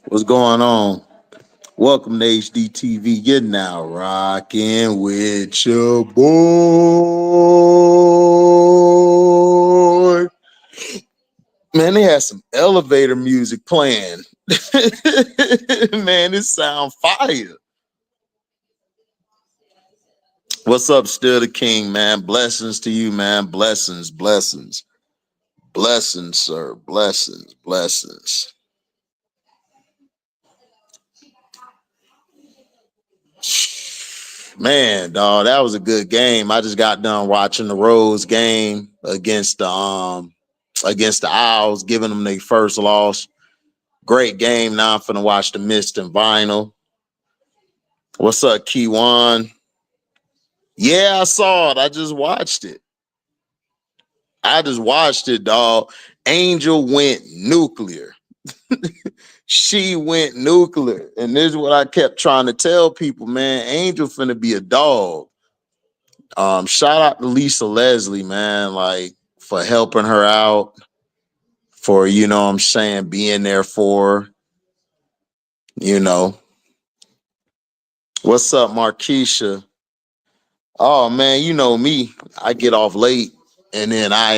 What's going on? Welcome to HDiiTV. You're now rocking with your boy. Man, they had some elevator music playing. Man, this sound fire. What's up, Still the King, man? Blessings to you, man. Blessings, blessings, blessings, sir. Blessings, blessings. Man, dog, that was a good game. I just got done watching the Rose game against the Owls, giving them their first loss. Great game. Now I'm finna watch the Mist and Vinyl. What's up, Keywan? Yeah, I saw it. I just watched it. Dog. Angel went nuclear. She went nuclear. And this is what I kept trying to tell people, man. Angel finna be a dog. Shout out to Lisa Leslie, man, like for helping her out, for what I'm saying, being there for her, you know. What's up, Markeisha? Oh man, you know me. I get off late and then I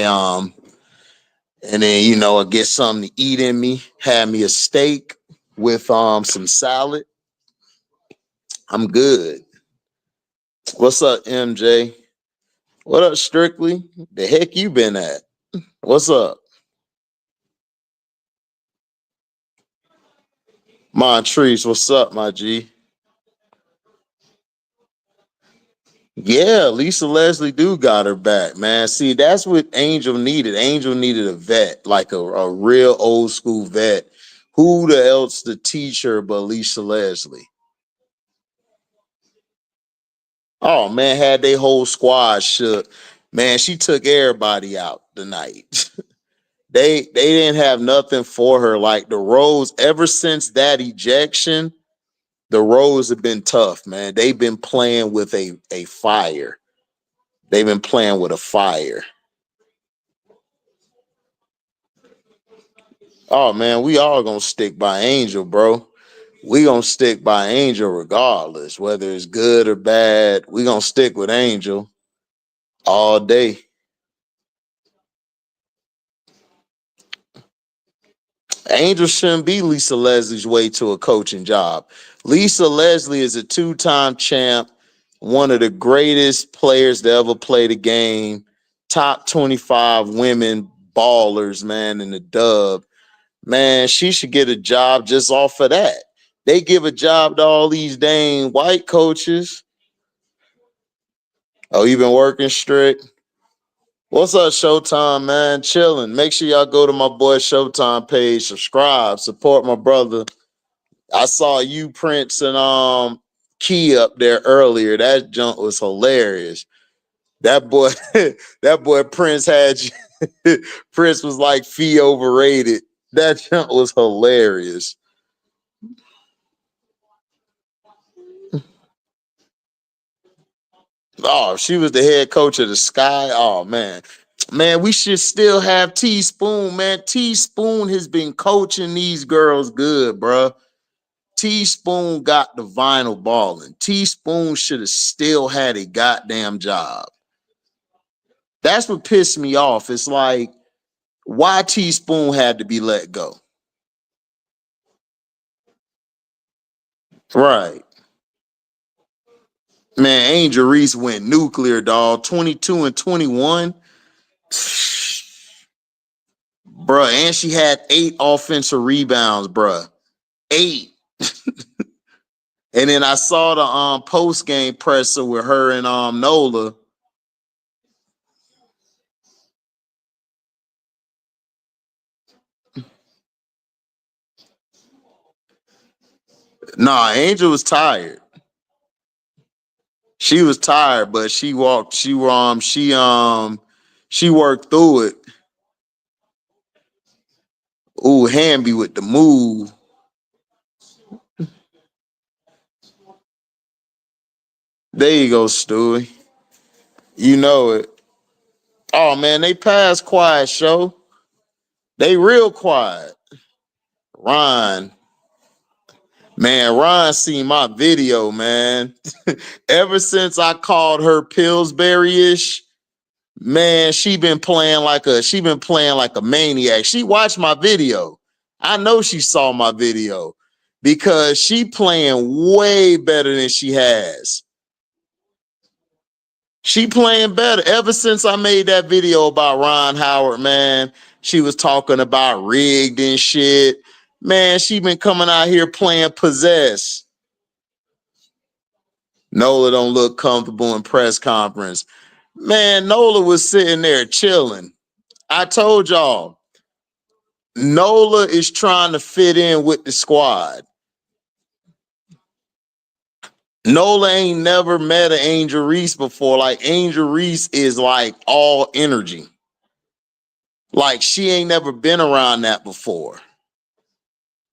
get something to eat in me, have me a steak with some salad. I'm good. What's up, MJ? What up, Strictly? The heck you been at? What's up? Montrese, what's up, my G? Yeah, Lisa Leslie do got her back, man. See, that's what Angel needed. Angel needed a vet, like a real old school vet. Who the else to teach her but Lisa Leslie? Oh man, had they whole squad shook. Man, she took everybody out tonight. They didn't have nothing for her. Like the Rose, ever since that ejection, the Rose have been tough, man. They've been playing with a fire. They've been playing with a fire. Oh man, we all gonna stick by Angel, bro. We gonna stick by Angel regardless, whether it's good or bad. We gonna stick with Angel all day. Angel shouldn't be Lisa Leslie's way to a coaching job. Lisa Leslie is a two-time champ, one of the greatest players to ever play the game, top 25 women ballers, man, in the dub. Man, she should get a job just off of that. They give a job to all these dang white coaches. Oh, you been working strict? What's up, Showtime, man? Chilling. Make sure y'all go to my boy Showtime page, subscribe, support my brother. I saw you, Prince, and Key up there earlier. That junk was hilarious. That boy, that boy Prince had you. Prince was like fee overrated. That junk was hilarious. Oh, she was the head coach of the Sky. Oh man. Man, we should still have Teaspoon, man. Teaspoon has been coaching these girls good, bruh. Teaspoon got the vinyl balling. Teaspoon should have still had a goddamn job. That's what pissed me off. It's like, why Teaspoon had to be let go? Right. Man, Angel Reese went nuclear, dog. 22 and 21. Bruh, and she had 8 offensive rebounds, bruh. 8. And then I saw the post game presser with her and Nola. Nah, Angel was tired. She was tired, but she walked. She worked through it. Ooh, Hamby with the move. There you go, Stewie. You know it. Oh man, they passed quiet show. They real quiet. Ron, man, Ron seen my video, man. Ever since I called her Pillsbury-ish, man, she been playing like a maniac. She watched my video. I know she saw my video because she playing way better than she has. She playing better. Ever since I made that video about Ron Howard, man, she was talking about rigged and shit. Man, she been coming out here playing possess. Nola don't look comfortable in press conference. Man, Nola was sitting there chilling. I told y'all, Nola is trying to fit in with the squad. Nola ain't never met an Angel Reese before. Like, Angel Reese is like all energy. Like, she ain't never been around that before.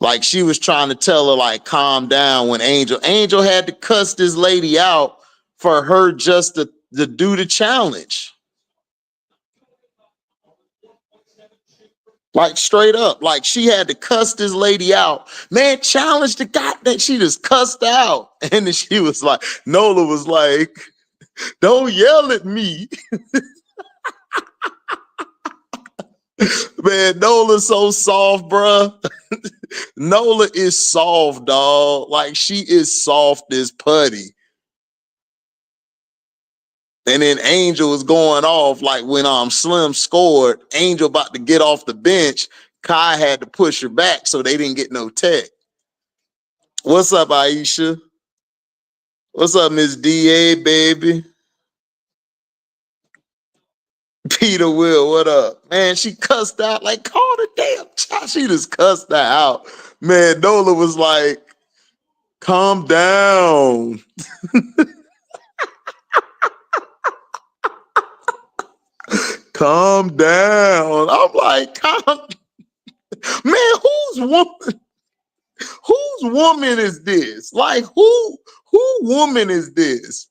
Like, she was trying to tell her, like, calm down when Angel had to cuss this lady out for her just to do the challenge. Like, straight up. Like, she had to cuss this lady out. Man, challenge the guy that she just cussed out. And then she was like, Nola was like, don't yell at me. Man, Nola's so soft, bruh. Nola is soft, dog. Like, she is soft as putty. And then Angel was going off like when Slim scored, Angel about to get off the bench. Kai had to push her back so they didn't get no tech. What's up, Aisha? What's up, Miss DA, baby? Peter Will, what up? Man, she cussed out, like, call the damn child. She just cussed that out. Man, Nola was like, calm down. Calm down. I'm like, calm. Man, whose woman is this? Like, who woman is this?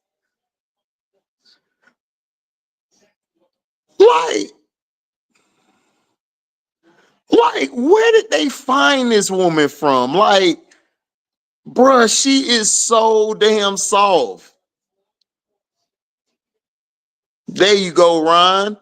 Like, where did they find this woman from? Like, bruh, she is so damn soft. There you go, Ron.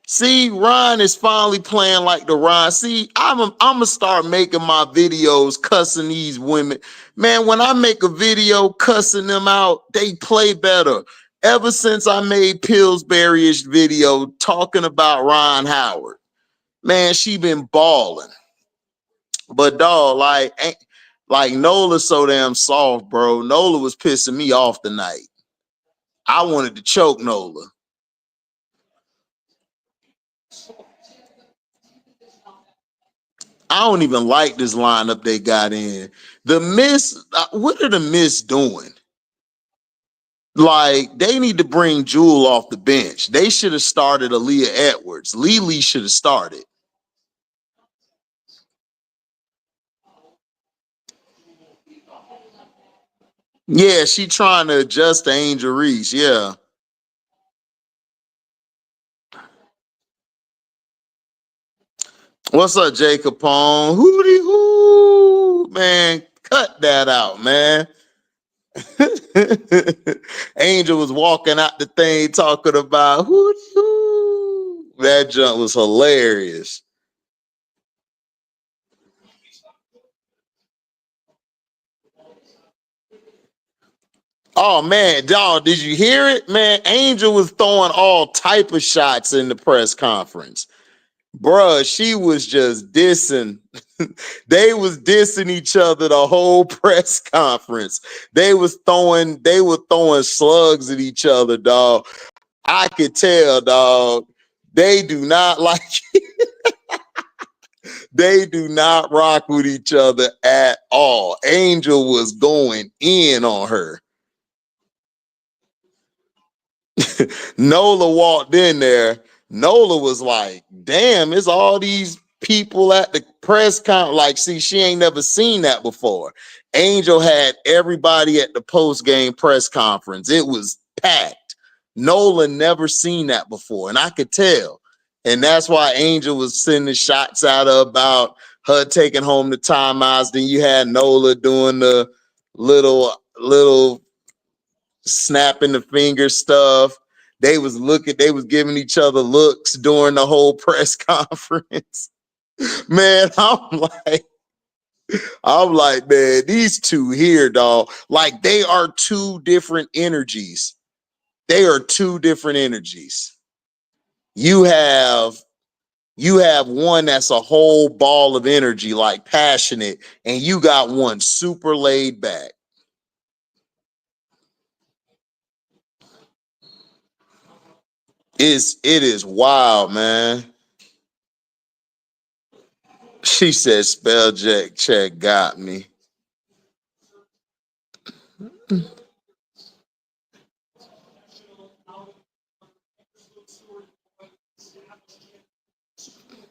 See, Ron is finally playing like the Ron. See, I'm gonna start making my videos cussing these women. Man, when I make a video cussing them out, they play better. Ever since I made Pillsbury-ish video talking about Ron Howard, man, she been balling. But dog, like Nola's so damn soft, bro. Nola was pissing me off tonight. I wanted to choke Nola. I don't even like this lineup they got in. The Miss, what are the Miss doing? Like, they need to bring Jewel off the bench. They should have started Aaliyah Edwards. Lily should have started. Yeah, she trying to adjust to Angel Reese. Yeah. What's up, Jacob Pong? Hootie hoo, man. Cut that out, man. Angel was walking out the thing talking about hootie hoo. That jump was hilarious. Oh man, dog, did you hear it? Man, Angel was throwing all type of shots in the press conference. Bruh, she was just dissing. They was dissing each other the whole press conference. They were throwing slugs at each other, dog. I could tell, dog. They do not like they do not rock with each other at all. Angel was going in on her. Nola walked in there. Nola was like, damn, it's all these people at the press con. Like, see, she ain't never seen that before. Angel had everybody at the post-game press conference. It was packed. Nola never seen that before, and I could tell. And that's why Angel was sending shots out about her taking home the timeouts. Then you had Nola doing the little snapping the finger stuff. They was giving each other looks during the whole press conference. Man, man, these two here, dog, like they are two different energies. They are two different energies. You have one that's a whole ball of energy, like passionate, and you got one super laid back. It is wild, man. She said spell check got me.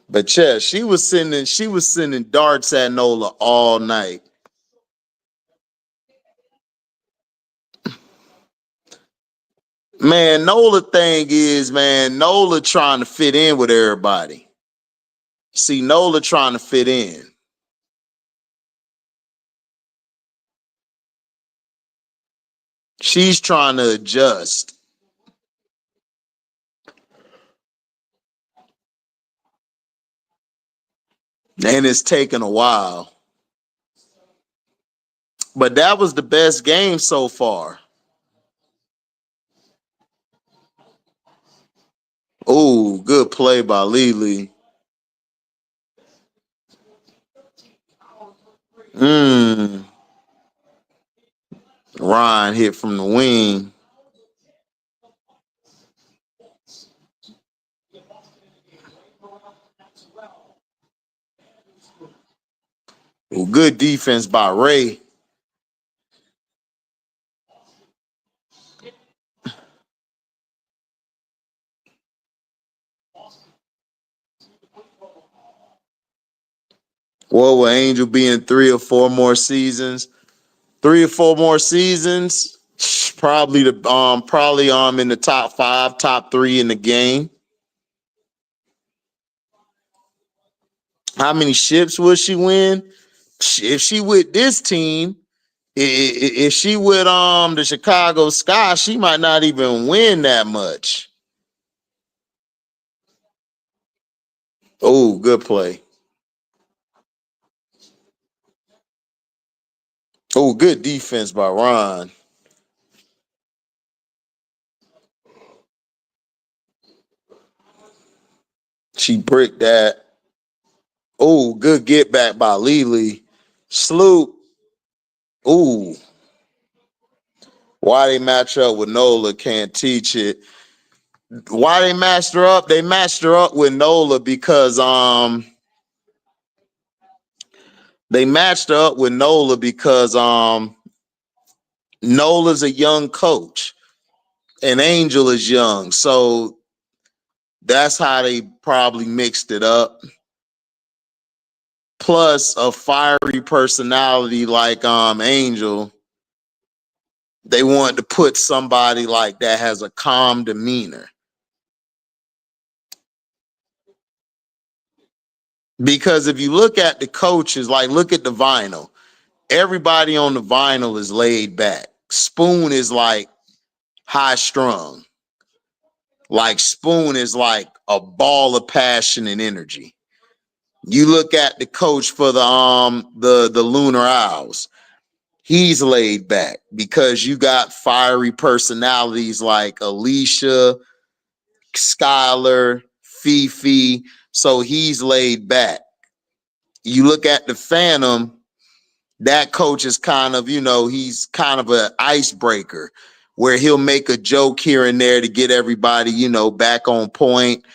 But yeah, she was sending darts at Nola all night. Man, Nola thing is, man, Nola trying to fit in with everybody. See, Nola trying to fit in. She's trying to adjust. And it's taken a while. But that was the best game so far. Oh, good play by Lily. Ryan hit from the wing. Well, good defense by Ray. What will Angel be in 3 or 4 more seasons? 3 or 4 more seasons. Probably in the top 5, top 3 in the game. How many ships will she win? If she with this team, if she with the Chicago Sky, she might not even win that much. Oh, good play. Oh, good defense by Ron. She bricked that. Oh, good get back by Lily. Sloop. Ooh. Why they match up with Nola, can't teach it. Why they matched her up? They matched her up with Nola because Nola's a young coach and Angel is young. So that's how they probably mixed it up. Plus a fiery personality like Angel. They wanted to put somebody like that has a calm demeanor. Because if you look at the coaches, like look at the vinyl, everybody on the vinyl is laid back. Spoon is like high strung. Like Spoon is like a ball of passion and energy. You look at the coach for the Lunar Owls. He's laid back because you got fiery personalities like Alicia, Skylar, Fifi. So he's laid back. You look at the Phantom, that coach is kind of, he's kind of an icebreaker where he'll make a joke here and there to get everybody, back on point.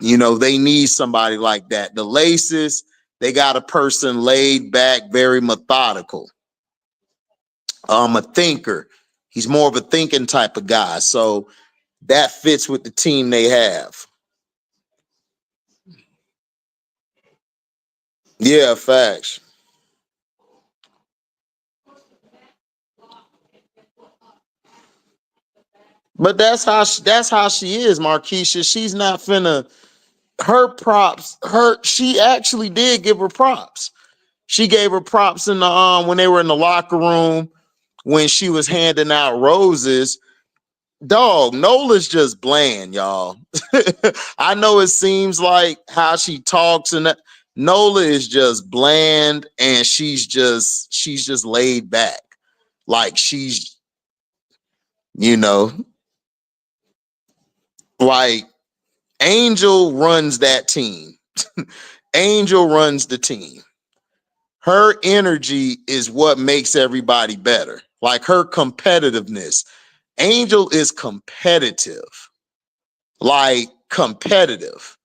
They need somebody like that. The Laces, they got a person laid back, very methodical. A thinker. He's more of a thinking type of guy. So that fits with the team they have. Yeah, facts. But that's how she is, Markeisha. She's not finna her props, she actually did give her props. She gave her props in the when they were in the locker room when she was handing out roses. Dog, Nola's just bland, y'all. I know it seems like how she talks and that. Nola is just bland and she's just laid back. Like she's, you know, like Angel runs that team. Angel runs the team. Her energy is what makes everybody better. Like her competitiveness. Angel is competitive. Like competitive.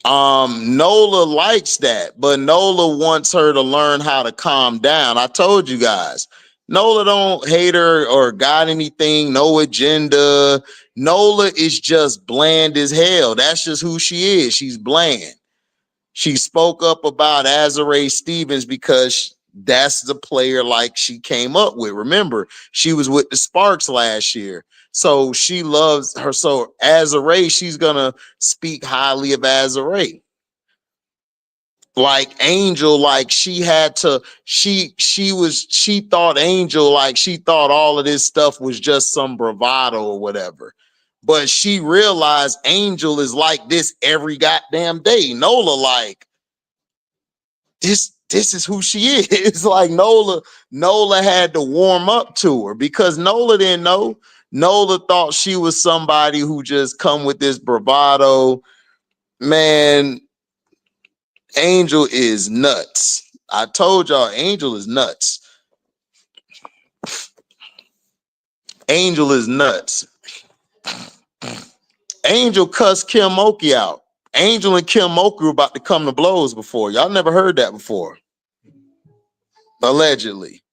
Nola likes that, but Nola wants her to learn how to calm down. I told you guys, Nola don't hate her or got anything, no agenda. Nola is just bland as hell. That's just who she is. She's bland. She spoke up about Azare Stevens because that's the player like she came up with. Remember, she was with the Sparks last year. So she loves her. So Azare, she's gonna speak highly of Azare. Like Angel, like she had to, she thought Angel, like she thought all of this stuff was just some bravado or whatever. But she realized Angel is like this every goddamn day. Nola, like, this is who she is. Like Nola had to warm up to her because Nola didn't know. Nola thought she was somebody who just come with this bravado. Man, Angel is nuts. I told y'all Angel is nuts. Angel is nuts. Angel cussed Kim Moki out. Angel and Kim Moki were about to come to blows before. Y'all never heard that before. Allegedly.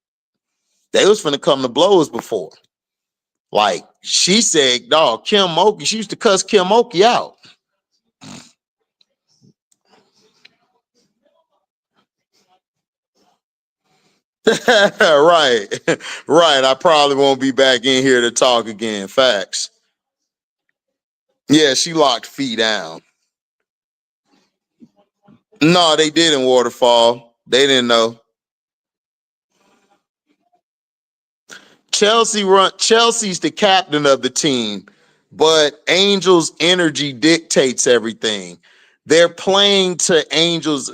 They was finna come to blows before. Like she said, dog, Kim Moki, she used to cuss Kim Moki out. Right. Right. I probably won't be back in here to talk again. Facts. Yeah, she locked Fee down. No, they didn't waterfall. They didn't know. Chelsea's the captain of the team, but Angel's energy dictates everything. They're playing to Angel's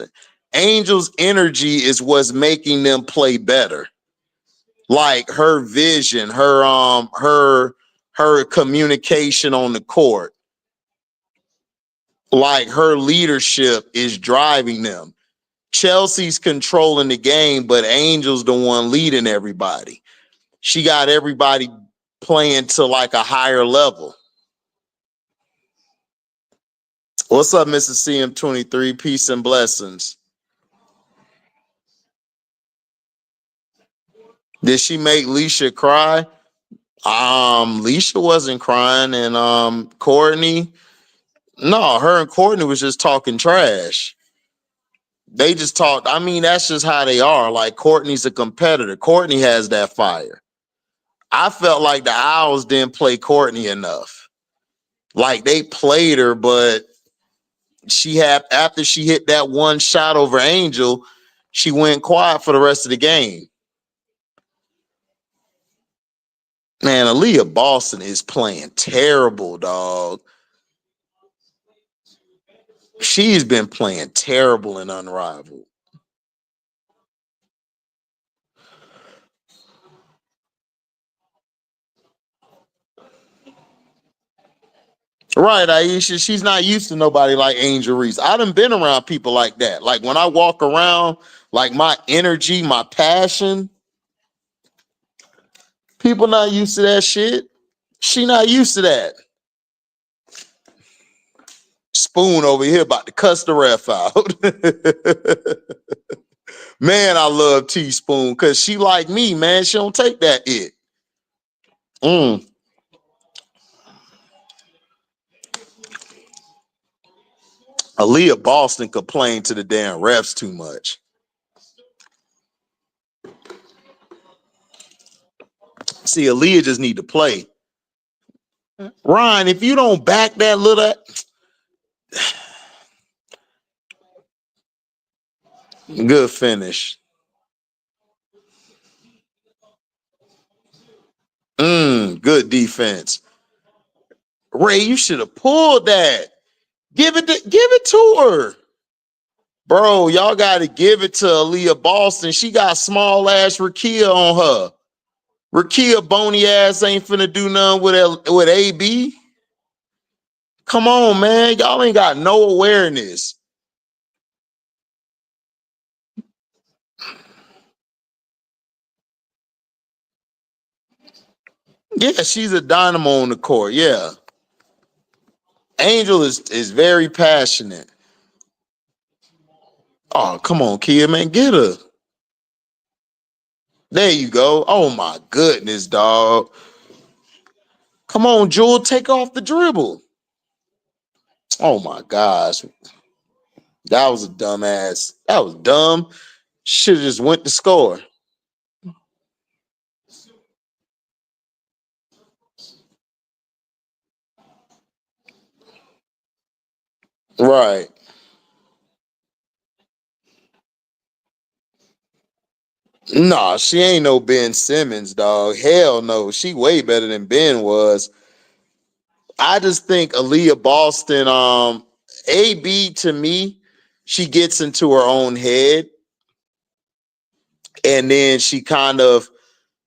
energy is what's making them play better. Like her vision, her communication on the court, like her leadership is driving them. Chelsea's controlling the game, but Angel's the one leading everybody. She got everybody playing to like a higher level. What's up, Mr. CM23? Peace and blessings. Did she make Leisha cry? Leisha wasn't crying, and Courtney. No, her and Courtney was just talking trash. They just talked. I mean, that's just how they are. Like Courtney's a competitor. Courtney has that fire. I felt like the Owls didn't play Courtney enough. Like they played her, but she had after she hit that one shot over Angel, she went quiet for the rest of the game. Man, Aaliyah Boston is playing terrible, dog. She's been playing terrible and unrivaled. Right, Aisha. She's not used to nobody like Angel Reese. I done been around people like that. Like when I walk around, like my energy, my passion, people not used to that shit. She not used to that. Spoon over here about to cuss the ref out. Man, I love Teaspoon because she like me, man. She don't take that it. Mm. Aaliyah Boston complained to the damn refs too much. See, Aaliyah just need to play. Ryan, if you don't back that little, Good finish. Good defense. Ray, you should have pulled that. Give it to her. Bro, y'all gotta give it to Aaliyah Boston. She got small ass Rakia on her. Rakia bony ass ain't finna do nothing with AB. Come on, man. Y'all ain't got no awareness. Yeah, she's a dynamo on the court. Yeah. Angel is very passionate. Oh, come on, kid, man. Get her. There you go. Oh my goodness, dog. Come on, Jewel. Take off the dribble. Oh my gosh. That was a dumbass. That was dumb. Should have just went to score. Right. Nah, she ain't no Ben Simmons, dog. Hell no. She way better than Ben was. I just think Aaliyah Boston, AB to me, she gets into her own head, and then she kind of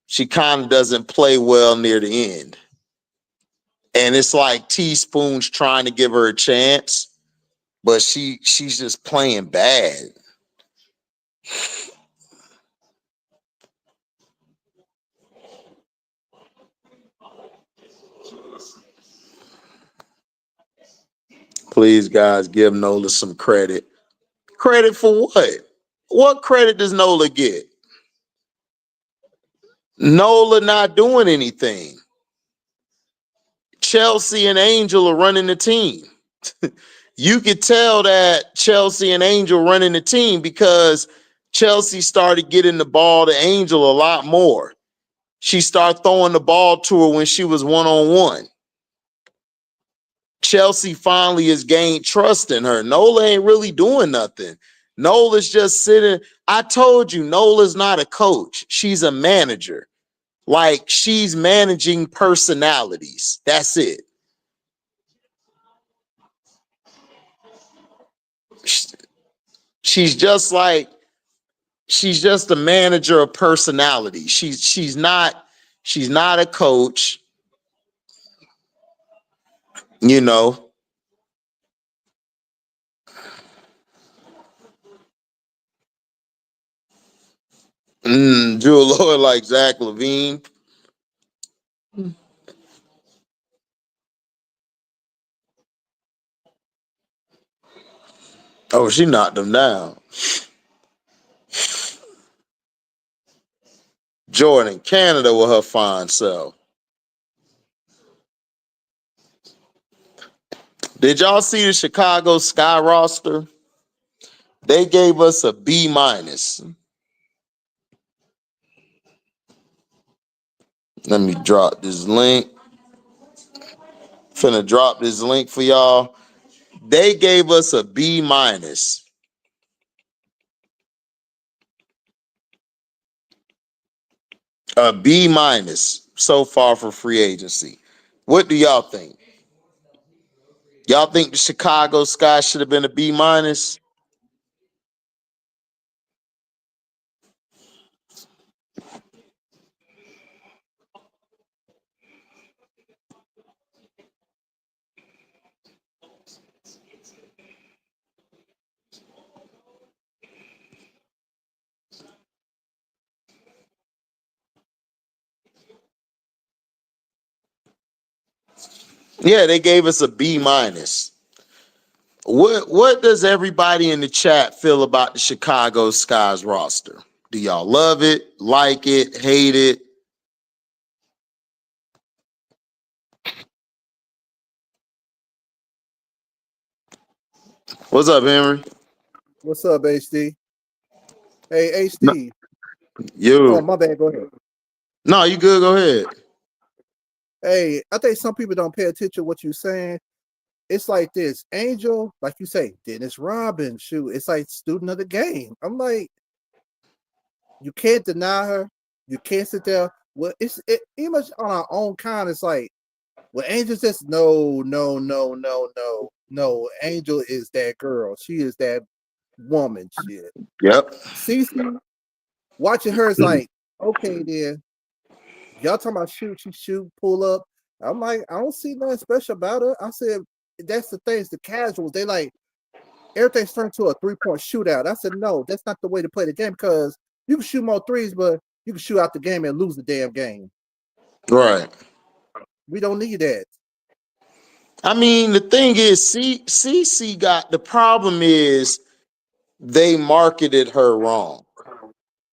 doesn't play well near the end. And it's like Teaspoon's trying to give her a chance, but she's just playing bad. Please, guys, give Nola some credit. Credit for what? What credit does Nola get? Nola not doing anything. Chelsea and Angel are running the team. You could tell that Chelsea and Angel running the team because Chelsea started getting the ball to Angel a lot more. She started throwing the ball to her when she was one-on-one. Chelsea finally has gained trust in her. Nola ain't really doing nothing. Nola's just sitting. I told you, Nola's not a coach. She's a manager. Like, she's managing personalities. That's it. She's just a manager of personality. She's not a coach, you know. Drew Lloyd like Zach Levine. Oh, she knocked him down. Jordan, Canada with her fine self. Did y'all see the Chicago Sky roster? They gave us a B minus. Let me drop this link. Finna drop this link for y'all. They gave us a B minus. A B minus so far for free agency. What do y'all think? Y'all think the Chicago Sky should have been a B minus? Yeah, they gave us a B minus. What does everybody in the chat feel about the Chicago Sky's roster? Do y'all love it, like it, hate it? What's up, Henry? What's up, HD? Hey, No, HD. Oh, you. my bad. Go ahead. No, you good. Go ahead. Hey, I think some people don't pay attention to what you're saying. it's like this. Angel, like you say, Dennis Robin, shoot, it's like student of the game. I'm like, you can't deny her. You can't sit there. Well, even on our own kind. It's like, well, Angel says no, no, no, no, no, no. Angel is that girl. She is that woman. Shit. Yep. Cece, watching her is like, okay, then y'all talking about shoot, pull up. I'm like, I don't see nothing special about her. I said, that's the thing. It's the casuals. They like everything's turned to a 3-point shootout. I said, no, that's not the way to play the game because you can shoot more threes, but you can shoot out the game and lose the damn game. Right. We don't need that. I mean, the thing is, CC got the problem is they marketed her wrong.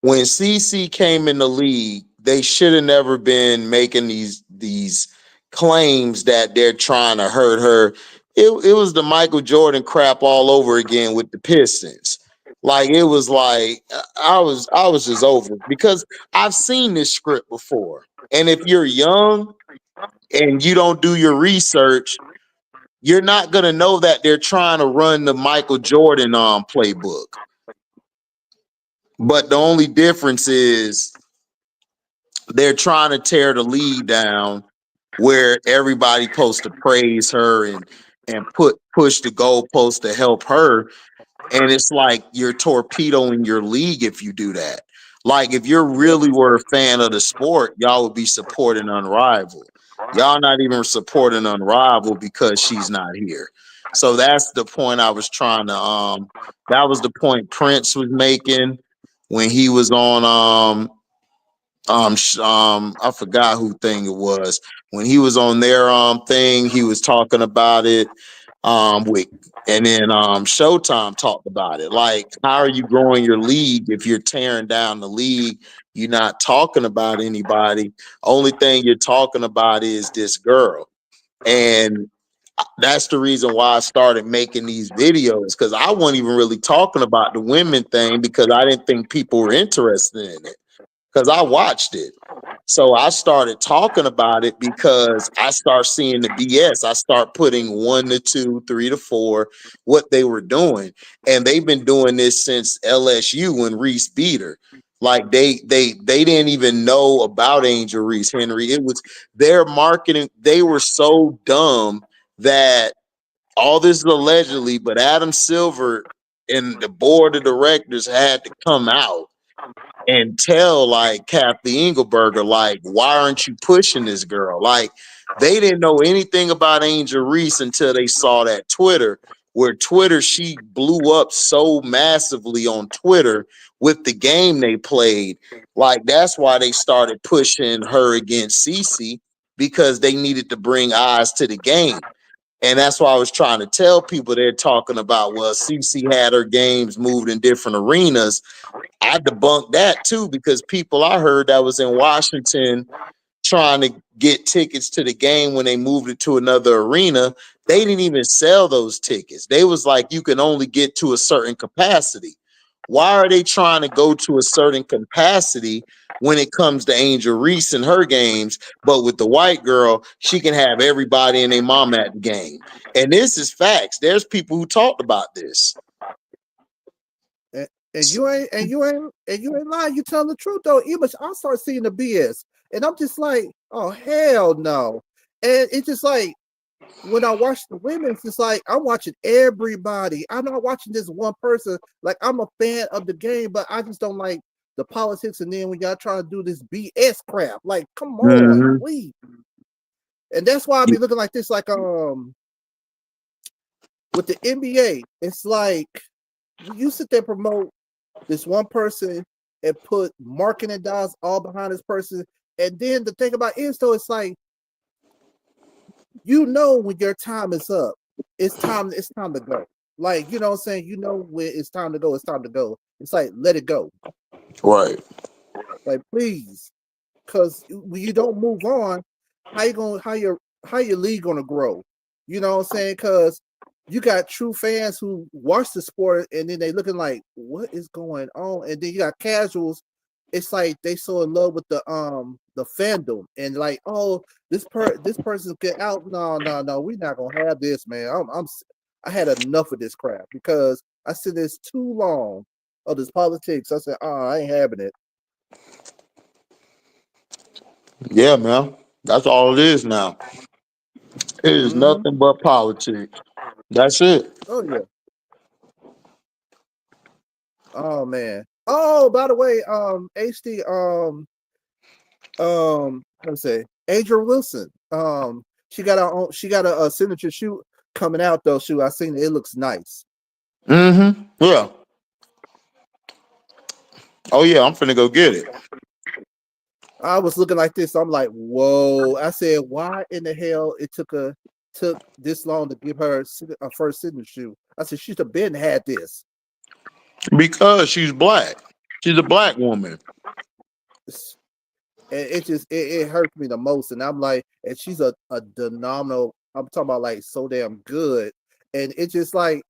When CC came in the league, they should have never been making these claims that they're trying to hurt her. It was the Michael Jordan crap all over again with the Pistons. Like it was like I was just over it because I've seen this script before. And if you're young and you don't do your research, you're not gonna know that they're trying to run the Michael Jordan playbook. But the only difference is they're trying to tear the league down where everybody supposed to praise her and push the goalpost to help her. And it's like you're torpedoing your league if you do that. Like if you're really were a fan of the sport, y'all would be supporting Unrivaled. Y'all not even supporting Unrivaled because she's not here. So that's the point I was trying to that was the point Prince was making when he was on I forgot who thing it was. When he was on their thing, he was talking about it with and then Showtime talked about it. Like, how are you growing your league if you're tearing down the league? You're not talking about anybody. Only thing you're talking about is this girl. And that's the reason why I started making these videos because I wasn't even really talking about the women thing because I didn't think people were interested in it because I watched it. So I started talking about it because I start seeing the BS. I start putting 1 to 2, 3 to 4, what they were doing. And they've been doing this since LSU when Reese beat her. Like they didn't even know about Angel Reese, Henry. It was their marketing. They were so dumb that all this is allegedly, but Adam Silver and the board of directors had to come out and tell like Kathy Engelberger, like, why aren't you pushing this girl? Like, they didn't know anything about Angel Reese until they saw that Twitter, where Twitter, she blew up so massively on Twitter with the game they played. Like, that's why they started pushing her against Cece because they needed to bring eyes to the game. And that's why I was trying to tell people they're talking about, well, Cece had her games moved in different arenas. I debunked that too because people I heard that was in Washington trying to get tickets to the game when they moved it to another arena, they didn't even sell those tickets. They was like, you can only get to a certain capacity. Why are they trying to go to a certain capacity when it comes to Angel Reese and her games? But with the white girl, she can have everybody and their mom at the game. And this is facts. There's people who talked about this. And you ain't lying. You telling the truth though. Even I start seeing the BS, and I'm just like, oh hell no. And it's just like when I watch the women, it's just like I'm watching everybody. I'm not watching this one person. Like I'm a fan of the game, but I just don't like the politics. And then when y'all try to do this BS crap, like come on, please. And that's why I be looking like this, like with the NBA, it's like you sit there promote this one person and put marketing dollars all behind this person. And then the thing about it is though, it's like you know when your time is up, it's time to go. Like, you know what I'm saying? You know when it's time to go, it's time to go. It's like let it go. Right. Like please. Cause when you don't move on, how your league gonna grow? You know what I'm saying? Cause you got true fans who watch the sport and then they looking like, what is going on? And then you got casuals it's like they so in love with the fandom and like, oh, this person's get out. No, no, no, we're not gonna have this, man. I had enough of this crap because I said this too long of this politics. I said, oh, I ain't having it. Yeah, man. That's all it is now. It is Mm-hmm. nothing but politics. That's it. Oh yeah. Oh man. Oh, by the way, HD, how to say, Angel Wilson. She got a signature shoe coming out though. Shoe I seen it. It looks nice. Mm-hmm. Yeah. Oh yeah, I'm finna go get it. I was looking like this. I'm like, whoa. I said, why in the hell it took this long to give her a first signature shoe? I said, she'd have been had this. Because she's black. She's a black woman. And it hurts me the most. And I'm like, and she's a phenomenal. I'm talking about like so damn good. And it's just like,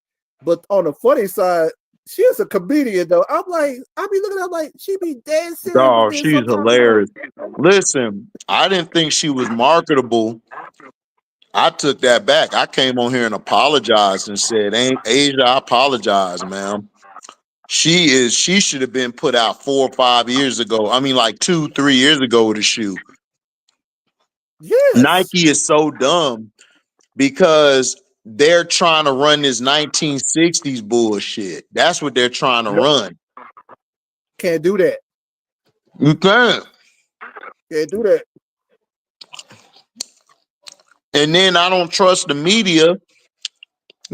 but on the funny side, she is a comedian though. I'm like, I be looking at her like she be dead serious, but Dog, then she's sometimes I'm like, hilarious. Listen, I didn't think she was marketable. I took that back. I came on here and apologized and said, "Ain't Asia, I apologize, ma'am. She should have been put out 4 or 5 years ago. I mean, like 2, 3 years ago with a shoe. yes, Nike is so dumb because they're trying to run this 1960s bullshit. That's what they're trying to yep, run. can't do that. You can't. Can't do that. And then I don't trust the media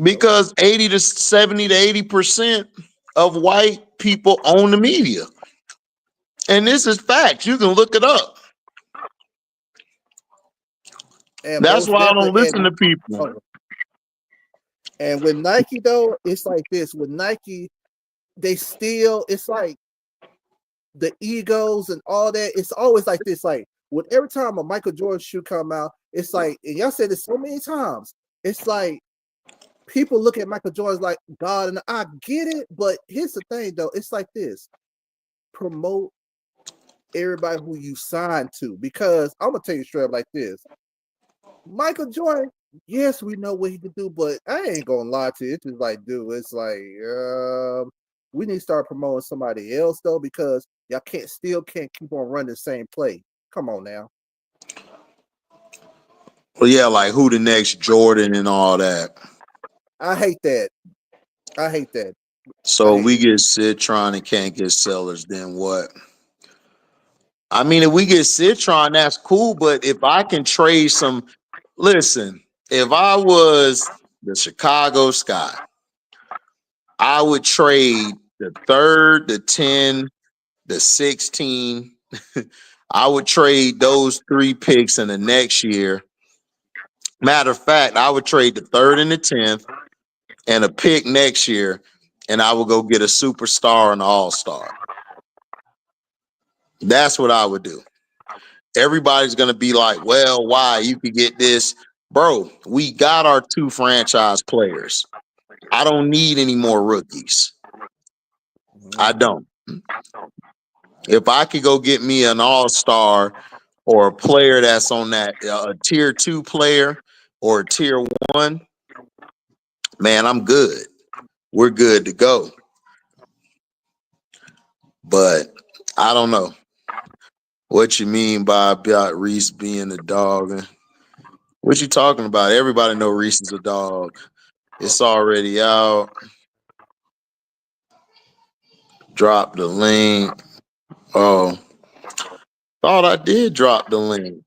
because 80 to 70 to 80% of white people own the media. And this is facts. You can look it up. And That's most why I don't definitely, listen to people. oh, and with Nike though, it's like this. With Nike, they still, it's like the egos and all that. It's always like this. Like with every time a Michael Jordan shoe come out, it's like, and y'all said this so many times. It's like people look at Michael Jordan like God, and I get it, but here's the thing though. It's like this: promote everybody who you sign to, because I'm gonna tell you straight up like this: Michael Jordan. Yes, we know what he could do, but I ain't gonna lie to you. It's just like, dude, it's like, we need to start promoting somebody else though, because y'all can't keep on running the same play. Come on now. Well, yeah, like who the next Jordan and all that. I hate that. I hate that. I So if hate we it. get Citron and can't get sellers, then what? I mean, if we get Citron, that's cool. But if I can trade some, listen, if I was the Chicago Sky, I would trade the third, the 10, the 16. I would trade those 3 picks in the next year. Matter of fact, I would trade the third and the 10th and a pick next year, and I would go get a superstar and an all-star. That's what I would do. Everybody's gonna be like, well, why? You could get this. Bro, we got our 2 franchise players. I don't need any more rookies. I don't. If I could go get me an all-star or a player that's on that a tier 2 player or a tier 1, man, I'm good. We're good to go. But I don't know what you mean by about Reese being a dog. What you talking about? Everybody know Reese is a dog. It's already out. Drop the link. Oh, thought I did drop the link.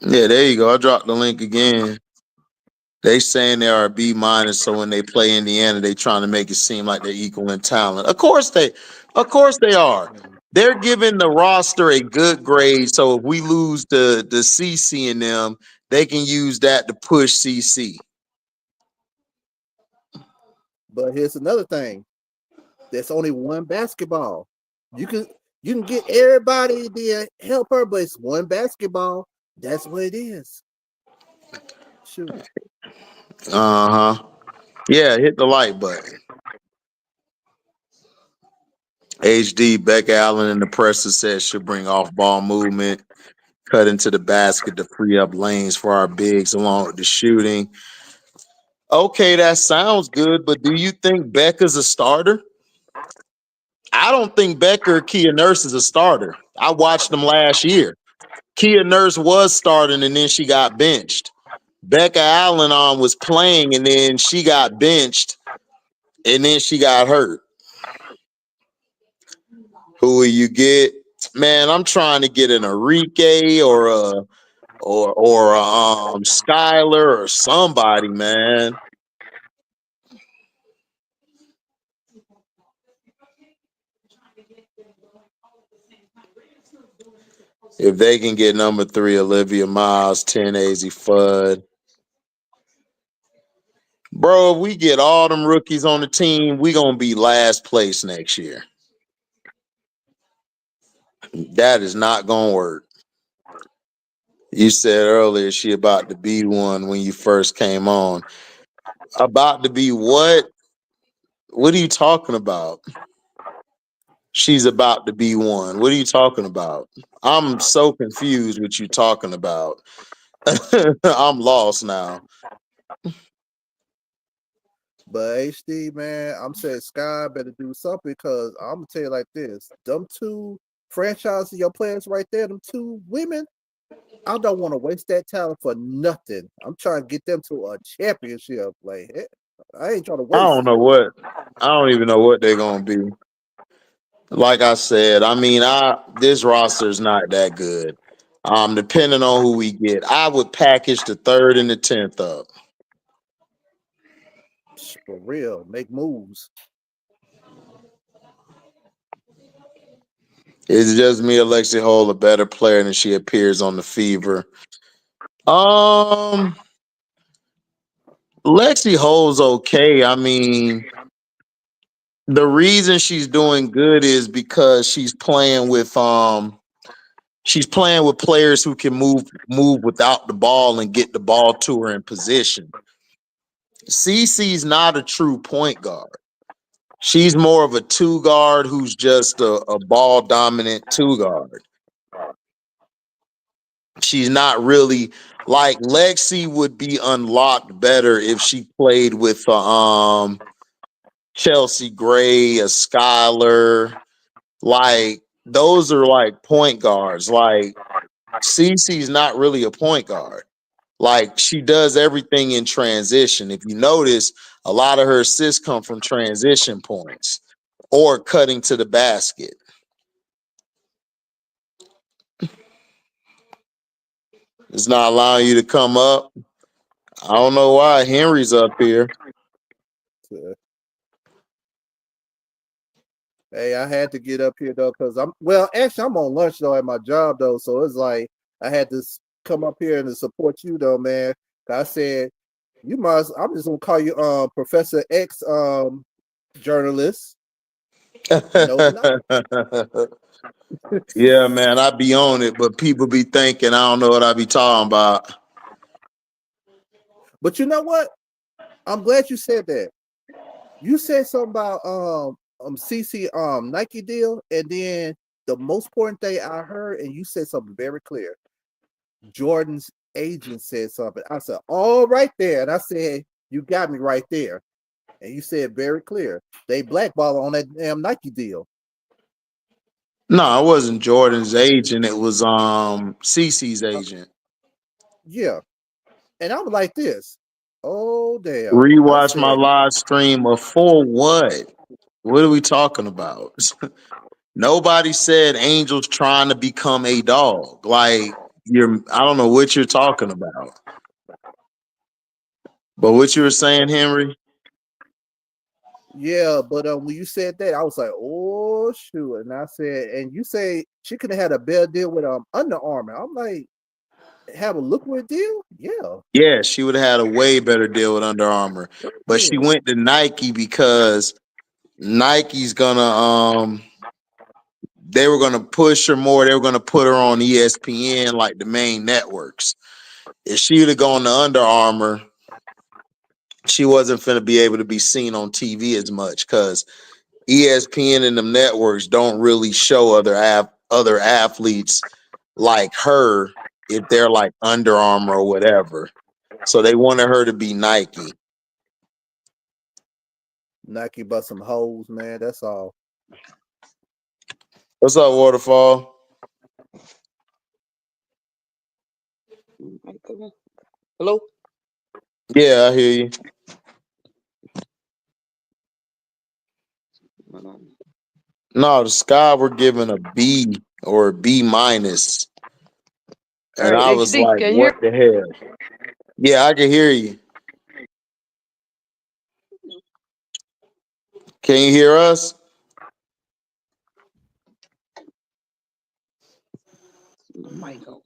Yeah, there you go. I dropped the link again. They saying they are a B minus, so when they play Indiana, they trying to make it seem like they're equal in talent. Of course they are. They're giving the roster a good grade, so if we lose the CC in them, they can use that to push CC. But here's another thing. There's only one basketball. You can you can get everybody to help her, but it's one basketball. That's what it is. Shoot. Uh huh. Yeah, hit the like button. HD Becca Allen in the presser said she'll bring off ball movement, cut into the basket to free up lanes for our bigs along with the shooting. Okay, that sounds good, but do you think Becca's a starter? I don't think Becca or Kia Nurse is a starter. I watched them last year. Kia Nurse was starting and then she got benched. Becca Allen was playing and then she got benched and then she got hurt. Who will you get? Man, I'm trying to get an Enrique or a Skyler or somebody, man. If they can get number 3 Olivia Miles, 10 AZ Fudd. Bro, if we get all them rookies on the team, we gonna be last place next year. That is not gonna work. You said earlier she about to be one when you first came on. About to be what? What are you talking about? She's about to be one. What are you talking about? I'm so confused what you talking about. I'm lost now. But HD, man, I'm saying Sky better do something because I'm gonna tell you like this: them two franchises, your players right there, them two women. I don't want to waste that talent for nothing. I'm trying to get them to a championship. Like I ain't trying to I don't waste it. know what. I don't even know what they're gonna be. Like I said, I mean, this roster is not that good. Depending on who we get, I would package the 3rd and the 10th up. For real, make moves. It's just me, Alexi Hole, a better player than she appears on the Fever. Um, Lexi Hole's okay. I mean, the reason she's doing good is because she's playing with players who can move without the ball and get the ball to her in position. Cece's not a true point guard. She's more of a 2 guard who's just a ball dominant 2 guard. She's not really like Lexi would be unlocked better if she played with Chelsea Gray, a Skyler. Like those are like point guards. Like Cece's not really a point guard. Like she does everything in transition. If you notice, a lot of her assists come from transition points or cutting to the basket. It's not allowing you to come up. I don't know why Henry's up here. Hey, I had to get up here though, because actually I'm on lunch though at my job though, so it's like I had to come up here and to support you though, man. I said you must. I'm just gonna call you Professor X journalist. No denial. Yeah, man, I be on it, but people be thinking I don't know what I be talking about. But you know what? I'm glad you said that. You said something about CC Nike deal, and then the most important thing I heard, and you said something very clear. Jordan's agent said something. I said, all right there. And I said, you got me right there. And you said very clear. They blackball on that damn Nike deal. No, it wasn't Jordan's agent. It was CC's agent. Yeah. And I was like this. Oh damn. I Rewatch my said, live stream of for what? What are we talking about? Nobody said Angel's trying to become a dog. Like I don't know what you're talking about. But what you were saying, Henry? yeah, but when you said that, I was like, oh shoot. And I said, and you say she could have had a better deal with Under Armour. I'm like, have a liquid deal? Yeah. Yeah, she would have had a way better deal with Under Armour. But she Yeah. went to Nike because Nike's gonna they were gonna push her more. They were gonna put her on ESPN, like the main networks. If she would have gone to Under Armour, she wasn't finna be able to be seen on TV as much because ESPN and them networks don't really show other athletes like her if they're like Under Armour or whatever. So they wanted her to be Nike. Nike bust some holes, man. That's all. What's up, Waterfall? Hello? Yeah, I hear you. No, the Sky were given a B or a B minus. And Alright, I was HD, like, can you hear? what the hell? Yeah, I can hear you. Can you hear us? Mic on.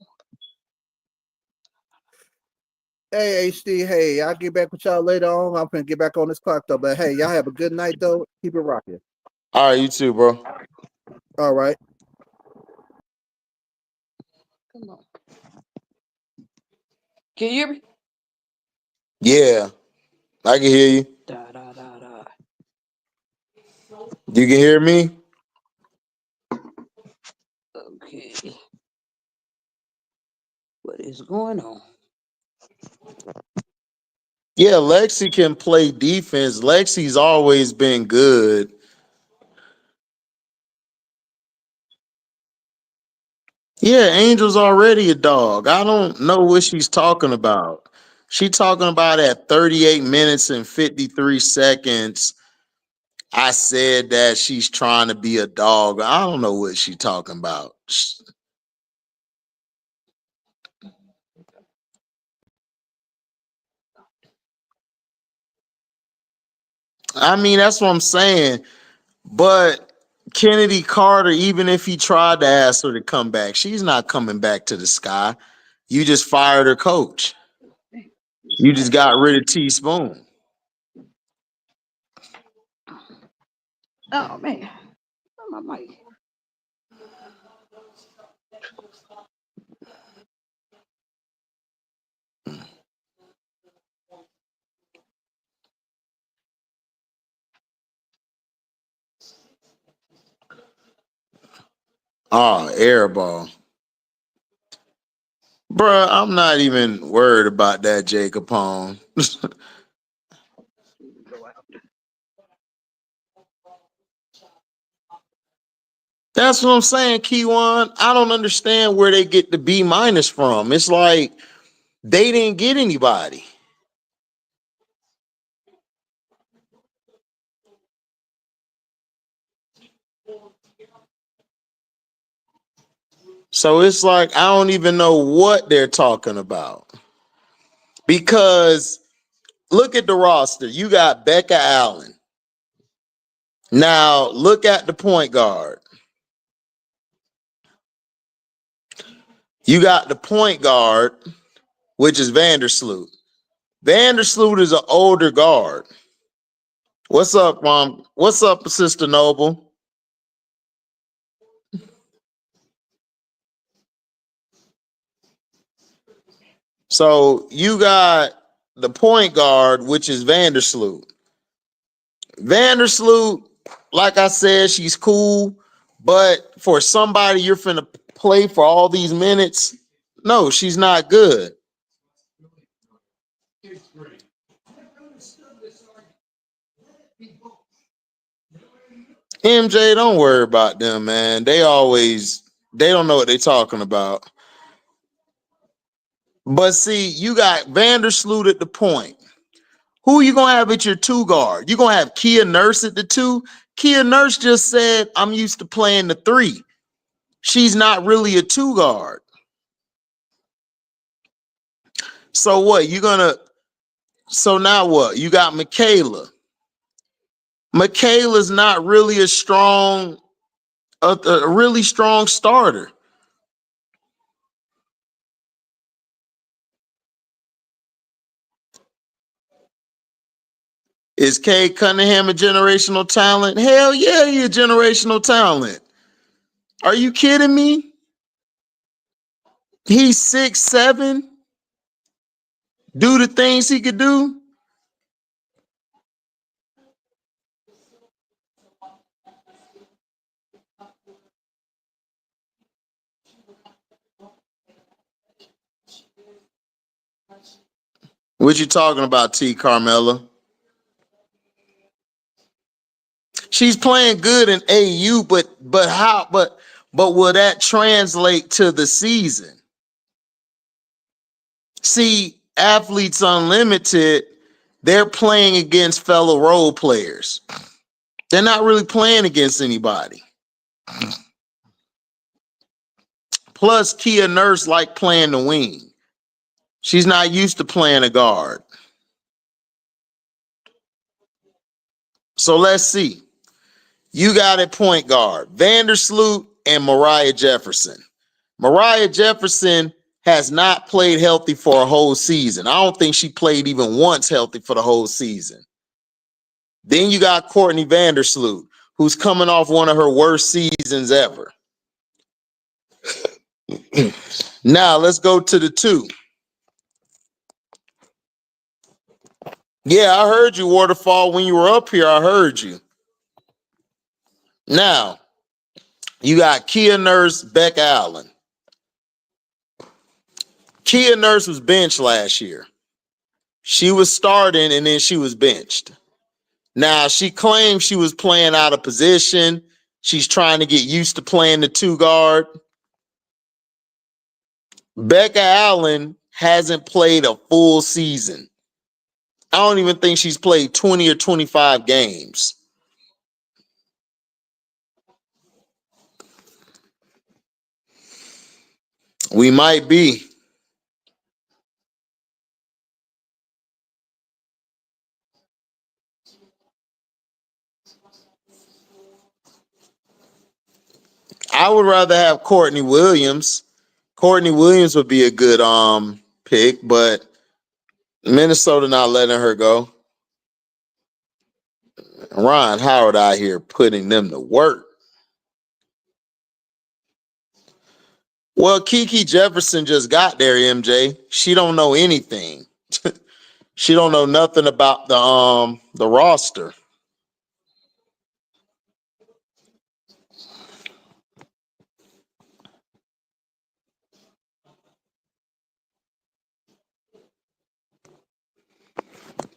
Hey, HD. Hey, I'll get back with y'all later on. I'm gonna get back on this clock though. But hey, y'all have a good night though. Keep it rocking. All right, you too, bro. All right. Come on. Can you hear me? Yeah, I can hear you. Da da da da. You can hear me? Okay. What is going on? Yeah, Lexi can play defense. Lexi's always been good. Yeah, Angel's already a dog. I don't know what she's talking about. She talking about at 38 minutes and 53 seconds. I said that she's trying to be a dog. I don't know what she's talking about. I mean, that's what I'm saying. But Kennedy Carter, even if he tried to ask her to come back, she's not coming back to the Sky. You just fired her coach. You just got rid of Teaspoon. Oh man. Oh, my mic. Oh, airball. Bruh, I'm not even worried about that Jacob Pong. That's what I'm saying, Keywan. I don't understand where they get the B minus from. It's like they didn't get anybody. So it's like I don't even know what they're talking about. Because look at the roster. You got Becca Allen. Now look at the point guard. You got the point guard, which is Vandersloot. Vandersloot is an older guard. What's up, Mom? What's up, Sister Noble? So you got the point guard, which is Vandersloot. Vandersloot, like I said, she's cool, but for somebody you're finna play for all these minutes, no, she's not good. MJ, don't worry about them, man. They don't know what they're talking about. But see, you got Vandersloot at the point. Who you gonna have at your two guard? You gonna have Kia Nurse at the two? Kia Nurse just said, I'm used to playing the three. She's not really a two guard. So what? So now what? You got Michaela. Michaela's not really a really strong starter. Is Kay Cunningham a generational talent? Hell yeah, he a generational talent. Are you kidding me? He's 6'7". Do the things he could do. What you talking about, T. Carmella? She's playing good in AU, but how? But will that translate to the season? See, Athletes Unlimited, they're playing against fellow role players. They're not really playing against anybody. Plus, Kia Nurse like playing the wing. She's not used to playing a guard. So let's see. You got a point guard, Vandersloot and Mariah Jefferson. Mariah Jefferson has not played healthy for a whole season. I don't think she played even once healthy for the whole season. Then you got Courtney Vandersloot, who's coming off one of her worst seasons ever. Now let's go to the 2. Yeah, I heard you, Waterfall. When you were up here, I heard you. Now, you got Kia Nurse, Beck Allen. Kia Nurse was benched last year. She was starting and then she was benched. Now, she claims she was playing out of position. She's trying to get used to playing the 2 guard. Becca Allen hasn't played a full season. I don't even think she's played 20 or 25 games. We might be. I would rather have Courtney Williams. Courtney Williams would be a good pick, but Minnesota not letting her go. Ron Howard out here putting them to work. Well, Kiki Jefferson just got there, MJ. She don't know anything. She don't know nothing about the roster.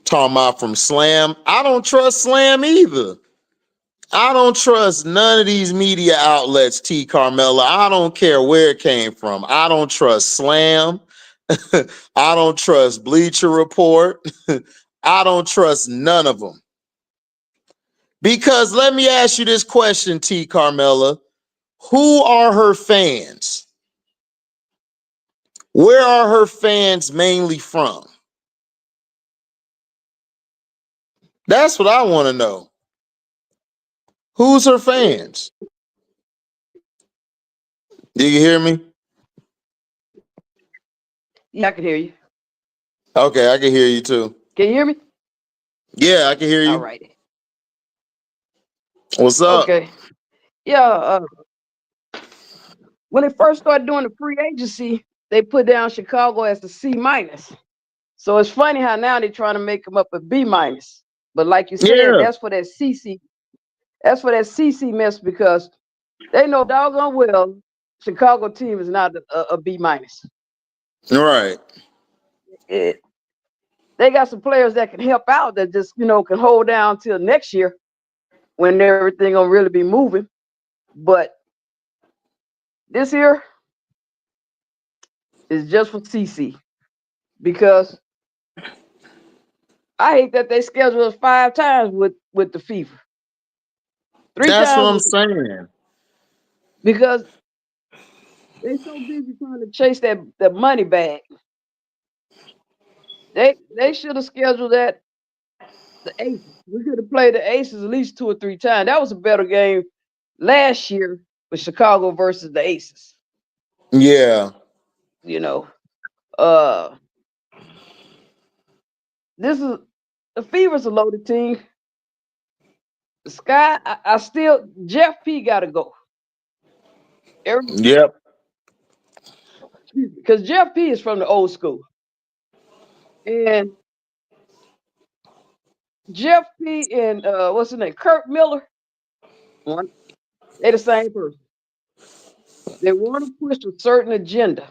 Talking about from Slam. I don't trust Slam either. I don't trust none of these media outlets, T. Carmella. I don't care where it came from. I don't trust Slam. I don't trust Bleacher Report. I don't trust none of them. Because let me ask you this question, T. Carmella. Who are her fans? Where are her fans mainly from? That's what I want to know. Who's her fans? Do you hear me? Yeah, I can hear you. Okay, I can hear you too. Can you hear me? Yeah, I can hear you. All right. What's up? Okay. Yeah. When they first started doing the free agency, they put down Chicago as the C minus. So it's funny how now they're trying to make them up a B minus. But like you said, Yeah. that's for that CC. That's for that CC mess because they know doggone well Chicago team is not a B minus. Right. They got some players that can help out that just can hold down till next year when everything gonna really be moving. But this year is just for CC because I hate that they scheduled us 5 times with the FIFA. 3 That's times what I'm saying. because they so busy trying to chase that money bag. They should have scheduled the Aces. We could have played the Aces at least 2 or 3 times. That was a better game last year with Chicago versus the Aces. Yeah. This is the Fever's a loaded team. The Sky, I still Jeff P got to go. Yep. Because Jeff P is from the old school, and Jeff P and what's his name, Kurt Miller, they're the same person. They want to push a certain agenda.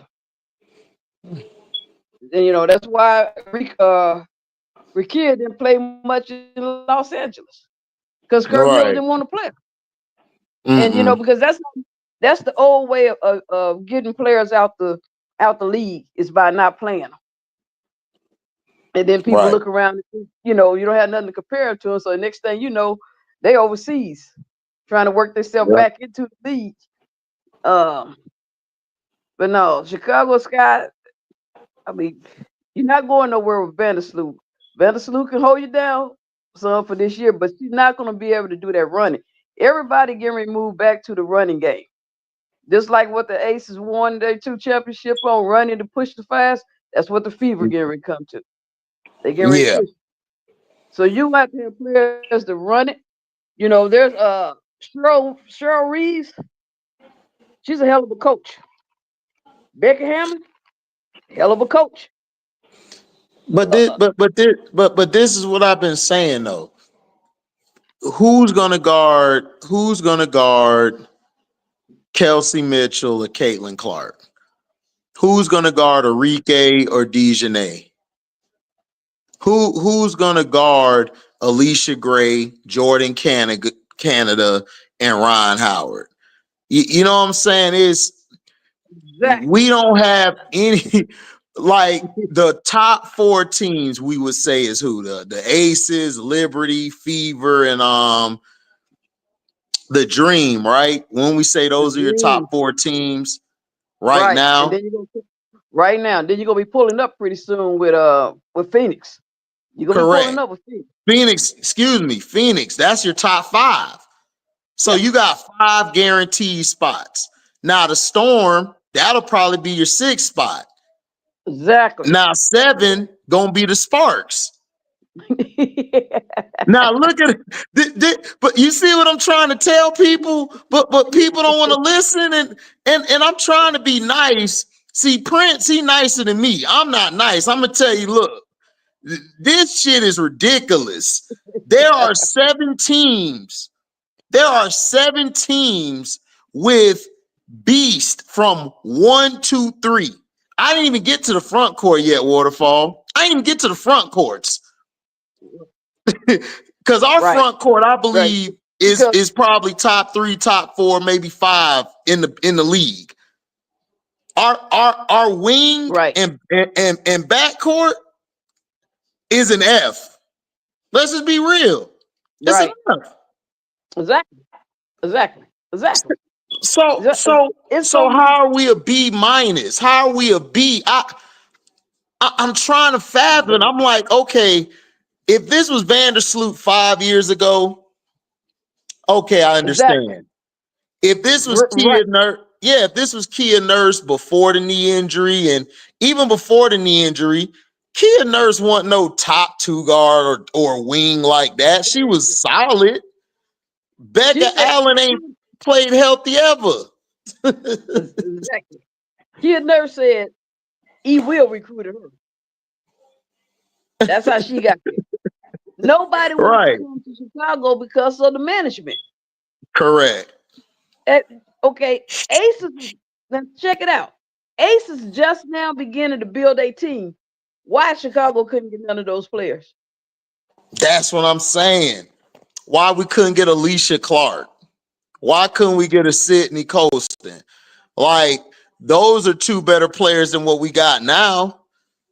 And that's why Ricky didn't play much in Los Angeles because Kurt Miller Right. didn't want to play. And because that's the old way of getting players out the league is by not playing them. And then people Right. look around and you don't have nothing to compare to them. So the next thing you know, they overseas trying to work themselves Yep. back into the league. But no, Chicago Sky, I mean, you're not going nowhere with Vandersloot. Vandersloot can hold you down some for this year, but she's not going to be able to do that running. Everybody getting removed back to the running game. Just like what the Aces won their 2 championship on running to push the fast, that's what the Fever getting ready to come to. They get ready to Yeah. push. So you have to have players to run it. There's Cheryl Reese. She's a hell of a coach. Becky Hammond, hell of a coach. But this is what I've been saying though. Who's gonna guard Kelsey Mitchell or Caitlin Clark? Who's gonna guard Arike or Dejanay? Who's gonna guard Alicia Gray, Jordan Canada, and Ryan Howard? You know what I'm saying? Exactly. We don't have any like the top 4 teams we would say is who? The Aces, Liberty, Fever, and the Dream, right? When we say those are your top 4 teams right Right. And now. then then you're gonna be pulling up pretty soon with Phoenix. You're gonna be Correct. pulling up with Phoenix. Phoenix, that's your top 5. So you got 5 guaranteed spots. Now the Storm, that'll probably be your 6th spot. Exactly. Now 7 gonna be the Sparks. Now look at it. But you see what I'm trying to tell people, but people don't want to listen, and I'm trying to be nice. See, Prince, he nicer than me. I'm not nice. I'm gonna tell you, look, this shit is ridiculous. There are 7 teams. There are 7 teams with beast from 1, 2, 3. I didn't even get to the front court yet, Waterfall. I didn't even get to the front courts. Because our front court, I believe, is probably top 3, top 4, maybe 5 in the league. Our wing and back court is an F. Let's just be real. It's an F. Exactly. So how are we a B minus? How are we a B? I'm trying to fathom. I'm like, okay, if this was Vandersloot 5 years ago, okay, I understand. Exactly. If this was if this was Kia Nurse before the knee injury, and even before the knee injury, Kia Nurse wasn't no top 2 guard or wing like that. She was solid. Becca Allen ain't played healthy ever. Exactly. Kia Nurse said he will recruit her. That's how she got there. Nobody wants to come to Chicago because of the management. Correct. Okay, Aces, now check it out. Aces just now beginning to build a team. Why Chicago couldn't get none of those players? That's what I'm saying. Why we couldn't get Alicia Clark? Why couldn't we get a Sydney Colston? Like, those are 2 better players than what we got now.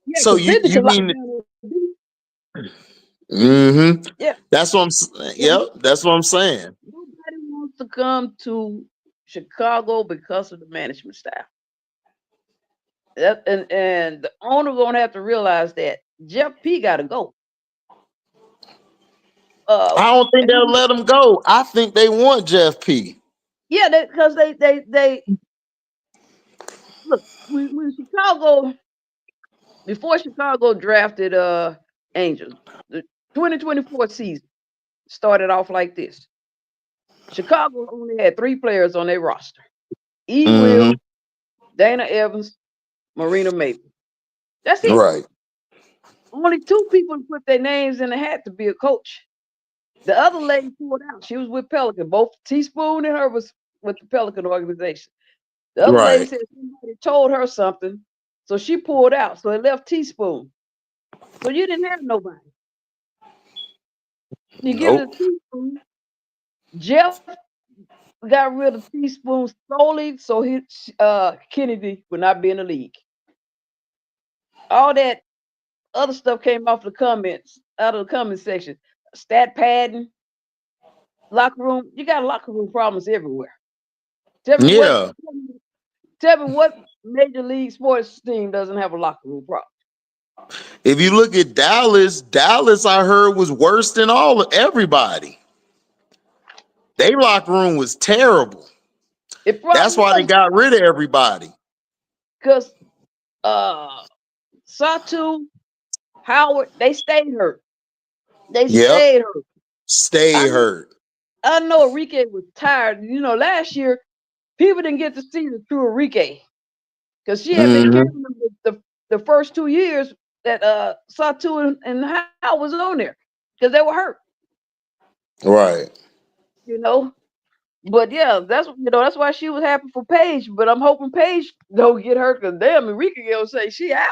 Yeah, so you mean yeah. That's what I'm saying. Yep, that's what I'm saying. Nobody wants to come to Chicago because of the management style. And the owner gonna have to realize that Jeff P gotta go. I don't think they'll let him go. I think they want Jeff P. Yeah, because they look when Chicago, before Chicago drafted Angel, the 2024 season started off like this. Chicago only had 3 players on their roster: Will, Dana Evans, Marina Maple. That's it. Right. Only 2 people put their names in the hat to be a coach. The other lady pulled out. She was with Pelican. Both Teaspoon and her was with the Pelican organization. The other lady said somebody told her something So she pulled out. So it left Teaspoon. So you didn't have nobody. You give it a Nope. Teaspoon. Jeff got rid of Teaspoon solely so Kennedy would not be in the league. All that other stuff came off the comments, out of the comment section. Stat padding, locker room. You got locker room problems everywhere. Tell me Yeah. what major league sports team doesn't have a locker room problem? If you look at Dallas, I heard was worse than everybody. Their locker room was terrible. It That's probably why they was got rid of everybody. because Satu, Howard, they stayed hurt. They Yep. stayed hurt. Stay I hurt. know Enrique was tired. You know, last year people didn't get to see the true Enrique because she had been carrying them the first 2 years that Satu and Howard was on there because they were hurt. Right. You know. But yeah, that's why she was happy for Paige. But I'm hoping Paige don't get hurt because damn, Enrique will say she out.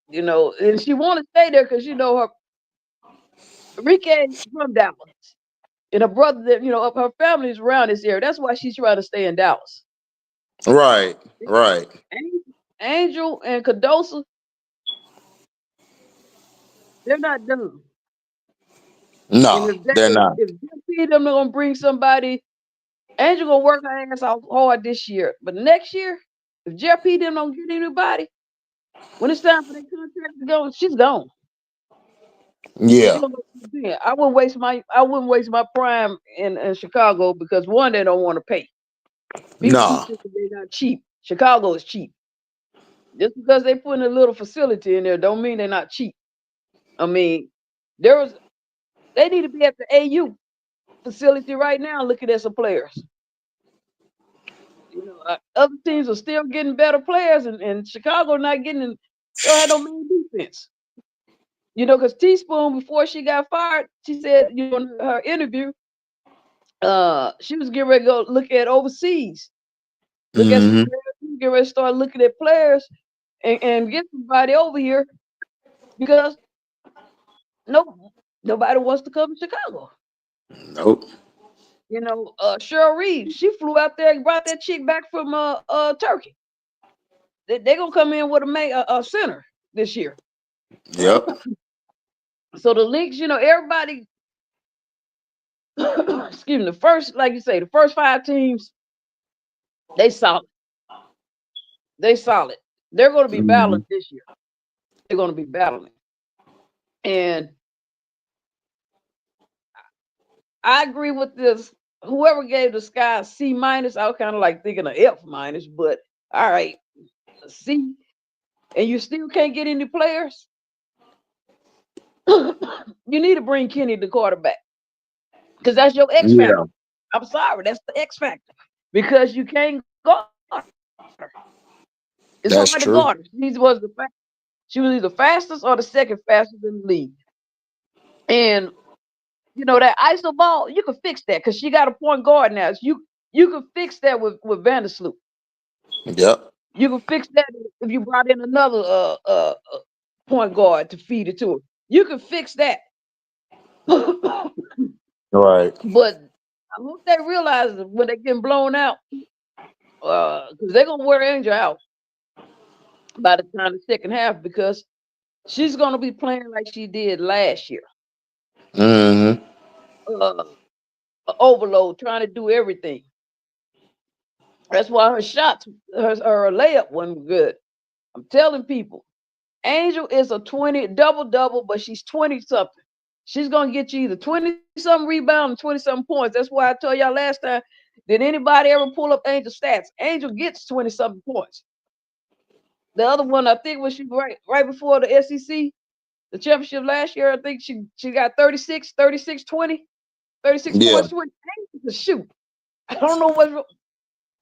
You know, and she want to stay there because her Enrique from Dallas, and her brother that her family is around this area. That's why she's trying to stay in Dallas. Right. Right. Angel and Cadosa, they're not done. And No, they're not. if JP them gonna bring somebody, Angel gonna work her ass off hard this year. But next year, if JP them don't get anybody, when it's time for their contract to go, she's gone. Yeah. I wouldn't waste my prime in Chicago because one, they don't want to pay. People keep Nah. thinking they're not cheap. Chicago is cheap. Just because they put in a little facility in there don't mean they're not cheap. I mean, they need to be at the AU facility right now looking at some players. Other teams are still getting better players, and Chicago not getting. They don't have no main defense. Because Teaspoon, before she got fired, she said, in her interview, she was getting ready to go look at overseas, look at some players, get ready to start looking at players and get somebody over here because nobody wants to come to Chicago. Nope. Angel Reese, she flew out there and brought that chick back from Turkey. They gonna come in with a center this year. Yep. So the leagues, everybody. Excuse me. The first, like you say, the first 5 teams, they solid. They're going to be battling this year. They're going to be battling, and I agree with this. Whoever gave the Sky a C-, I was kind of like thinking an F-, but all right, a C, and you still can't get any players. You need to bring Kenny the quarterback because that's your X factor. Yeah. I'm sorry, that's the X factor because you can't guard her. It's That's hard to true. guard her. She was either fastest or the second fastest in the league, and that ISO ball, you can fix that because she got a point guard now. So you can fix that with Vandersloot. Yep. You can fix that if you brought in another point guard to feed it to her. You can fix that. Right. But I hope they realize when they get blown out, because they're gonna wear Angel out by the time the second half because she's gonna be playing like she did last year. Overload, trying to do everything. That's why her shots, her layup wasn't good. I'm telling people, Angel is a 20 double, but she's 20 something. She's gonna get you either 20 something rebound and 20 something points. That's why I told y'all last time. Did anybody ever pull up Angel stats? Angel gets 20 something points. The other one, I think, was she right before the SEC, the championship last year. I think she got 36, 20, 36 Yeah. points. 20. Angel to shoot. I don't know what's.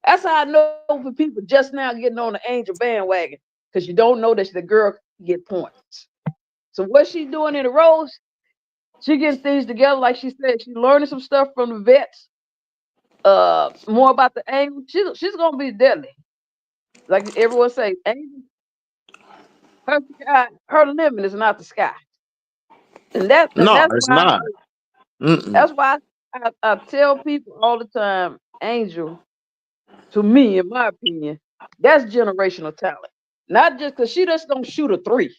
That's how I know for people just now getting on the Angel bandwagon because you don't know that the girl can get points. So what she's doing in the roles, she getting things together. Like she said, she's learning some stuff from the vets. More about the angle. She's gonna be deadly. Like everyone say, Angel, her limit is not the sky, and No, that's it's why not. Mm-mm. that's why I tell people all the time, Angel, to me, in my opinion, that's generational talent. Not just because she just don't shoot a three.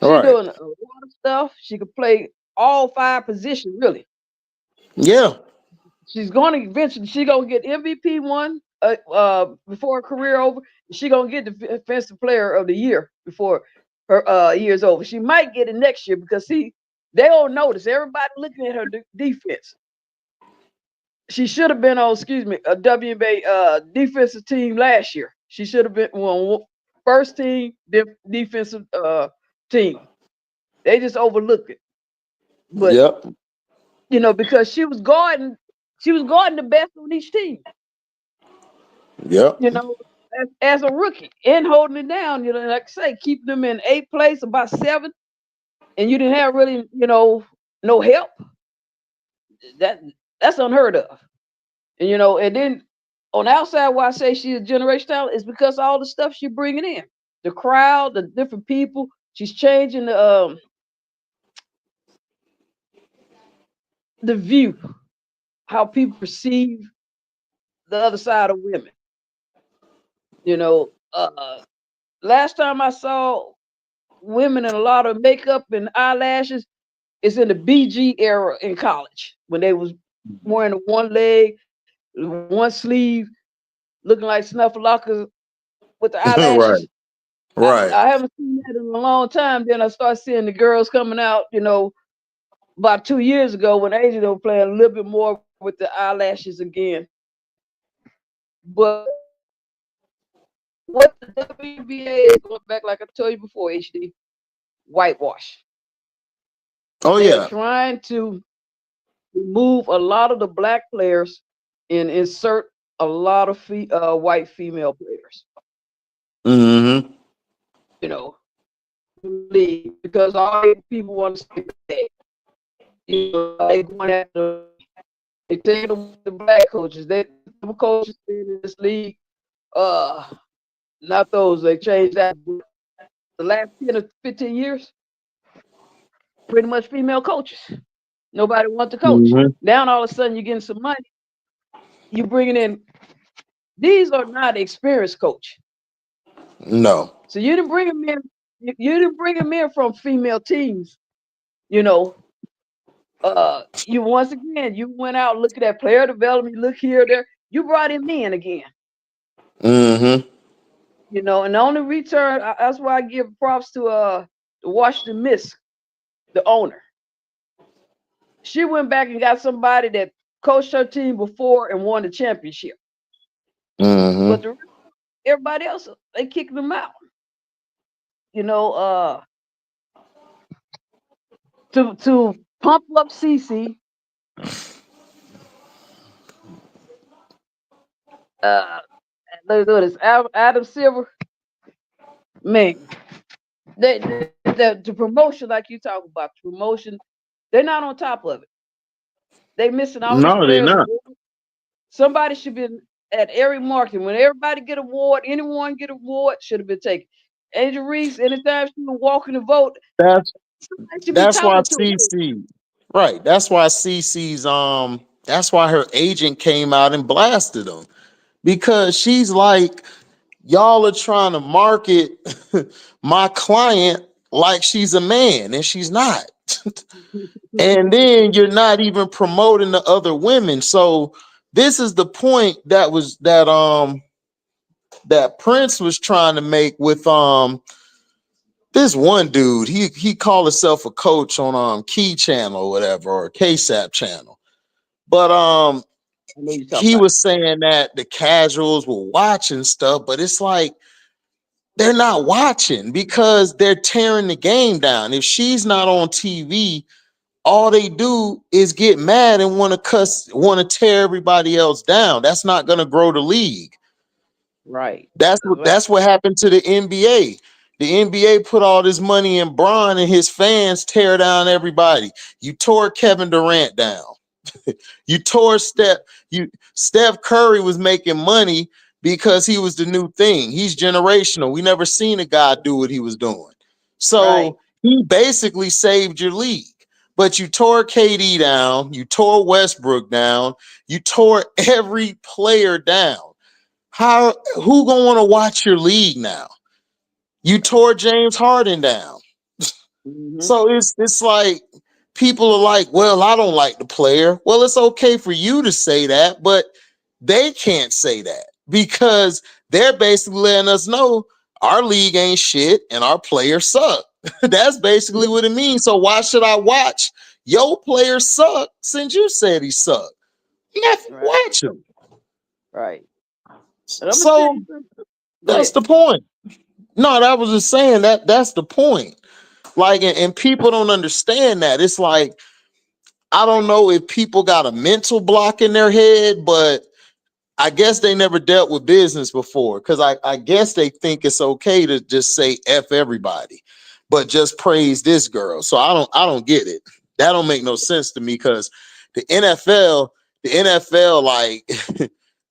All She right. doing a lot of stuff. She could play all 5 positions, really. Yeah. She's going to eventually. She gonna get MVP one before her career over. She gonna get the defensive player of the year before her year's over. She might get it next year because they don't notice. Everybody looking at her defense. She should have been on, excuse me, a WNBA defensive team last year. She should have been on first team defensive team. They just overlooked it. But Yep. because she was guarding the best on each team. Yep. As a rookie and holding it down, like I say, keeping them in 8th place, about 7th, and you didn't have really, no help. That's unheard of. And then on the outside, why I say she's a generational talent is because all the stuff she's bringing in, the crowd, the different people. She's changing the view, how people perceive the other side of women. Last time I saw women in a lot of makeup and eyelashes is in the BG era in college when they was wearing one leg, one sleeve, looking like snuffleupagus with the Right. eyelashes. Right. I haven't seen that in a long time. Then I start seeing the girls coming out, about 2 years ago when Angel was playing a little bit more with the eyelashes again. But what the WNBA is going back, like I told you before, HD, whitewash. Oh They are yeah. trying to remove a lot of the black players and insert a lot of white female players. Mm-hmm. You know, because all people want to stay back. They going after they taking the black coaches. The coaches in this league, not those. They changed that. The last 10 or 15 years, pretty much female coaches. Nobody wants to coach. Mm-hmm. Now all of a sudden you're getting some money. You bringing in. These are not experienced coach. No. So you didn't bring them in. You didn't bring them in from female teams. You once again you went out looking at player development. Look here, there. You brought him in again. Mm-hmm. And the only return. That's why I give props to the Washington Miss, the owner. She went back and got somebody that coached her team before and won the championship. Mm-hmm. But everybody else, they kicked them out. To pump up CC. Look at this, Adam Silver. Man, the promotion, like you talk about, promotion, they're not on top of it. They missing all these No, they're players. not. Somebody should be at every market. When everybody get award, anyone get award, should have been taken. Angel Reese, anytime she was walking the vote, That's somebody should be that's why talking to her. CC. Right. That's why CC's that's why her agent came out and blasted them. Because she's like, y'all are trying to market my client like she's a man and she's not. And then you're not even promoting the other women. So this is the point that Prince was trying to make with this one dude. He called himself a coach on Key Channel or whatever, or Cashapp channel. But I know you talking he about. was saying that the casuals were watching stuff, but it's like they're not watching because they're tearing the game down. If she's not on TV, all they do is get mad and want to tear everybody else down. That's not going to grow the league. Right. That's what happened to the NBA. The NBA put all this money in Bron and his fans tear down everybody. You tore Kevin Durant down. You tore Steph Curry was making money. because he was the new thing. He's generational. We never seen a guy do what he was doing. So Right. he basically saved your league. But you tore KD down, you tore Westbrook down, you tore every player down. Who gonna want to watch your league now? You tore James Harden down. Mhm. So it's like people are like, well, I don't like the player. Well, it's okay for you to say that, but they can't say that because they're basically letting us know our league ain't shit and our players suck. That's basically what it means. So why should I watch your player suck since you said he sucked? Not Right. watch him. Right. And I'm gonna tell So you something. Go that's ahead. the point. No, that was just saying that's the point. Like, and people don't understand that. It's like, I don't know if people got a mental block in their head, but I guess they never dealt with business before because I guess they think it's okay to just say F everybody, but just praise this girl. So I don't get it. That don't make no sense to me because the NFL, like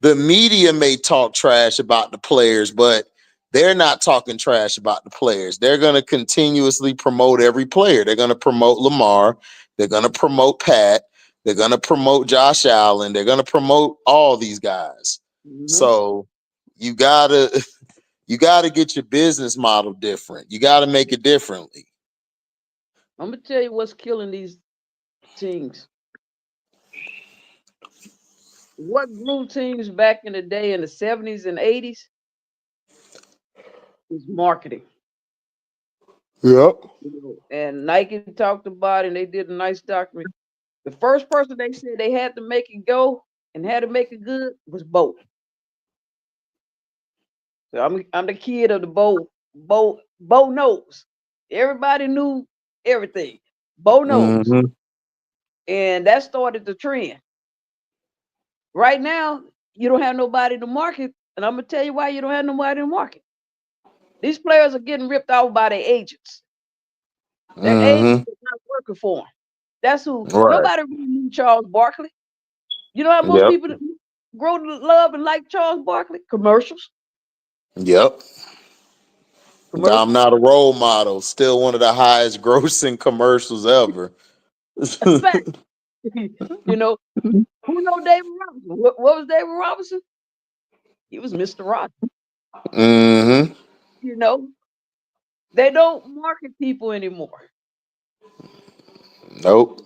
the media may talk trash about the players, but they're not talking trash about the players. They're gonna continuously promote every player. They're gonna promote Lamar, they're gonna promote Pat, they're gonna promote Josh Allen. They're gonna promote all these guys. Mhm. So you gotta you gotta get your business model different. You gotta make it differently. I'm gonna tell you what's killing these teams. What grew teams back in the day in the 70s and 80s is marketing. Yep. And Nike talked about it and they did a nice document. The first person they said they had to make it go and had to make it good was Bo. So I'm the kid of the Bo. Bo knows. Everybody knew everything. Bo knows. Mm-hmm. And that started the trend. Right now, you don't have nobody to market. And I'm gonna tell you why you don't have nobody to market. These players are getting ripped off by their agents. Their agents Mm-hmm. are not working for them. That's who. Right. Nobody really knew Charles Barkley. You know how most Yep. people grow to love and like Charles Barkley? Commercials. Yep. I'm Commercials. not a role model. Still one of the highest grossing commercials ever. A fact. You know, who know David Robinson? What was David Robinson? He was Mr. Rogers. Mm-hmm. You know, they don't market people anymore. Nope.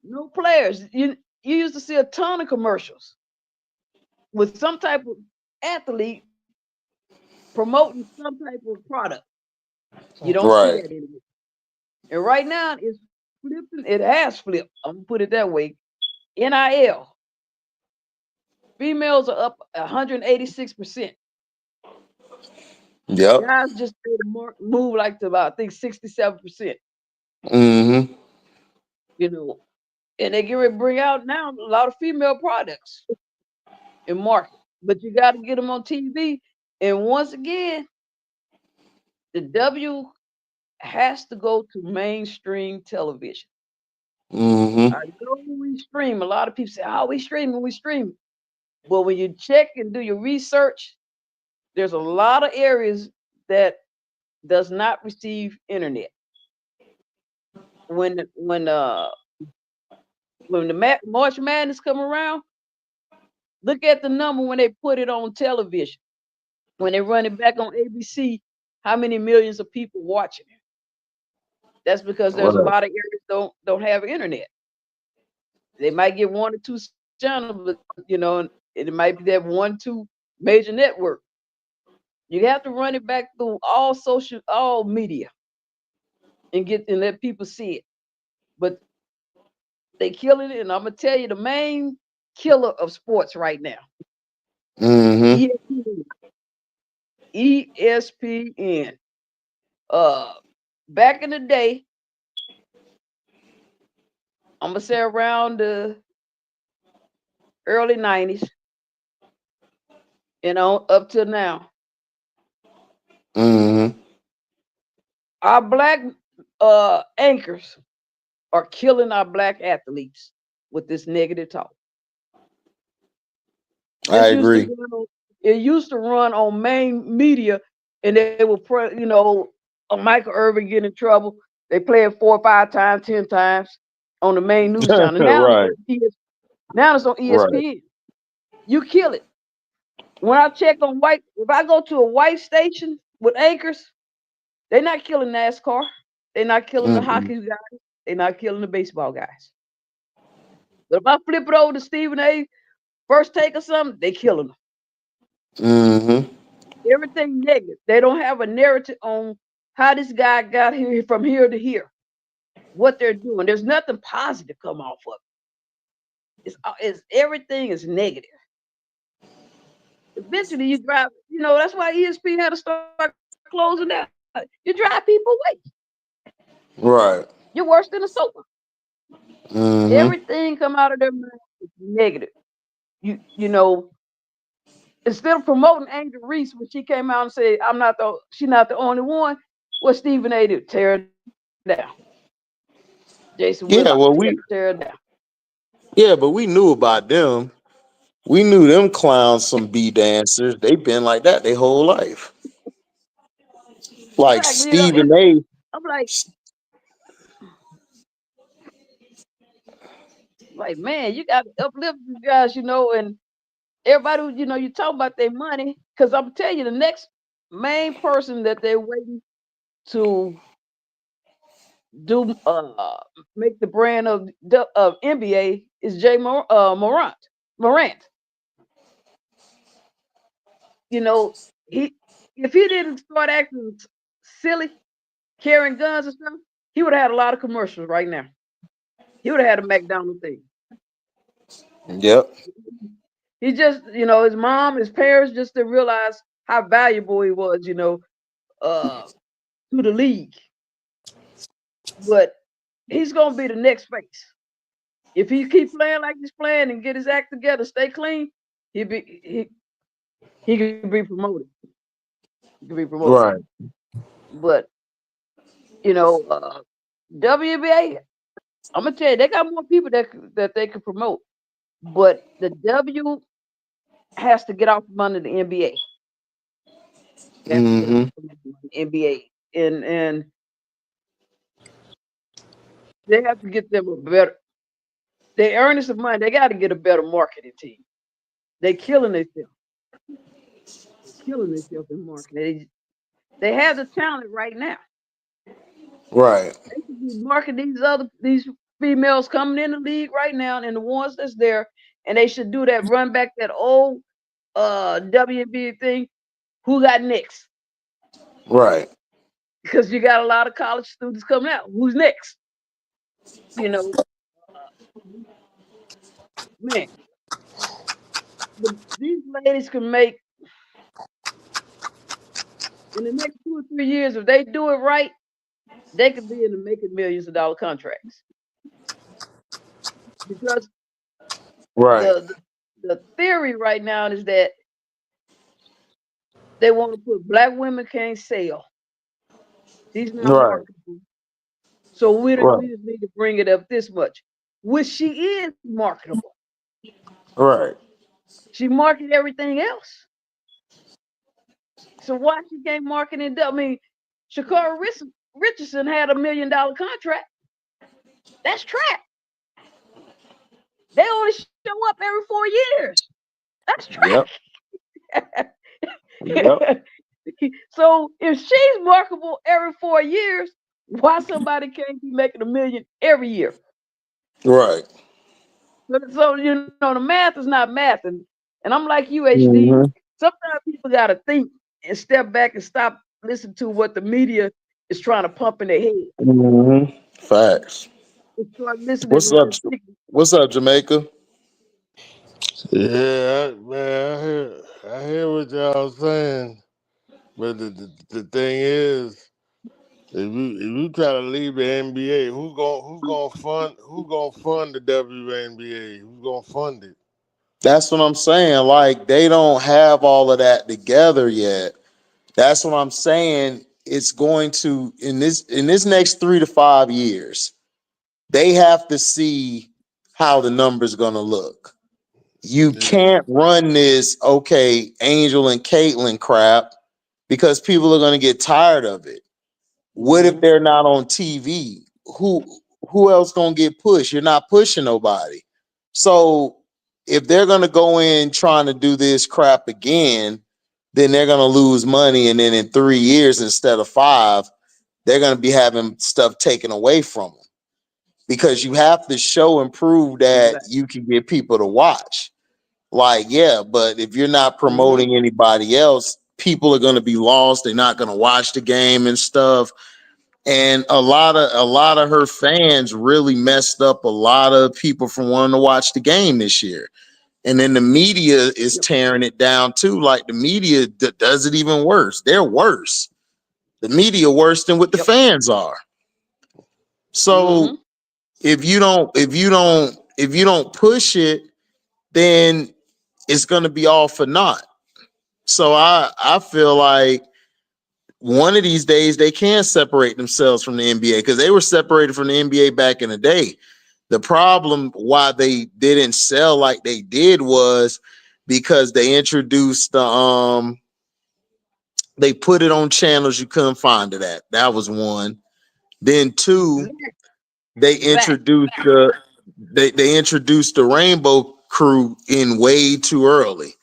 No players. You used to see a ton of commercials with some type of athlete promoting some type of product. You don't see Right. that anymore. And right now it's flipping. It has flipped. I'm gonna put it that way. NIL. Females are up 186%. Yep. Guys just made a move like to about I think 67%. Mm-hmm. You know, and they get ready to bring out now a lot of female products in market, but you got to get them on TV. And once again, the W has to go to mainstream television. Mm-hmm. I know we stream. A lot of people say, "Oh, we streaming, we streaming." But when you check and do your research, there's a lot of areas that does not receive internet. When the- when the March Madness come around, look at the number when they put it on television. When they run it back on ABC, how many millions of people watching it? That's because there's a Right. lot of areas don't have internet. They might get one or two channels, but it might be that one, two major network. You have to run it back through all media and let people see it. But they killing it, and I'm gonna tell you the main killer of sports right now. Mm-hmm. ESPN. ESPN. Uh, Back in the day, I'm gonna say around the early '90s, up till now, Mm-hmm. our black anchors are killing our black athletes with this negative talk. I This used to agree. go on It used to run on main media, and they would Michael Irvin get in trouble. They play it 4 or 5 times, 10 times on the main news channel. Now Right. it's on Right. ESPN. You kill it. When I check on if I go to a white station with anchors, they're not killing NASCAR. They're not killing the hockey guys. They're not killing the baseball guys. But if I flip it over to Stephen A. First Take or something, they killing them. Mm-hmm. Everything negative. They don't have a narrative on how this guy got here from here to here. What they're doing. There's nothing positive come off of it. It's everything is negative. Eventually you drive, that's why ESPN had to start closing down. You drive people away. Right. You're worse than a sofa. Mm-hmm. Everything come out of their mouth is negative. You know, instead of promoting Angel Reese when she came out and said, she's not the only one, what Stephen A. did, tear it down. Jason Yeah, Whitlock, well, tear it down. yeah, but we knew about them. We knew them clowns, some B dancers. They've been like that their whole life. Like Exactly. Stephen A. I'm like, man, you got to uplift these guys, and everybody who, you talk about their money, because I'm telling you, the next main person that they're waiting to do make the brand of NBA is Jay Morant. If he didn't start acting silly, carrying guns and stuff, he would have had a lot of commercials right now. He would have had a McDonald's thing. Yep. He just, his mom, his parents just didn't realize how valuable he was, to the league. But he's gonna be the next face. If he keep playing like he's playing and get his act together, stay clean, he could be promoted. He could be promoted. Right. But WNBA, I'm gonna tell you, they got more people that they could promote. But the W has to get off from under the NBA. Mm-hmm. NBA and they have to get them a better. They earning some money. They got to get a better marketing team. They killing themselves. Killing themselves in marketing. They have the talent right now. Right. They should be marketing these females coming in the league right now, and the ones that's there, and they should do that. Run back that old WNBA thing. Who got next? Right. Because you got a lot of college students coming out. Who's next? Man, these ladies can make in the next 2 or 3 years, if they do it right, they could be in the making millions of dollar contracts. Because Right. the theory right now is that they want to put black women can't sell. These not Right. marketable. So we Right. just need to bring it up this much. Which she is marketable. Right. She marketed everything else. So why she can't market it? I mean, Shakara Richardson had $1 million contract. That's trap. They only show up every 4 years. That's trap. Yep. Yep. So if she's marketable every 4 years, why somebody can't be making $1 million every year? Right. So the math is not math, and I'm like you, HD. Mm-hmm. Sometimes people gotta think and step back and stop listening to what the media is trying to pump in their head. Mm-hmm. Facts. Start listening What's to up? What's up, Jamaica? Yeah, man, I hear what y'all saying, but the thing is, if you try to leave the NBA, who gonna fund the WNBA? Who's gonna fund it? That's what I'm saying. Like they don't have all of that together yet. That's what I'm saying. It's going to in this next 3 to 5 years, they have to see how the numbers going to look. You can't run this, okay, Angel and Caitlyn crap, because people are going to get tired of it. What if they're not on TV? Who else going to get pushed? You're not pushing nobody. So if they're going to go in trying to do this crap again, then they're going to lose money. And then in 3 years instead of 5, they're going to be having stuff taken away from them, because you have to show and prove that you can get people to watch. Like, yeah, but if you're not promoting anybody else, people are going to be lost. They're not going to watch the game and stuff. And a lot of her fans really messed up a lot of people from wanting to watch the game this year. And then the media is tearing it down too. Like, the media does it even worse. They're worse. The media worse than what the fans are. So if you don't push it, then it's going to be all for naught. So I feel like one of these days they can separate themselves from the NBA, because they were separated from the NBA back in the day. The problem why they didn't sell like they did was because they introduced the they put it on channels you couldn't find it at. That was one. Then 2, they introduced they introduced the Rainbow Crew in way too early.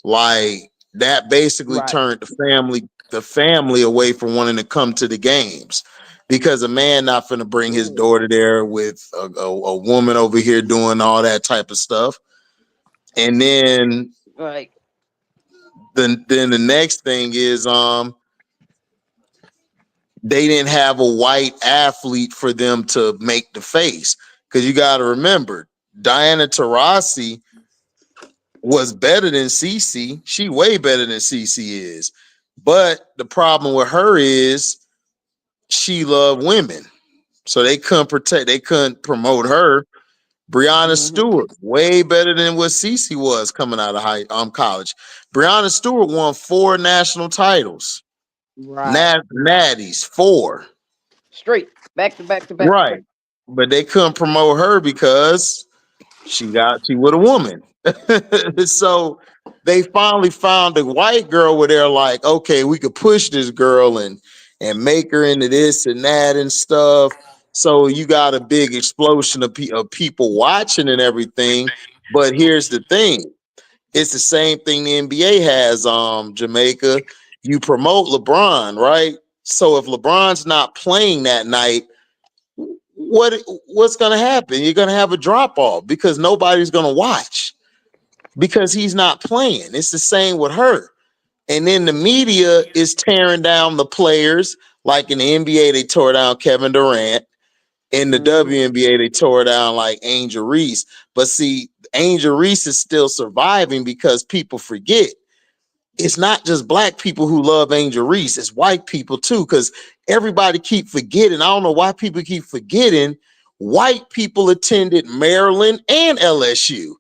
Like, that basically turned the family away from wanting to come to the games, because a man not finna bring his daughter there with a woman over here doing all that type of stuff. And then then the next thing is they didn't have a white athlete for them to make the face, because you got to remember, Diana Taurasi was better than Cece. She way better than Cece is. But the problem with her is she loved women. So they couldn't promote her. Breonna Stewart, way better than what Cece was coming out of college. Breonna Stewart won 4 national titles. Natties, 4. Straight. Back to back to back. Right. But they couldn't promote her because she with a woman. So they finally found a white girl where they're like, okay, we could push this girl and make her into this and that and stuff. So you got a big explosion of people watching and everything. But here's the thing. It's the same thing the NBA has, Jamaica. You promote LeBron, right? So if LeBron's not playing that night, what's going to happen? You're going to have a drop off, because nobody's going to watch, because he's not playing. It's the same with her. And then the media is tearing down the players. Like in the NBA, they tore down Kevin Durant. In the WNBA, they tore down like Angel Reese. But see, Angel Reese is still surviving because people forget. It's not just black people who love Angel Reese, it's white people too, because everybody keep forgetting. I don't know why people keep forgetting. White people attended Maryland and LSU.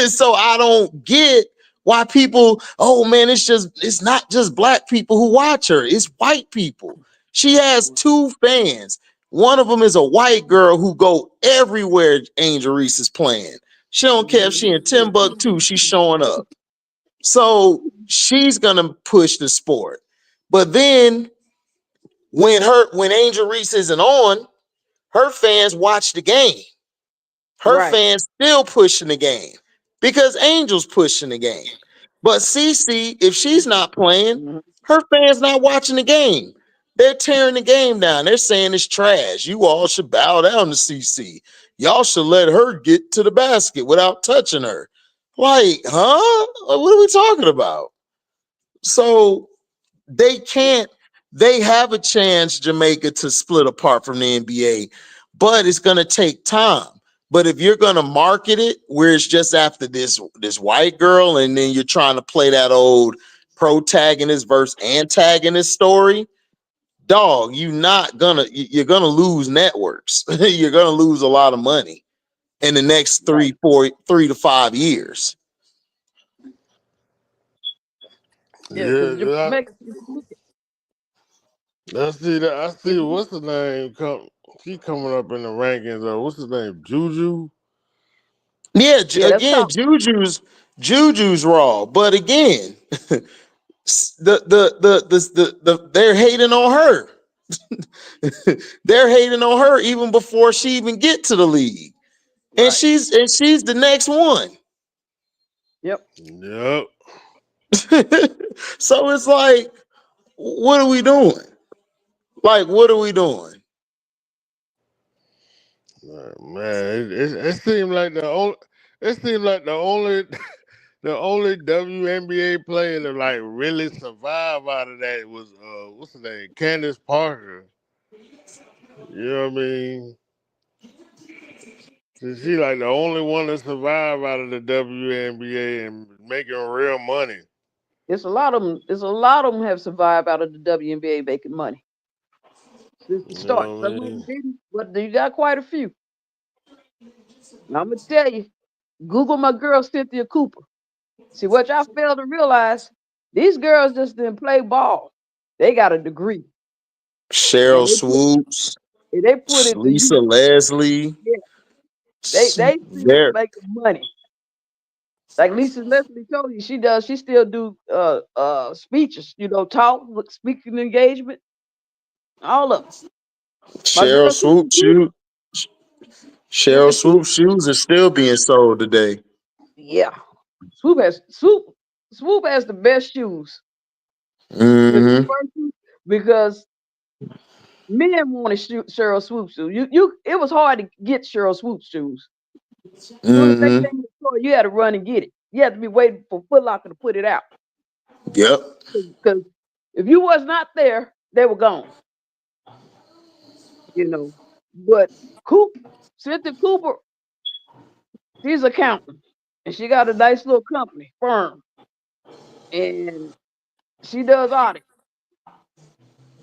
So I don't get why people, oh man, it's not just black people who watch her, it's white people. She has 2 fans. One of them is a white girl who go everywhere Angel Reese is playing. She don't care if she in Timbuktu, she's showing up. So she's gonna push the sport. But then when Angel Reese isn't on, her fans watch the game. Her fans still pushing the game because Angel's pushing the game. But Cece, if she's not playing, her fans not watching the game. They're tearing the game down. They're saying it's trash. You all should bow down to Cece. Y'all should let her get to the basket without touching her. Like, huh? What are we talking about? So they have a chance, Jamaica, to split apart from the NBA, but it's going to take time. But if you're going to market it where it's just after this white girl, and then you're trying to play that old protagonist versus antagonist story, dog, you're going to lose networks. You're going to lose a lot of money in the next 3 to 5 years. Yeah, I see that. I see what's the name? She coming up in the rankings. What's his name? Juju. Yeah, That's again, top. Juju's raw, but again, they're hating on her. They're hating on her even before she even get to the league, and Right. she's the next one. Yep. Yep. So it's like, what are we doing? Like, what are we doing? Man, it seemed like the only the only WNBA player to like really survive out of that was what's her name, Candace Parker. You know what I mean? She like the only one to survive out of the WNBA and making real money. It's a lot of them. It's a lot of them have survived out of the WNBA making money since the You start. know what I Some of them mean? didn't, but you got quite a few. And I'm gonna tell you, Google my girl Cynthia Cooper. See what y'all fail to realize: these girls just didn't play ball. They got a degree, and Cheryl Swoops, they put it to Lisa use. Leslie, Yeah, they still they're making money. Like Lisa Leslie told you, she still do speeches, talk, speaking engagement, all of them. My Cheryl girl Swoops Cheryl Cynthia Cooper, Swoops shoes are still being sold today. yeah. Swoop has the best shoes. With the Hmm. first shoe, because men wanted Cheryl Swoop shoes. It was hard to get Cheryl Swoop shoes. As soon as they Hmm. came in the store, you had to run and get it. You had to be waiting for Foot Locker to put it out. Yep. Because if you was not there, they were gone. You know. But Cynthia Cooper, she's an accountant. And she got a nice little company, firm. And she does audit.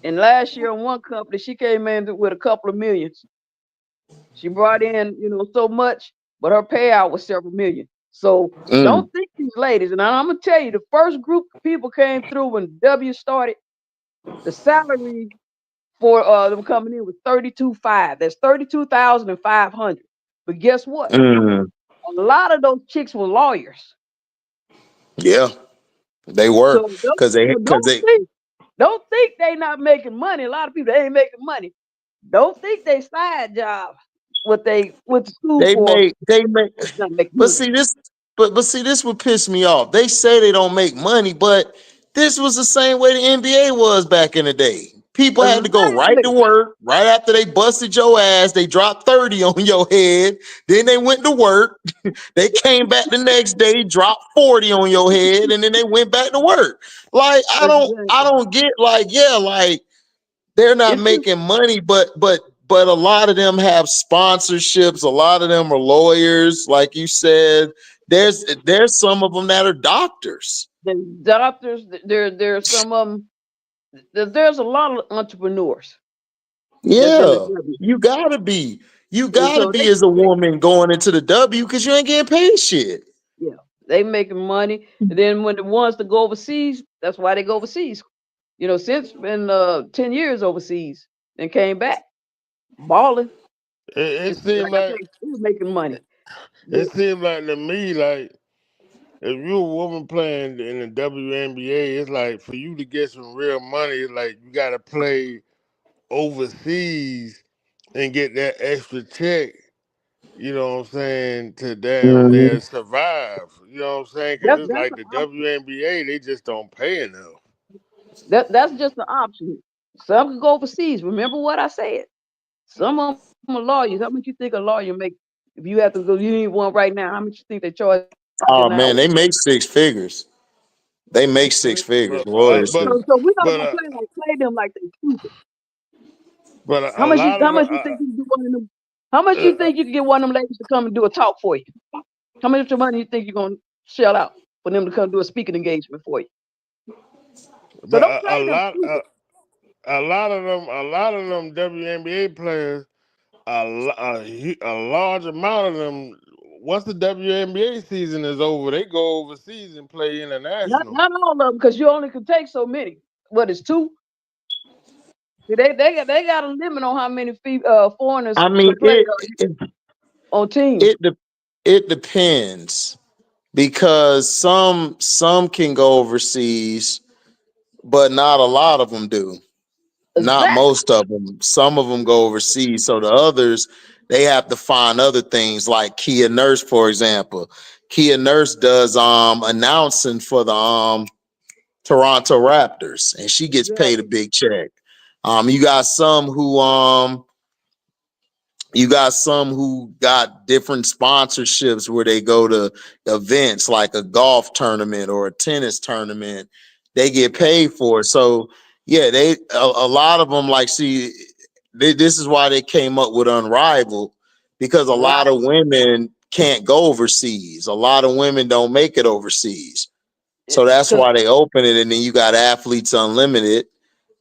And last year on one company, she came in with a couple of millions. She brought in, so much, but her payout was several million. So Mm. don't think these ladies, and I'm gonna tell you, the first group of people came through when W started. The salary for them coming in was 32,500. That's 32,500. But guess what? Mm. A lot of those chicks were lawyers. Yeah, they were, So so because they don't think they not making money. A lot of people, they ain't making money. Don't think they side job what they went to school for they make. not making But money. see this, but see this would piss me off. They say they don't make money, but this was the same way the NBA was back in the day. People had to go right to Exactly. work. Right after they busted your ass, they dropped 30 on your head. Then they went to work. They came back the next day, dropped 40 on your head, and then they went back to work. Like I Exactly. don't get, like, yeah, like they're not It's just making money, but a lot of them have sponsorships. A lot of them are lawyers, like you said. There's some of them that are doctors. the doctors. There's some of them. There's a lot of entrepreneurs that's in the Yeah, W. you gotta be. You And gotta so be as a woman going into the W because you ain't getting paid shit. yeah, they making money. And then when the ones to go overseas, that's why they go overseas. Since been 10 years overseas and came back balling. It And seemed like I like say, still making money. it But seemed like to me like if you're a woman playing in the WNBA, it's like for you to get some real money, it's like you gotta play overseas and get that extra check. You know what I'm saying? To damn near Mhm. survive. You know what I'm saying? Because it's that's like the the option. WNBA, they just don't pay enough. That's just the option. Some can go overseas. Remember what I said. Some of them are lawyers. How much you think a lawyer make if you have to go? You need one right now. How much you think they charge an Oh hour? man, they make six figures. They make six figures. But Lawyers So, do. so we're not but gonna play them like they stupid. a lot How of much the you think you can get one of them? How much you uh, think you can get one of them ladies to come and do a talk for you? How much money you think you're gonna shell out for them to come do a speaking engagement for you? So but don't play them stupid. a lot of them WNBA players, a large amount of them. Once the WNBA season is over, they go overseas and play international. Not all of them, because you only can take so many. What is two? See, they got a limit on how many foreigners I mean, can play on it teams. It depends because some can go overseas, but not a lot of them do. Not Exactly. most of them. Some of them go overseas. So the others, they have to find other things like Kia Nurse, for example. Kia Nurse does announcing for the Toronto Raptors, and she gets paid a Exactly. big check. You got some who got different sponsorships where they go to events like a golf tournament or a tennis tournament. They get paid for it. So yeah, a lot of them this is why they came up with Unrivaled, because a Right. lot of women can't go overseas. A lot of women don't make it overseas. So that's Because why they open it. And then you got Athletes Unlimited.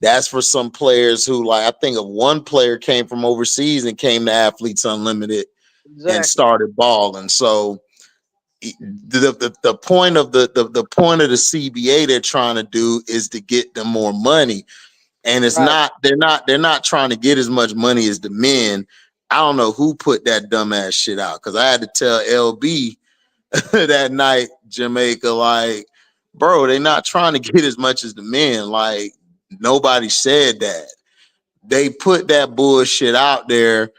That's for some players who, like, I think of one player came from overseas and came to Athletes Unlimited and exactly. started balling. So the point of the point of the CBA they're trying to do is to get them more money. And it's Right. not they're not trying to get as much money as the men. I don't know who put that dumbass shit out, because I had to tell LB that night, Jamaica, like, bro, they're not trying to get as much as the men. Like, nobody said that. They put that bullshit out there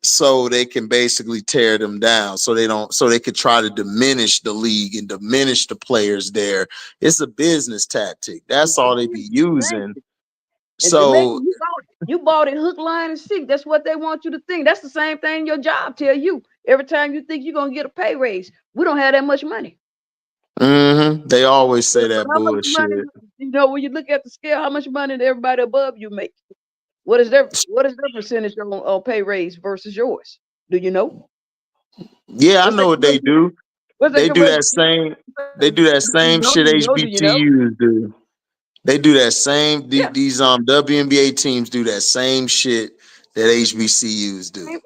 so they can basically tear them down, so they could try to diminish the league and diminish the players there. It's a business tactic. That's all they be using. Exactly. And Jamaica, So you bought it hook, line, and sinker. That's what they want you to think. That's the same thing your job tell you. Every time you think you're gonna get a pay raise, we don't have that much money. they always say But that how much money? bullshit. When you look at the scale, how much money did everybody above you make? What is their percentage on pay raise versus yours? Do you know? Yeah, I What's their know what they commission? do. What's their They do commission? that same. They do that Do you same know? shit Do you know? Do you know? HBCUs do. They do that same. Yeah. These WNBA teams do that same shit that HBCUs do.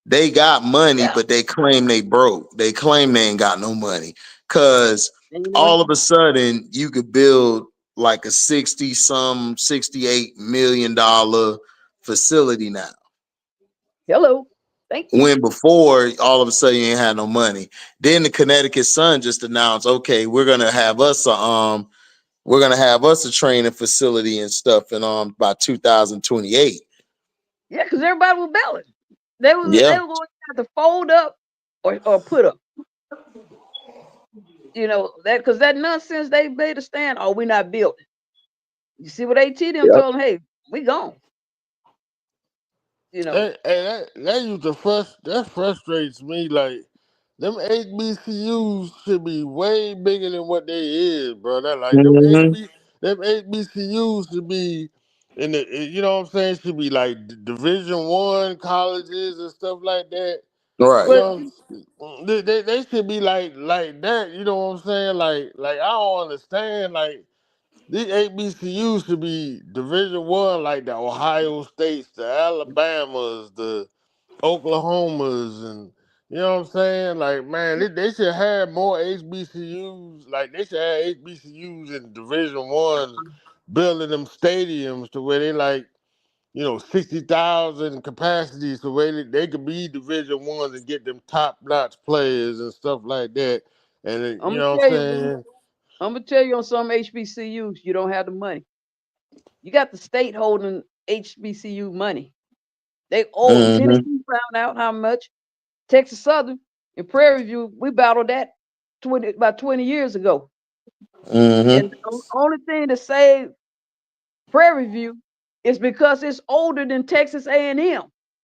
They got money, Yeah. but they claim they broke. They claim they ain't got no money. Cause And you know what? all of a sudden you could build like a 68 million dollar facility now. Hello. Thank you. When before, all of a sudden you ain't had no money. Then the Connecticut Sun just announced, okay, we're gonna have us a training facility and stuff in by 2028. Yeah, because everybody was belling. They were Yeah. going to have to fold up or put up. That because that nonsense they made a stand. Oh, we're not building. You see what AT them Yep. told them? Hey, we gone. You know. That used to that frustrates me. Like, them HBCUs should be way bigger than what they is, bro. That like Mm-hmm. them HBCUs should be in the, you know what I'm saying, should be like Division 1 colleges and stuff like that. You Right. But know, they should be like that. You know what I'm saying? Like I don't understand. Like, these HBCUs should be Division 1, like the Ohio States, the Alabamas, the Oklahomas, and you know what I'm saying? Like, man, they should have more HBCUs. Like, they should have HBCUs in Division 1, building them stadiums to where they, like, 60,000 capacity, so where they could be Division 1s and get them top notch players and stuff like that. And I'm you gonna know what tell I'm you, saying? on some HBCUs, you don't have the money. You got the state holding HBCU money. They owe them. Mm-hmm. Tennessee found out how much. Texas Southern and Prairie View, we battled that about 20 years ago. And Mm-hmm. the only thing to save Prairie View is because it's older than Texas A&M.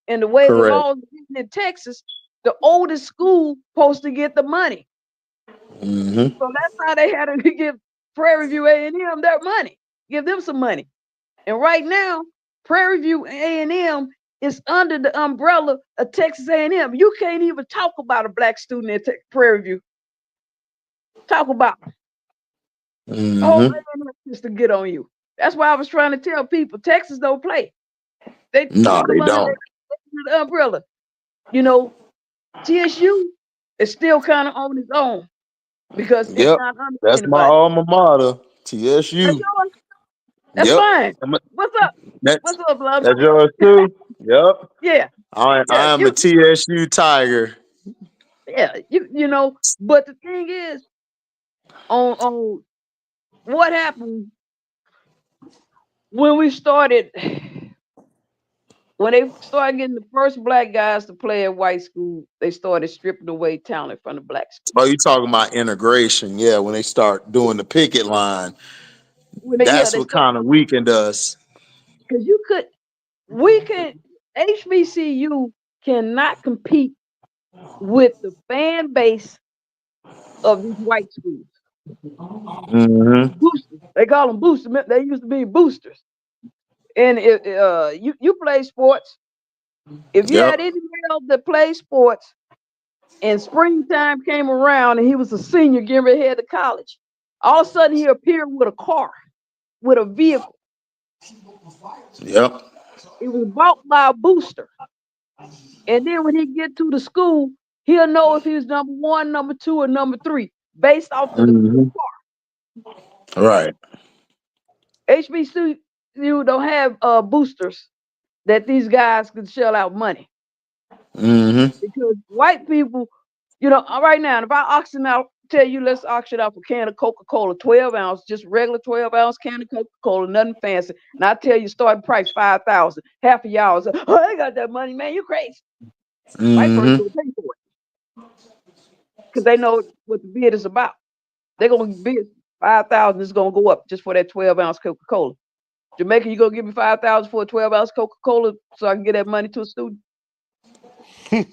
And the way the Correct. law is written in Texas, the oldest school supposed to get the money. Mm-hmm. So that's how they had to give Prairie View A&M their money, give them some money. And right now, Prairie View A&M is under the umbrella of Texas A&M. You can't even talk about a black student at Prairie View. Talk about them. The whole Mm-hmm. A&M is to get on you. That's why I was trying to tell people Texas don't play. They No, put them they under don't. the umbrella. TSU is still kind of on its own because it's Yep. not under That's my anybody. alma mater. That's TSU. yours. That's Yep. fine. What's up? That's What's up, love? yours too. Yep. Yeah, I yeah. am a You TSU Tiger. Yeah, you know. But the thing is, on what happened when we started, when they started getting the first black guys to play at white school, they started stripping away talent from the black school. Oh, you talking about integration? Yeah, when they start doing the picket line, When they, yeah, that's they what started kind of weakened us. because we can HBCU cannot compete with the fan base of these white schools. Mm-hmm. Boosters, they call them boosters. They used to be boosters. And you play sports. If you Yep. had any male that played sports and springtime came around and he was a senior getting ready to head to college, all of a sudden he appeared with a car, with a vehicle. Yep. It was bought by a booster. And then when he get to the school, he'll know if he was number one, number two, or number three, based off of the Mm-hmm. Right. car. HBCU don't have boosters that these guys can shell out money. Mm-hmm. Because white people, right now, if I auction out, tell you, let's auction out a can of Coca-Cola, 12 ounce, just regular 12-ounce can of Coca-Cola, nothing fancy. And I tell you, starting price 5,000. Half of y'all say, oh, I got that money, man. You crazy. White person Mm-hmm. will pay for it because they know what the bid is about. They're gonna bid 5,000. Is gonna go up just for that 12-ounce Coca-Cola. Jamaica, you gonna give me 5,000 for a 12-ounce Coca-Cola so I can get that money to a student? That's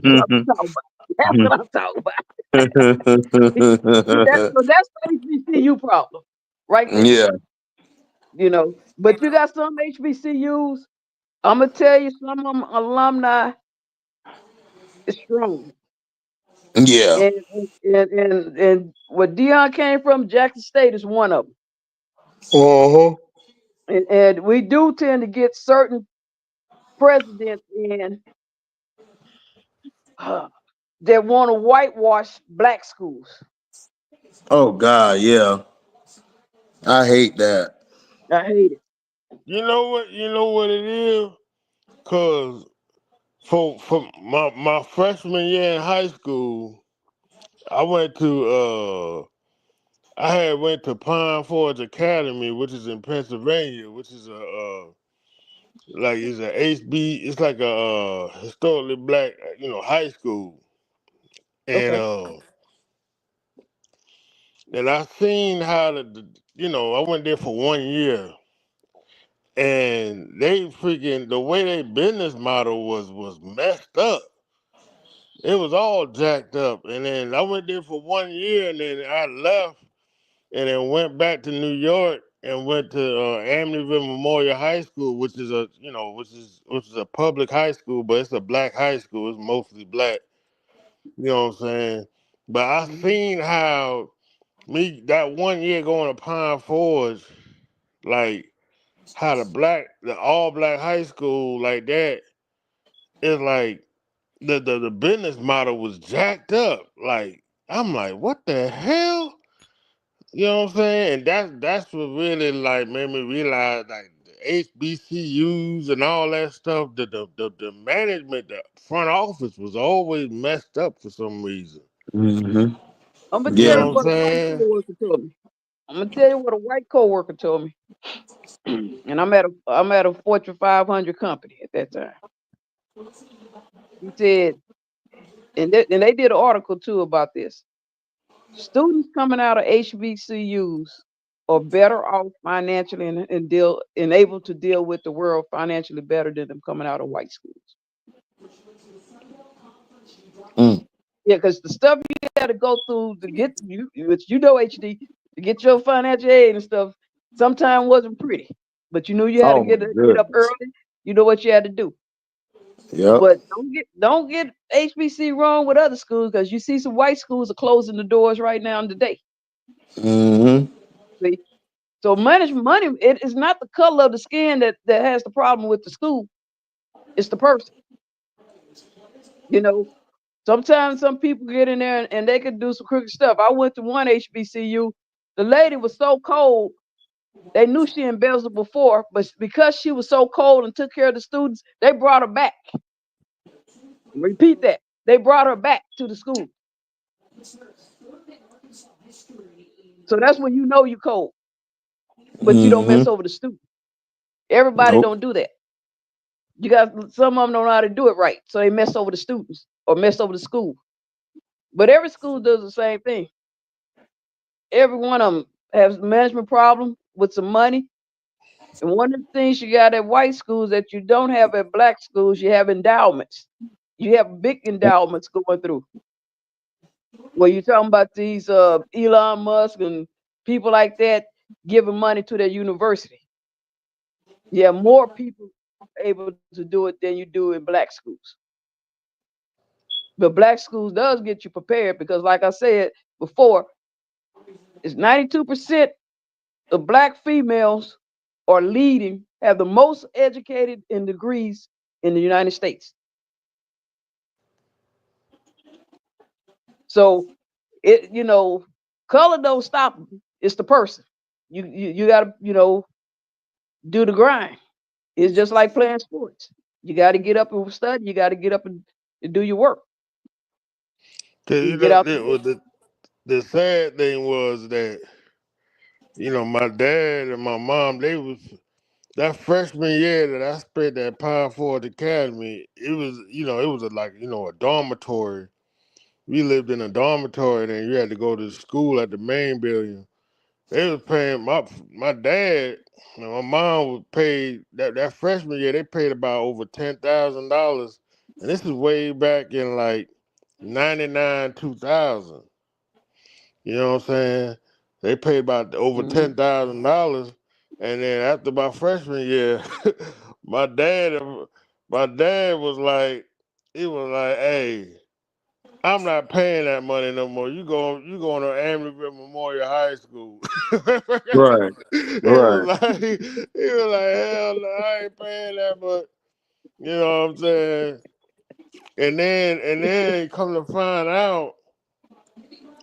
what I'm talking about. That's what I'm talking about. That's the HBCU problem right there. Yeah. But you got some HBCUs. I'm gonna tell you, some of them alumni is strong. Yeah. And where Dion came from, Jackson State is one of them. Uh-huh. And we do tend to get certain presidents in that want to whitewash black schools. Oh God, yeah. I hate that. I hate it. You know what? You know what it is? Cause for my freshman year in high school, I went to I had went to Pine Forge Academy, which is in Pennsylvania, which is it's a HB. It's like a historically black, high school, and Okay. uh, and I seen how I went there for 1 year, and they freaking the way their business model was messed up. It was all jacked up, and then I went there for 1 year, and then I left, and then went back to New York and went to Amityville Memorial High School, which is a public high school, but it's a black high school. It's mostly black. You know what I'm saying? But I seen how me that 1 year going to Pine Forge, like how the all black high school like that is like the business model was jacked up. Like I'm like, what the hell? You know what I'm saying? And that's what really like made me realize like the HBCUs and all that stuff. The management, the front office was always messed up for some reason. Mm-hmm. I'm gonna You tell Yeah. you know what I'm what a white saying? coworker told me. I'm gonna tell you what a white coworker told me. And I'm at a Fortune 500 company at that time. He said, and they did an article too about this. Students coming out of HBCUs are better off financially and able to deal with the world financially better than them coming out of white schools. Mm. Yeah, because the stuff you had to go through to get which HD, to get your financial aid and stuff, sometimes wasn't pretty. But you knew you had to Oh my get up goodness. early. You know what you had to do. Yep. But don't get HBC wrong with other schools, because you see some white schools are closing the doors right now today. Mm-hmm. See? So money, it is not the color of the skin that has the problem with the school. It's the person. You know, sometimes some people get in there and they can do some crooked stuff. I went to one HBCU. The lady was so cold, they knew she embezzled before, but because she was so cold and took care of the students, they brought her back. Repeat that. they brought her back to the school. So that's when you know you cold, but you don't mess over the student. Everybody don't do that. You got some of them don't know how to do it right, so they mess over the students or mess over the school. But every school does the same thing. Every one of them has a management problem with some money. And one of the things you got at white schools that you don't have at black schools, you have endowments. You have big endowments going through. Well, you're talking about these Elon Musk and people like that giving money to their university. You have more people able to do it than you do in black schools. But black schools does get you prepared because, like I said before, it's 92% of black females are leading, have the most educated in degrees in the United States. So it, color don't stop. It's the person. You gotta, do the grind. It's just like playing sports. You got to get up and study. You got to get up and do your work. You Get know, out. the sad thing was that, my dad and my mom, they was, that freshman year that I spent at Pine Forest Academy, it was, it was a dormitory. We lived in a dormitory, and you had to go to school at the main building. They was paying my dad and my mom was paid that freshman year. They paid about over $10,000, and this is way back in like 99, 2000. You know what I'm saying? They paid about over $10,000, and then after my freshman year, my dad was like, hey, I'm not paying that money no more. You going to Amityville Memorial High School. Right. He was like, hell no, I ain't paying that, but you know what I'm saying? And then come to find out,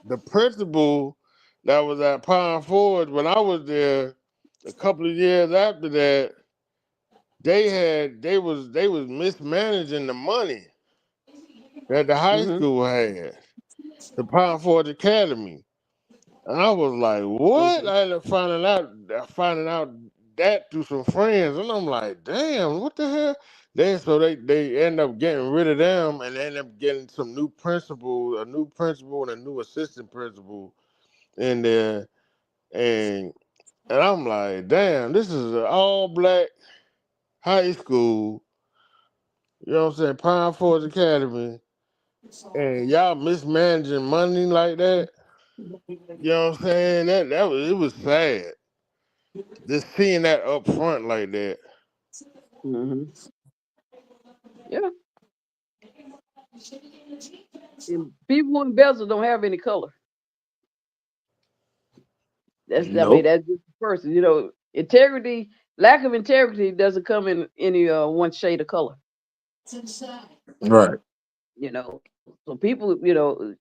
the principal that was at Pine Forge when I was there, a couple of years after that, they was mismanaging the money that the high school had, the Pine Forge Academy. And I was like, what? I ended up finding out that through some friends. And I'm like, damn, what the hell? So they end up getting rid of them and end up getting some new principal, a new principal and a new assistant principal in there. And I'm like, damn, this is an all black high school, you know what I'm saying, Pine Forest Academy, and y'all mismanaging money like that. You know what I'm saying? It was sad. Just seeing that up front like that. Yeah. And people in Bezel don't have any color. That's just the person. Integrity, lack of integrity doesn't come in any one shade of color. Right. So people, you're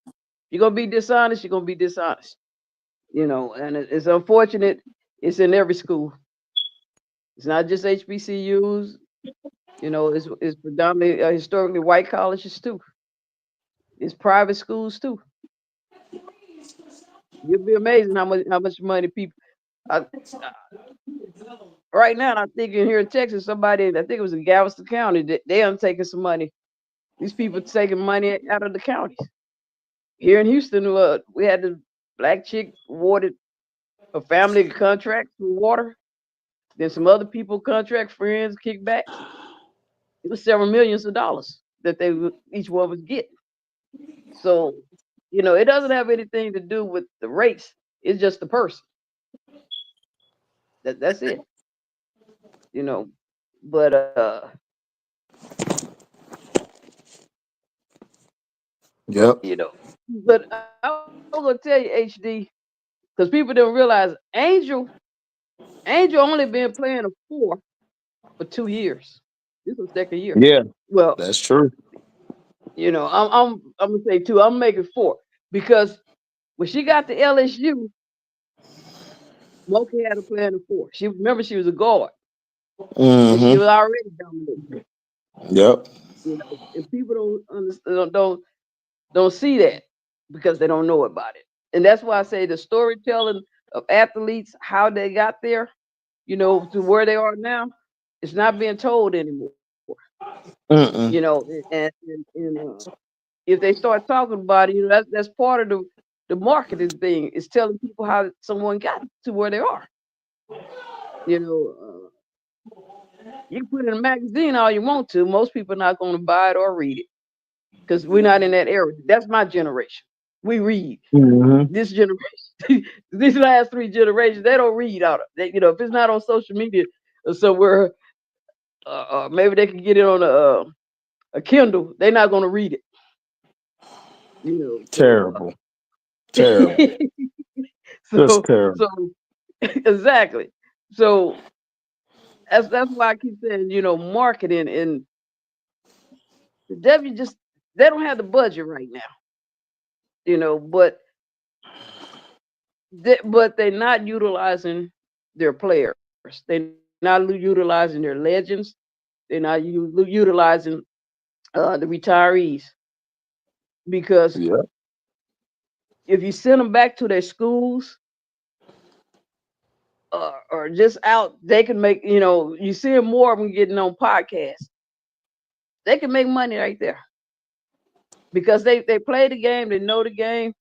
gonna be dishonest, you're gonna be dishonest. And it's unfortunate. It's in every school. It's not just HBCUs. It's predominantly historically white colleges too. It's private schools too. You'll be amazed how much money people. Right now, I'm thinking here in Texas, somebody, I think it was in Galveston County, they are taking some money. These people taking money out of the counties. Here in Houston, we had the black chick awarded a family contract for water. Then some other people contract, friends, kickbacks. It was several millions of dollars that each one was getting. So, it doesn't have anything to do with the race. It's just the person. That's it. But Yep. But I'm gonna tell you, HD, because people don't realize Angel only been playing a 4 for 2 years. This is second year. Yeah. Well, That's true. I'm gonna say 2. I'm making 4 because when she got to LSU, Moki had her playing a 4. She was a guard, and she was already dominating. Yep. And people don't understand. Don't don't see that because they don't know about it. And that's why I say the storytelling of athletes, how they got there, to where they are now, it's not being told anymore. Mm-mm. And if they start talking about it, that's part of the marketing thing. Is telling people how someone got to where they are. You know, you can put it in a magazine all you want to. Most people are not going to buy it or read it because we're not in that era. That's my generation. We read. Mm-hmm. This generation, these last 3 generations, they don't read out of. If it's not on social media or somewhere, maybe they can get it on a Kindle. They're not going to read it. So Terrible. Terrible. Just so terrible. so exactly. So that's why I keep saying, marketing and the W just they don't have the budget right now, but they're not utilizing their players. They're not utilizing their legends. They're not utilizing the retirees because Yeah. if you send them back to their schools or just out, they can make, you see more of them getting on podcasts. They can make money right there because they play the game, they know the game,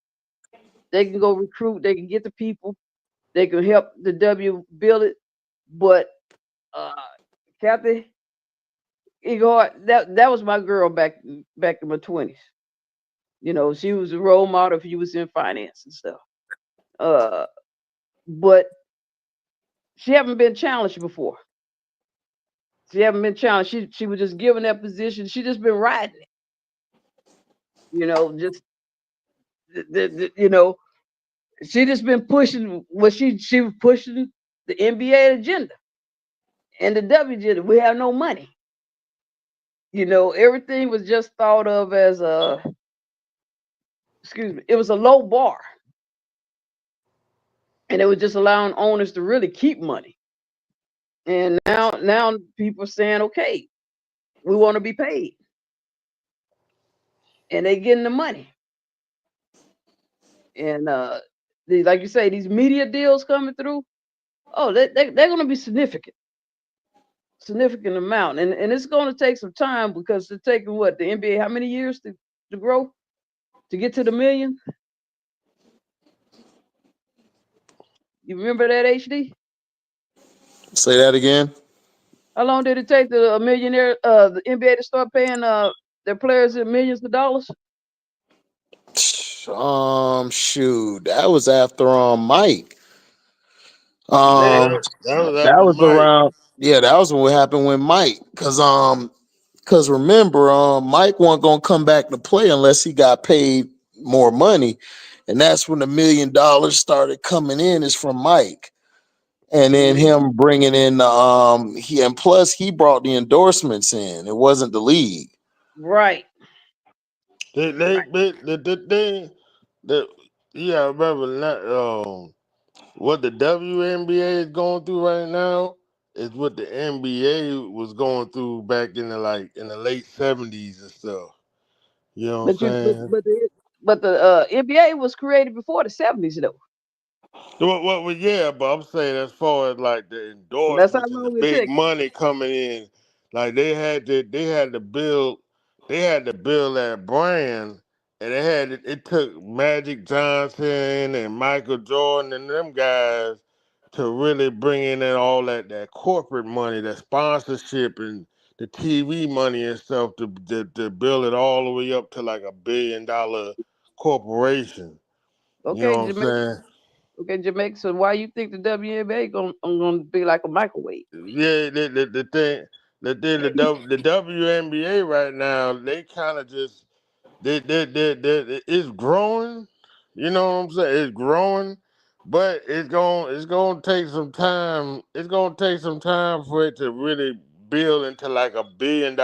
they can go recruit, they can get the people, they can help the W build it. But uh Kathy Igor, that was my girl back in my 20s. She was a role model if you was in finance and stuff. Uh but she haven't been challenged before. She haven't been challenged. She was just given that position. She just been riding it. Just she just been pushing what she was pushing the NBA agenda and the W agenda. We have no money. Everything was just thought of as it was a low bar. And it was just allowing owners to really keep money. And now people are saying, okay, we want to be paid. And they getting the money. And like you say, these media deals coming through, oh, they're gonna be significant amount. And it's gonna take some time because it's taking what, the NBA, how many years to grow? To get to the million? You remember that, HD? Say that again. How long did it take the the NBA to start paying their players in millions of dollars? Shoot, that was after Mike. Yeah, Um, that was that after was Mike. around. Yeah, that was what happened with Mike. Cause remember, Mike wasn't gonna come back to play unless he got paid more money, and that's when $1 million started coming in. Is from Mike, and then Mm-hmm. him bringing in he, and plus he brought the endorsements in. It wasn't the league. Right. Right. The thing that yeah, I remember that what the WNBA is going through right now is what the NBA was going through back in the late '70s and stuff. You know what But you I'm saying? but the NBA was created before the 70s though. Yeah, but I'm saying as far as like the So that's how endorsements and the long it big took. money coming in, like they had to build that brand, and it took Magic Johnson and Michael Jordan and them guys to really bring in all that corporate money, that sponsorship and the TV money and stuff to build it all the way up to like $1 billion corporation. You Okay, know what I'm Jamaica. saying? Okay, Jamaica. So why you think the WNBA gonna be like a microwave? Yeah, the WNBA right now, they kind of just it's growing. You know what I'm saying? It's growing, but it's gonna take some time. It's gonna take some time for it to really build into like $1 billion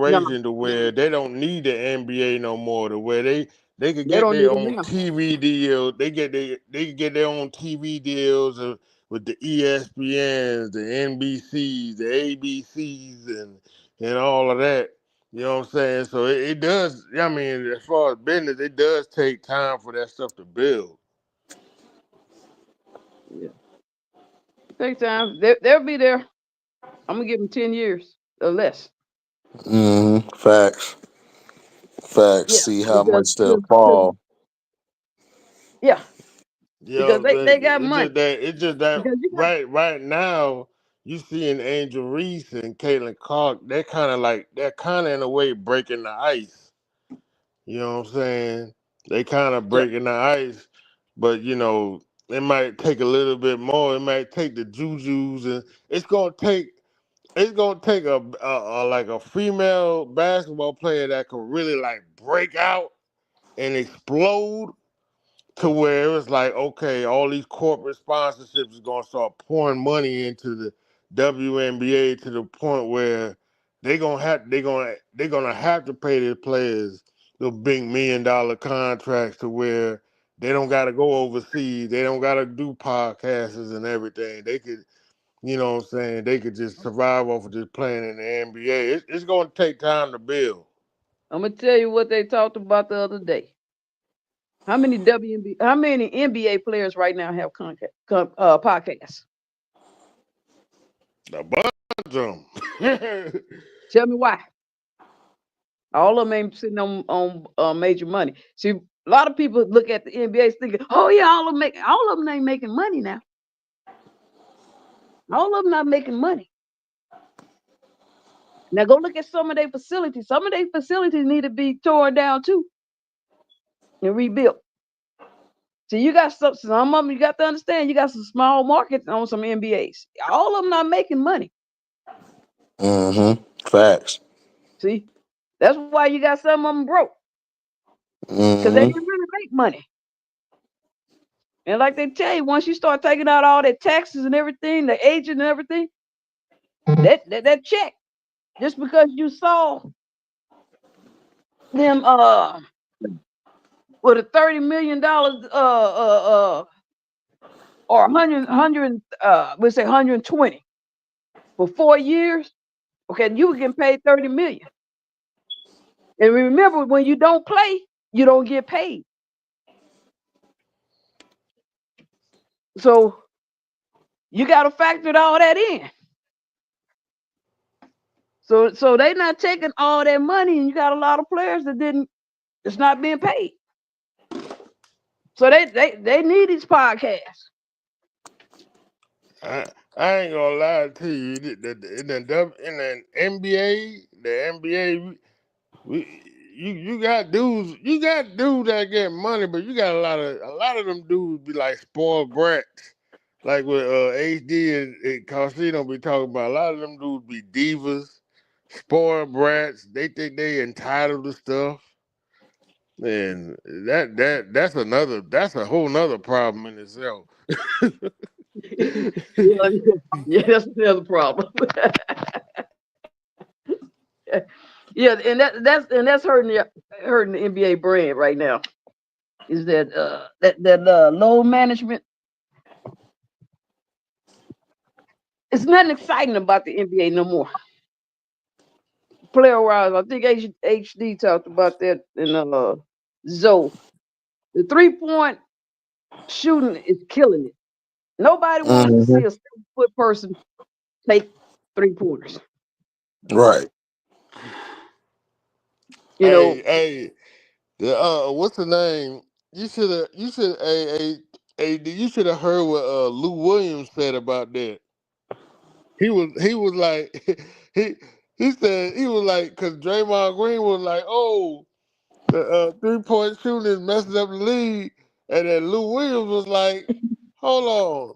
No, corporation to where they don't need the NBA no more. To where they could they get don't their need them own now. TV deals. They could get their own TV deals with the ESPNs, the NBCs, the ABCs, and all of that. You know what I'm saying? So it does. I mean, as far as business, it does take time for that stuff to build. Yeah. Take time. They'll be there. I'm gonna give them 10 years or less. Facts. Facts. Yeah, See how because much they'll fall. yeah, Yeah, because they got it's money. just that Because you got right now you seeing Angel Reese and Caitlin Clark. They're kind of in a way breaking the ice. You know what I'm saying? They kind of yeah. breaking the ice, but it might take a little bit more. It might take the jujus, and it's gonna take a female basketball player that can really like break out and explode to where it's like, okay, all these corporate sponsorships is gonna start pouring money into the WNBA to the point where they're gonna have to pay their players the big $1 million contracts to where they don't gotta go overseas, they don't gotta do podcasts and everything. They could, you know what I'm saying, they could just survive off of just playing in the NBA. It's gonna take time to build. I'm gonna tell you what they talked about the other day. How many NBA players right now have podcasts? A bunch of them. Tell me why. All of them ain't sitting on major money. See, a lot of people look at the NBA thinking, "Oh yeah, all of them ain't making money now. All of them not making money." Now go look at some of their facilities. Some of their facilities need to be torn down too and rebuilt. So you got some of them. You got to understand. You got some small markets on some NBAs. All of them not making money. Facts. See, that's why you got some of them broke because they didn't really make money. And like they tell you, once you start taking out all that taxes and everything, the agent and everything, that check, just because you saw them with a $30 million or 100 we say 120 for 4 years, okay, you were getting paid 30 million. And remember, when you don't play, you don't get paid. So you got to factor all that in. So they not taking all that money, and you got a lot of players that it's not being paid. So they need these podcasts. I ain't gonna lie to you. In the NBA, you got dudes, that get money, but you got a lot of them dudes be like spoiled brats, like with HD and Casino be talking about. A lot of them dudes be divas, spoiled brats. They think they entitled to stuff, and that's a whole nother problem in itself. Yeah, yeah, that's the other problem. Yeah, and that's hurting the NBA brand right now. Is that load management? It's nothing exciting about the NBA no more. Player wise, I think HD talked about that in Zoe. The 3-point shooting is killing it. Nobody wants to see a 7-foot person take 3-pointers. Right. You know, Hey, what's the name? You should have heard what Lou Williams said about that. He was like he said he was like, because Draymond Green was like, oh, the 3-point shooting is messing up the league, and then Lou Williams was like, hold on.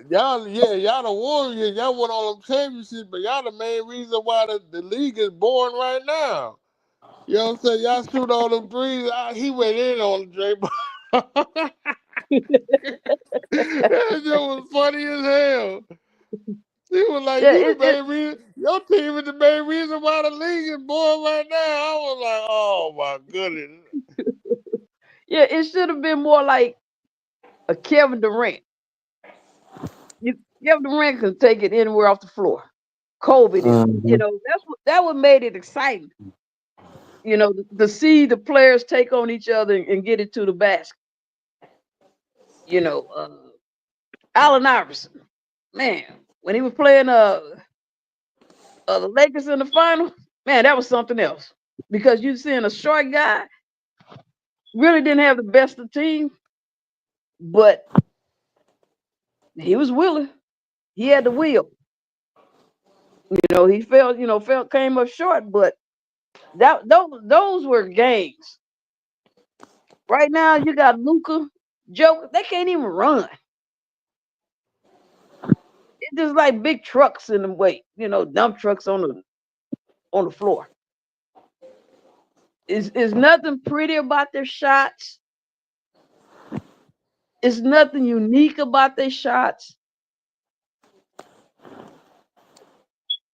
Y'all the Warriors, y'all won all them championships, but y'all the main reason why the league is boring right now. You know what I'm saying? Y'all shoot all them threes. He went in on Draymond. That shit was funny as hell. He was like, yeah, "You the main reason. Your team is the main reason why the league is boring right now." I was like, "Oh my goodness." it should have been more like a Kevin Durant. Kevin Durant can take it anywhere off the floor. COVID, and Mhm. that what made it exciting. To see the players take on each other and get it to the basket. Allen Iverson, man, when he was playing the Lakers in the final, man, that was something else. Because you seeing a short guy really didn't have the best of team, but he was willing. He had the will. He came up short, but those were games. Right now, you got Luka, Joe. They can't even run. It's just like big trucks in the way. Dump trucks on the floor. Is nothing pretty about their shots. It's nothing unique about their shots.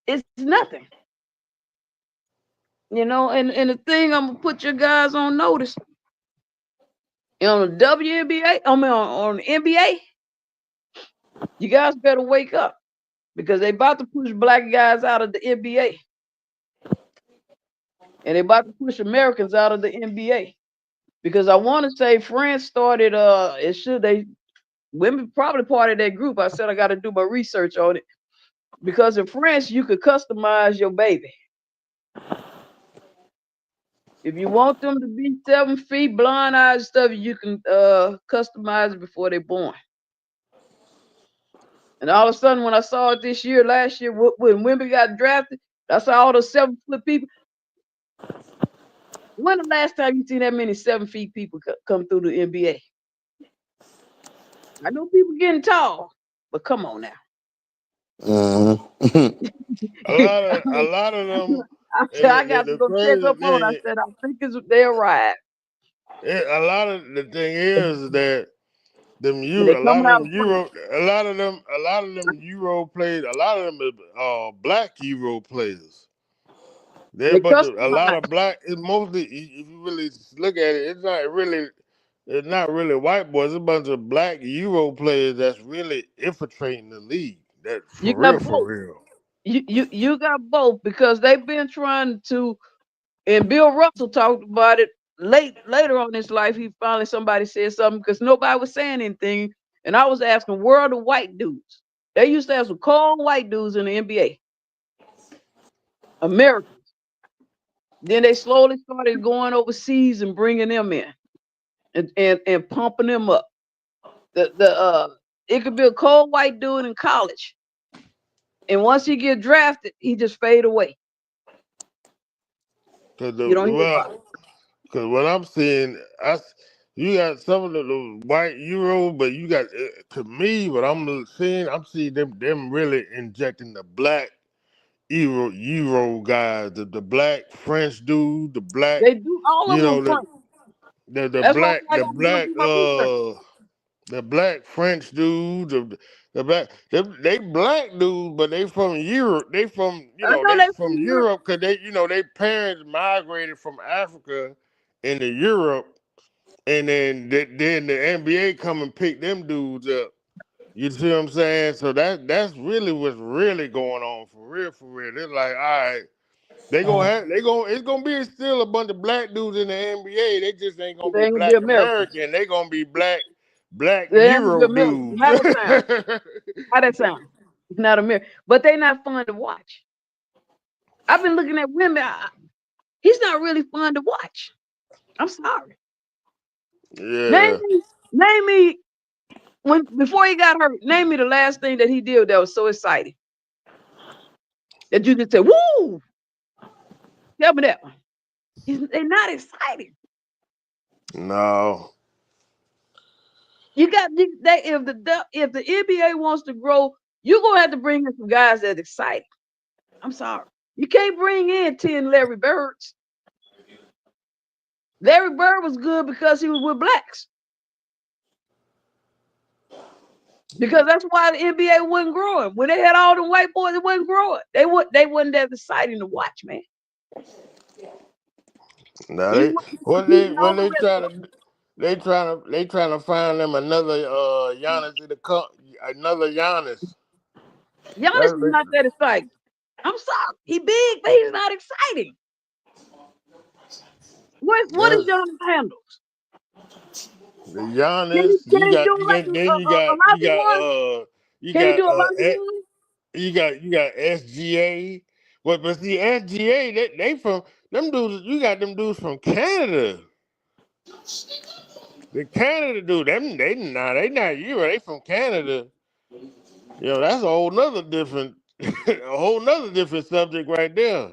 It's nothing. And the thing I'm gonna put your guys on notice. On the WNBA, on the NBA, you guys better wake up because they about to push black guys out of the NBA. And they about to push Americans out of the NBA. Because I want to say France started women probably part of that group. I said I got to do my research on it. Because in France you could customize your baby. If you want them to be 7 feet, blonde eyes stuff, you can customize it before they're born. And all of a sudden, when I saw it last year, when women got drafted, I saw all those 7 foot people. When the last time you seen that many 7 feet people come through the NBA? I know people getting tall, but come on now. Mhm. A lot of them. I got to go check up on. I said I think they're right. A lot of the thing is that a lot of them Euro players, a lot of them are black Euro players. They're a lot of black. It's mostly, if you really look at it, it's not really white boys. It's a bunch of black Euro players that's really infiltrating the league. That's for real. You got both because they've been trying to, and Bill Russell talked about it later on in his life. Somebody said something because nobody was saying anything, and I was asking, where are the white dudes? They used to have some cold white dudes in the NBA, Americans. Then they slowly started going overseas and bringing them in, and pumping them up. It could be a cold white dude in college, and once he get drafted, he just fade away. Because what I'm seeing, you got some of the white Euro, but you got, to me, what I'm seeing them really injecting the black Euro guys, the black French dude, the black, They do all of them French. That's why I got to go do my research. The black French dudes, they black dudes, but they from Europe. They from Europe because their parents migrated from Africa into Europe, and then the NBA come and pick them dudes up. You see what I'm saying? So that's really what's really going on for real. It's like, all right, it's gonna be still a bunch of black dudes in the NBA. They just ain't gonna be black American. They gonna be black Euro dudes. How that sound? It's not American, but they not fun to watch. I've been looking at women. He's not really fun to watch. I'm sorry. Yeah. Name me before he got hurt. Name me the last thing that he did that was so exciting that you just say, "Woo!" Tell me that one. They're not exciting. No. You got if the NBA wants to grow, you're gonna have to bring in some guys that's exciting. I'm sorry. You can't bring in 10 Larry Birds. Larry Bird was good because he was with blacks. Because that's why the NBA wasn't growing. When they had all the white boys, it wasn't growing. They wasn't that exciting to watch, man. No, they trying to find them another Giannis Giannis is not that exciting. I'm sorry. He big, but he's not exciting. What is That's John handles? the Can Giannis. he do like Then a Elijah one? you Can he got do a Elijah one? you got SGA. But see SGA they from them dudes. You got them dudes from Canada. The Canada dude. They not Euro. They from Canada. You know that's a whole nother different a whole nother different subject right there.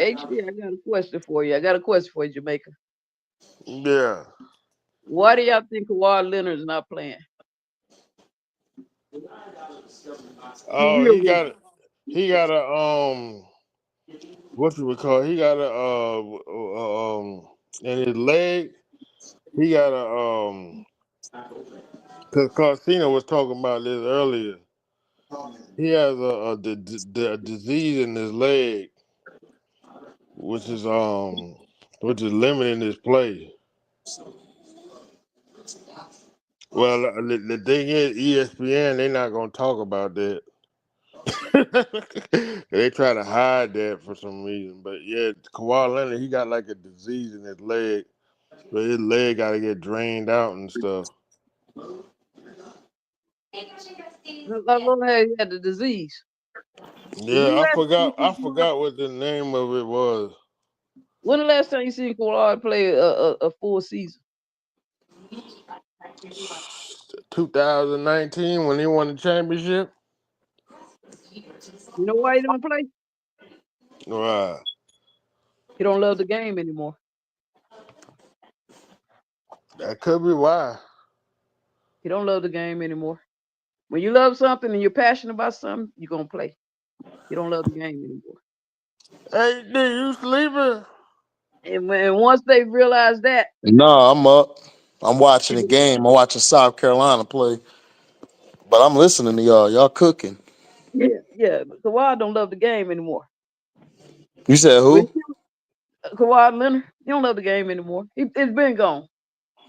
HD, I got a question for you. I got a question for you, Jamaica. Yeah. Why do y'all think Kawhi Leonard's not playing? The Oh, real one. he got a what you would call he got a in his leg he got a because Carcino was talking about this earlier. He has a disease in his leg, which is limiting his play. Well, the thing is, ESPN they not gonna talk about that. They try to hide that for some reason, but yeah, Kawhi Leonard he got like a disease in his leg, so his leg got to get drained out and stuff. How long has he had the disease? Yeah, I forgot what the name of it was. When the last time you seen Kawhi play a full season? 2019 when he won the championship. You know why he don't play? Right. He don't love the game anymore. That could be why. He don't love the game anymore. When you love something and you're passionate about something, you're gonna play. You don't love the game anymore. Hey, D, you sleeping? And once they realize that, No, I'm up. I'm watching the game. I'm watching South Carolina play, but I'm listening to y'all. Y'all cooking. yeah, Kawhi don't love the game anymore. You said When who? Kawhi Leonard, he don't love the game anymore. It's been gone.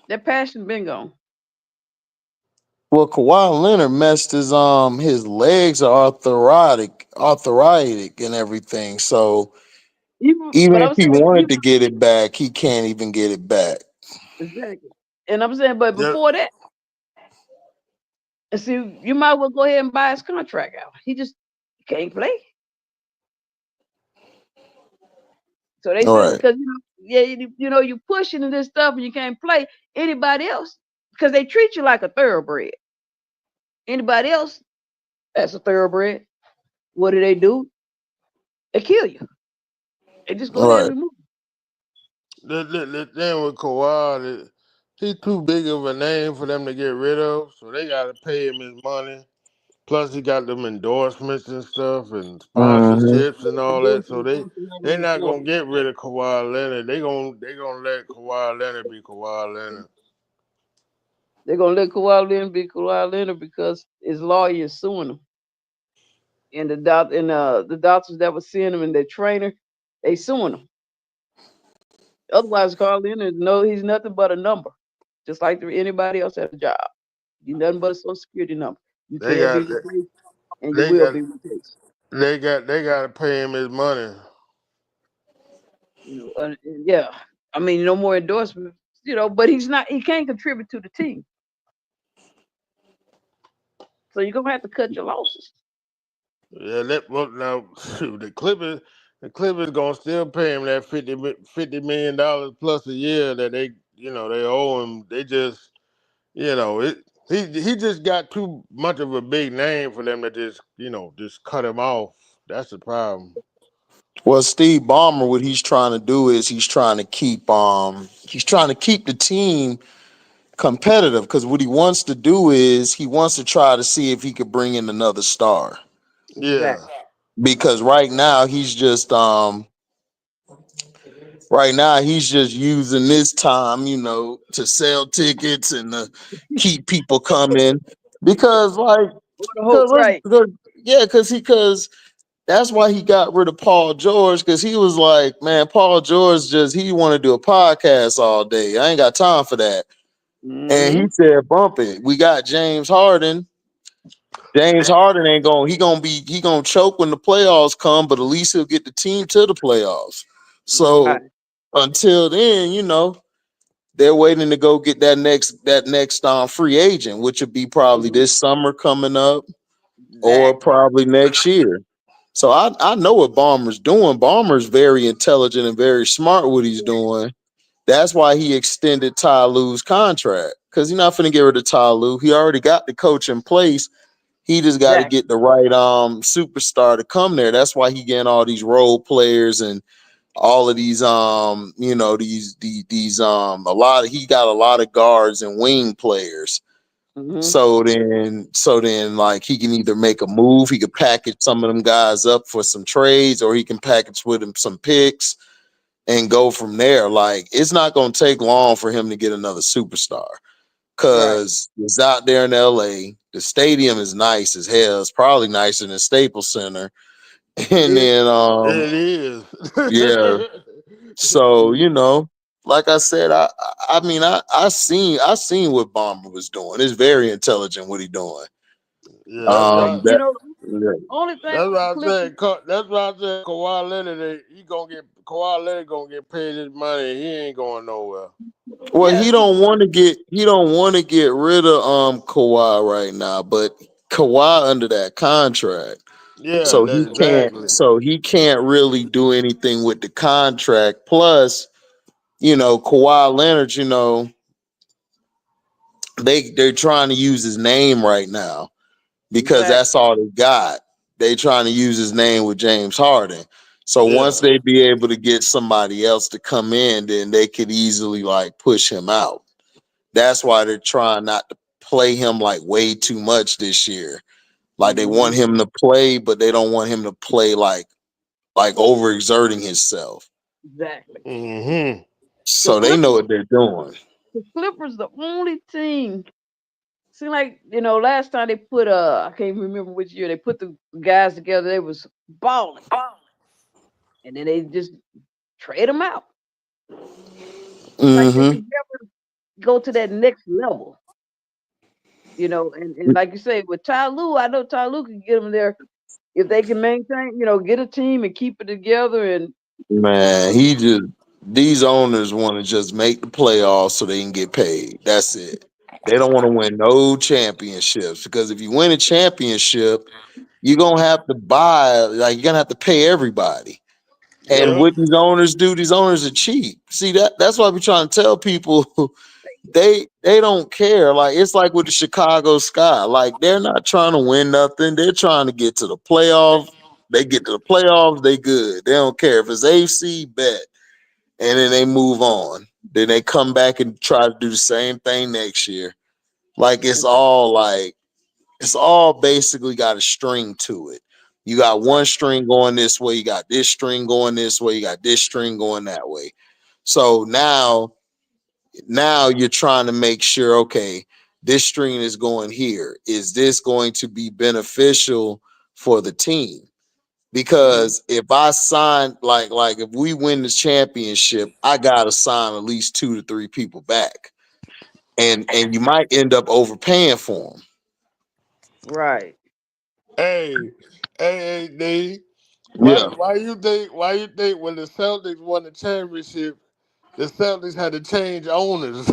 That passion been gone. Well, Kawhi Leonard messed his legs are arthritic and everything. So even But if I'm he saying wanted to get it back, he can't even get it back. exactly. And I'm saying, but Yep. before that, and see, you might well go ahead and buy his contract out. He just can't play. So they All said right. because you pushing this stuff and you can't play anybody else because they treat you like a thoroughbred. Anybody else that's a thoroughbred, what do? They kill you. They just go All ahead and right. remove The thing with Kawhi, he's too big of a name for them to get rid of, so they got to pay him his money. Plus, he got them endorsements and stuff and Mm-hmm. sponsorships and all that. So they not gonna get rid of Kawhi Leonard. They gonna let Kawhi Leonard be Kawhi Leonard. They're gonna let Kawhi Leonard be Kawhi Leonard because his lawyer is suing him. And the doctors that were seeing him and their trainer, they suing him. Otherwise, Kawhi Leonard he's nothing but a number, just like anybody else at a job. You're nothing but a social security number. You They can be got replaced, and you they will got be replaced. they got to pay him his money. Yeah. I mean, no more endorsements. But he's not. He can't contribute to the team, so you're gonna have to cut your losses. Yeah, now the Clippers gonna still pay him that $50 million plus a year that they owe him. They just he just got too much of a big name for them to just cut him off. That's the problem. Well, Steve Ballmer, what he's trying to do is he's trying to keep the team competitive because what he wants to do is he wants to try to see if he could bring in another star. Yeah, Exactly. Because right now he's just using this time, to sell tickets and to keep people coming. Because like, What the hope, right? because that's why he got rid of Paul George because he was like, man, Paul George he want to do a podcast all day. I ain't got time for that. And he Mm-hmm. said, bump it. We got James Harden. James Harden ain't gonna he gonna choke when the playoffs come, but at least he'll get the team to the playoffs. Right. So until then, they're waiting to go get that next free agent, which would be probably this summer coming up or Exactly. probably next year. So I know what Ballmer's doing. Ballmer's very intelligent and very smart what he's doing. That's why he extended Ty Lue's contract, because he's not finna get rid of Ty Lue. He already got the coach in place. He just got to Exactly. get the right superstar to come there. That's why he getting all these role players and all of these a lot of he got a lot of guards and wing players. Mm-hmm. So then like he can either make a move, he could package some of them guys up for some trades, or he can package with him some picks and go from there. Like, it's not going to take long for him to get another superstar, Right. because it's out there in LA. The stadium is nice as hell. It's probably nicer than Staples Center. And It, then It is. yeah. So, like I said, I seen what Bomber was doing. It's very intelligent what he doing. Yeah, that's right. you That know, yeah. only thing That's with what the I Clippers, said. That's what I said. Kawhi Leonard, Kawhi Leonard gonna get paid his money. He ain't going nowhere. Well, yeah, he don't want to get rid of Kawhi right now, but Kawhi under that contract. Yeah, So that, he can't exactly. so he can't really do anything with the contract. Plus, Kawhi Leonard, they're trying to use his name right now because exactly. that's all they got. They trying to use his name with James Harden. So once Yeah. they be able to get somebody else to come in, then they could easily like push him out. That's why they're trying not to play him like way too much this year. Like, they Mm-hmm. want him to play, but they don't want him to play like overexerting himself. Exactly. Mm-hmm. The So they know Clippers, what they're doing. the only team. Seem like last time they put I can't remember which year they put the guys together. They was balling, and then they just trade them out. Like they Mm-hmm. could never go to that next level. And like you say, with Ty Lue, I know Ty Lue can get them there if they can maintain, get a team and keep it together. And Man, these owners want to just make the playoffs so they can get paid. That's it. They don't want to win no championships, because if you win a championship, you're gonna have to you're gonna have to pay everybody. And Yep. what these owners are cheap. See, that's why we trying to tell people they don't care. Like, it's like with the Chicago Sky. Like, they're not trying to win nothing. They're trying to get to the playoff. They get to the playoffs, they good. They don't care if it's AC, bet. And then they move on. Then they come back and try to do the same thing next year. Like, it's all basically got a string to it. You got one string going this way, you got this string going this way, you got this string going that way. So now you're trying to make sure, okay, this string is going here. Is this going to be beneficial for the team? Mhm. Because if I sign, like if we win the championship, I gotta sign at least 2 to 3 people back, and you might end up overpaying for them. right, Hey, hey, D. Yeah, Why you think when the Celtics won the championship, the Celtics had to change owners?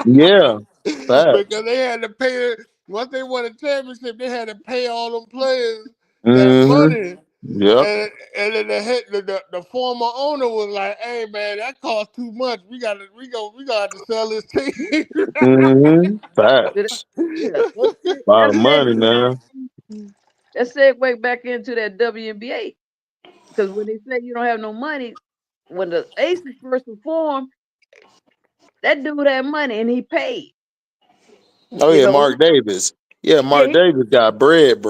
yeah, facts. Because they had to pay, once they won the championship, they had to pay all them players that Mm-hmm. money. Yep. And then the former owner was like, "Hey man, that costs too much. We gotta have to sell this team." Mm-hmm. Did I- Facts. yeah, that's it. A lot of money, man. That segue back into that WNBA, because when they say you don't have no money, when the Aces first performed, that dude had money and he paid. Oh You yeah, know, Mark Davis. Yeah, yeah, Mark Davis got bread.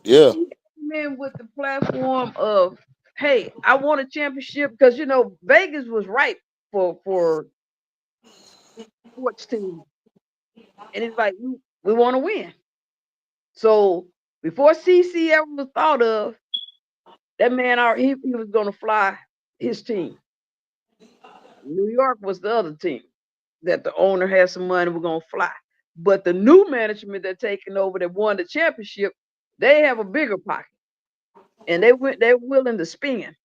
Yeah. he came in with the platform of, hey, I want a championship, because Vegas was ripe for sports teams, and it's like we want to win. So before CC ever was thought of, that man he was going to fly his team. New York was the other team that the owner had some money, we're going to fly. But the new management that taking over that won the championship, they have a bigger pocket, and they're willing to spend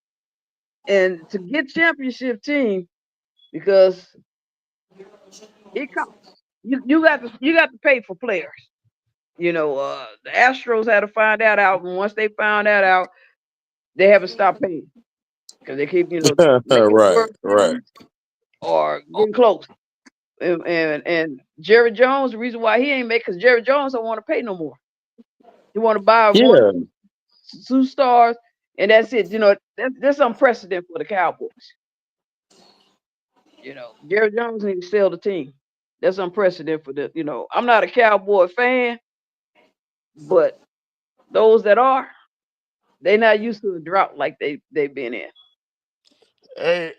and to get championship team because it costs. You got to pay for players. You know, the Astros had to find that out, and once they found that out, they haven't stopped paying because they keep making the Right, World right. Series or getting close. And Jerry Jones, the reason why he ain't make because Jerry Jones don't want to pay no more. He want to buy one, Yeah. two stars, and that's it. You know, that's unprecedented for the Cowboys. You know, Jerry Jones needs to sell the team. That's unprecedented for the. You know, I'm not a Cowboy fan, but those that are, they not used to a drought like they've been in. Hey,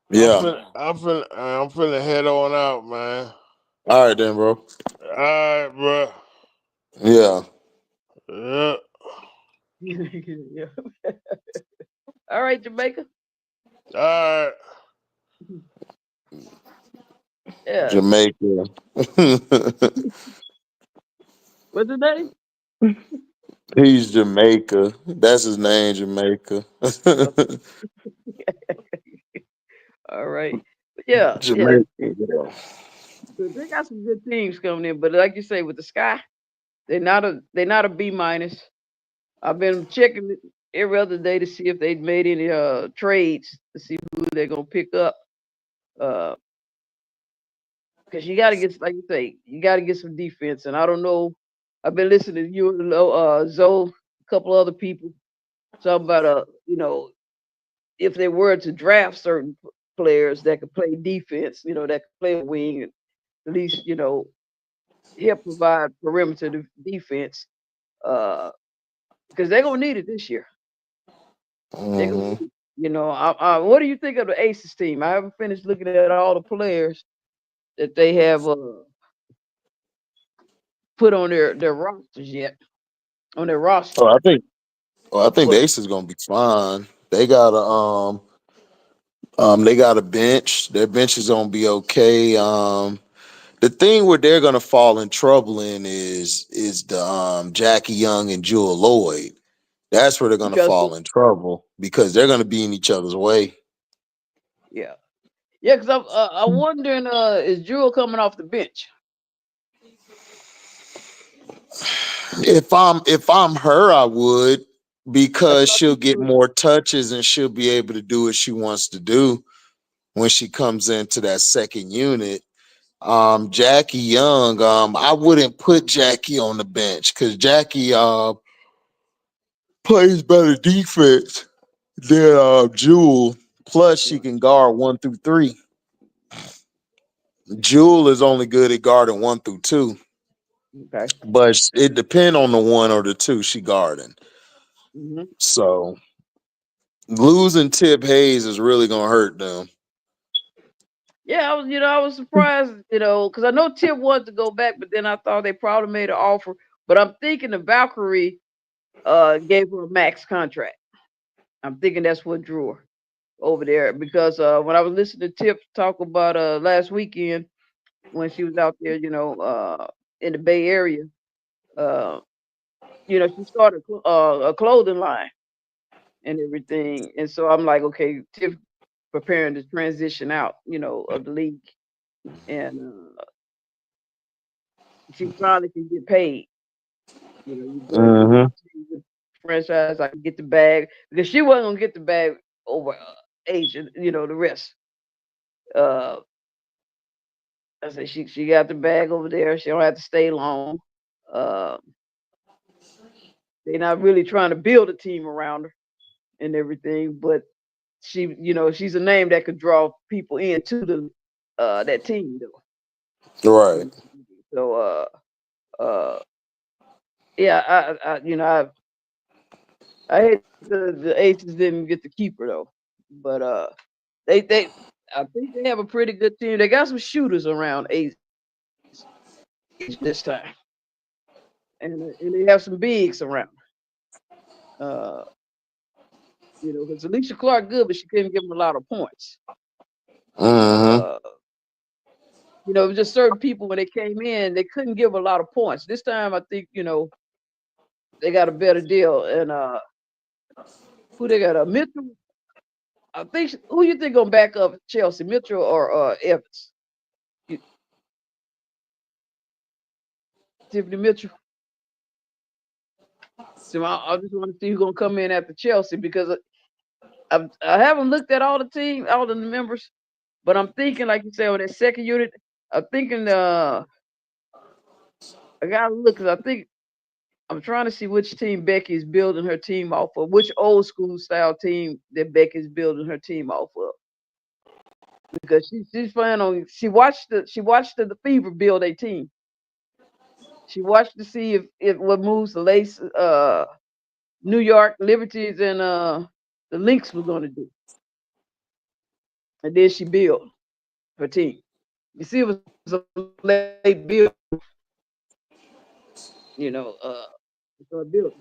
Yeah. I'm finna head on out, man. All right then, bro. All right, bro. Yeah. Yeah. Yeah. All right, Jamaica. All right. Yeah. Jamaica. What's his name? He's Jamaica. That's his name, Jamaica. All right. Yeah, yeah. Jamaica. Yeah. They got some good teams coming in, but like you say, with the Sky, they're not a B minus. I've been checking it every other day to see if they'd made any trades to see who they're gonna pick up. Uh, because you gotta get, like you say, you gotta get some defense. And I don't know. I've been listening to you, Zoe, a couple other people talking about if they were to draft certain players that could play defense, that could play a wing, and at least help provide perimeter defense. Because they're gonna need it this year. They're gonna Hmm. need it. What do you think of the Aces team? I haven't finished looking at all the players that they have put on their rosters yet. On their roster. Oh, I think the But Ace is gonna be fine. They got a bench. Their bench is gonna be okay. The thing where they're gonna fall in trouble in is the Jackie Young and Jewel Lloyd. That's where they're gonna because fall in trouble because they're gonna be in each other's way. yeah, yeah. Because I'm wondering, is Jewel coming off the bench? If I'm her, I would That's because what I she'll think get too. more touches and she'll be able to do what she wants to do when she comes into that second unit. Jackie Young, I wouldn't put Jackie on the bench because Jackie plays better defense than Jewel. Plus, she Yeah. can guard 1 through 3. Jewel is only good at guarding 1 through 2, Okay. but it depends on the 1 or the 2 she guarding. Hmm. So losing Tip Hayes is really gonna hurt them. Yeah, I was surprised, because I know Tip wanted to go back, but then I thought they probably made an offer. But I'm thinking the Valkyrie gave her a max contract. I'm thinking that's what drew her over there because when I was listening to Tip talk about last weekend when she was out there, in the Bay Area, uh, she started a clothing line and everything, and so I'm like, okay, Tip preparing to transition out, of the league, and she finally can get paid. You go to Hmm. the franchise, I can get the bag because she wasn't gonna get the bag over Asia, the rest. Uh, I said she got the bag over there. She don't have to stay long. Uh, they're not really trying to build a team around her and everything, but she's a name that could draw people into the that team though. Right. And so uh, yeah, I hate the Aces didn't get to keep her though, but they I think they have a pretty good team. They got some shooters around Aces this time, and they have some bigs around. Uh, because Alicia Clark good, but she couldn't give him a lot of points. Hmm. Uh, You know, just certain people when they came in, they couldn't give a lot of points. This time, I think they got a better deal. And who they got? Mitchell. I think who you think gonna back up Chelsea, Mitchell or Evans? Tiffany Mitchell. So I just want to see who's gonna come in after Chelsea because I haven't looked at all the members, but I'm thinking, like you said, on that second unit, I'm thinking I gotta look because I think I'm trying to see which team Becky is building her team off of, which old school style team that Becky's building her team off of. Because she's planning on she watched the Fever build a team. She watched to see if what moves the Lace New York Liberties and the Lynx were gonna do. And then she built her team. You see, it was a late build, so built.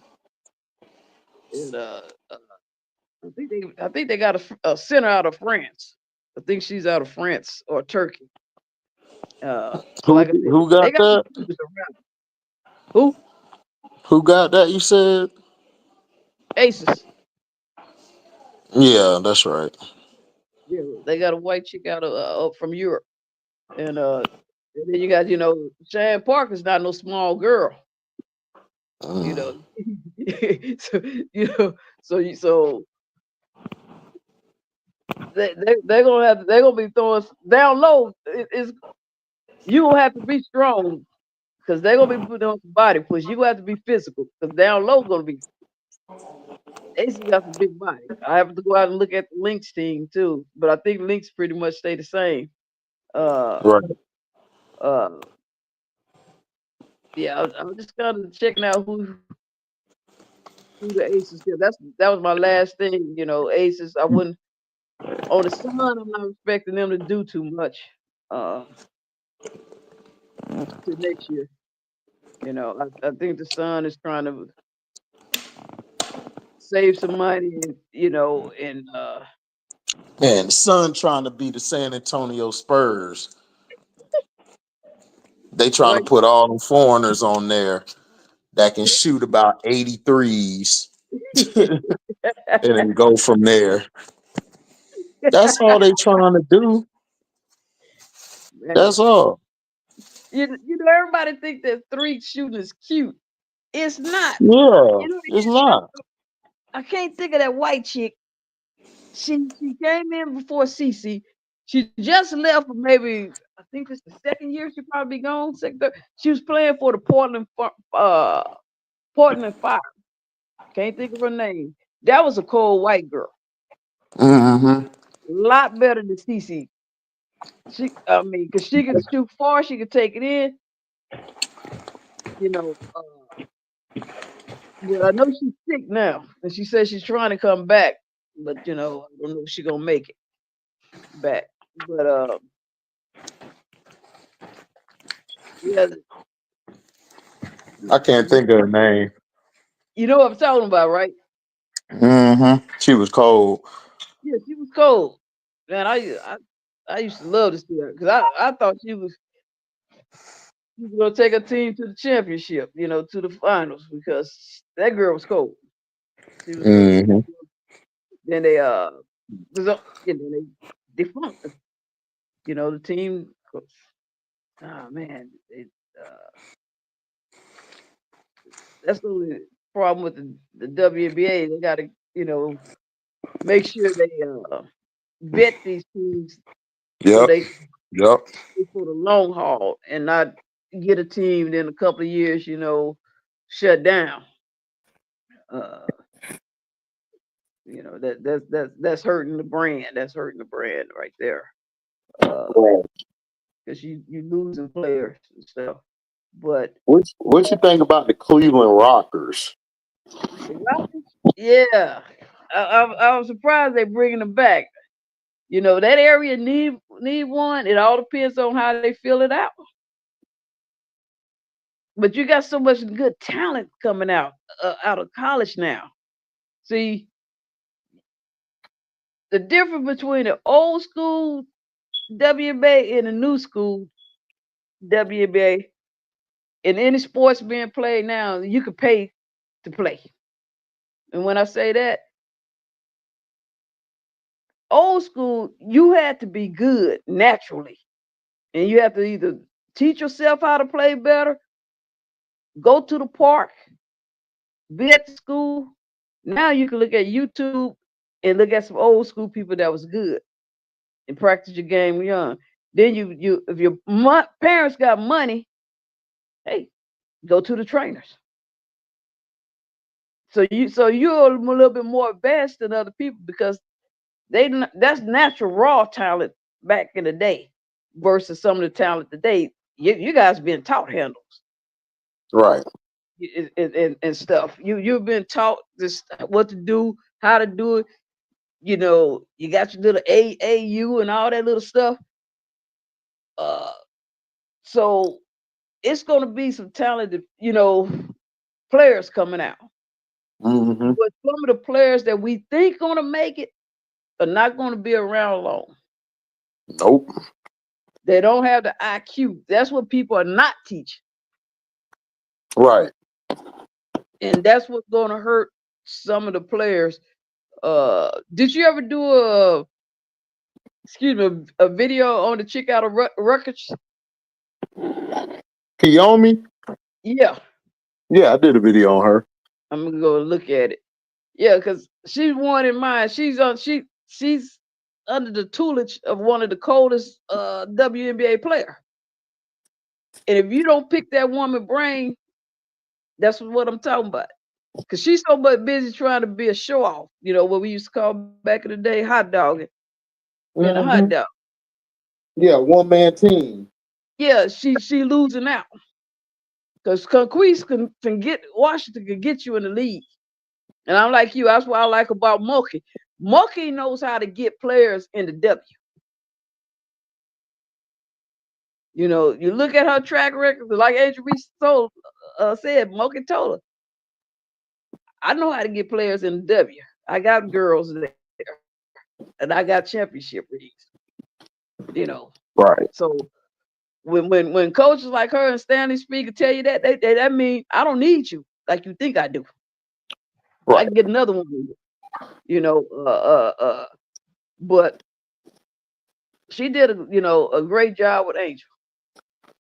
And I think they got a center out of France. I think she's out of France or Turkey. So like I said, Who they got got some that? shooters around. Who? Who got that? You said? Aces. Yeah, that's right. Yeah, they got a white chick out of up from Europe, and then you got Shan Parker's not no small girl. You know, Mm. so so they're gonna they're gonna be throwing down low. It's you gonna have to be strong because they're gonna be putting on some body push. You gonna have to be physical because down low gonna be Aces got some big body. I have to go out and look at the Lynx team too, but I think Lynx pretty much stay the same. Uh, Right. uh, yeah, I'm just kind of checking out who the Aces is. That was my last thing. Aces. I wouldn't on the Sun. I'm not expecting them to do too much. Uh, to next year. I think the Sun is trying to save some money, and Man, the Sun trying to be the San Antonio Spurs. They trying to right. put all them foreigners on there that can shoot about 83s and then go from there. That's all they trying to do. Man, That's all. everybody think that three shooting is cute. It's not. Yeah, You know, it's not. I can't think of that white chick. She came in before Cece. She just left for maybe I think this the second year she probably gone. Second, third. She was playing for the Portland Fire. Can't think of her name. That was a cold white girl. Mm-hmm. A lot better than Cece. I mean, because she could shoot far, she could take it in. You know, but I know she's sick now, and she says she's trying to come back, but I don't know if she's gonna make it back. But yeah, I can't think of her name. you know what I'm talking about, right? Mm-hmm. She was cold. Yeah, she was cold. Man, I used to love to see her because I thought she was gonna take her team to the championship, to the finals because that girl was cold. She was cold. Mm-hmm. Then they then they defunct her. The team. Oh man, that's the only problem with the WNBA. They got to make sure they vet these teams so Yep. they Yep. for the long haul and not get a team in a couple of years, shut down. Uh, that's hurting the brand. That's hurting the brand right there. Because you losing players and stuff. But What you think about the Cleveland Rockers? the Rockets, yeah, I was surprised they bringing them back. That area need one. It all depends on how they fill it out. But you got so much good talent coming out of college now. See, the difference between the old school WNBA and the new school, WNBA, in any sports being played now, you can pay to play. And when I say that, old school, you had to be good naturally. And you have to either teach yourself how to play better, go to the park, be at the school. Now you can look at YouTube and look at some old school people that was good and practice your game young. Then you if your parents got money, hey, go to the trainers. So you're a little bit more advanced than other people because that's natural raw talent back in the day versus some of the talent today. You guys been taught handles. Right. And stuff. You've been taught this what to do, how to do it. You know, you got your little AAU and all that little stuff. So it's gonna be some talented, players coming out. Mm-hmm. But some of the players that we think gonna make it are not gonna be around long. Nope. They don't have the IQ. That's what people are not teaching. Right. And that's what's gonna hurt some of the players. Did you ever do a video on the chick out of Rutgers? Kiyomi? Yeah, Yeah, I did a video on her. I'm gonna go look at it. Yeah, because she's one in mine. She's under the tutelage of one of the coldest WNBA player. And if you don't pick that woman brain, that's what I'm talking about. Because she's so much busy trying to be a show off. You know what we used to call back in the day, hot dogging, being a hot dog. Yeah, one man team. Yeah, she losing out. Because Conquise can get Washington can get you in the league. And I'm like you, that's what I like about Moki. Moki knows how to get players in the W. You know, you look at her track record, like Angel Reese said, Moki told her, I know how to get players in the W. I got girls there. And I got championship rings. You know. Right. So when coaches like her and Stanley Speaker tell you that, that mean I don't need you like you think I do. Right. I can get another one, you know. But she did a great job with Angel.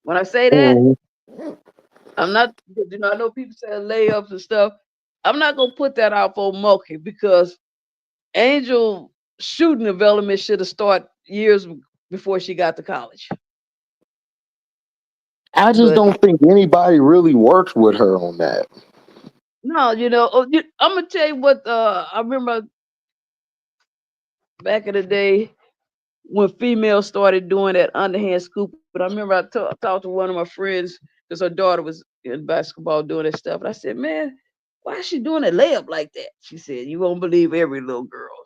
When I say that, I'm not, I know people say layups and stuff. I'm not gonna put that out for Moki because Angel shooting development should have started years before she got to college. I just don't think anybody really worked with her on that. No, I'm gonna tell you what. I remember back in the day when females started doing that underhand scoop. But I remember I talked to one of my friends because her daughter was in basketball doing that stuff. And I said, "Man, why is she doing a layup like that?" She said, "You won't believe every little girl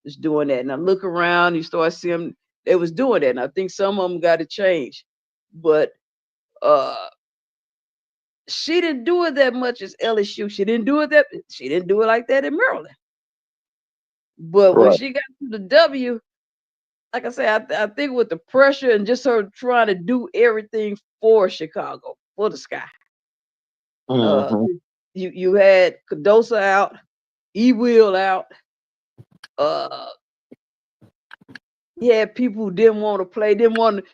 is doing that." And I look around, you start seeing they was doing that, and I think some of them got to change. But she didn't do it that much as LSU. She didn't do it like that in Maryland. But when she got to the W, like I said, I think with the pressure and just her trying to do everything for Chicago, for the Sky. You had Cadosa out, E-Will out. You had people who didn't want to play, didn't want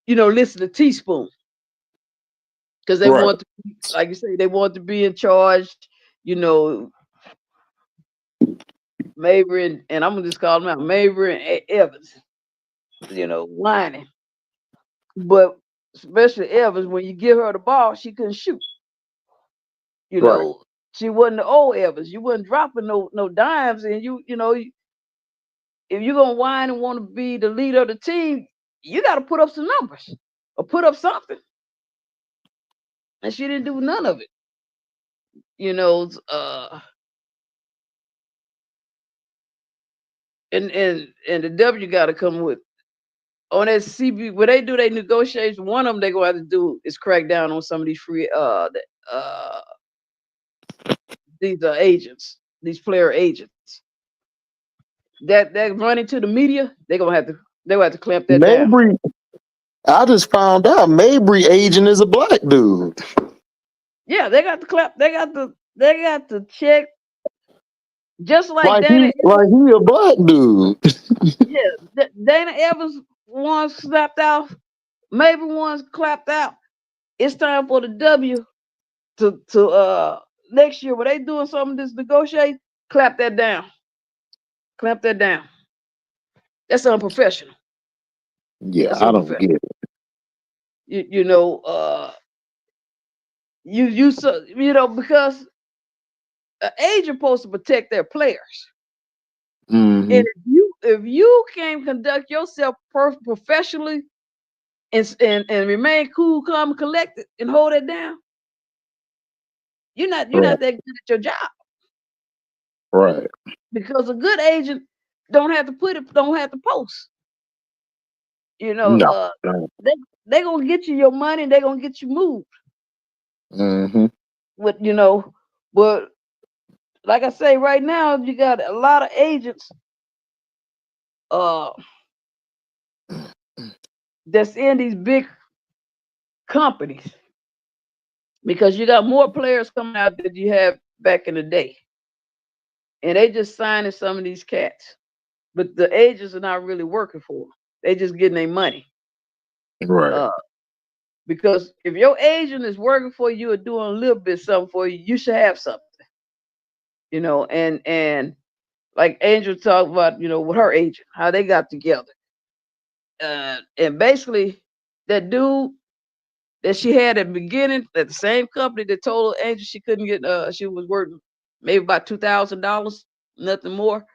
to, listen to Teaspoon. Because they want to, like you say, they want to be in charge, Mabry and I'm gonna just call them out, Mabry and Evans, whining. But especially Evans, when you give her the ball, she couldn't shoot. She wasn't the old Evans. You wasn't dropping no dimes, and if you're gonna whine and want to be the leader of the team, you got to put up some numbers or put up something. And she didn't do none of it. And the W got to come with on that CB when they do their negotiations. One of them they're gonna have to do is crack down on some of these these agents, these player agents that running to the media. They gonna have to clamp that down. I just found out Mabry agent is a black dude. Yeah, they got the clap. They got the check. Just like Like Dana Evans. he a black dude. Yeah, Dana Evans once slapped out. Maybe once clapped out. It's time for the W to next year when they doing something this negotiate. Clap that down. Clap that down. That's unprofessional. Yeah, That's I don't unprofessional. get it. You know, because an agent supposed to protect their players. Mm-hmm. And if you can't conduct yourself professionally and remain cool, calm, and collected, and hold it down, you're not Right. that good at your job. Right. Because a good agent don't have to post. You know, No. No. they gonna get you your money and they gonna get you moved. Mm-hmm. With but like I say, right now you got a lot of agents uh that's in these big companies because you got more players coming out than you have back in the day. And they just signing some of these cats. But the agents are not really working for them. They just getting their money. Right. Because if your agent is working for you or doing a little bit something for you, you should have something. And like Angel talked about, with her agent, how they got together. And basically that dude that she had at the beginning at the same company that told Angel she couldn't get she was working maybe about $2,000, nothing more.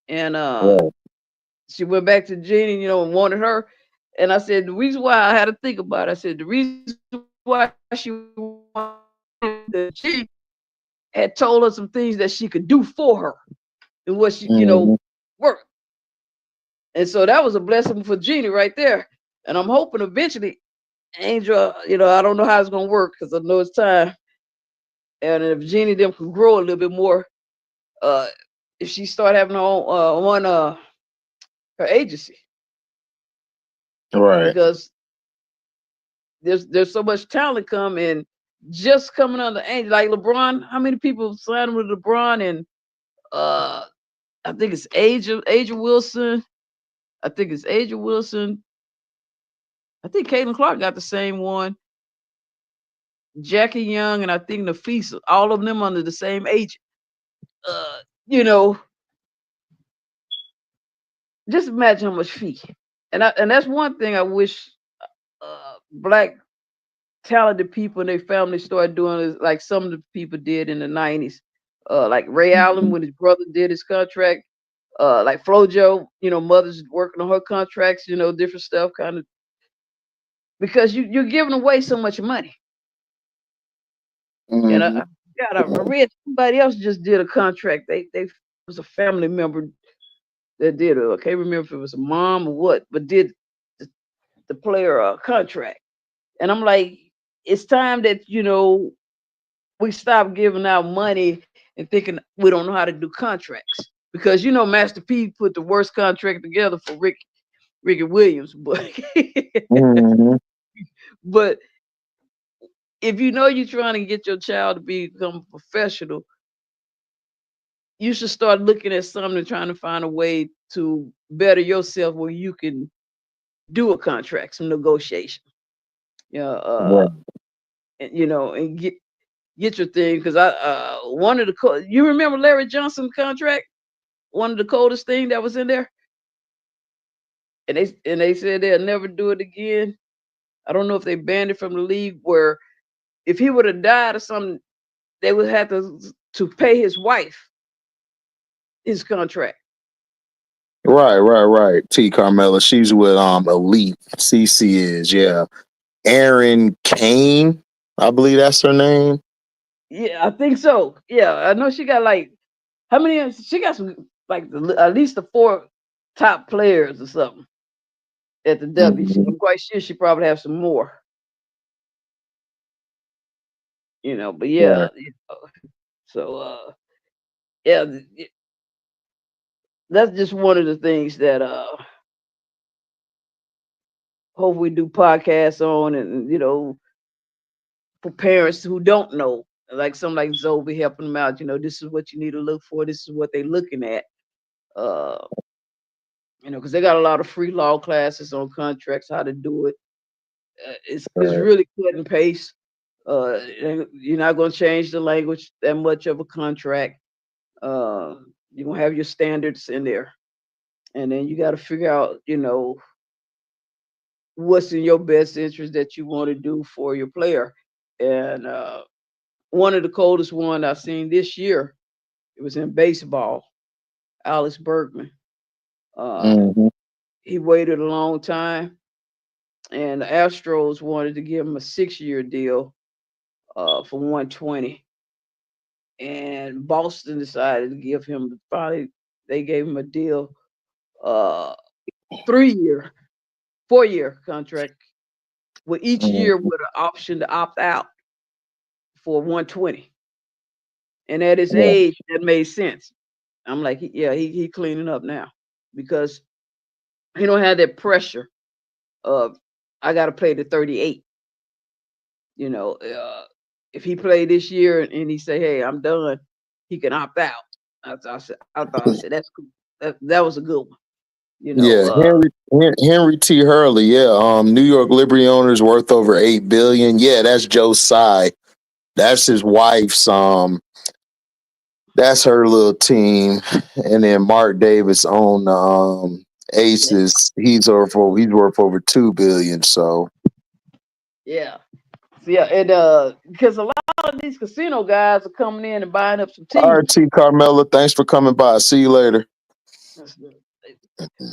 And Right. she went back to Jeannie, and wanted her. And I said the reason why I had to think about it, I said the reason why she wanted that she had told her some things that she could do for her and what she, Mm-hmm. worked. And so that was a blessing for Jeannie right there. And I'm hoping eventually Angel, I don't know how it's gonna work because I know it's time. And if Jeannie them can grow a little bit more, uh, if she start having her own her agency, Right. because there's so much talent coming just coming under Angel. Like LeBron, how many people signed with LeBron? And uh, I think it's Angel Wilson. I think it's Angel Wilson. I think Caitlin Clark got the same one. Jackie Young and I think Nafisa, all of them under the same agent. Uh, you know, just imagine how much fee. And that's one thing I wish black talented people and their families started doing is like some of the people did in the 90s. Like Ray Allen when his brother did his contract, like Flojo, mothers working on her contracts, different stuff kind of because you're giving away so much money. And Mm-hmm. I read somebody else just did a contract. They was a family member that did it. I can't remember if it was a mom or what, but did the, the player a contract. And I'm like, it's time that we stop giving out money and thinking we don't know how to do contracts because Master P put the worst contract together for Ricky Williams, but Mm-hmm. but if you're trying to get your child to become a professional, you should start looking at something and trying to find a way to better yourself where you can do a contract, some negotiation. Yeah, Right. and get your thing because I one of the you remember Larry Johnson contract, one of the coldest thing that was in there, and they said they'll never do it again. I don't know if they banned it from the league where if he would have died or something, they would have to pay his wife his contract. Right. T Carmella. She's with Elite. CC is, yeah. Aaron Kane, I believe that's her name. Yeah, I think so. Yeah, I know she got like how many? She got some like at least the 4 top players or something at the W. Mm-hmm. I'm quite sure she probably have some more. But Right. yeah, so yeah, that's just one of the things that hopefully do podcasts on, and for parents who don't know, like something like Zoe be helping them out. This is what you need to look for. This is what they're looking at. Because they got a lot of free law classes on contracts, how to do it. It's really cut and paste. You're not going to change the language that much of a contract. You're going to have your standards in there. And then you got to figure out, what's in your best interest that you want to do for your player. And one of the coldest one I've seen this year, it was in baseball, Alex Bergman. He waited a long time, and the Astros wanted to give him a 6-year deal for 120. And Boston decided to give him, finally, they gave him a deal, 3-year, 4-year contract, with each year with an option to opt out for 120. And at his age, that made sense. I'm like, he cleaning up now, because he don't have that pressure of, I got to play to 38. If he played this year and he say, hey, I'm done, he can opt out. I said that's cool. That was a good one. Henry T. Hurley. New York Liberty owners worth over $8 billion. Yeah, that's Joe Tsai. That's his wife's. That's her little team. And then Mark Davis on Aces. He's worth over $2 billion. So yeah, and because a lot of these casino guys are coming in and buying up some teams. RT Carmela, thanks for coming by. See you later.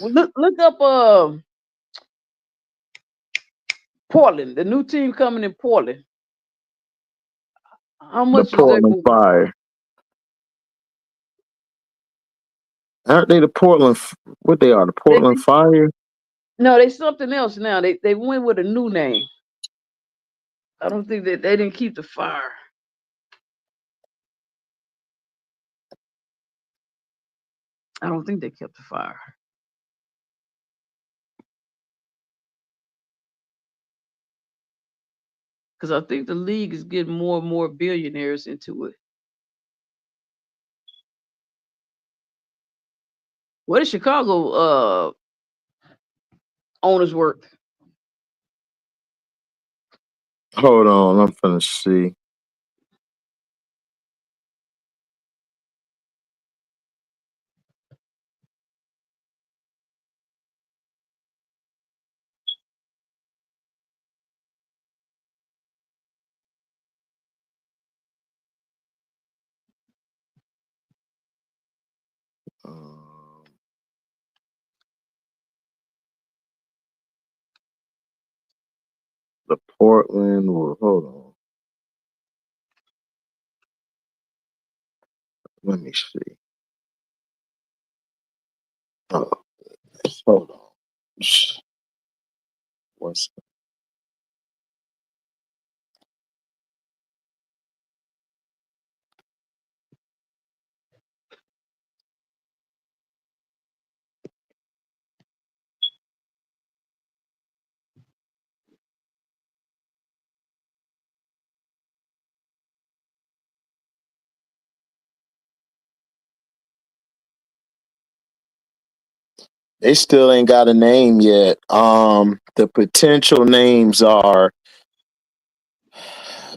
Well, look up Portland, the new team coming in Portland. How much the Portland Fire? Aren't they the Portland? What they are? The Portland Fire? No, they something else now. They went with a new name. I don't think that they didn't keep the Fire. I don't think they kept the Fire. Because I think the league is getting more and more billionaires into it. What is Chicago owners worth? Hold on, I'm finna see. The Portland. Well, hold on. Let me see. Oh, hold on. What's They still ain't got a name yet. The potential names are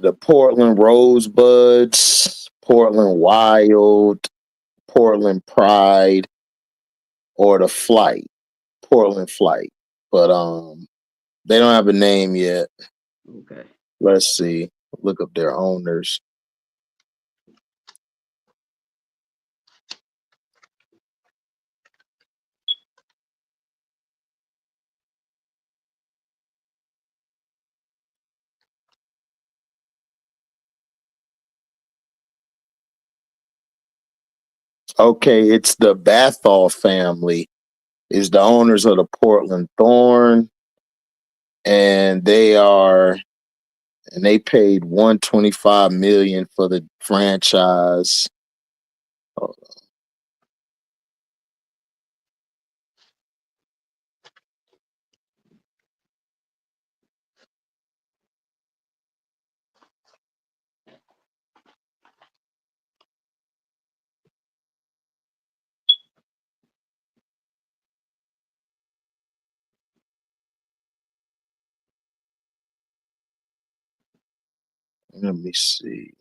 the Portland Rosebuds, Portland Wild, Portland Pride, or the Portland Flight. But they don't have a name yet. Okay. Let's see. Look up their owners. Okay, it's the Bathall family is the owners of the Portland Thorn, and they paid $125 million for the franchise. Let me see.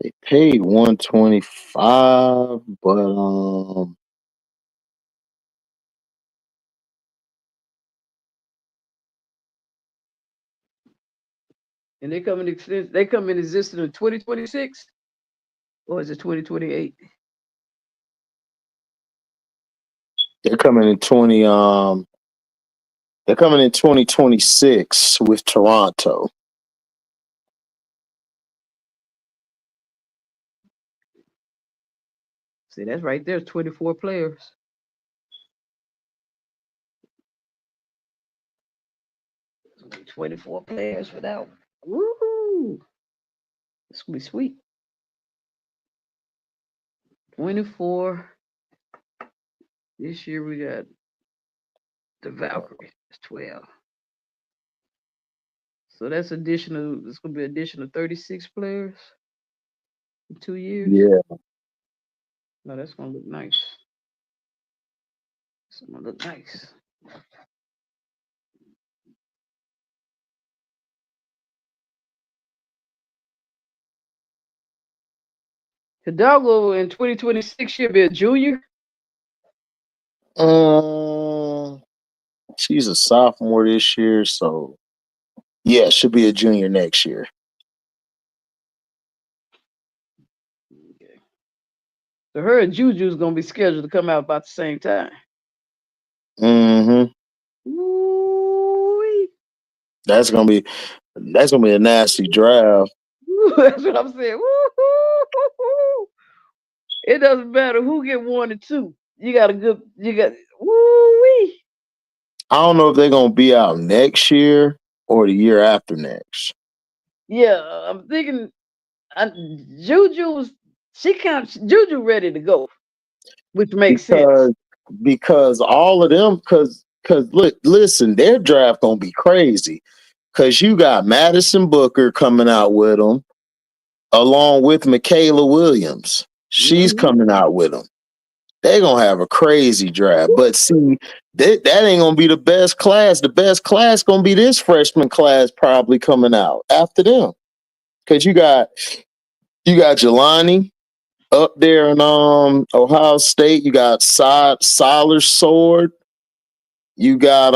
They paid 125, but And they come in existence in 2026, or is it 2028? they're coming in 2026 with Toronto. See, that's right there, 24 players. It's gonna be 24 players without. Woohoo! It's gonna be sweet. 24. This year we got the Valkyrie. It's 12. So that's additional. It's gonna be additional 36 players in 2 years. Yeah. No, that's gonna look nice. It's gonna look nice. Hidalgo in 2026 should be a junior. She's a sophomore this year, so yeah, she'll be a junior next year. Okay. So her and Juju's gonna be scheduled to come out about the same time. Mm-hmm. Ooh-wee. That's gonna be a nasty draft. That's what I'm saying. Woo-hoo-hoo-hoo. It doesn't matter who get 1 and 2. You got woo-wee. I don't know if they're gonna be out next year or the year after next. Yeah, I'm thinking Juju ready to go, which makes sense. Because all of them, because listen, their draft gonna be crazy. Because you got Madison Booker coming out with them, along with Michaela Williams. She's coming out with them. They're gonna have a crazy draft. But see, that ain't gonna be the best class. The best class gonna be this freshman class probably coming out after them. Because you got Jelani up there in Ohio State. You got Siler Sword. You got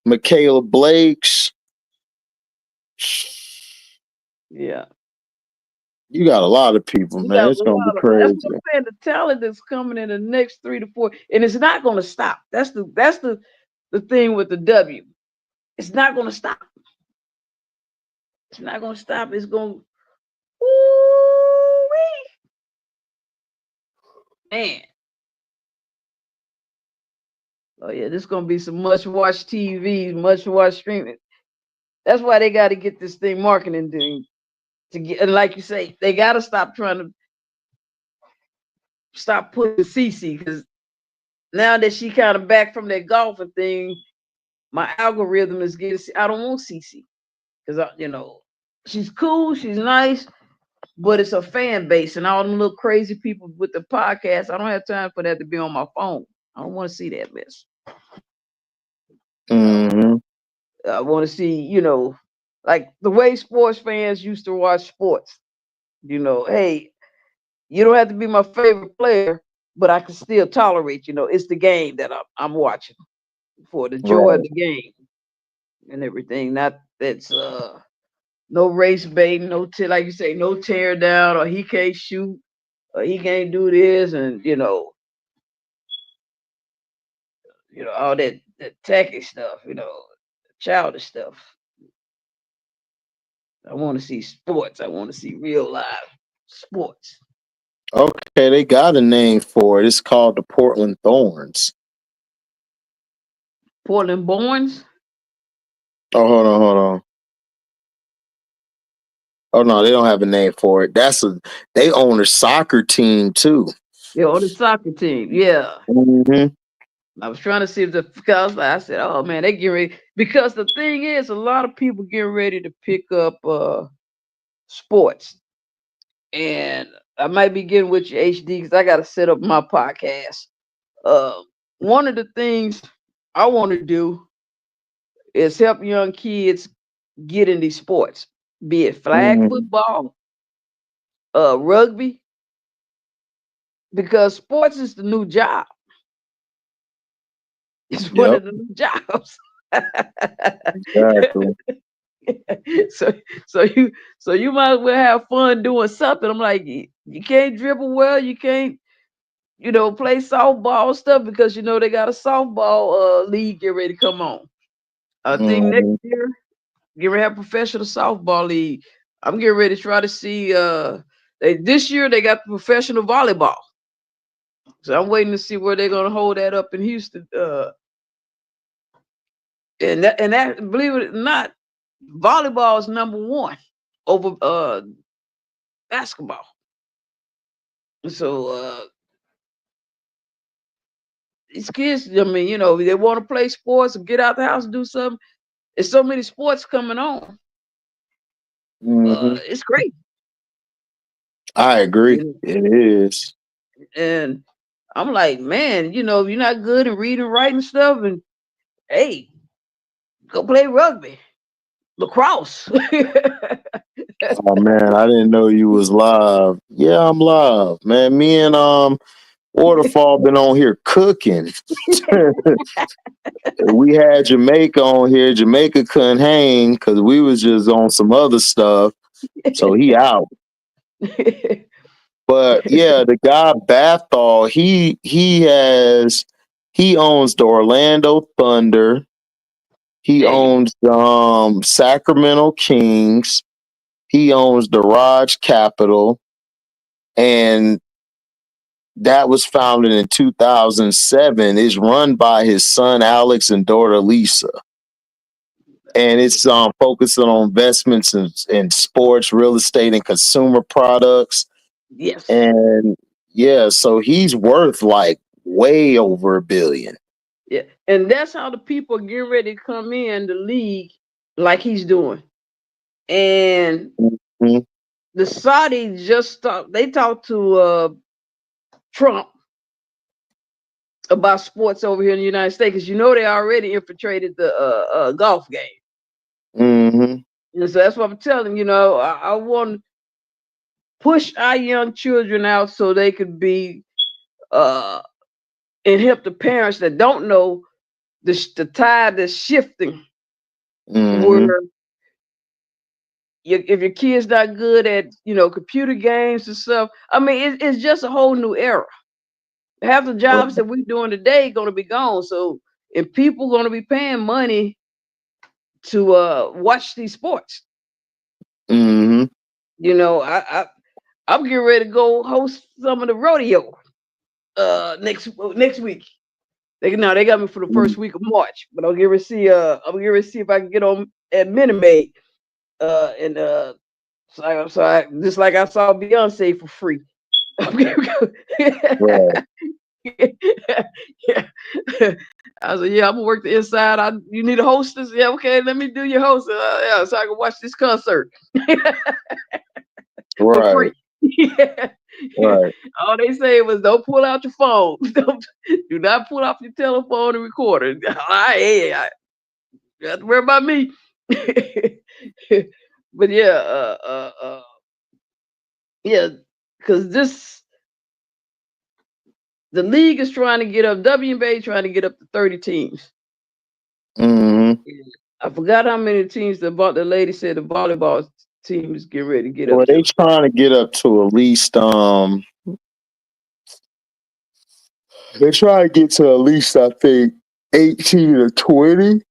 Michaela Blakes. Yeah. You got a lot of people, man. It's gonna be crazy. That's what I'm saying. The talent that's coming in the next 3 to 4, and it's not gonna stop. That's the thing with the W. It's not gonna stop. It's not gonna stop. It's gonna woo-wee. Man. Oh yeah, this is gonna be some much-watch TV, much-watch streaming. That's why they got to get this thing marketing thing to get. And like you say, they got to stop trying to putting CC, because now that she kind of back from that golfing thing, my algorithm is getting. I don't want CC because she's cool, she's nice, but it's a fan base and all them little crazy people with the podcast. I don't have time for that to be on my phone. I don't want to see that mess. Mm-hmm. I want to see, like the way sports fans used to watch sports. Hey, you don't have to be my favorite player, but I can still tolerate. It's the game that I'm watching for the joy of the game and everything. Not that's no race baiting, like you say, no tear down, or he can't shoot, or he can't do this, and all that tacky stuff, childish stuff. I want to see sports. I want to see real live sports. Okay, they got a name for it. It's called the Portland Thorns. Portland Borns? Oh, hold on. Oh no, they don't have a name for it. They own a soccer team too. They own a soccer team. Yeah. Mm-hmm. I was trying to see if because I said, oh man, they get ready. Because the thing is, a lot of people getting ready to pick up sports. and I might be getting with you, HD, because I got to set up my podcast. One of the things I want to do is help young kids get in these sports, be it flag Mhm. football, rugby, because sports is the new job. It's one Yep, of the new jobs. exactly. so so you might as well have fun doing something. I'm like, you can't dribble well, you can't, play softball stuff because they got a softball league get ready to come on. I think next Mhm. year, get ready to have professional softball league. I'm getting ready to try to see this year they got the professional volleyball. So I'm waiting to see where they're gonna hold that up in Houston. And that believe it or not, volleyball is number one over basketball. So these kids, I mean, they want to play sports or get out the house and do something. There's so many sports coming on. Mhm. It's great. I agree. You know? It is. And I'm like, man, you're not good in reading, writing stuff, and hey, go play rugby, lacrosse. Oh man, I didn't know you was live. Yeah, I'm live, man. Me and Waterfall been on here cooking. We had Jamaica on here. Jamaica couldn't hang because we was just on some other stuff. So he out. But yeah, the guy Bathall, he owns the Orlando Thunder. He There you owns Sacramento Kings. He owns the Raj Capital, and that was founded in 2007. It's run by his son Alex and daughter Lisa, and it's focusing on investments in sports, real estate, and consumer products. yes. And yeah, so he's worth like way over $1 billion. Yeah. And that's how the people are getting ready to come in the league like he's doing. And Mhm. the Saudis just talked to Trump about sports over here in the United States because they already infiltrated the golf game. Mhm. And so that's what I'm telling I want to push our young children out so they could be uh and help the parents that don't know the tide that's shifting Mhm. where if your kid's not good at computer games and stuff. I mean, it's just a whole new era. Half the jobs that we're doing today going to be gone. So, and people going to be paying money to watch these sports. Mhm. I'm getting ready to go host some of the rodeo next week. They got me for the first week of March, but I'm getting to see if I can get on at Minute Maid. And so I just like I saw Beyonce for free. Right. Yeah. I said, yeah, I'm gonna work the inside. You need a hostess? Yeah, okay, let me do your host. Yeah, so I can watch this concert for Right. free. Yeah. Right. All they say was, don't pull out your phone. Do not pull out your telephone and record it. You have to worry about me. But yeah, because the league is trying to get up. WNBA trying to get up to 30 teams. Mhm. I forgot how many teams the lady said the volleyball team is getting ready to get Well, up they to. trying to get up to at least they try to get to at least I think 18 or 20.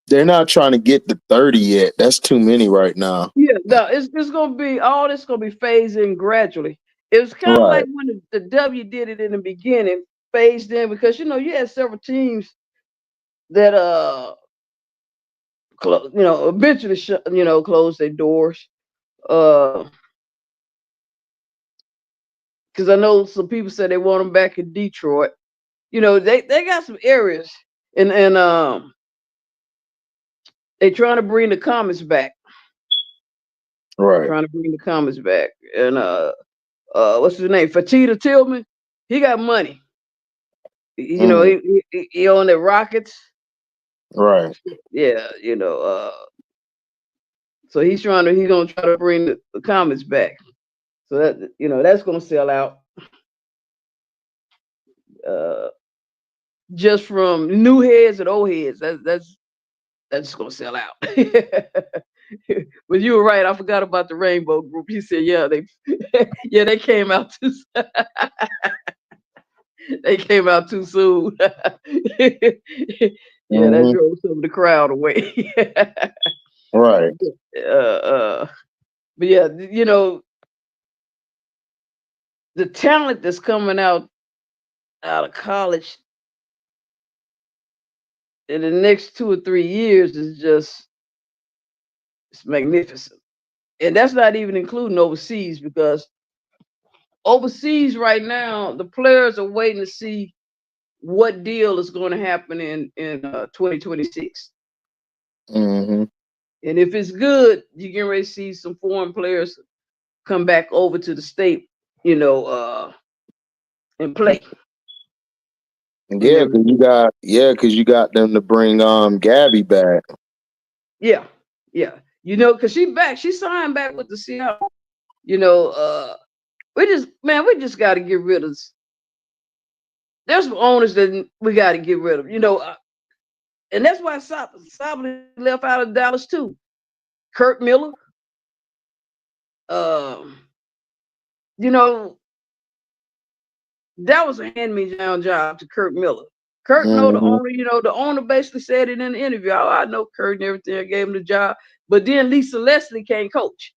They're not trying to get to 30 yet. That's too many right now. Yeah, no, it's gonna be all this gonna be phased in gradually. It was kind of like Right. when the W did it in the beginning, phased in because you had several teams that eventually closed their doors. Because I know some people said they want them back in Detroit. They got some areas, and they trying to bring the Comets back. Right. trying to bring the comments back. And what's his name? Fatita Tillman, he got money. You know, he owned the Rockets. Right. Yeah, you know, so he's gonna try to bring the comments back. So that, you know, that's gonna sell out. Just from new heads and old heads. That's gonna sell out. But you were right. I forgot about the Rainbow Group. He said, yeah, they came out too. They came out too soon. Yeah, that drove some of the crowd away. Right. But yeah, you know, the talent that's coming out of college in the next 2 or 3 years is just, it's magnificent. And that's not even including overseas, because overseas right now, the players are waiting to see what deal is going to happen in 2026. Mm-hmm. And if it's good, you can already see some foreign players come back over to the state, you know, and play. Yeah, because you got them to bring Gabby back. Yeah, you know, because she signed back with the Seattle. You know, we just got to get rid of. There's some owners that we got to get rid of. You know, and that's why Sobley left out of Dallas too. Kurt Miller. You know, that was a hand-me-down job to Kurt Miller. Kurt know the owner. You know, the owner basically said it in the interview. Oh, I know Kurt and everything. I gave him the job, but then Lisa Leslie can't coach.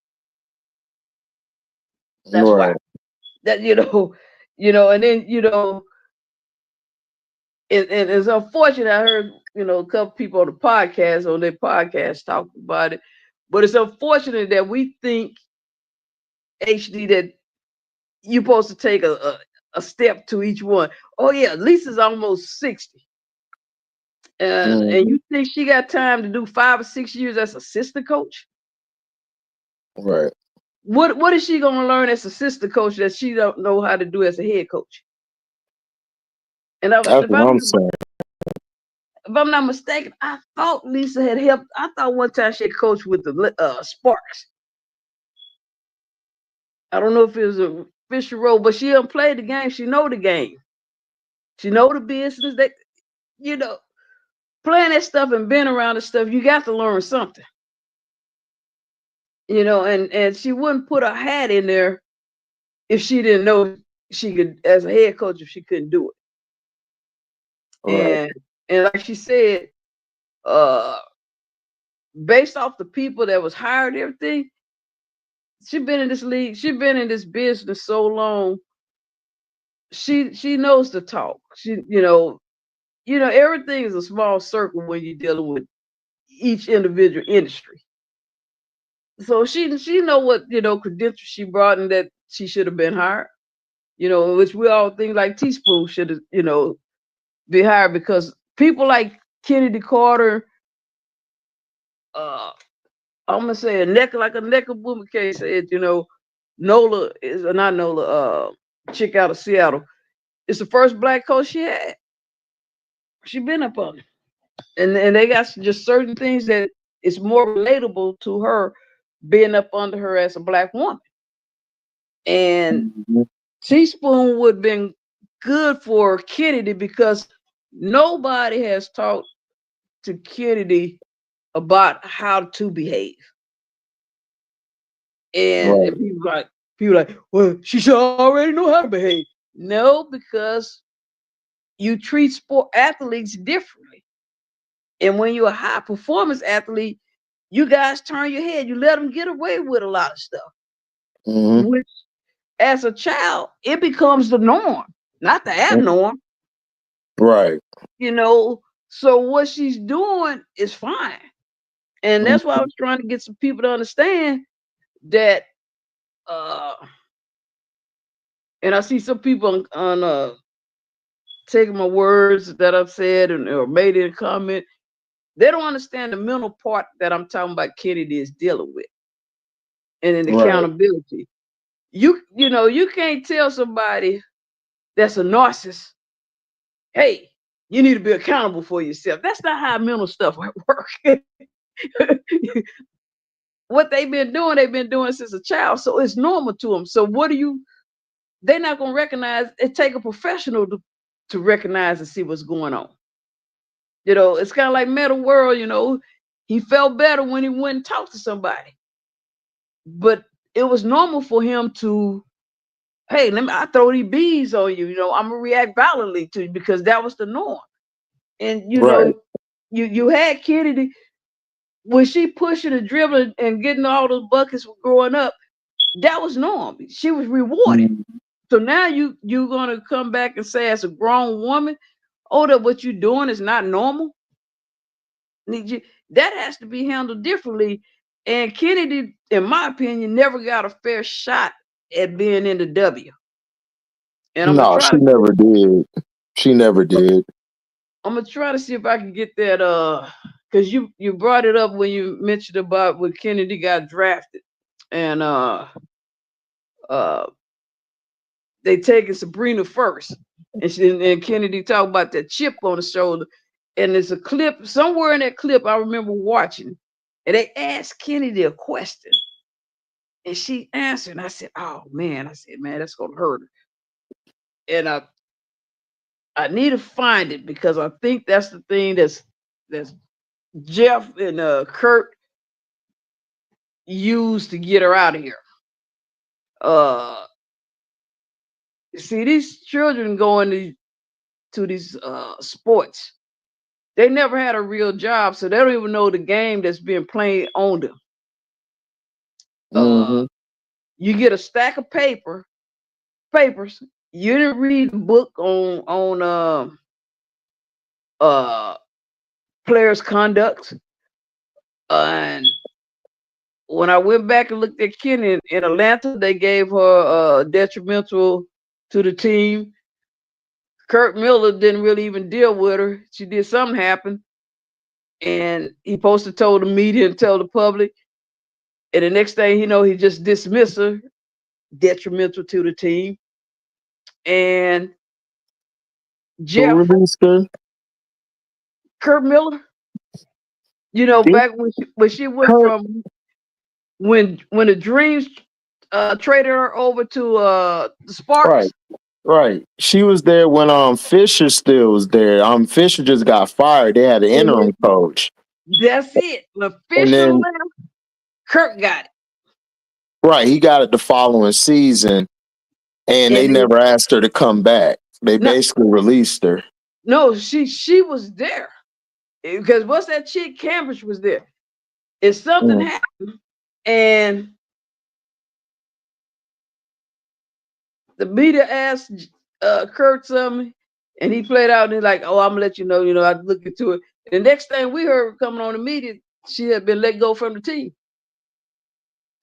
That's why. That you know, and then you know, it's unfortunate. I heard, you know, a couple people on their podcast talk about it, but it's unfortunate that we think HD that you're supposed to take a step to each one. Oh yeah, Lisa's almost 60. And you think she got time to do 5 or 6 years as assistant coach? Right. What is she gonna learn as assistant coach that she don't know how to do as a head coach? And that's what I'm saying. If I'm not mistaken, I thought Lisa had helped. I thought one time she had coached with the Sparks. I don't know if it was a official role, but she didn't play the game. She know the game. She know the business. That, you know, playing that stuff and being around the stuff, you got to learn something. You know, and she wouldn't put her hat in there if she didn't know she could, as a head coach, if she couldn't do it. Right. And like she said, based off the people that was hired and everything, she been in this league, she been in this business so long. She knows the talk. She, you know, everything is a small circle when you're dealing with each individual industry. So she know what, you know, credentials she brought and that she should have been hired. You know, which we all think like Teaspoon should have, you know, be hired, because people like Kennedy Carter, I'm gonna say a neck like a neck of woman case said, you know, Nola is not Nola, chick out of Seattle. It's the first black coach she had. She been up on it. And they got just certain things that it's more relatable to her being up under her as a black woman. And Teaspoon would have been good for Kennedy, because nobody has talked to Kennedy about how to behave. And people like, well, she should already know how to behave. No, because you treat sport athletes differently. And when you're a high performance athlete, you guys turn your head. You let them get away with a lot of stuff. Which, as a child, it becomes the norm, not the abnorm. Right. You know, so what she's doing is fine. And that's why I was trying to get some people to understand that, and I see some people on taking my words that I've said or made in a comment. They don't understand the mental part that I'm talking about Kennedy is dealing with. and an accountability. You know, you can't tell somebody that's a narcissist, hey, you need to be accountable for yourself. That's not how mental stuff works. What they've been doing since a child, so it's normal to them. So what do you? They're not gonna recognize. It take a professional to recognize and see what's going on. You know, it's kind of like Metal World. You know, he felt better when he went and talked to somebody, but it was normal for him to, hey, I throw these bees on you. You know, I'm gonna react violently to you because that was the norm. And you know, you had Kennedy when she pushing and dribbling and getting all those buckets growing up. That was norm. She was rewarded. So now you're gonna come back and say, as a grown woman, oh, that what you're doing is not normal. That has to be handled differently. And Kennedy, in my opinion, never got a fair shot at being in the W. And I'm gonna No, try she to never did. She never did. I'm gonna try to see if I can get that because you brought it up when you mentioned about when Kennedy got drafted. And they taking Sabrina first. And Kennedy talked about that chip on the shoulder. And there's a clip somewhere in that clip I remember watching. And they asked Kennedy a question. And she answered. And I said, oh man, man, that's gonna hurt her. And I need to find it because I think that's the thing that's Jeff and Kurt used to get her out of here. See, these children going to these sports, they never had a real job, so they don't even know the game that's being played on them. You get a stack of papers. You didn't read the book on players' conduct. And when I went back and looked at Kenny in Atlanta, they gave her detrimental to the team. Kurt Miller didn't really even deal with her. She did something happen, and he supposed to told the media and tell the public. And the next thing you know, he just dismissed her, detrimental to the team. And Jeff, Kurt Miller, you know, back when she went from when the Dreams traded her over to the Sparks. Right. She was there when Fisher still was there. Fisher just got fired. They had an interim coach. That's it. When Fisher left, Kurt got it. Right. He got it the following season. And they never asked her to come back. They basically released her. No, she was there. Because what's that chick? Cambridge was there. If something happened and the media asked Kurt something, and he played out and he's like, oh, I'm gonna let you know, I look into it. The next thing we heard coming on the media, she had been let go from the team.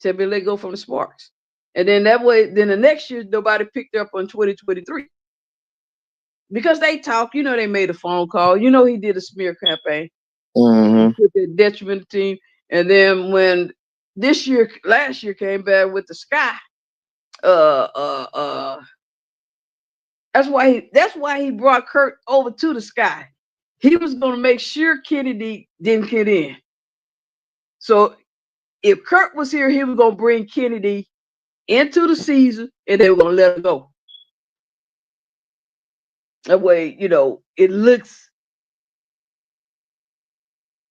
She had been let go from the Sparks. And then that way, then the next year, nobody picked her up on 2023. Because they talked, they made a phone call. He did a smear campaign. With the detriment team. And then when last year came back with the Sky, that's why he brought Kurt over to the Sky. He was gonna make sure Kennedy didn't get in. So if Kurt was here, he was gonna bring Kennedy into the season and they were gonna let her go. That way, it looks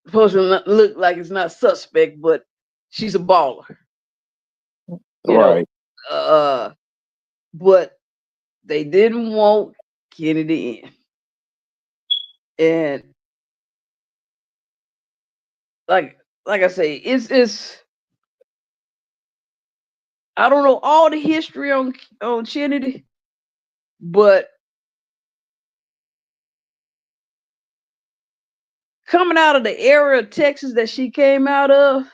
supposed to look like it's not suspect, but she's a baller. Right. But they didn't want Kennedy in. And like I say, it's I don't know all the history on Kennedy, but coming out of the area of Texas that she came out of,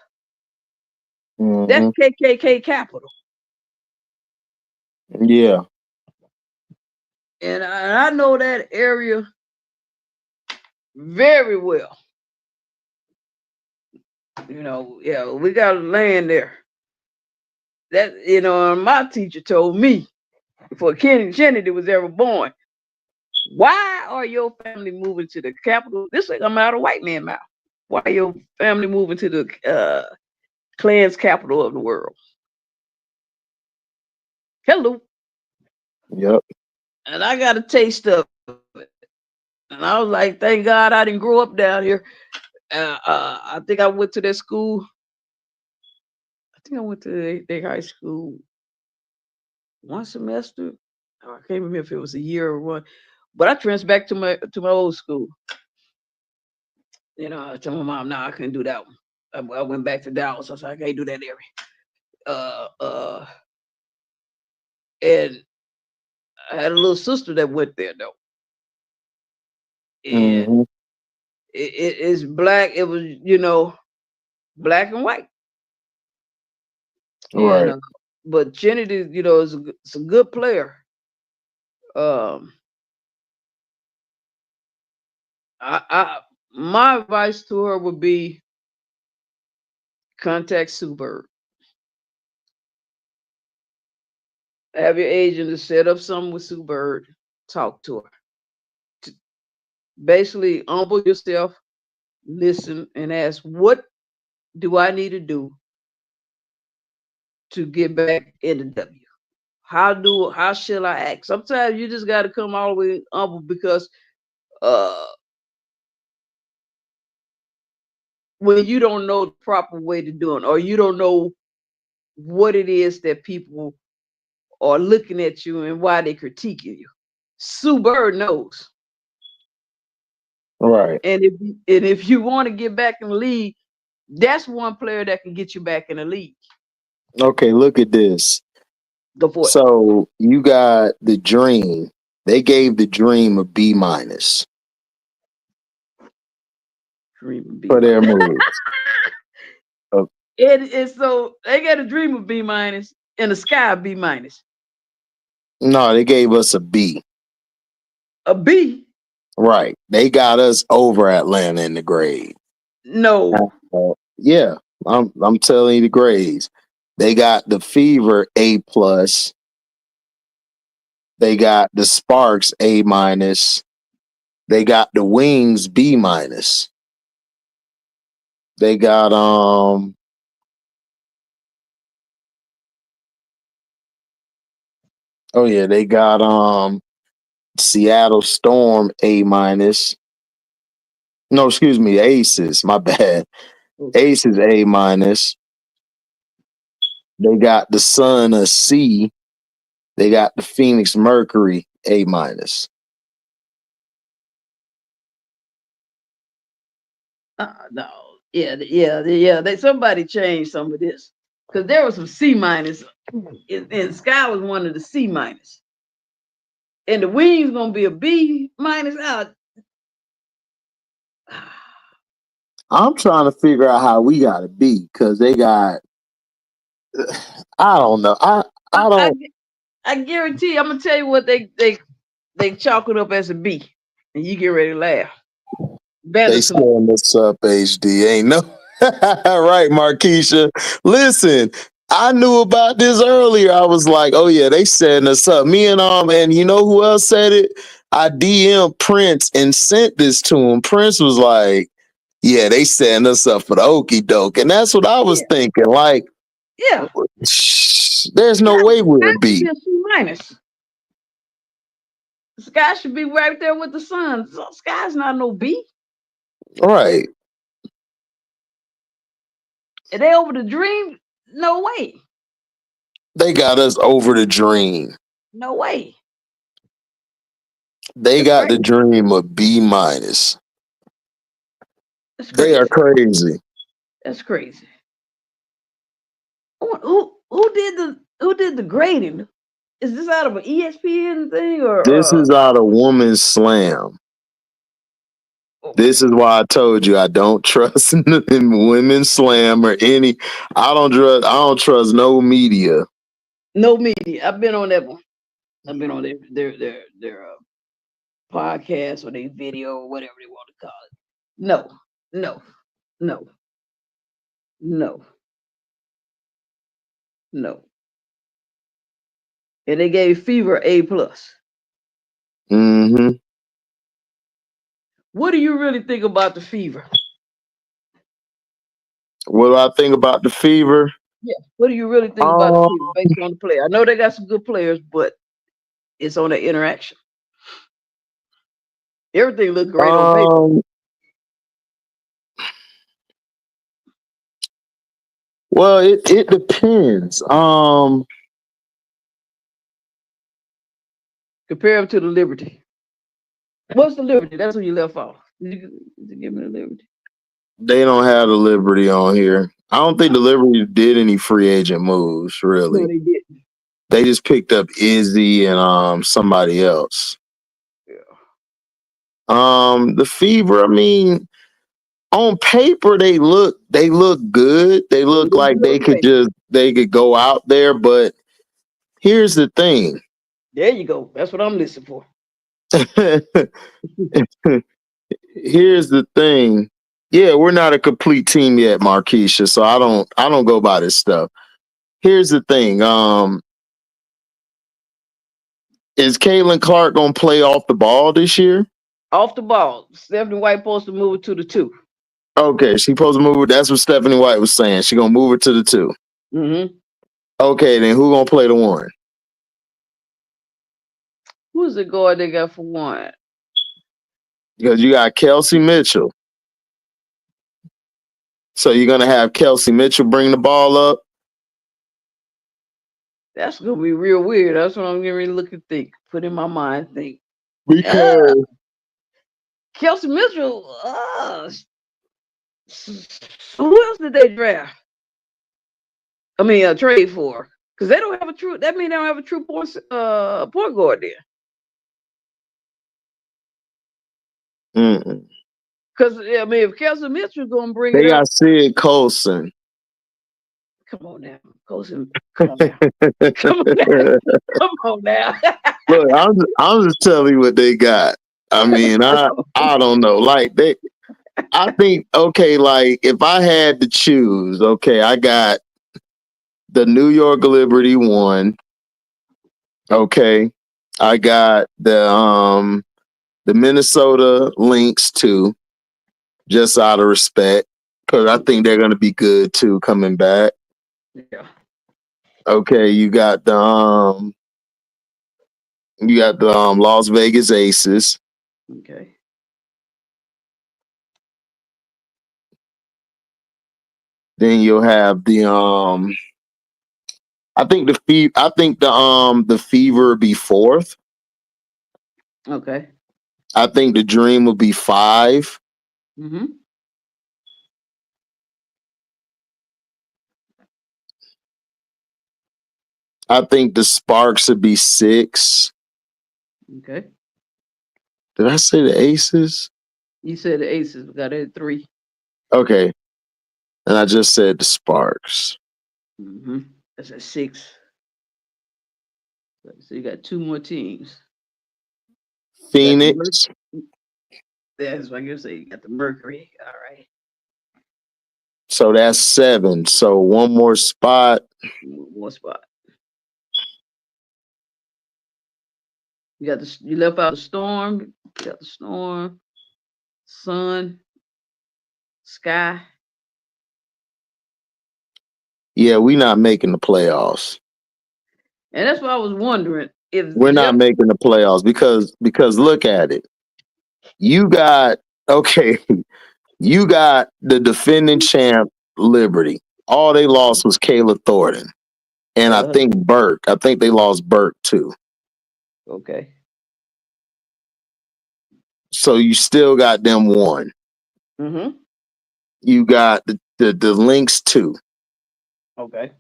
that's KKK capital. Yeah. And I know that area very well. We got land there. That my teacher told me before Kennedy was ever born. Why are your family moving to the capital? This is coming out of white man mouth. Why are your family moving to the Klan's capital of the world? Hello. Yep. And I got a taste of it. And I was like, thank God I didn't grow up down here. I think I went to that school. I think I went to their high school one semester. I can't remember if it was a year or one. But I transferred back to my old school. I told my mom, no, I couldn't do that one. I went back to Dallas. I said, I can't do that area. And I had a little sister that went there though. And it's black. It was, black and white. Right. And but Kennedy, is a good player. My advice to her would be contact Sue Bird. Have your agent to set up something with Sue Bird. Talk to her. Basically, humble yourself, listen, and ask, what do I need to do to get back in the W? How shall I act? Sometimes you just got to come all the way humble because when you don't know the proper way to do it, or you don't know what it is that people are looking at you and why they critiquing you. Sue Bird knows. Right. And if you want to get back in the league, that's one player that can get you back in the league. Okay, look at this. Go for it. So you got the Dream. They gave the Dream a B minus for their moves. And so they got a Dream of B minus and a Sky B minus. No, they gave us a B. A B? Right. They got us over Atlanta in the grade. No. Yeah, I'm telling you the grades. They got the Fever A plus. They got the Sparks A minus. They got the Wings B minus. They got they got Seattle Storm A minus. No, excuse me, Aces. My bad. Aces A minus. They got the Sun a C. They got the Phoenix Mercury A minus. No. Somebody changed some of this because there was some C minus, and Sky was one of the C minus, and the Wings gonna be a B minus out. I'm trying to figure out how we got to be because they got. I don't know. I don't. I guarantee you, I'm gonna tell you what they chalk it up as a B, and you get ready to laugh. They setting this up, HD. Ain't no right, Markeisha. Listen, I knew about this earlier. I was like, oh yeah, they setting us up. Me and you know who else said it? I DM'd Prince and sent this to him. Prince was like, yeah, they setting us up for the okey doke. And that's what I was thinking. Like, there's no way we'll be. C minus. Sky should be right there with the Sun. Sky's not no B. Right. Are they over the Dream? No way. They got us over the Dream. No way. They got the Dream a B minus. They are crazy. That's crazy. Who did the grading? Is this out of an ESPN thing or this is out of Women's Slam? This is why I told you I don't trust in Women's Slam or any. I don't trust no media. No media. I've been on that one. I've been on their podcast or their video or whatever they want to call it. No. and they gave Fever A+. Mm-hmm. What do you really think about the Fever? What do I think about the Fever? Yeah. What do you really think about the Fever based on the player? I know they got some good players, but it's on the interaction. Everything looked great on paper. Well, it depends. Compare them to the Liberty. What's the Liberty? That's when you left off. Did you give me the Liberty? They don't have the Liberty on here. I don't think the Liberty did any free agent moves, really. No, they didn't. They just picked up Izzy and somebody else. Yeah. The Fever, I mean, on paper they look good. They look like they could go out there, but here's the thing. There you go. That's what I'm listening for. Here's the thing. Yeah, we're not a complete team yet, Marquisha, so I don't go by this stuff. Here's the thing. Is Caitlin Clark gonna play off the ball this year? Off the ball. Stephanie White supposed to move it to the 2. Okay, she supposed to move it. That's what Stephanie White was saying. She gonna move it to the 2. Mm-hmm. Okay, then who gonna play the 1? Who's the guard they got for 1? Because you got Kelsey Mitchell. So you're gonna have Kelsey Mitchell bring the ball up. That's gonna be real weird. That's what I'm getting ready to look and think. Put in my mind, think. Because Kelsey Mitchell. Who else did they draft? I mean, trade for? Because they don't have a true. That means they don't have a true point guard there. Because I mean, if Kelsey Mitchell's gonna bring they it got up, Sid Colson. come on now, Colson. Come on now. Come on now. Come on now. Look, I'm just telling you what they got. I mean, I don't know. Like I think, okay, like if I had to choose, okay, I got the New York Liberty 1. Okay. I got the Minnesota Lynx 2, just out of respect. Because I think they're gonna be good too coming back. Yeah. Okay, you got the Las Vegas Aces. Okay. Then you'll have the I think the Fever will be 4th. Okay. I think the Dream will be 5. Mm-hmm. I think the Sparks would be 6. Okay. Did I say the Aces? You said the Aces. We got it at 3. Okay. And I just said the Sparks. Mm-hmm. That's at 6. So you got 2 more teams. Phoenix. That's what I'm gonna say. You got the Mercury. All right. So that's 7. So one more spot. One spot. You left out the Storm. You got the Storm, Sun, Sky. Yeah, we're not making the playoffs. And that's what I was wondering. If We're not making the playoffs because look at it. You got the defending champ Liberty. All they lost was Kayla Thornton. And I think Burke. I think they lost Burke too. Okay. So you still got them 1. Mm-hmm. You got the Lynx 2. Okay.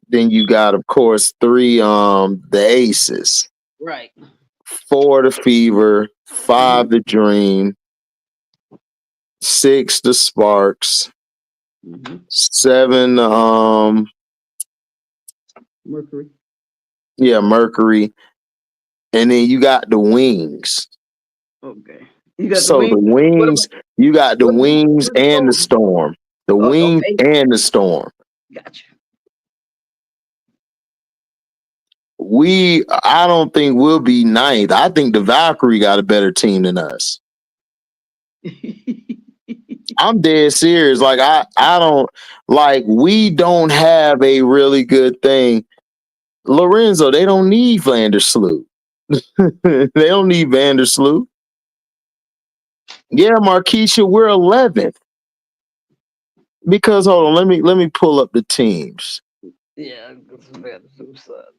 Then you got, of course, 3 the Aces. Right. 4 the Fever, 5 the Dream, 6 the Sparks, 7 Mercury. Yeah, Mercury. And then you got the Wings. Okay. You got So the Wings, you got the Wings and the Storm. The Wings and the Storm. Gotcha. I don't think we'll be ninth. I think the Valkyrie got a better team than us. I'm dead serious. Like I don't like we don't have a really good thing. Lorenzo, they don't need Vandersloot. They don't need Vandersloot. Yeah, Marquisha, we're 11th. Because hold on, let me pull up the teams. Yeah, it's better to suck.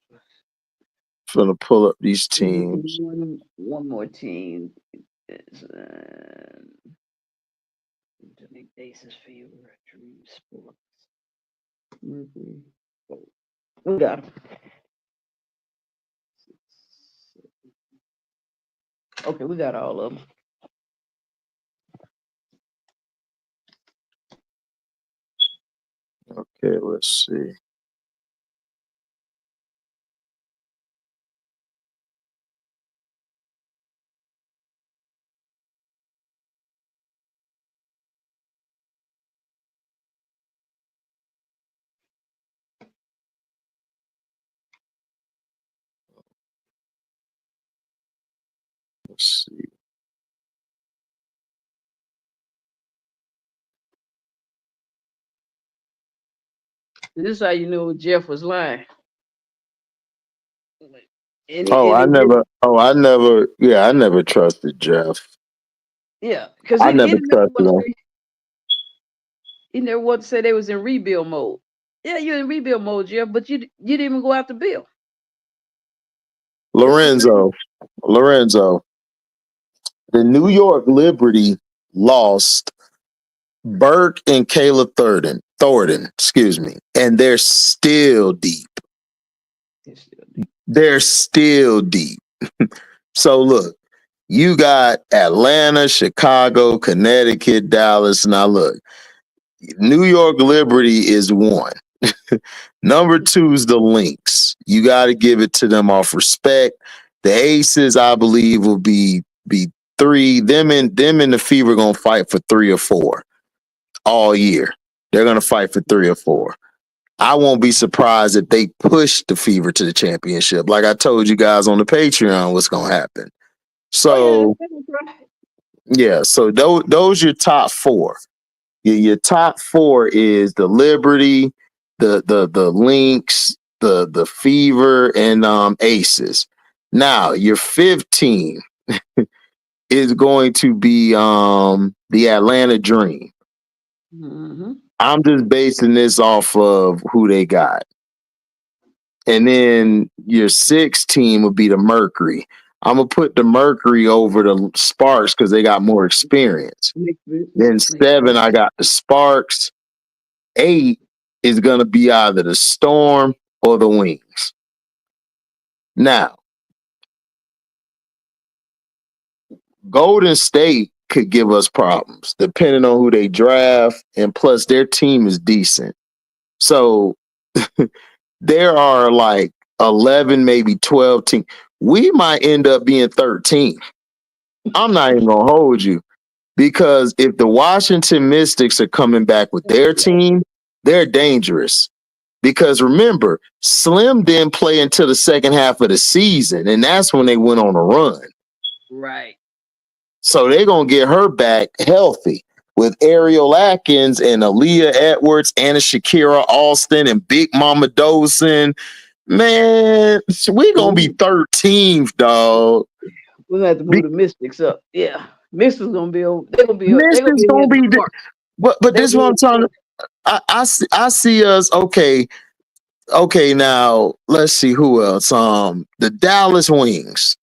I'm gonna pull up these teams. One more team is to make basis for your dream sports. Mercury. We got them. Okay, we got all of them. Okay, let's see. Let's see. This is how you know Jeff was lying. I never trusted Jeff. Yeah, because I never trusted him. He never wanted to say they was in rebuild mode. Yeah, you're in rebuild mode, Jeff, but you didn't even go out to build. Lorenzo, the New York Liberty lost Burke and Caleb Thornton, excuse me, and they're still deep. They're still deep. So look, you got Atlanta, Chicago, Connecticut, Dallas. Now look, New York Liberty is 1. Number 2 is the Lynx. You got to give it to them off respect. The Aces, I believe, will be 3. Them and the Fever gonna fight for 3 or 4 all year. They're gonna fight for 3 or 4. I won't be surprised if they push the Fever to the championship. Like I told you guys on the Patreon, what's gonna happen. So yeah, so those your top 4. Your top 4 is the Liberty, the Lynx, the Fever, and Aces. Now your 5th team is going to be the Atlanta Dream. Mm-hmm. I'm just basing this off of who they got. And then your 6th team would be the Mercury. I'm gonna put the Mercury over the Sparks because they got more experience. Then 7, I got the Sparks. 8 is gonna be either the Storm or the Wings. Now, Golden State could give us problems depending on who they draft, and plus their team is decent. So there are like 11, maybe 12 teams. We might end up being 13. I'm not even gonna hold you, because if the Washington Mystics are coming back with their team, they're dangerous. Because remember, Slim didn't play until the second half of the season, and that's when they went on a run. Right. So they're gonna get her back healthy with Ariel Atkins and Aaliyah Edwards, Anna Shakira Alston, and Big Mama Dosen. Man, we gonna be 13th, dog. We're gonna have to move the Mystics up. Yeah, Mystics gonna be over. They're gonna be. Mystics gonna be. But this is what I'm talking. I see us. Okay, now let's see who else. The Dallas Wings.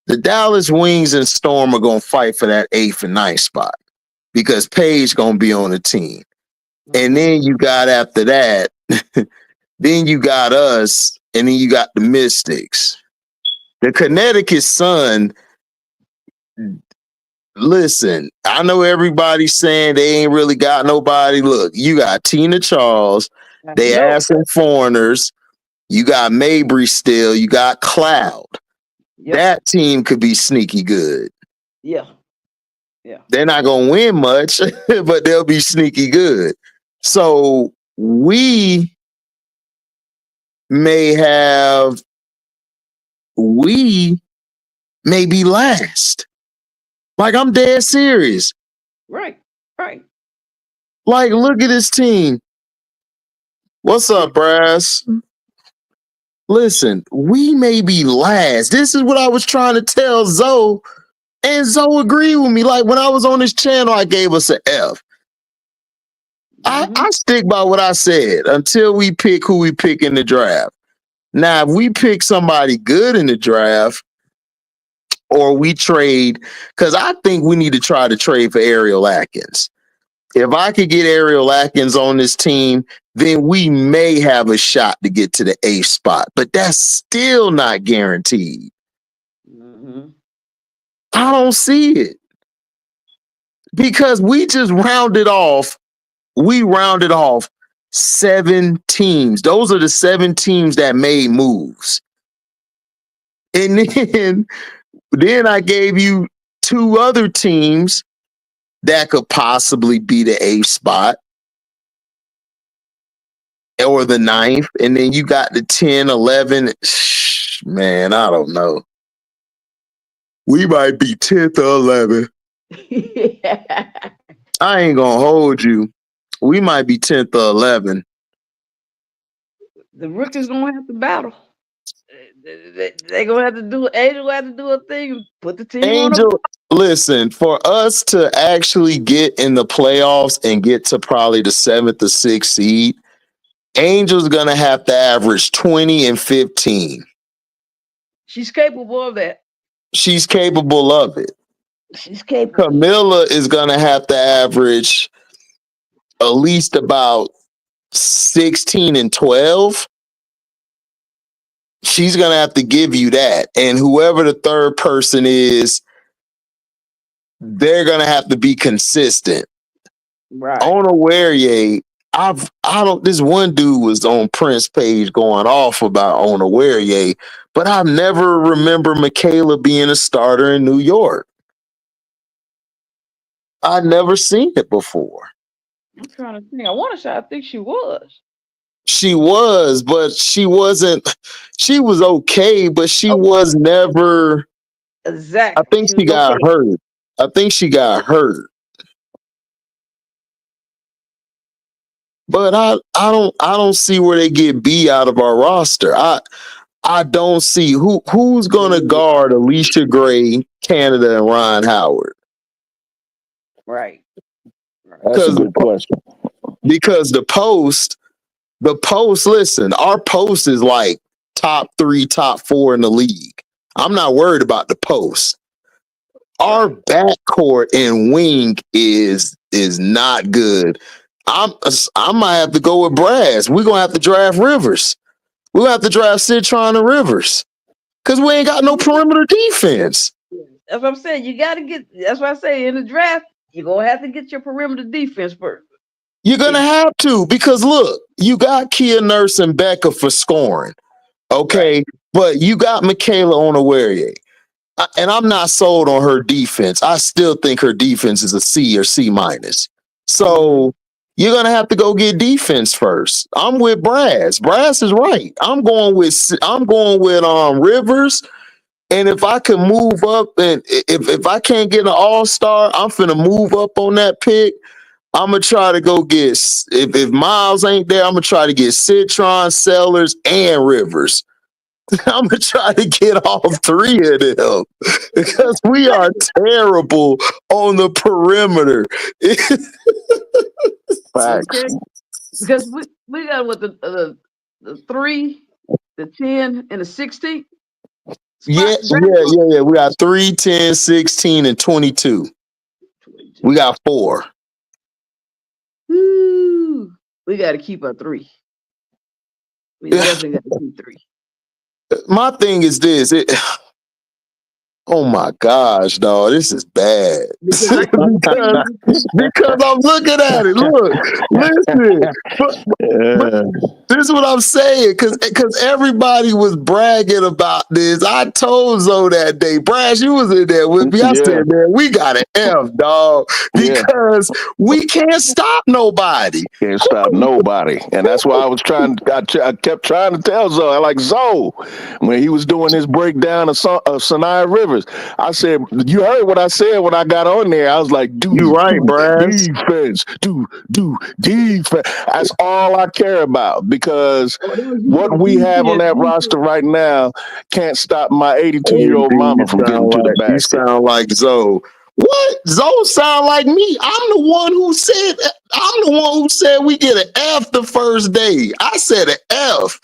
The Dallas Wings and Storm are gonna fight for that 8th and 9th spot because Paige gonna be on the team. And then you got after that, then you got us, and then you got the Mystics. The Connecticut Sun. Listen, I know everybody's saying they ain't really got nobody. Look, you got Tina Charles, they asking foreigners. You got Mabry still. You got Cloud. Yep. That team could be sneaky good. Yeah. They're not gonna win much, but they'll be sneaky good. So we may have we may be last. Like, I'm dead serious. Right. Like, look at this team. What's up, Brass? Listen, we may be last. This is what I was trying to tell Zoe, and Zoe agreed with me. Like, when I was on this channel, I gave us an F. I stick by what I said until we pick who we pick in the draft. Now, if we pick somebody good in the draft, or we trade, because I think we need to try to trade for Ariel Atkins. If I could get Ariel Atkins on this team, then we may have a shot to get to the 8th spot, but that's still not guaranteed. I don't see it, because we just rounded off 7 teams. Those are the 7 teams that made moves. And then I gave you 2 other teams that could possibly be the 8th spot or the 9th. And then you got the 10, 11. Man, I don't know. We might be 10th or 11th. I ain't gonna hold you. We might be 10th or 11th. The rookies gonna have to battle. They gonna have to do. Angel will have to do a thing. Put the team on. Angel, listen, for us to actually get in the playoffs and get to probably the 7th or 6th seed, Angel's gonna have to average 20 and 15. She's capable of that. She's capable of it. She's capable. Camilla is gonna have to average at least about 16 and 12. She's gonna have to give you that. And whoever the third person is, they're gonna have to be consistent. Right. Onawarie, this one dude was on Prince page going off about Onawarie, but I've never remember Michaela being a starter in New York. I'd never seen it before. I'm trying to think. I think she was. She was, but she wasn't. She was okay, but she was never. Exactly. I think she got hurt. I think she got hurt. But I don't see where they get B out of our roster. I don't see who's gonna guard Alicia Gray, Canada, and Ryan Howard. Right. That's a good question. Because the post, listen, our post is like top 3, top 4 in the league. I'm not worried about the post. Our backcourt and wing is not good. I might have to go with Brass. We're gonna have to draft Rivers. We're gonna have to draft Citron and Rivers. Because we ain't got no perimeter defense. That's what I'm saying. You gotta get, that's what I say in the draft, you're gonna have to get your perimeter defense first. You're gonna have to, because look, you got Kia Nurse and Becca for scoring. Okay, right. But you got Michaela Onawarie. And I'm not sold on her defense. I still think her defense is a C or C minus. So you're gonna have to go get defense first. I'm with Brass. Brass is right. I'm going with Rivers. And if I can move up, and if I can't get an all-star, I'm finna move up on that pick. I'm gonna try to go get, if Miles ain't there, I'm gonna try to get Citron, Sellers, and Rivers. I'm gonna try to get all 3 of them because we are terrible on the perimeter. Okay. Because we got what the 3, the 10, and the 16. Yeah. We got 3, 10, 16, and 22. We got 4. Woo. We got to keep our 3. We definitely got to keep 3. My thing is this: Oh my gosh, dog, this is bad. Because I because I'm looking at it. Look, listen. But this is what I'm saying, because everybody was bragging about this. I told Zoe that day, Brash, you was in there with me. I said, man, we got an F, dog, because we can't stop nobody. Can't stop nobody. And that's why I kept trying to tell Zoe, like Zoe, when he was doing his breakdown of Sinai Rivers, I said, you heard what I said when I got on there. I was like, You right, Brash. defense, do defense. That's all I care about, because what we have on that roster right now can't stop my 82-year-old mama from getting to the basket. You sound like Zoe. What? Zoe sound like me. I'm the one who said we get an F the first day. I said an F.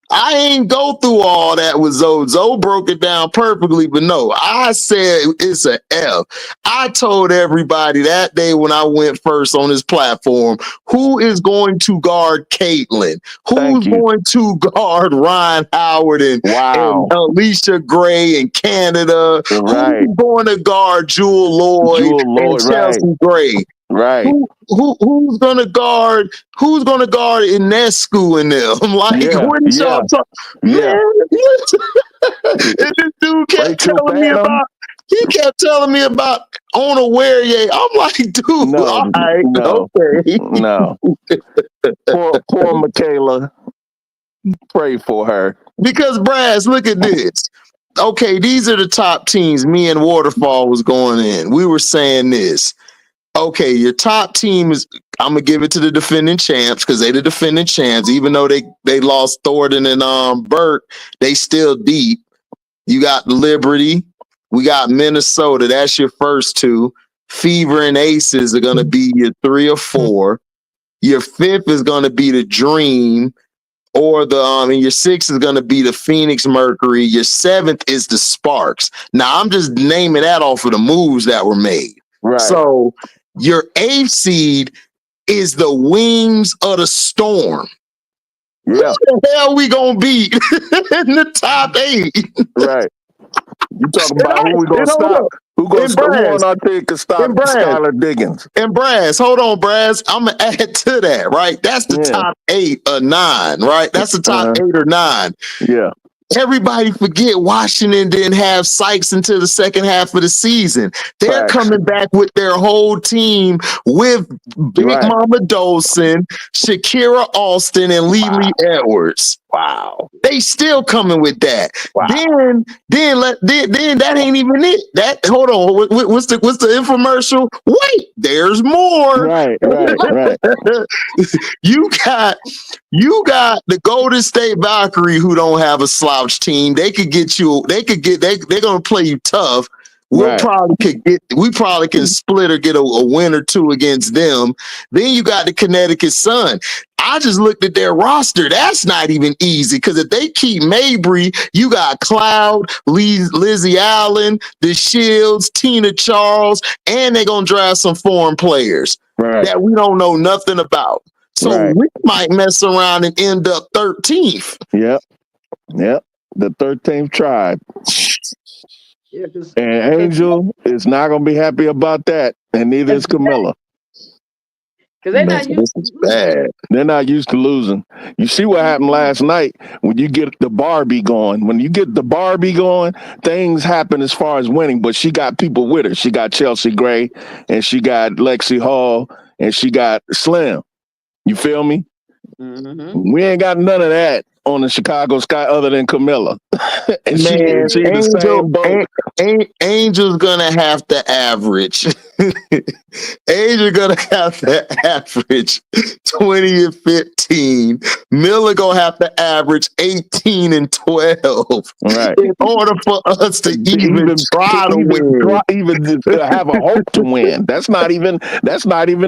I ain't go through all that with Zoe. Zoe broke it down perfectly, but no, I said it's an F. I told everybody that day when I went first on this platform, who is going to guard Caitlin? Who's going to guard Ryan Howard and Alicia Gray in Canada? Who's going to guard Jewel Lloyd and Chelsea Gray? Right. Who's gonna guard Inescu and them? Like, what is y'all talking? Man, and this dude kept telling me about Onawarie. I'm like, dude, all right, okay. No. Poor Michaela. Pray for her. Because Brass, look at this. Okay, these are the top teams me and Waterfall was going in. We were saying this. Okay, your top team is, I'm gonna give it to the defending champs, because they the defending champs. Even though they lost Thornton and Burke, they still deep. You got Liberty, we got Minnesota. That's your first two. Fever and Aces are gonna be your 3 or 4. Your 5th is gonna be the Dream, or and your 6th is gonna be the Phoenix Mercury. Your 7th is the Sparks. Now I'm just naming that off of the moves that were made. Right. So your 8th seed is the Wings of the Storm. Yeah. Who the hell we gonna beat in the top 8? Right. You talking about who we gonna stop? Who on our team can stop Skylar Diggins? And Brass, hold on, Brass. I'm gonna add to that, right? That's the top 8 or 9, right? That's the top 8 or 9. Yeah. Everybody forget Washington didn't have Sykes until the second half of the season. They're coming back with their whole team with Big Mama Dolson, Shakira Austin, and Lily Edwards. Wow. They still coming with that. Wow. Then that ain't even it. That, hold on, what's the infomercial? Wait, there's more. Right. You got the Golden State Valkyrie, who don't have a slouch team. They're gonna play you tough. We probably can split or get a win or two against them. Then you got the Connecticut Sun. I just looked at their roster. That's not even easy, because if they keep Mabry, you got Cloud, Lizzie Allen, the Shields, Tina Charles, and they're gonna draft some foreign players that we don't know nothing about. So we might mess around and end up 13th. Yep. The 13th tribe. Yeah, and Angel is not going to be happy about that, and neither is Camilla. Because they're not used to bad. They're not used to losing. You see what happened last night when you get the Barbie going. When you get the Barbie going, things happen as far as winning, but she got people with her. She got Chelsea Gray, and she got Lexi Hall, and she got Slim. You feel me? Mm-hmm. We ain't got none of that on the Chicago Sky other than Camilla. And she in the same boat. Angel's gonna have to average. Angel gonna have to average 20 and 15. Miller gonna have to average 18 and 12. Right. In order for us to even try to win. Even to have a hope to win. That's not even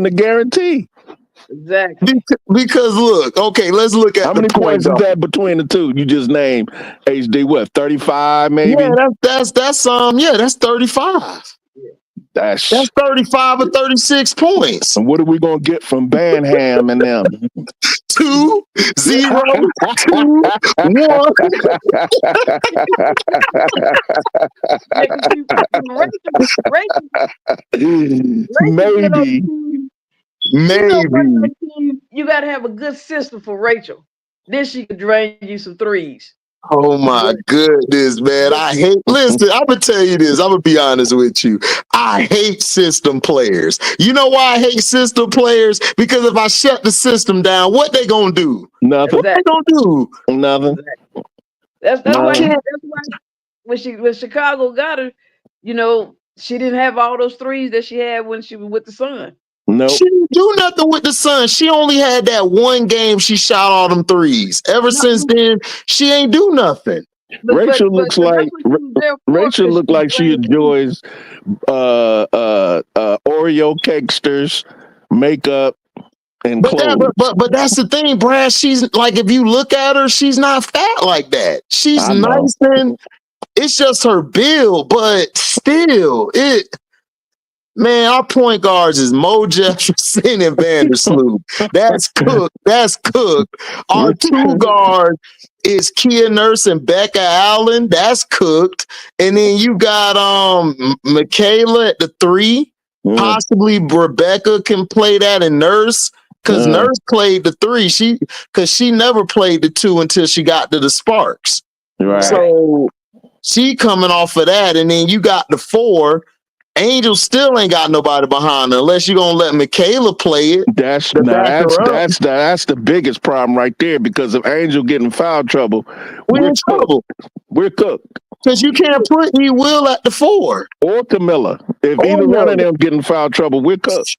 a guarantee. Exactly. Because look, okay, let's look at how many points is that between the two you just named? HD, what, 35 maybe? Yeah, that's 35. That's 35 or 36 points. and what are we gonna get from Banham and them? 2, 0, 2, 1. Maybe. You got to have a good system for Rachel. Then she could drain you some threes. Oh my goodness, man. Listen, I'm going to tell you this. I'm going to be honest with you. I hate system players. You know why I hate system players? Because if I shut the system down, what they going to do? Nothing. What they going to do? Nothing. That's why when Chicago got her, you know, she didn't have all those threes that she had when she was with the Sun. No, she didn't do nothing with the Sun. She only had that one game she shot all them threes. Ever since then, she ain't do nothing. Rachel looks like she enjoys Oreo cakesters, makeup, and clothes. But that's the thing, Brad. She's like, if you look at her, she's not fat like that. She's nice and it's just her build, but still, man, our point guards is Mo Jefferson and Vandersloot. That's cooked. That's cooked. Our 2 guards is Kia Nurse and Becca Allen. That's cooked. And then you got Michaela at the 3. Possibly Rebecca can play that and Nurse. Because Nurse played the 3. She never played the 2 until she got to the Sparks. Right. So she coming off of that. And then you got the 4. Angel still ain't got nobody behind her unless you're gonna let Michaela play it. That's the biggest problem right there, because if Angel get in foul trouble, we're in trouble. We're cooked. Because you can't put E Will at the 4. Or Camilla. If either one of them get in foul trouble, we're cooked.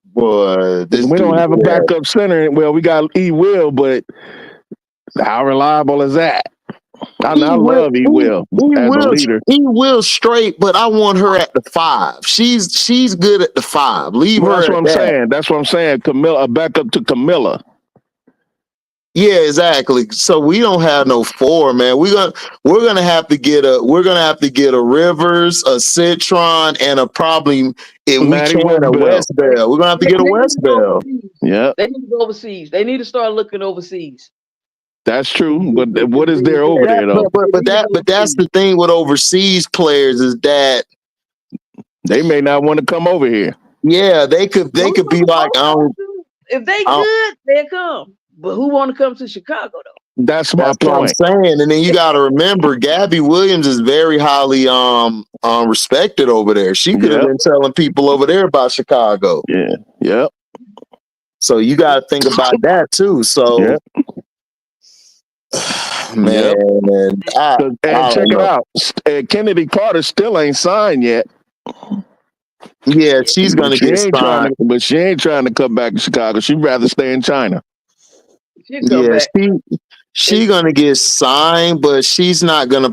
Boy, we don't have a backup center. Well, we got E Will, but how reliable is that? I love E Will as a leader. E Will straight, but I want her at the 5. She's good at the 5. Leave her. That's what I'm saying. That's what I'm saying. Camilla, a backup to Camilla. Yeah, exactly. So we don't have no 4, man. We're gonna have to get a Rivers, a Citron, and a probably if Maddie we can a West Bell. We're gonna have to get a West Bell. Yeah, they need to go overseas. They need to start looking overseas. That's true, but what is there over there though? But that's the thing with overseas players is that they may not want to come over here. Yeah, they could be like, if they good, they'll come. But who want to come to Chicago though? That's my point. What I'm saying. And then you got to remember, Gabby Williams is very highly respected over there. She could have been telling people over there about Chicago. Yeah. Yep. So you got to think about that too. So. Man, and check it out. Kennedy Carter still ain't signed yet. Yeah, she's gonna get signed, but she ain't trying to come back to Chicago. She'd rather stay in China. She gonna get signed, but she's not gonna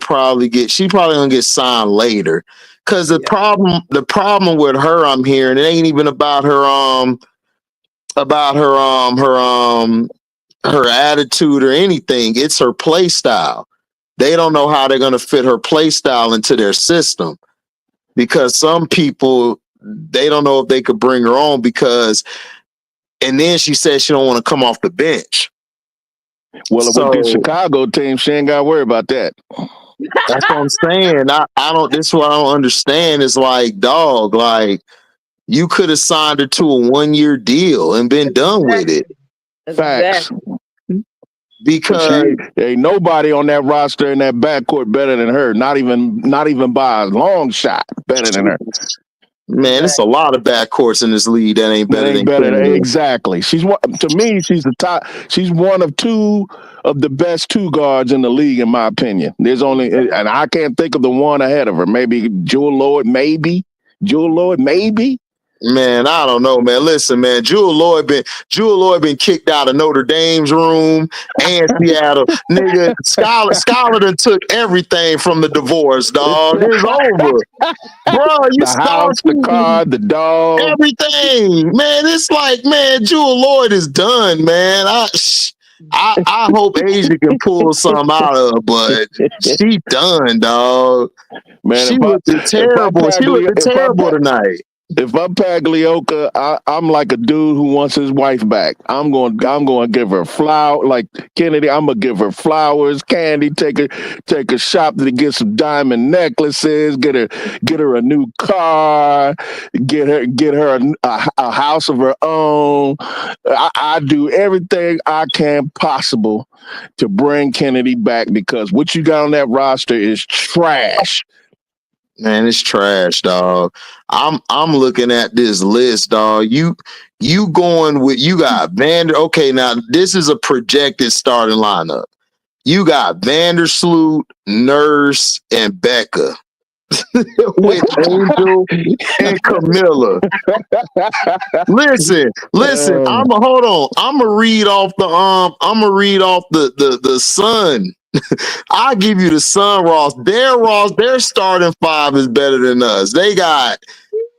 she's probably gonna get signed later. Cause the problem with her, I'm hearing, it ain't even about her her attitude or anything. It's her play style. They don't know how they're going to fit her play style into their system, because some people, they don't know if they could bring her on and then she said she don't want to come off the bench. Well, with the Chicago team, she ain't got to worry about that. That's what I'm saying. This is what I don't understand. Is like, dog, like you could have signed her to a 1-year deal and been done with it. Facts. Because ain't nobody on that roster in that backcourt better than her. Not even by a long shot better than her. Man, it's a lot of backcourts in this league that ain't better than exactly. She's the top. She's one of 2 of the best 2 guards in the league, in my opinion. There's only, and I can't think of the one ahead of her. Maybe Jewel Lloyd, maybe. Man, I don't know, man. Listen, man, Jewel Lloyd been kicked out of Notre Dame's room and Seattle. Nigga, Scholar done took everything from the divorce, dog. It's over. Bro, the house, the car, the dog. Everything. Man, it's like, man, Jewel Lloyd is done, man. I hope Asia can pull something out of her, but she done, dog. Man, She if looked terrible. She looked terrible tonight. if I'm Paglioka, I'm like a dude who wants his wife back. I'm going to give her flower, like Kennedy. I'm gonna give her flowers, candy, take her shop to get some diamond necklaces, get her a new car, get her a house of her own. I do everything I can possible to bring Kennedy back because what you got on that roster is trash. Man, it's trash, dog. I'm looking at this list, dog. You going with you got Vander. Okay, now this is a projected starting lineup. You got Vandersloot, Nurse, and Becca with Angel and Camilla. Listen. Hold on. I'm gonna read off the Sun. I'll give you the Sun, Ross. Their starting five is better than us. They got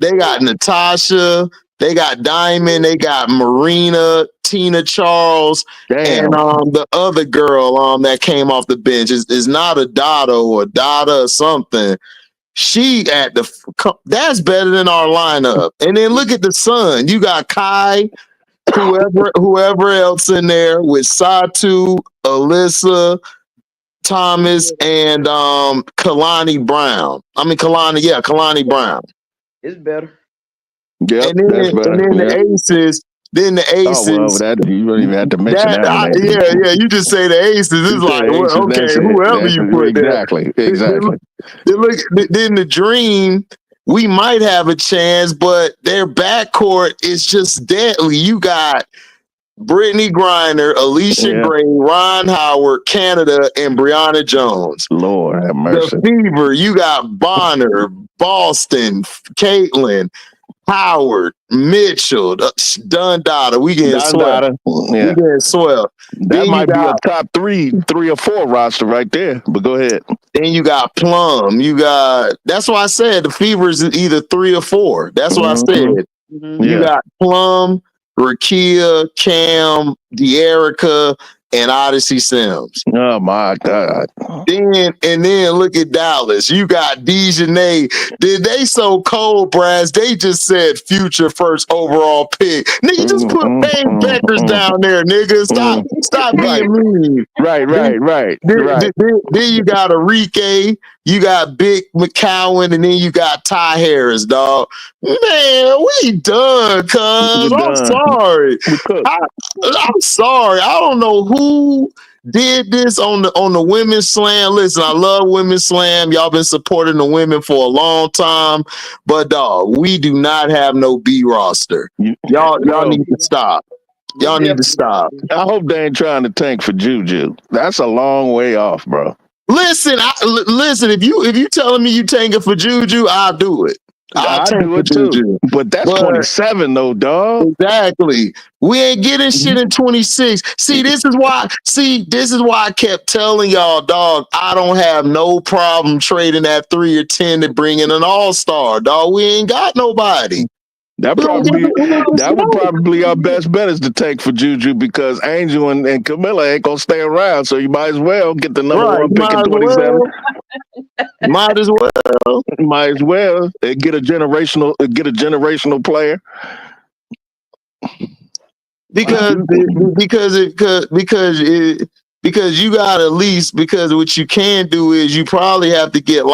Natasha, they got Diamond, they got Marina, Tina Charles, Damn. and the other girl that came off the bench is not a Dotto or Dada or something. She that's better than our lineup. And then look at the Sun. You got Kai, whoever else in there with Satu, Alyssa, Thomas, and Kalani Brown. Kalani Brown. It's better. Yeah, And then the Aces. Then the Aces. Oh, well, that you don't even have to mention that. Yeah. You just say the Aces. It's like, well, okay, whoever you put there. Exactly. Then the Dream. We might have a chance, but their backcourt is just deadly. You got Brittany Griner, Alicia Gray, Ron Howard, Canada, and Brianna Jones. Lord have mercy. The Fever, you got Bonner, Boston, Caitlin, Howard, Mitchell, Dundada. We getting swell. Yeah. We getting swell. That might be a top three or four roster right there. But go ahead. Then you got Plum. That's why I said the Fever is either 3 or 4. That's what I said. Mm-hmm. You got Plum, Rakia, Cam, De'Erica, and Odyssey Sims. Oh my God. Then look at Dallas. You got Dejanay. They so cold, Brass. They just said future first overall pick. Nigga, just put Bang Beckers down there, nigga. Stop being mean. Right. Then you got Enrique. You got Big McCowan, and then you got Ty Harris, dog. Man, we done, cuz. I'm sorry. I'm sorry. I don't know who did this on the women's slam. Listen, I love women's slam. Y'all been supporting the women for a long time. But dog, we do not have no B roster. Y'all need to stop. Y'all need to stop. I hope they ain't trying to tank for Juju. That's a long way off, bro. Listen, if you telling me you tanking for Juju, I'll do it. I'll do it too. But that's 27 though, dog. Exactly. We ain't getting shit in 26. See, this is why I kept telling y'all, dog, I don't have no problem trading that 3 or 10 to bring in an all-star, dog. We ain't got nobody. That would probably our best bet is to take for Juju because Angel and Camilla ain't gonna stay around, so you might as well get the number one pick in 27. Might as well. And get a generational player. Because you got at least because what you can do is you probably have to get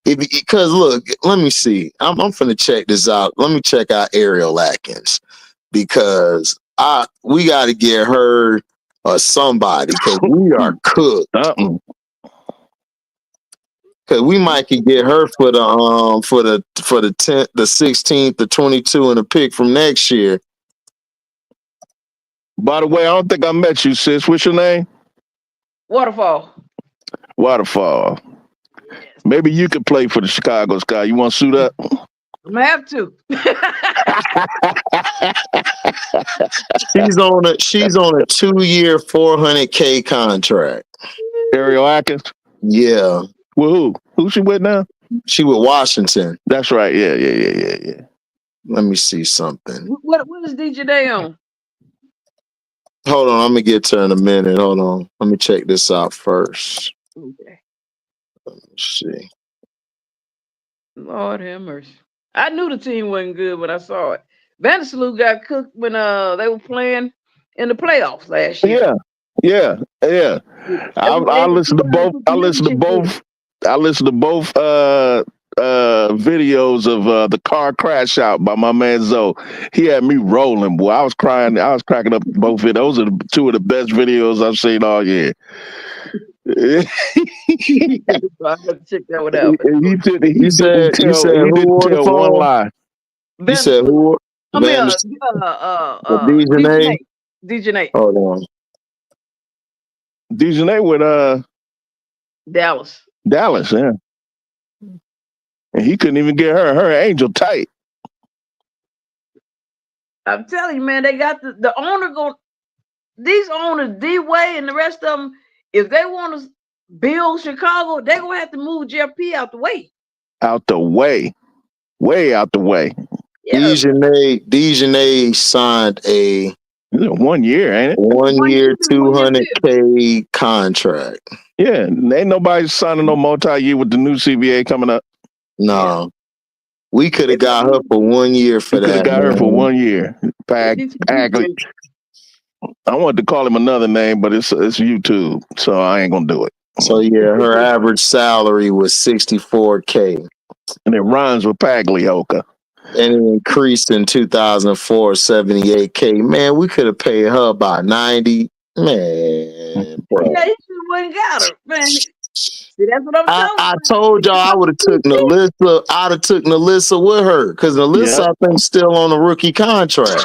because look, let me see. I'm finna check this out. Let me check out Ariel Atkins because we got to get her or somebody because we are cooked. Because we might could get her for the 10th, the 16th, the 22, and a pick from next year. By the way, I don't think I met you, sis. What's your name? Waterfall. Maybe you could play for the Chicago Sky. You want to suit up? I'm gonna have to. She's on a 2-year, $400K contract. Ariel Atkins? Yeah. With who? Who's she with now? She with Washington. That's right. Yeah. Let me see something. What is DJ Day on? Hold on, I'm gonna get to her in a minute. Hold on. Let me check this out first. Okay. Let's see. Lord have mercy. I knew the team wasn't good when I saw it. Vandersloot got cooked when they were playing in the playoffs last year. Yeah. I listened to both. I listened to both videos of the car crash out by my man Zoe. He had me rolling, boy. I was crying. I was cracking up both videos. Those are two of the best videos I've seen all year. I have to check that one out. He You said who didn't on the tell one phone? lie. You said who? DJ Nate. Hold on. DJ with Dallas. Yeah. And he couldn't even get her Angel tight. I'm telling you, man, they got the owner these owners, D-Way and the rest of them, if they want to build Chicago, they're going to have to move Jeff P out the way. Out the way. Way out the way. Yeah. Dejanay signed a 1 year, ain't it? 1 year, $200K contract. Yeah, ain't nobody signing no multi-year with the new CBA coming up. No. We could have got her for 1 year for that. Could have got her for 1 year. Pagley. I wanted to call him another name, but it's YouTube, so I ain't gonna do it. So yeah, her average salary was $64K. And it rhymes with Paglioka. And it increased in 2004, $78K. Man, we could have paid her about 90. Man, bro. Yeah, he should have got her, man. See, that's what I'm telling you. I told y'all I would have took Nalissa. I'd have took Nalissa with her because Nalissa, I think, still on a rookie contract.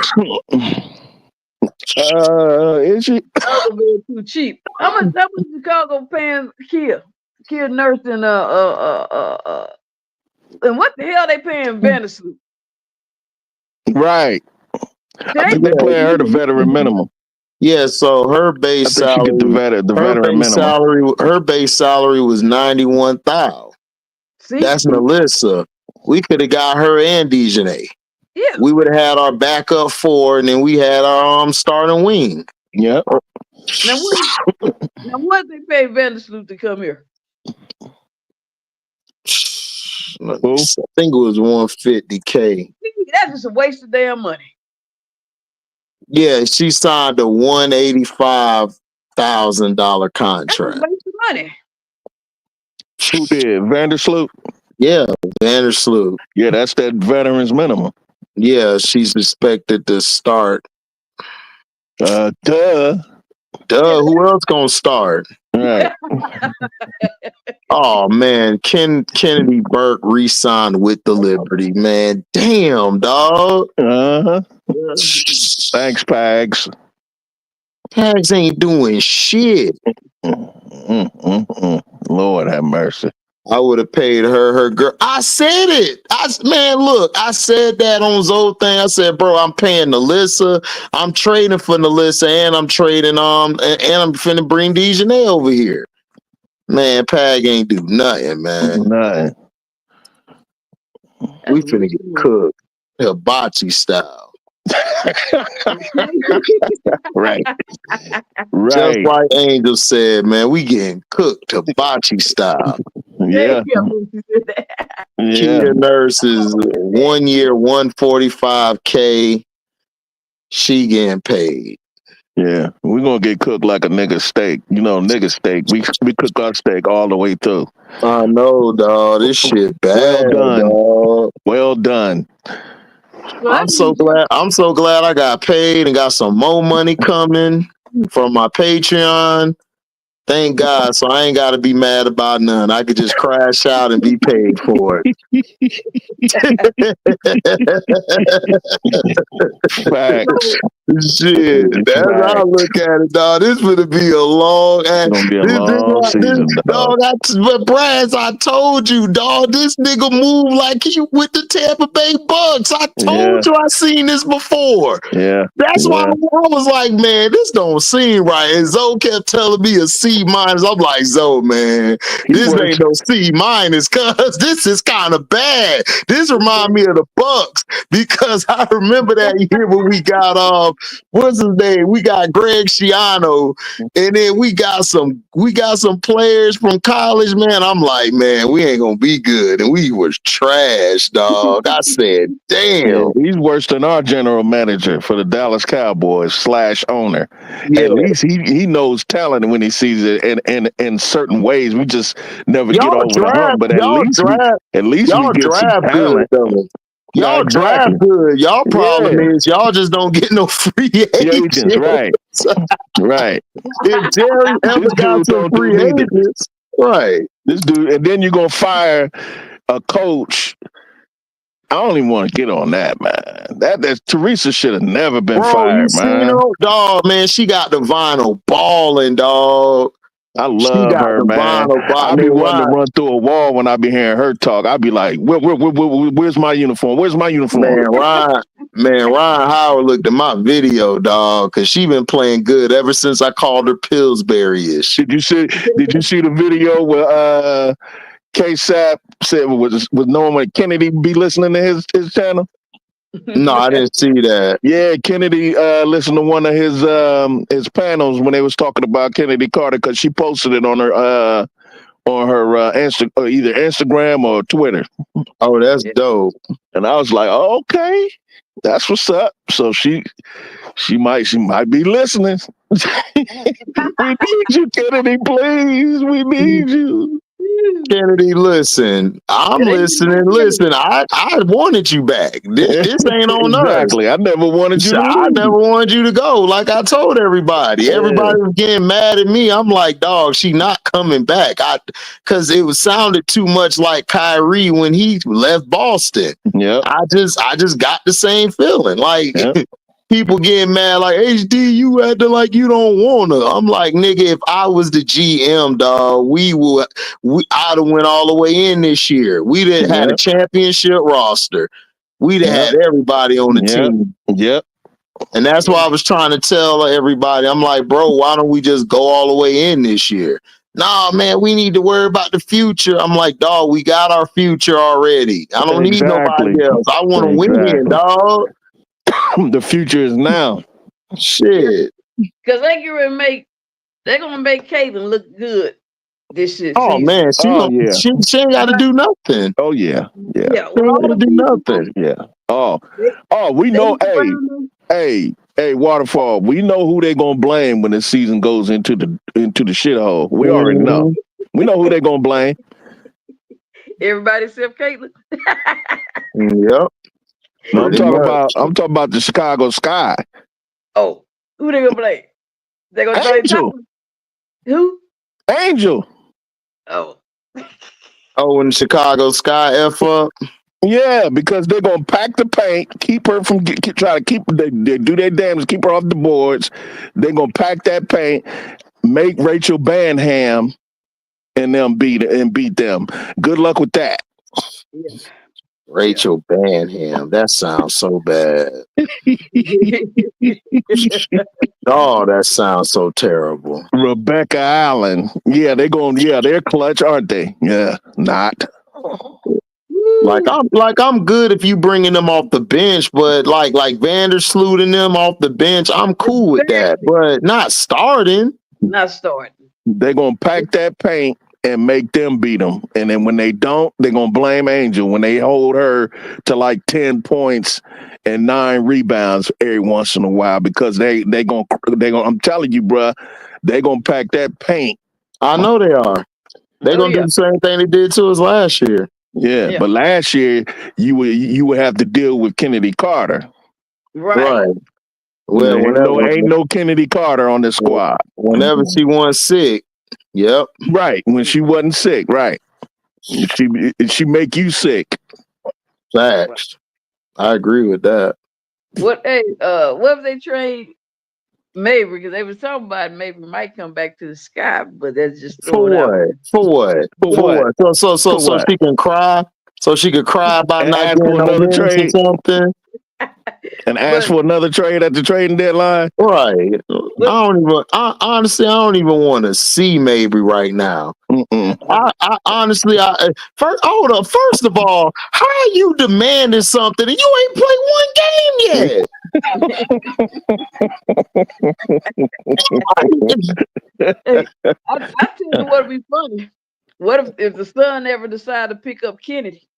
Is she? Chicago being too cheap. How much Chicago paying Kia Nurse and what the hell they paying Vandersloot? Right. I think they paying her the veteran minimum. Yeah, so her base salary, she get the veteran minimum. Her base salary was $91,000. That's Nalissa. We could have got her and Dejanay. Yeah, we would have had our backup four, and then we had our starting wing. Yep. Now what they pay Vandersloot to come here? I think it was $150K. That's just a waste of damn money. Yeah, she signed a $185,000 contract. That's a waste of money. Who did? Vandersloot? Yeah, Vandersloot. Yeah, that's that veteran's minimum. Yeah, she's expected to start. Duh. Who else gonna start? Right. Oh man, Kennedy Burke re-signed with the Liberty, man. Damn, dog. Thanks, Pags. Pags ain't doing shit. Lord have mercy. I would have paid her girl. I said it. I said that on Zoe thing. I said, bro, I'm paying Nalissa. I'm trading for Nalissa, and I'm trading and I'm finna bring Dejanay over here. Man, Pag ain't do nothing, man. Nothing. We finna get cooked. Hibachi style. Right. Just like Angel said, man, we getting cooked hibachi style. Yeah. Kia Nurse is 1 year, $145K. She getting paid. Yeah, we're gonna get cooked like a nigga steak. You know, nigga steak. We cook our steak all the way through. I know, dog. This shit bad. Well done. Dog. Well done. I'm so glad I got paid and got some more money coming from my Patreon. Thank God. So I ain't got to be mad about none. I could just crash out and be paid for it. Facts. Shit, that's how I look at it, dog. This would be a long season, dog. But Brad, I told you, dog. This nigga move like he with the Tampa Bay Bucks. I told you, I seen this before. Yeah, that's why I was like, man, this don't seem right. And Zoe kept telling me a C C minus. I'm like, Zoe, man, this ain't no C minus, cuz this is kind of bad. This remind me of the Bucks because I remember that year when we got what's his name? We got Greg Schiano, and then we got some players from college, man. I'm like, man, we ain't gonna be good, and we was trash, dog. I said, damn. Yeah, he's worse than our general manager for the Dallas Cowboys / owner. Yeah. At least he knows talent when he sees it in certain ways. We just never get over the hump. But at least we get some draft talent. good, though. Y'all exactly. draft good. Y'all problem is y'all just don't get no free agents. Right. Right. If Jerry ever got some free agents, right. This dude, and then you're gonna fire a coach. I don't even want to get on that, man. That Teresa should have never been fired, man. Dog, man, she got the vinyl balling, dog. I love her, man. I be wanting to run through a wall when I be hearing her talk. I be like, where's my uniform? Where's my uniform? Man, Ryan Howard looked at my video, dog, because she been playing good ever since I called her Pillsbury-ish. Did you see the video where Cashapp said was knowing Kennedy be listening to his channel? No, I didn't see that. Yeah, Kennedy listened to one of his panels when they was talking about Kennedy Carter because she posted it on her either Instagram or Twitter. Oh, that's dope. And I was like, oh, okay, that's what's up. So she might be listening. We need you, Kennedy, please. We need you. Kennedy, listen. I'm listening. Listen, I wanted you back. This ain't on us. Exactly. I never wanted you to leave. I never wanted you to go. Like I told everybody. Yeah. Everybody was getting mad at me. I'm like, dog, she not coming back. Because it sounded too much like Kyrie when he left Boston. Yeah. I just got the same feeling. Like people getting mad, like HD, you acting like you don't want to. I'm like, nigga, if I was the GM, dog, I'd have went all the way in this year. We didn't have a championship roster. We'd have had everybody on the team. Yep. And that's why I was trying to tell everybody. I'm like, bro, why don't we just go all the way in this year? Nah, man, we need to worry about the future. I'm like, dog, we got our future already. I don't need nobody else. I want to win, dog. The future is now. Shit. Because they're gonna make Caitlin look good this shit. Oh man, she ain't got to do nothing. Oh yeah. She ain't got to do nothing. Yeah. Oh, we know. Hey, Waterfall. We know who they gonna blame when the season goes into the shithole. We already know. We know who they gonna blame. Everybody except Caitlin. Yep. I'm talking about the Chicago Sky. Oh, who they gonna blame? They gonna blame Angel. Who? Angel. Oh. Oh, and Chicago Sky F up. Yeah, because they're gonna pack the paint, keep her from try to keep they do their damage, keep her off the boards. They're gonna pack that paint, make Rachel Banham and them beat them. Good luck with that. Yeah. Rachel Banham. That sounds so bad. Oh, that sounds so terrible. Rebecca Allen. Yeah, they're clutch, aren't they? Yeah, not. Like I'm good if you bringing them off the bench, but like Vandersloot and them off the bench, I'm cool with that. But not starting. Not starting. They're gonna pack that paint and make them beat them. And then when they don't, they're going to blame Angel when they hold her to like 10 points and 9 rebounds every once in a while because they going to, I'm telling you, bruh, they going to pack that paint. I know they are. They're going to do the same thing they did to us last year. Yeah, but last year you would have to deal with Kennedy Carter. Right. Well, ain't no Kennedy Carter on this squad. Whenever she won sick. Yep. Right. When she wasn't sick. Right. She make you sick. Facts. I agree with that. What if they trade Mabry? Because they was talking about Mabry might come back to the Sky, but that's just for what? So she can cry. So she could cry about not getting another trade or something. and ask But for another trade at the trading deadline. Right. but Honestly, I don't even want to see Mabry right now. I honestly, first, hold up. First of all, how are you demanding something and you ain't played one game yet? hey, I tell you what'd be funny. What if the son ever decided to pick up Kennedy?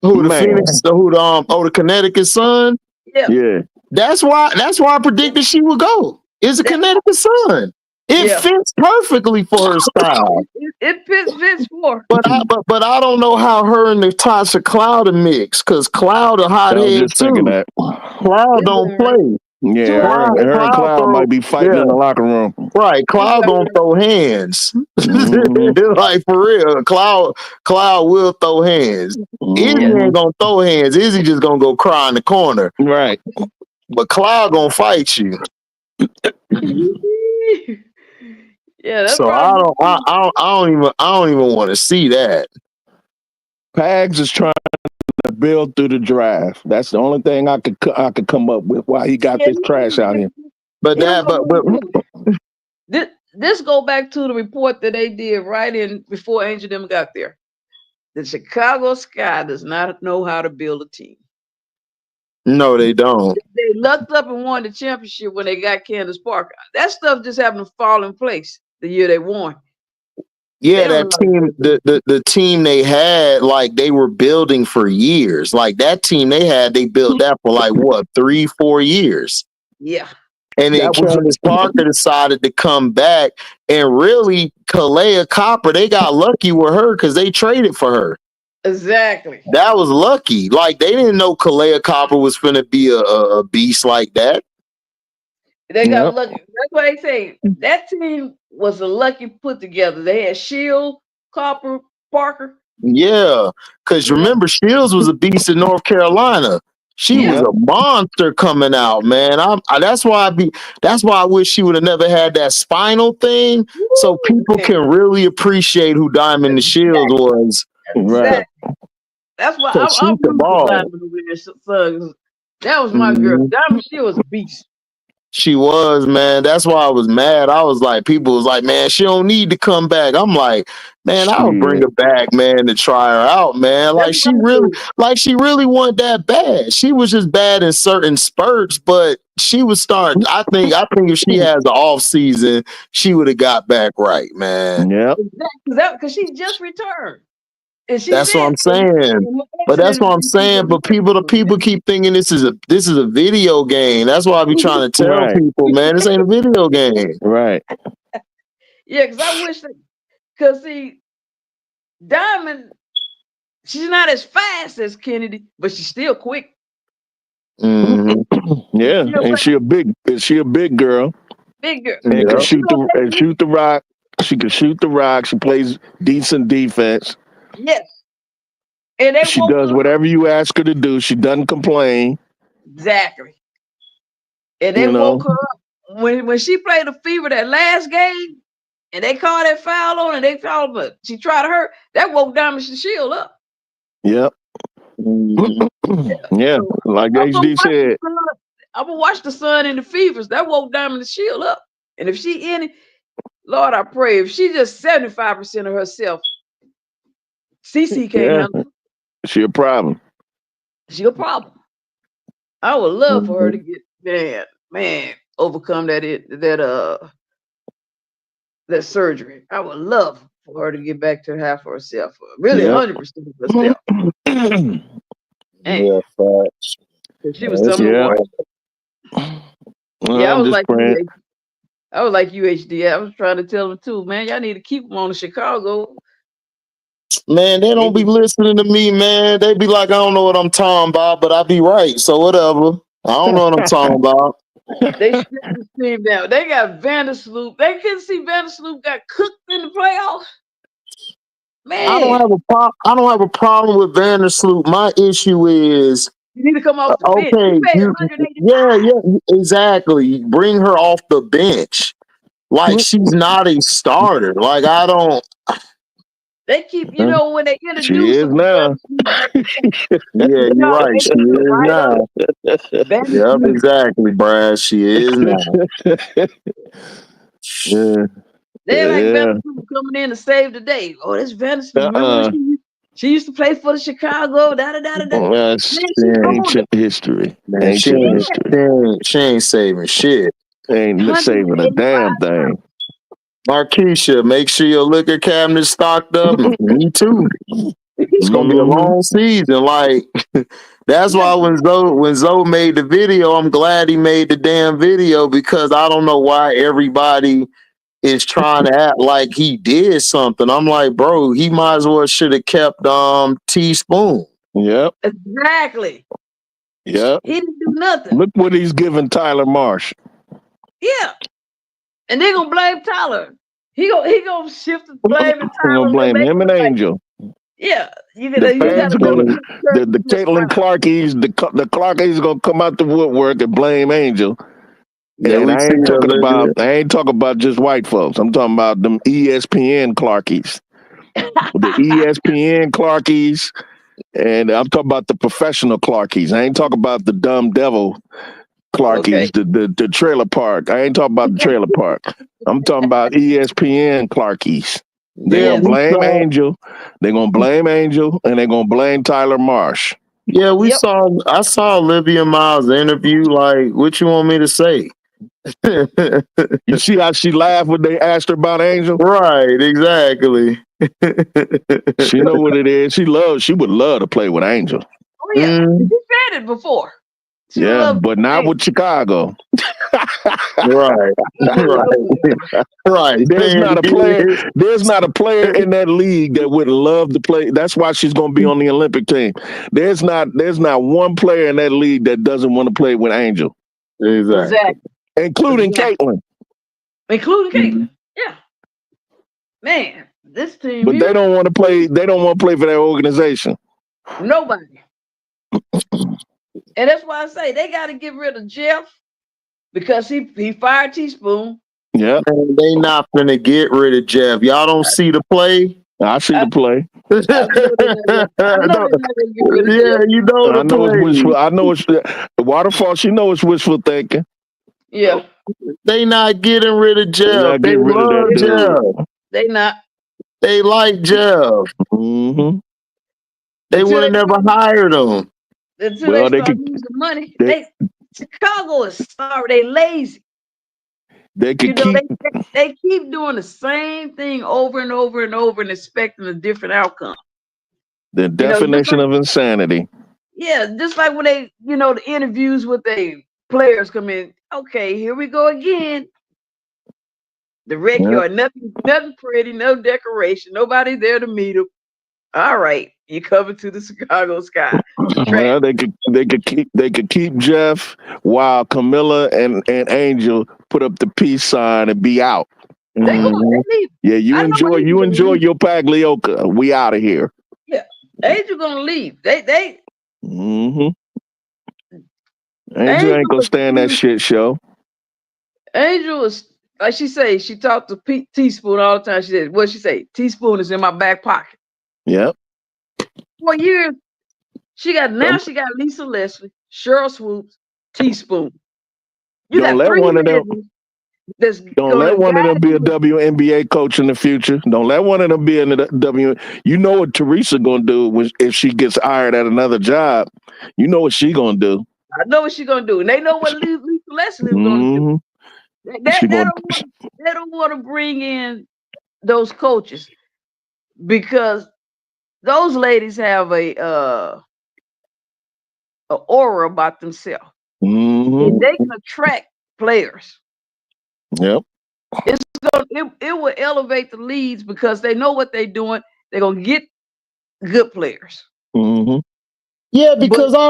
Who the Man. Phoenix? The Connecticut Sun? Yeah. That's why I predicted she would go. It's a Connecticut Sun. It fits perfectly for her style. It fits Vince for. But I don't know how her and Natasha Cloud are mixed, because Cloud a I was hothead just thinking too. that. Cloud don't play. Yeah, her and Cloud might be fighting in the locker room. Right, Cloud gonna throw hands. Like for real, Cloud will throw hands. Izzy ain't gonna throw hands. Izzy just gonna go cry in the corner. Right. But Cloud gonna fight you. Yeah, that's So I don't even want to see that. Pags is trying to build through the draft. That's the only thing I could come up with why he got this trash out here. But this go back to the report that they did right in before Angel them got there. The Chicago Sky does not know how to build a team. No, they don't. They lucked up and won the championship when they got Candace Parker. That stuff just happened to fall in place the year they won. Yeah, that team, the team they had, like they were building for years. Like that team they had, they built that for like what, 3-4 years. Yeah. And then Candace Parker decided to come back, and really, Kalea Copper, they got lucky with her because they traded for her. Exactly. That was lucky. Like they didn't know Kalea Copper was finna be a beast like that. They got lucky. That's why they say that team was a lucky put together. They had Shield, Copper, Parker. Yeah, because remember, Shields was a beast in North Carolina. She was a monster coming out, man. That's why I wish she would have never had that spinal thing, so people can really appreciate who Diamond the Shield was. Right. That's why I'm rooting for Diamond over there, son. That was my girl. Diamond Shield was a beast. She was, man. That's why I was mad. I was like, people was like, man, she don't need to come back. I'm like, man, I'll bring her back, man, to try her out, man. Like she really wasn't that bad. She was just bad in certain spurts, but she was starting. I think if she has an off season, she would have got back right, man. Yeah. Because she just returned. That's what I'm saying. But that's what I'm saying. But people keep thinking this is a video game. That's why I be trying to tell people, man, this ain't a video game. Right. Yeah, because I wish that, because see, Diamond, she's not as fast as Kennedy, but she's still quick. Yeah, and she a big girl. Big girl. And can shoot the rock. She can shoot the rock. She plays decent defense. Yes. And she does whatever you ask her to do. She doesn't complain. Exactly. And they woke her up when she played the Fever that last game, and they called that foul on, and they called, but she tried to hurt. That woke Diamond Shield up. Yep. Yeah, like HD said. I'm gonna watch the Sun and the Fevers. That woke Diamond Shield up. And if she in it, Lord, I pray, if she just 75% of herself, CC can't handle it. She a problem. She a problem. I would love for her to get overcome that surgery. I would love for her to get back to half of herself, really 100% of herself. Yeah, facts. She was something. I was like UHD. I was trying to tell them too, man. Y'all need to keep them on the Chicago. Man, they don't be listening to me, man. They be like, I don't know what I'm talking about, but I be right. So whatever. I don't know what I'm talking about. They shut the team down. They got Vandersloot. They couldn't see Vandersloot got cooked in the playoffs. Man, I don't have a problem with Vandersloot. My issue is you need to come off the bench. Yeah, exactly. Bring her off the bench. Like she's not a starter. Like I don't. They keep, you know, when they She introduce is them, now. Yeah, you're no, right. they She put it is right up. now. Vanity Yep, Blue. exactly, Brad. She is now. Yeah. They're like Yeah. Vanity Blue coming in to save the day. Oh, this Vanity. Remember when Uh-uh. she used to play for the Chicago? Da da da da da. That's Man, she Yeah, owned it. ancient history. man, Ancient history. she ain't saving shit. Ain't saving a 185. damn thing. Markeisha, make sure your liquor cabinet's stocked up. Me too. It's gonna be a Mhm. long season. Like that's why when Zoe made the video, I'm glad he made the damn video because I don't know why everybody is trying to act like he did something. I'm like, bro, he might as well should have kept teaspoon. Yep. Exactly. Yep. He didn't do nothing. Look what he's giving Tyler Marsh. Yeah. And they're gonna blame Tyler. He gonna shift the blame to I'm Tyler gonna and blame make him it and look like, Angel. yeah, you The fans gotta are never gonna take the church the this Caitlin round. Clarkies, the Clarkies gonna come out the woodwork and blame Angel. Yeah, And we I see ain't talking Olivia. about just white folks. I'm talking about them ESPN Clarkies. The ESPN Clarkies, and I'm talking about the professional Clarkies. I ain't talking about the dumb devil Clarkies, Okay. the trailer park. I ain't talking about the trailer park. I'm talking about ESPN Clarkies. They're Yeah, gonna Yes. we blame saw. Angel. They're gonna blame Angel, and they're gonna blame Tyler Marsh. Yeah, we Yep. saw. I saw Olivia Miles' interview. Like, what you want me to say? You see how she laughed when they asked her about Angel? Right, exactly. She know what it is. She would love to play with Angel. Oh yeah. She said it before. She Yeah, loved but not Angel. with Chicago. Right, Angel right, loved Angel. right. There's Saying not a player. again. There's not a player in that league that would love to play. That's why she's going to be on the Olympic team. There's not one player in that league that doesn't want to play with Angel, Exactly. Exactly. including Caitlin. Including Caitlin. Yeah. Man, this team But they here, don't want to play. They don't want to play for their organization. nobody. And that's why I say they got to get rid of Jeff because he fired Teaspoon. Yeah, Man, they not finna get rid of Jeff. Y'all don't see the play. I see I, the play. I know they're not gonna, I know they're not going to get rid of Yeah, Jeff. you know I the know it's wishful. play. I know it's Waterfall. She knows it's wishful thinking. Yeah. They not getting rid of They Jeff. not They get rid of that love dude. Jeff. They not. They like Jeff. Mm-hmm. They Until would have they never start, hired him. until they Well, they start could. losing money. They Chicago is sorry. They lazy. they You could know, keep they keep doing the same thing over and over and over and expecting a different outcome. the You know, just definition like of insanity. just like when they, the interviews with the players come in. Okay, here we go again. The rec Yeah. yard, nothing pretty, no decoration, nobody there to meet them. All right, you coming to the Chicago sky. Trash. Well, they could keep Jeff while Camilla and Angel put up the peace sign and be out. They leave. Yeah, you I know enjoy Angel gonna leave. your Paglioka. We out of here. Yeah, Angel gonna leave. They Mm-hmm. Angel Angel ain't gonna stand that shit show. Angel is like she say. She talked to Pete Teaspoon all the time. She said, "What she say? Teaspoon is in my back pocket." Yep. For years, she got Lisa Leslie, Cheryl Swoops, Teaspoon. You Don't got let three one of them. legends that's Don't let gonna one of guide them be a you. WNBA coach in the future. Don't let one of them be in the W. You know what Teresa gonna do if she gets hired at another job. You know what she gonna do. I know what she gonna do, and they know what Lisa Leslie was gonna do. Mm-hmm. She gonna. They don't want to bring in those coaches because those ladies have a aura about themselves. Mm-hmm. And they can attract players. Yep. It will elevate the leads because they know what they're doing. They're gonna get good players. Mm-hmm. Yeah, But because I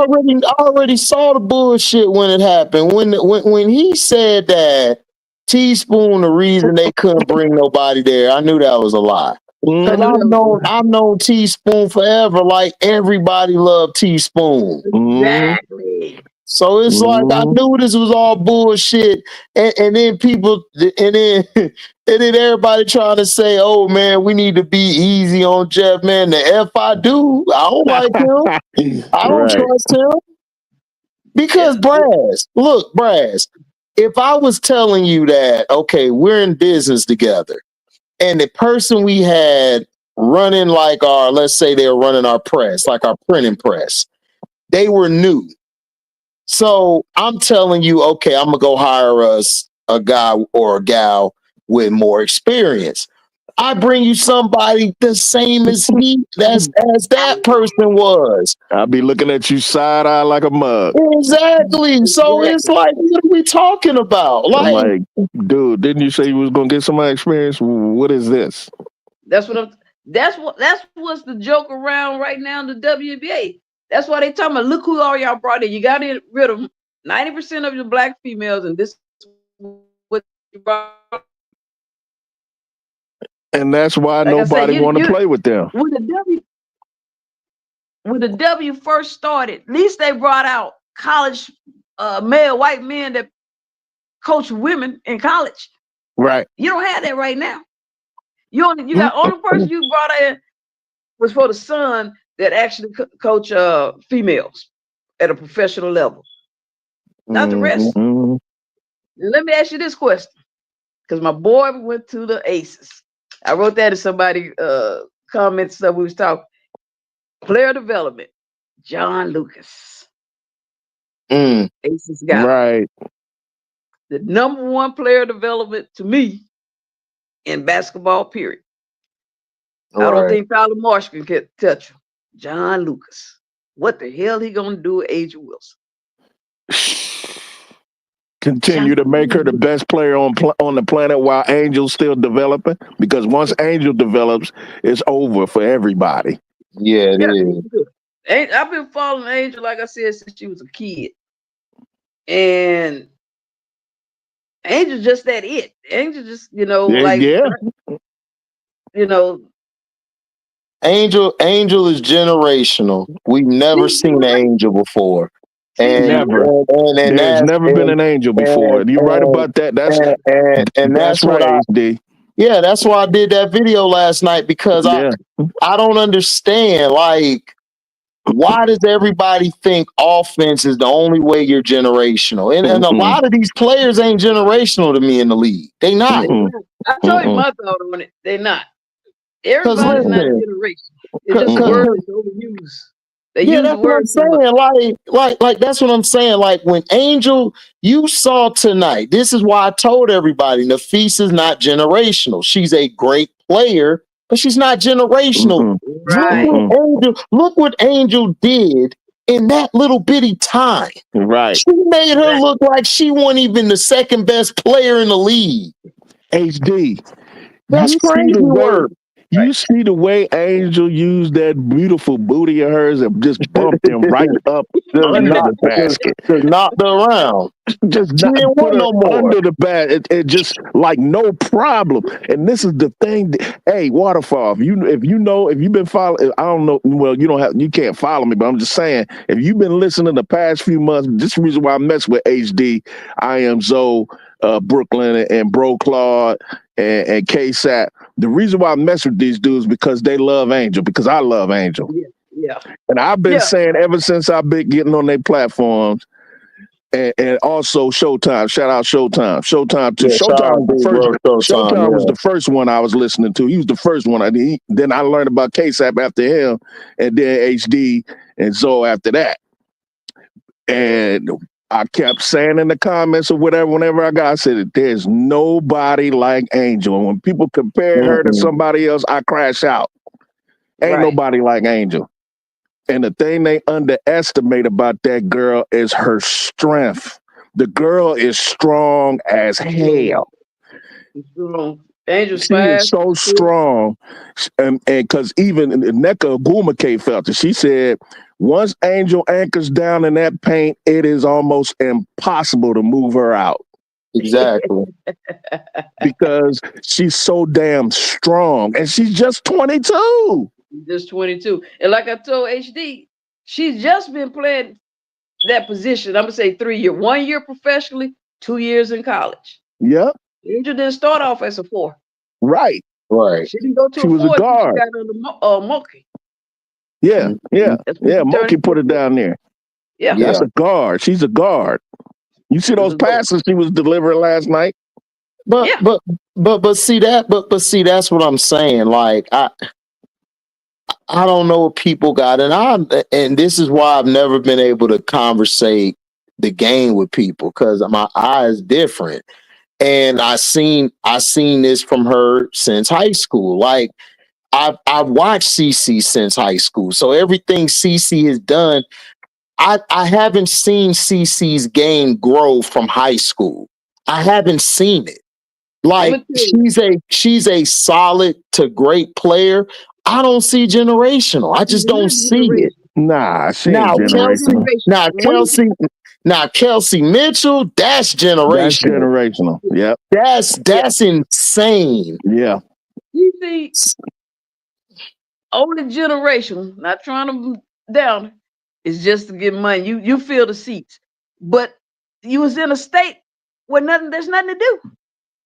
already saw the bullshit when it happened. When he said that Teaspoon, the reason they couldn't bring nobody there, I knew that was a lie. I Cause knew that was I've known Teaspoon forever. Like everybody loved Teaspoon. Mm-hmm. exactly. So it's like I knew this was all bullshit, and then people, and then and then everybody trying to say, "Oh man, we need to be easy on Jeff." Man, the F I do. I don't like him. I don't Right. trust him because Brass. If I was telling you that, okay, we're in business together, and the person we had running like our, let's say they were running our press, like our printing press, they were new. So I'm telling you, okay, I'm gonna go hire us a guy or a gal with more experience. I bring you somebody the same as as that person was. I'll be looking at you side eye like a mug. Exactly. So it's like, what are we talking about? I'm Like, like, dude, didn't you say you was gonna get somebody experience? What is this? That's what's the joke around right now in the WNBA. That's why they talking about, look who all y'all brought in. You got rid of 90% of your black females, and this is what you brought. And that's why Like nobody want to play with them. When the W first started, at least they brought out college male white men that coach women in college. Right. You don't have that right now. You got only person you brought in was for the Sun that actually coach females at a professional level. Not the rest. Let me ask you this question, because my boy went to the Aces. I wrote that in somebody comments that we was talking. Player development, John Lucas. Aces guy. Right. The number one player development to me in basketball, period. right. I don't think Tyler Marshall can touch him. John Lucas. What the hell he gonna do with Angel Wilson? Continue to make her the best player on the planet while Angel's still developing. Because once Angel develops, it's over for everybody. Yeah, it is. I've been following Angel, like I said, since she was a kid. And Angel just that it. Angel just, Angel is generational. We've never seen an Angel before. And there's never been an Angel before. You're right about that. That's right, HD. Yeah, that's why I did that video last night, because I don't understand. Like, why does everybody think offense is the only way you're generational? And a lot of these players ain't generational to me in the league. They not. I told you my thought on it. They're not. Everybody's not generational. It's just words overused. That's what I'm saying. Like that's what I'm saying. Like, when Angel, you saw tonight, this is why I told everybody Nafisa is not generational. She's a great player, but she's not generational. Right. Look what Angel did in that little bitty time. Right. She made her look like she wasn't even the second best player in the league. HD. That's crazy work. You see the way Angel used that beautiful booty of hers and just bumped him right up under the basket. Just knocked her around. Just put her under the basket. It just like no problem. And this is the thing. Hey, Waterfall, if you've been following, I don't know. Well, you can't follow me, but I'm just saying, if you've been listening the past few months, this is the reason why I mess with HD. I am Zoe, Brooklyn, and Bro Claude and Cashapp. The reason why I mess with these dudes because they love Angel, because I love Angel. Yeah. And I've been saying ever since I've been getting on their platforms, and also Showtime. Shout out Showtime. Showtime too. Showtime was the first one I was listening to. He was the first one. Then I learned about Cashapp after him, and then HD and Zoe after that. And I kept saying in the comments or whatever, whenever I said, there's nobody like Angel. And when people compare her to somebody else, I crash out. Ain't nobody like Angel. And the thing they underestimate about that girl is her strength. The girl is strong as hell. Angel's she is so strong. And because even Nneka Ogwumike felt it. She said, once Angel anchors down in that paint, it is almost impossible to move her out. Exactly. Because she's so damn strong. And she's just 22. Just 22. And like I told HD, she's just been playing that position. I'm gonna say 3 years. 1 year professionally, 2 years in college. Yep. Angel didn't start off as a 4. Right. Right. She didn't go to She a was a 4 until she guard. got under Moki. Yeah. Yeah. That's when Yeah. she turned Moki put it down there. Yeah. That's a guard. She's a guard. You see those passes she was delivering last night? But see that, but see, that's what I'm saying. Like I don't know what people got, and this is why I've never been able to conversate the game with people, because my eye is different. And I seen this from her since high school. Like I've watched CC since high school. So everything CC has done, I haven't seen CC's game grow from high school. I haven't seen it. Like she's a solid to great player. I don't see generational. I just don't see it. Nah, she ain't generational. Now Kelsey Mitchell, that's generational. That's generational. Yep. That's insane. Yeah. You see, only generational, not trying to down, is just to get money. You fill the seats. But you was in a state where there's nothing to do.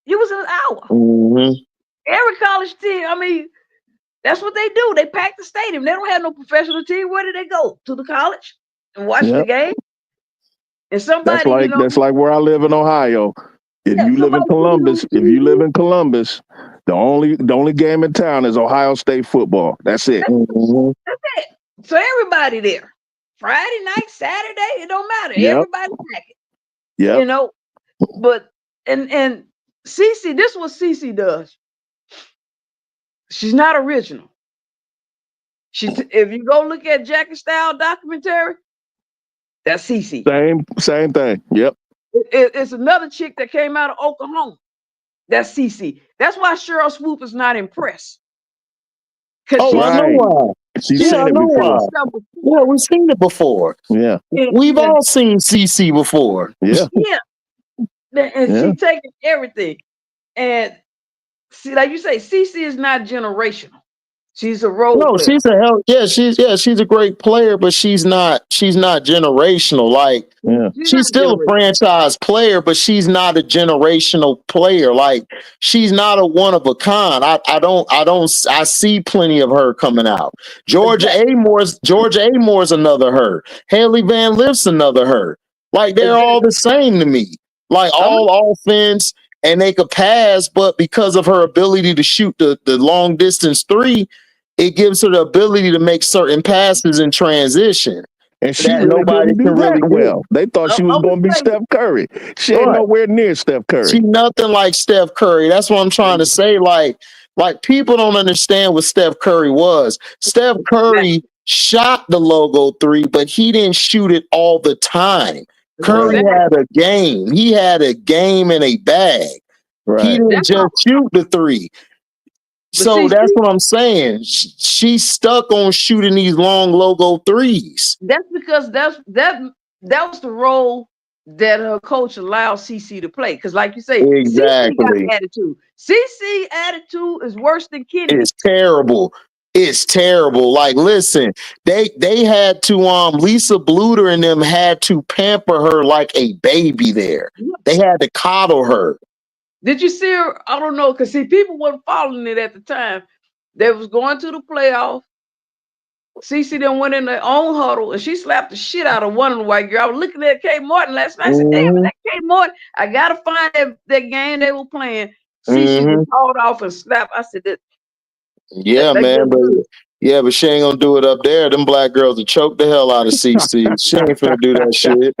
You was in an hour. Mm-hmm. Every college team, I mean, that's what they do. They pack the stadium. They don't have no professional team. Where do they go? To the college and watch the game? And somebody, that's like where I live in Ohio. If you live in Columbus, the only game in town is Ohio State football. That's it. That's it. So everybody there. Friday night, Saturday, it don't matter. Yep. Everybody pack it. Yeah. But and CC, this is what CC does. She's not original. If you go look at Jackie Style documentary, that's CC. Same thing. Yep. It's another chick that came out of Oklahoma. That's CC. That's why Cheryl Swoop is not impressed. I know why. She's seen it before. Yeah, we've seen it before. Yeah. We've all seen CC before. Yeah. Yeah. And she taking everything. And see, like you say, CC is not generational. She's a role player. She's a great player, but she's not generational. Like she's still a franchise player, but she's not a generational player. Like she's not a one of a kind. I see plenty of her coming out. Georgia Amore's another her. Haley Van Lift's another her. Like they're all the same to me. Like all offense, and they could pass, but because of her ability to shoot the long distance 3, it gives her the ability to make certain passes in transition. And she nobody can really well. They thought she was going to be Steph Curry. She ain't nowhere near Steph Curry. She's nothing like Steph Curry. That's what I'm trying to say. Like people don't understand what Steph Curry was. Steph Curry shot the logo 3, but he didn't shoot it all the time. Curry had a game. He had a game in a bag. Right. He didn't just shoot the 3. So that's what I'm saying. She's stuck on shooting these long logo 3s. That's because that was the role that her coach allowed CC to play. Because, like you say, CC got an attitude. CC attitude is worse than Kenny. It's terrible. It's terrible. Like, listen, they had to Lisa Bluter and them had to pamper her like a baby there. They had to coddle her. Did you see her? I don't know, because see, people weren't following it at the time. They was going to the playoff. CC then went in their own huddle and she slapped the shit out of one of the white girls. I was looking at Kay Martin last night. I said, damn, that Kay Martin. I gotta find that game they were playing. CC was hauled off and slapped. I said that. Yeah, man, but she ain't gonna do it up there. Them black girls will choke the hell out of CC. She ain't finna do that shit.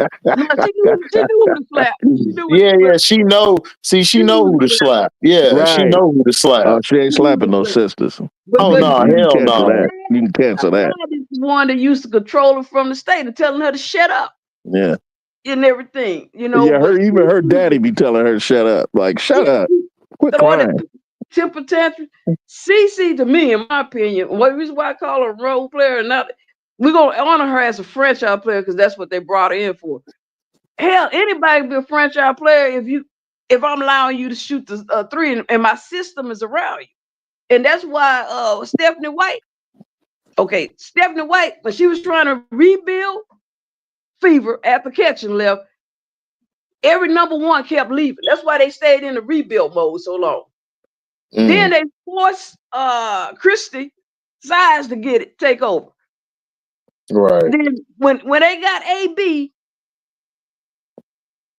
She knew who to slap. She know. See, she know who to slap. Yeah, she know who to slap. Oh, she ain't slapping no sisters. No, hell no. You can cancel that. One that used to control her from the state and telling her to shut up. Yeah. And everything, Yeah, even her daddy be telling her to shut up. Like, shut up. Quit crying. Temper tantrum. CC, to me, in my opinion, one reason why I call her a role player, we're gonna honor her as a franchise player because that's what they brought her in for. Hell, anybody can be a franchise player if I'm allowing you to shoot the 3 and my system is around you. And that's why Stephanie White, when she was trying to rebuild, fever after catching left, every number one kept leaving. That's why they stayed in the rebuild mode so long. Then they forced Christy Size to take over. Right. Then when they got AB,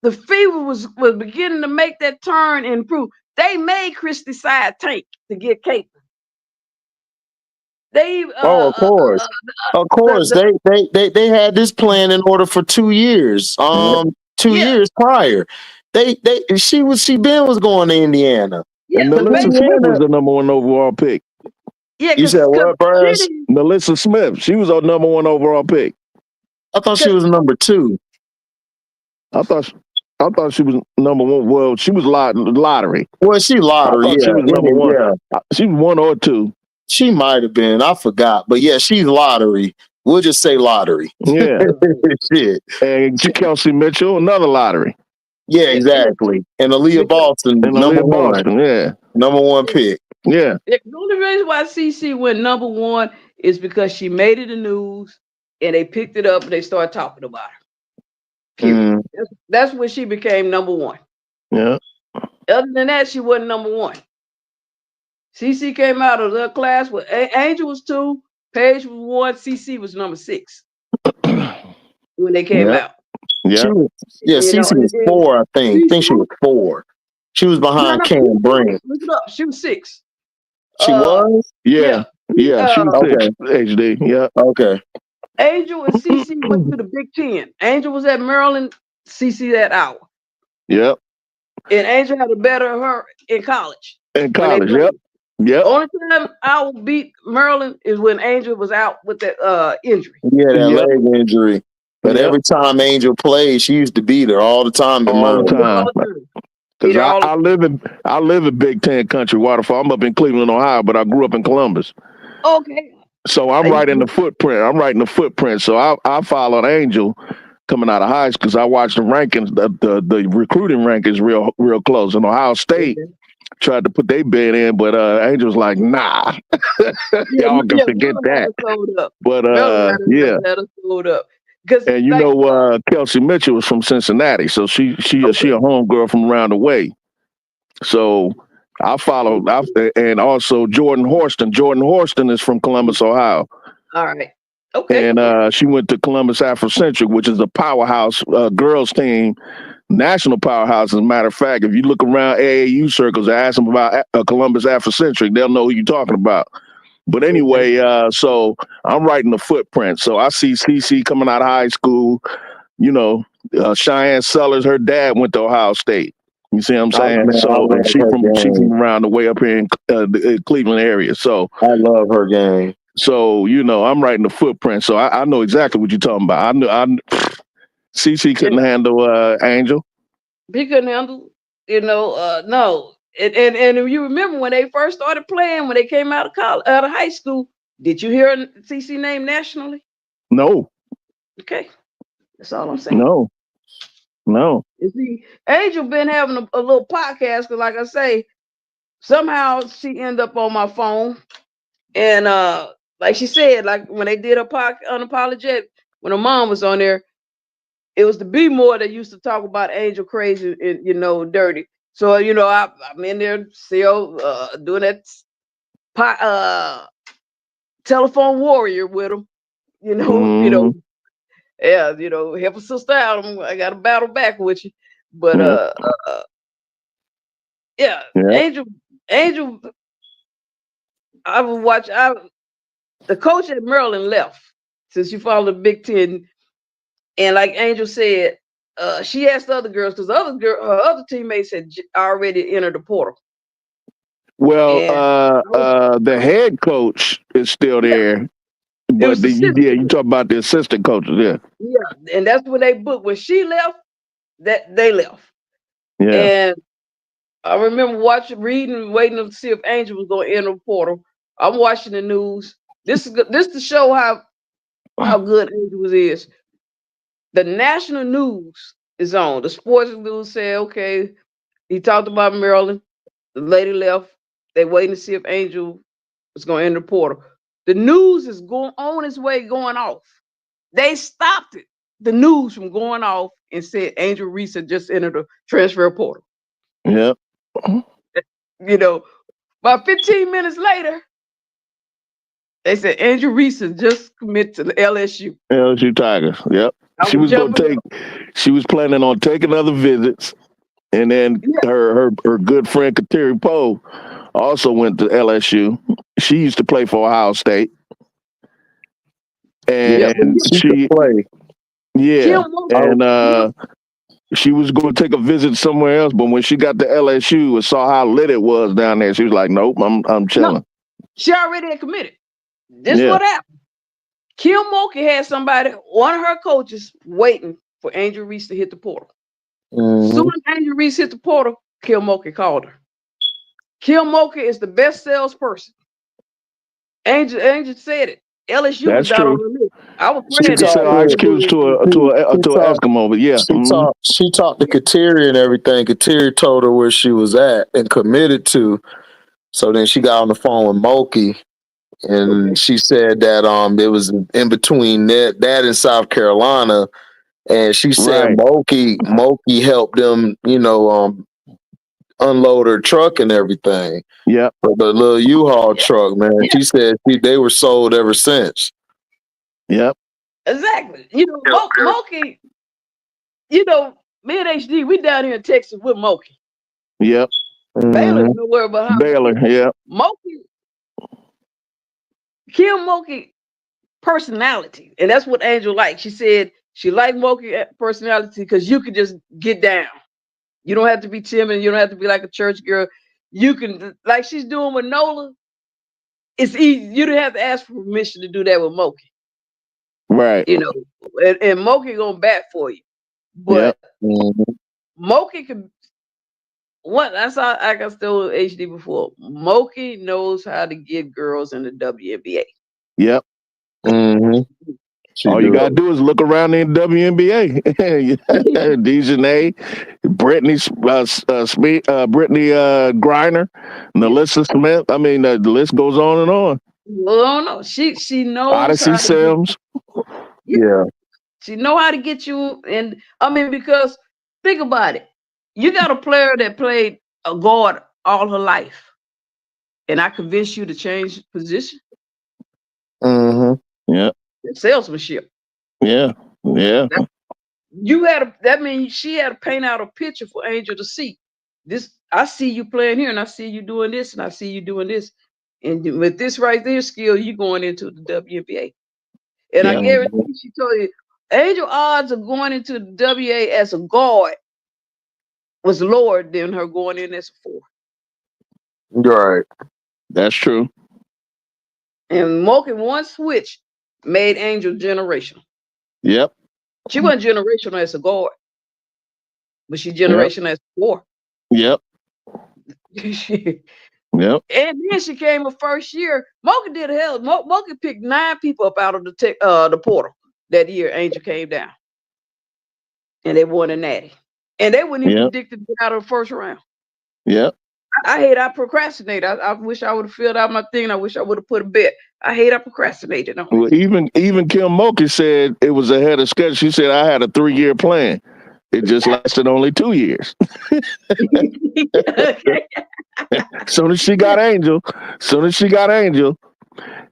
the fever was beginning to make that turn and improve. They made Christy Size tank to get Caitlin. They of course. Of course. They had this plan in order for 2 years. 2 years prior. She was going to Indiana. Yeah, And Melissa Smith was the number 1 overall pick. Yeah, you said what, Brass? Melissa Smith, she was our number 1 overall pick. I thought she was number 2. I thought she was number 1. Well, she was lottery. Well, she lottery. She was number 1. Yeah. She was 1 or 2. She might have been. I forgot. But yeah, she's lottery. We'll just say lottery. Yeah. Shit. And Kelsey Mitchell, another lottery. Yeah, exactly. And Aaliyah Boston, number 1. Yeah. Number 1 pick. Yeah. The only reason why CC went number 1 is because she made it the news and they picked it up and they started talking about her. That's when she became number 1. Yeah. Other than that, she wasn't number 1. CC came out of the class with Angel was 2, Paige was 1, CC was number 6 when they came out. Yeah. CC was 4, I think. I think she was 4. She was behind Cam Brand. Look it up. She was 6. She was? Yeah. She was 6. HD. Yeah. Okay. Angel and CC went to the Big Ten. Angel was at Maryland, CC at Iowa. Yep. And Angel had to better her in college. In college, yep. Only time Iowa beat Maryland is when Angel was out with that injury. Yeah, that leg injury. But every time Angel played, she used to beat her all the time. All the time. Because I live in Big Ten country, Waterfall. I'm up in Cleveland, Ohio, but I grew up in Columbus. Okay. So I'm right in the footprint. So I followed Angel coming out of high school because I watched the rankings, the recruiting rankings real close. And Ohio State tried to put their bid in, but Angel's like, nah. Y'all can forget that. But and you know, Kelsey Mitchell was from Cincinnati, so she a homegirl from around the way. So I followed, and also Jordan Horston. Jordan Horston is from Columbus, Ohio. All right. Okay. And she went to Columbus Afrocentric, which is a powerhouse girls team, national powerhouse. As a matter of fact, if you look around AAU circles and ask them about Columbus Afrocentric, they'll know who you're talking about. But anyway, so I'm writing the footprint. So I see CC coming out of high school. You know, Cheyenne Sellers, her dad went to Ohio State. You see what I'm saying? She's from around the way up here in the Cleveland area. So I love her game. So, you know, I'm writing the footprint. So I know exactly what you're talking about. CC couldn't handle Angel. He couldn't handle, no. And if you remember when they first started playing, when they came out of high school, did you hear CC name nationally? No. Okay. That's all I'm saying. No. You see, Angel been having a little podcast, because like I say, somehow she ended up on my phone. And like she said, like when they did her podcast Unapologetic, when her mom was on there, it was the B-more that used to talk about Angel crazy and, dirty. So, I'm in there still doing that telephone warrior with them, help a sister out. I got to battle back with you. But Angel, I would watch. The coach at Maryland left since you followed the Big Ten, and like Angel said, she asked the other girls because her other teammates had already entered the portal. Well, the head coach is still there, but you talk about the assistant coaches, yeah, and that's when they booked. When she left, that they left. Yeah, and I remember reading, waiting to see if Angel was going to enter the portal. I'm watching the news. This to show how good Angel is. The national news is on. The sports news said, okay, he talked about Maryland. The lady left. They're waiting to see if Angel was going to enter the portal. The news is going on its way, going off. They stopped it. the news from going off and said Angel Reese had just entered the transfer portal. Yeah. You know, about 15 minutes later, they said Angel Reese has just committed to the LSU. LSU Tigers. Yep. I She was going to jumping take. She was planning on taking other visits, and then Yeah. her good friend Kateri Poe also went to LSU. She used to play for Ohio State, Yep. and She could play. yeah, Kim Walker, and she was going to take a visit somewhere else. But when she got to LSU and saw how lit it was down there, she was like, "Nope, I'm chilling." she already had committed. This Yeah. what happened. Kim Mulkey had somebody, one of her coaches, waiting for Angel Reese to hit the portal. Soon as Angel Reese hit the portal, Kim Mulkey called her. Kim Mulkey is the best salesperson. Angel said it. LSU was That's down on true. the list. I was She praying could that sell ice cubes to a Eskimo, but yeah. She talked to Kateri and everything. Kateri told her where she was at and committed to. So then she got on the phone with Mulkey, and she said that it was in between that and South Carolina, and she said Right. Mulkey helped them, unload her truck and everything. Yep. The little U-Haul truck, man. Yeah. She said they were sold ever since. Yep. Exactly. Mulkey, me and HD, we down here in Texas with Mulkey. Yep. Baylor's nowhere about how Baylor. Yeah. Kim Mulkey personality, and that's what Angel liked. She said she liked Mulkey personality because you could just get down. You don't have to be timid. You don't have to be like a church girl. You can, like she's doing with Nola. It's easy. You don't have to ask for permission to do that with Mulkey. Right. And Mulkey gonna bat for you. But Mulkey can. I saw I got still HD before. Mulkey knows how to get girls in the WNBA. Yep. All you gotta do is look around in the WNBA. Dejanay, Brittany Griner, Melissa Smith. I mean, the list goes on and on. Well, no, she knows Odyssey how Sims. Yeah. She know how to get you, and I mean, because think about it. You got a player that played a guard all her life, and I convinced you to change position. Yeah. Salesmanship. Yeah. Yeah. That means she had to paint out a picture for Angel to see. This, I see you playing here, and I see you doing this, and I see you doing this. And with this right there skill, you going into the WNBA. And I guarantee she told you, Angel odds of going into the WA as a guard was lower than her going in as a four. Right. That's true. And Mulkey one switch made Angel generational. Yep. She wasn't generational as a guard, but she generational as a four. Yep. Yep. And then she came her first year. Mulkey did hell. Mulkey picked 9 people up out of the portal that year. Angel came down, and they won a natty. And they wouldn't even predicted to get out of the first round. Yep. I procrastinate. I wish I would have filled out my thing. I wish I would have put a bet. I procrastinated. Well, even Kim Mulkey said it was ahead of schedule. She said I had a 3-year plan. It just lasted only 2 years. Soon as she got Angel,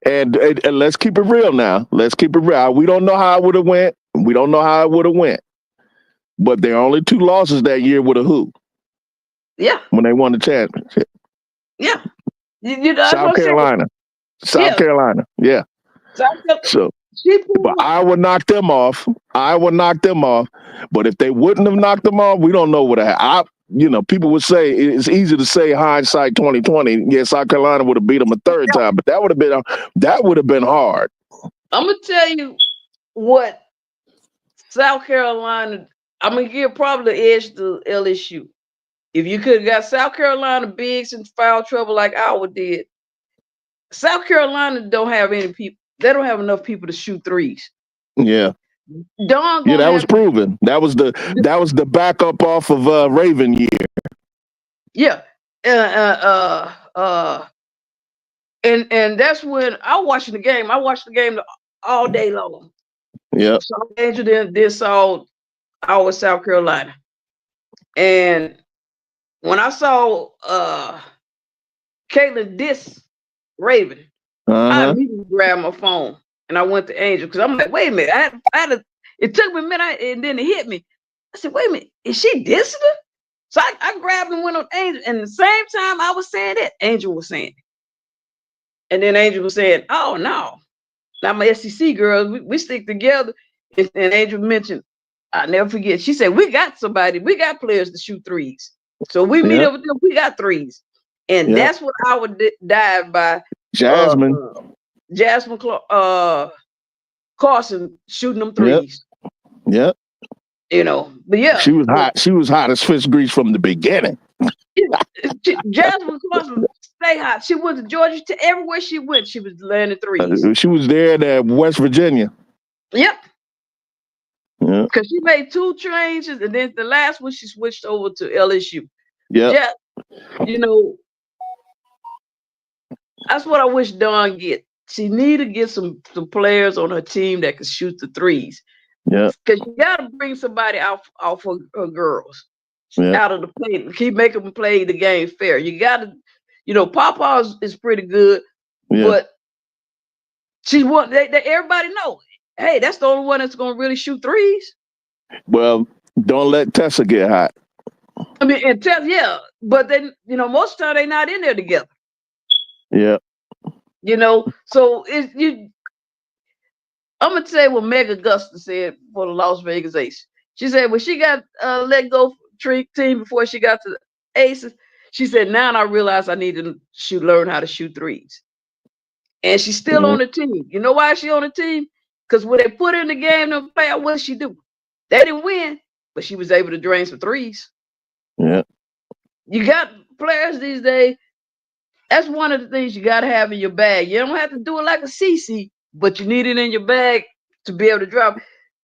and let's keep it real now. Let's keep it real. We don't know how it would have went. But there are only 2 losses that year with a who. Yeah. When they won the championship. Yeah. South Carolina. Yeah. So, but Iowa knocked them off. But if they wouldn't have knocked them off, we don't know what happened. People would say it's easy to say hindsight 2020. Yeah, South Carolina would have beat them a third time, but that would have been hard. I'm gonna tell you what South Carolina. I'm gonna give probably the edge to LSU. If you could have got South Carolina bigs in foul trouble like Iowa did, South Carolina don't have any people. They don't have enough people to shoot threes. Yeah. That was proven. That was the backup off of Raven year. Yeah. And that's when I watched the game. I watched the game all day long. Yep. So Angel then saw our South Carolina. And when I saw Caitlin diss Raven, I immediately grabbed my phone and I went to Angel because I'm like, wait a minute. It took me a minute and then it hit me. I said, wait a minute, is she dissing her? So I grabbed and went on Angel. And the same time I was saying it, Angel was saying it. And then Angel was saying, oh no. Now my SEC girls, we stick together. And Angel mentioned, I'll never forget. She said, we got players to shoot threes. So we meet up with them, we got threes. And that's what I would dive by Jasmine Carson shooting them threes. Yep. You know, but yeah. She was hot. She was hot as fish grease from the beginning. Jasmine Carson stay hot. She went to Georgia. Everywhere she went, she was landing threes. She was there at West Virginia. Yep. Yeah. Because she made 2 changes, and then the last one she switched over to LSU. Yeah. You know, that's what I wish Dawn get. She need to get some players on her team that can shoot the threes. Yeah. Because you got to bring somebody off her girls. Out of the play, keep making them play the game fair. You got to, you know, Papa is pretty good, but everybody know, hey, that's the only one that's gonna really shoot threes. Well, don't let Tessa get hot. I mean, and Tessa, but then you know, most of the time they not in there together. Yeah. You know, so I'm gonna say what Meg Augusta said for the Las Vegas Aces. She said when she got let go team before she got to the Aces, she said, now I realize I need to learn how to shoot threes. And she's still on the team. You know why she on the team? Because when they put her in the game to play out, what did she do? They didn't win, but she was able to drain some threes. Yeah. You got players these days. That's one of the things you got to have in your bag. You don't have to do it like a CC, but you need it in your bag to be able to drop.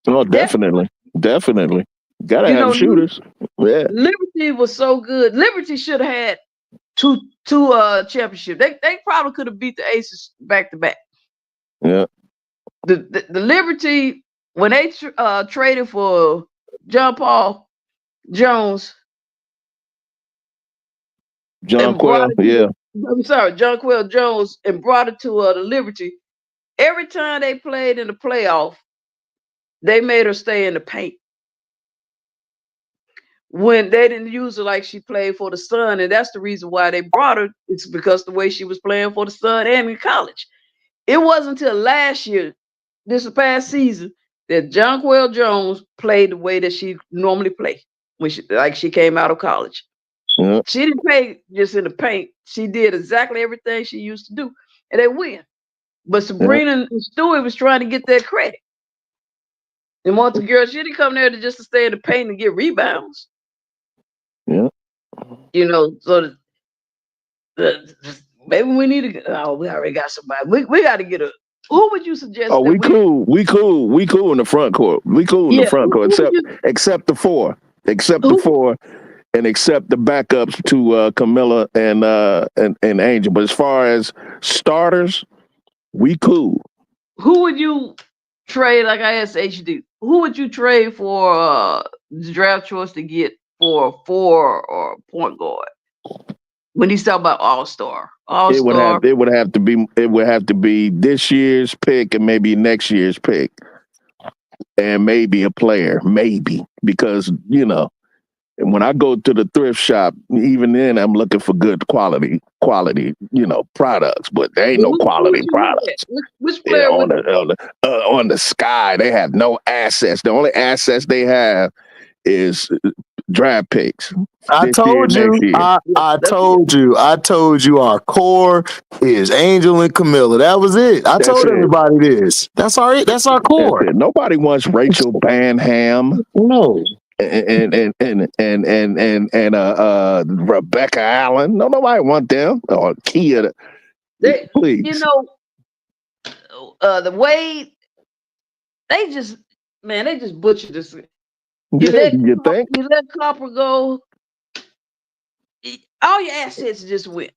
Oh, definitely. Definitely. Got to have shooters. Yeah. Liberty was so good. Liberty should have had two championships. They probably could have beat the Aces back to back. Yeah. The Liberty, when they traded for John Paul Jones, Jonquel Jones, and brought it to the Liberty. Every time they played in the playoff, they made her stay in the paint. When they didn't use her like she played for the Sun, and that's the reason why they brought her. It's because the way she was playing for the Sun and in college. It wasn't until last year, this past season, that Jonquel Jones played the way that she normally played when she came out of college. Yeah. She didn't play just in the paint. She did exactly everything she used to do, and they win. But Sabrina and Stewie was trying to get that credit. And once the girl, she didn't come there to stay in the paint and get rebounds. Yeah. You know, so maybe we need to. Oh, we already got somebody. We got to get a. Who would you suggest? Oh, we cool in the front court. We cool in the front court, except the 4, and except the backups to Camilla and Angel. But as far as starters, we cool. Who would you trade? Like I asked HD, who would you trade for the draft choice to get for 4 or point guard? When he's talking about all-star. It would have to be this year's pick and maybe next year's pick. And maybe a player, because you know, when I go to the thrift shop, even then I'm looking for good quality, you know, products, but there ain't no quality products. Which player on the sky, they have no assets. The only assets they have is draft picks. I told you our core is Angel and Camilla. That was it. I told everybody this. That's our core. Nobody wants Rachel Banham. No. And Rebecca Allen. No, nobody want them. Or Kia. Please. You know, the way they just butchered this. You let Copper go. All your assets just went.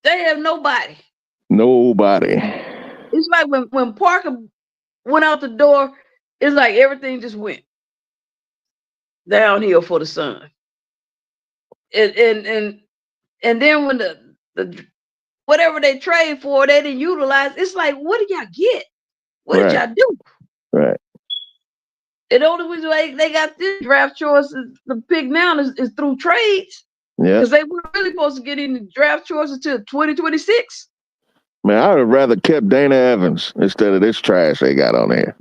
They have nobody. Nobody. It's like when Parker went out the door, it's like everything just went downhill for the Sun. And then when the whatever they trade for, they didn't utilize. It's like, what did y'all get? What did y'all do? Right. And the only reason they got this draft choices to pick now is through trades. Yeah. Because they weren't really supposed to get any draft choices until 2026. Man, I would have rather kept Dana Evans instead of this trash they got on there.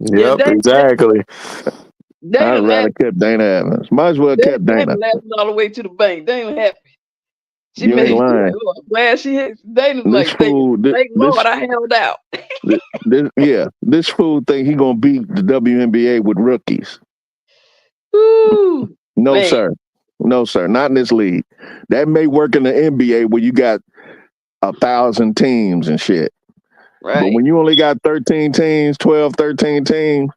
Yep, exactly. I'd rather kept Dana Evans. Might as well kept Dana. Laughing all the way to the bank. Dana happy. She You made ain't lying. I'm glad she hit. Dana's This like, fool, thank Lord I held out. this fool think he gonna beat the WNBA with rookies. Ooh, No, man. sir. No, sir. Not in this league. That may work in the NBA where you got 1,000 teams and shit. Right. But when you only got 13 teams, 12, 13 teams,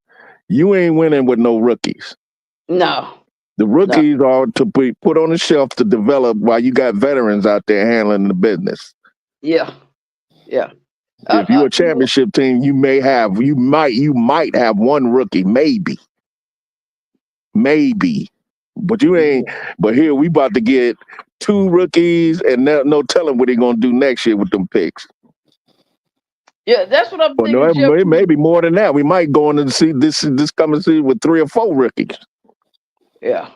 you ain't winning with no rookies. No. The rookies are to be put on the shelf to develop while you got veterans out there handling the business. Yeah. Yeah. If you're a championship team, you might have one rookie, maybe. But you ain't. But here we about to get 2 rookies, and no telling what they're gonna do next year with them picks. Yeah, that's what I'm thinking. No, it may be more than that. We might go into see this coming season with 3 or 4 rookies. Yeah.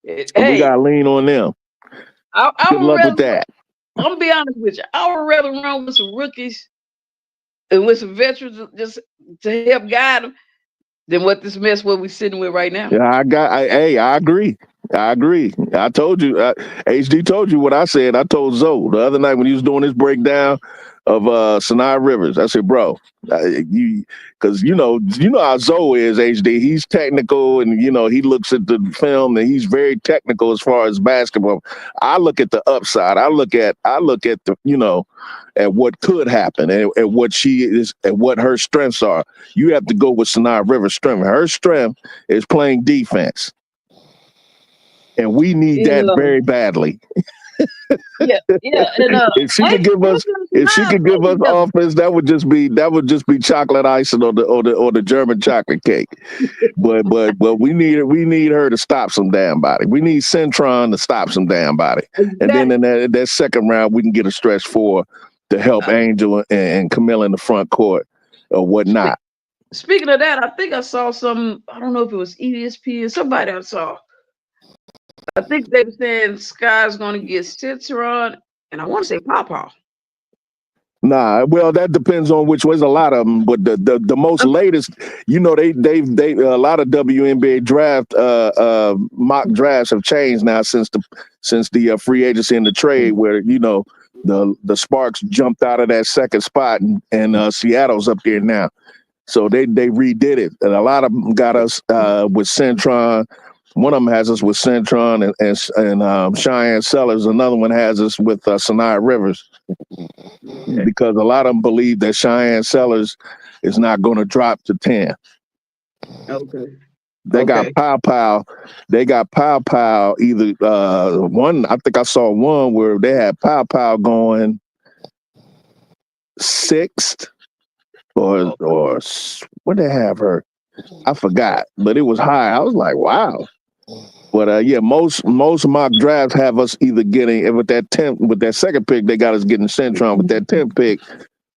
We gotta lean on them. Good luck with that. I'm gonna be honest with you. I would rather run with some rookies and with some veterans just to help guide them than what this mess what we sitting with right now. Yeah, I agree. I told you, HD told you what I said. I told Zoe the other night when he was doing his breakdown of Sinai Rivers. I said, bro, because you know how Zoe is, HD. He's technical, and he looks at the film, and he's very technical as far as basketball. I look at the upside. I look at the at what could happen and what she is and what her strengths are. You have to go with Sinai Rivers' strength. Her strength is playing defense. And we need that very badly. Yeah. And if she could give us offense, that would just be chocolate icing on the German chocolate cake. but we need her to stop some damn body. We need Centron to stop some damn body. Exactly. And then in that second round, we can get a stretch 4 to help Angel and Camille in the front court or whatnot. Speaking of that, I think I saw some. I don't know if it was ESPN or somebody I saw. I think they were saying Sky's going to get Citron, and I want to say Pawpaw. Nah, well, that depends on which was a lot of them, but the most latest, they a lot of WNBA draft mock drafts have changed now since the free agency and the trade, where the Sparks jumped out of that second spot and Seattle's up there now, so they redid it, and a lot of them got us with Centron. One of them has us with Centron and Cheyenne Sellers. Another one has us with Sinai Rivers. Because a lot of them believe that Cheyenne Sellers is not going to drop to 10. Okay. They got Pow. They got Pow. Either one, I think I saw one where they had Pow going 6th or what they have her. I forgot, but it was high. I was like, wow. But most mock drafts have us either getting with that second pick, they got us getting Centron. With that 10th pick,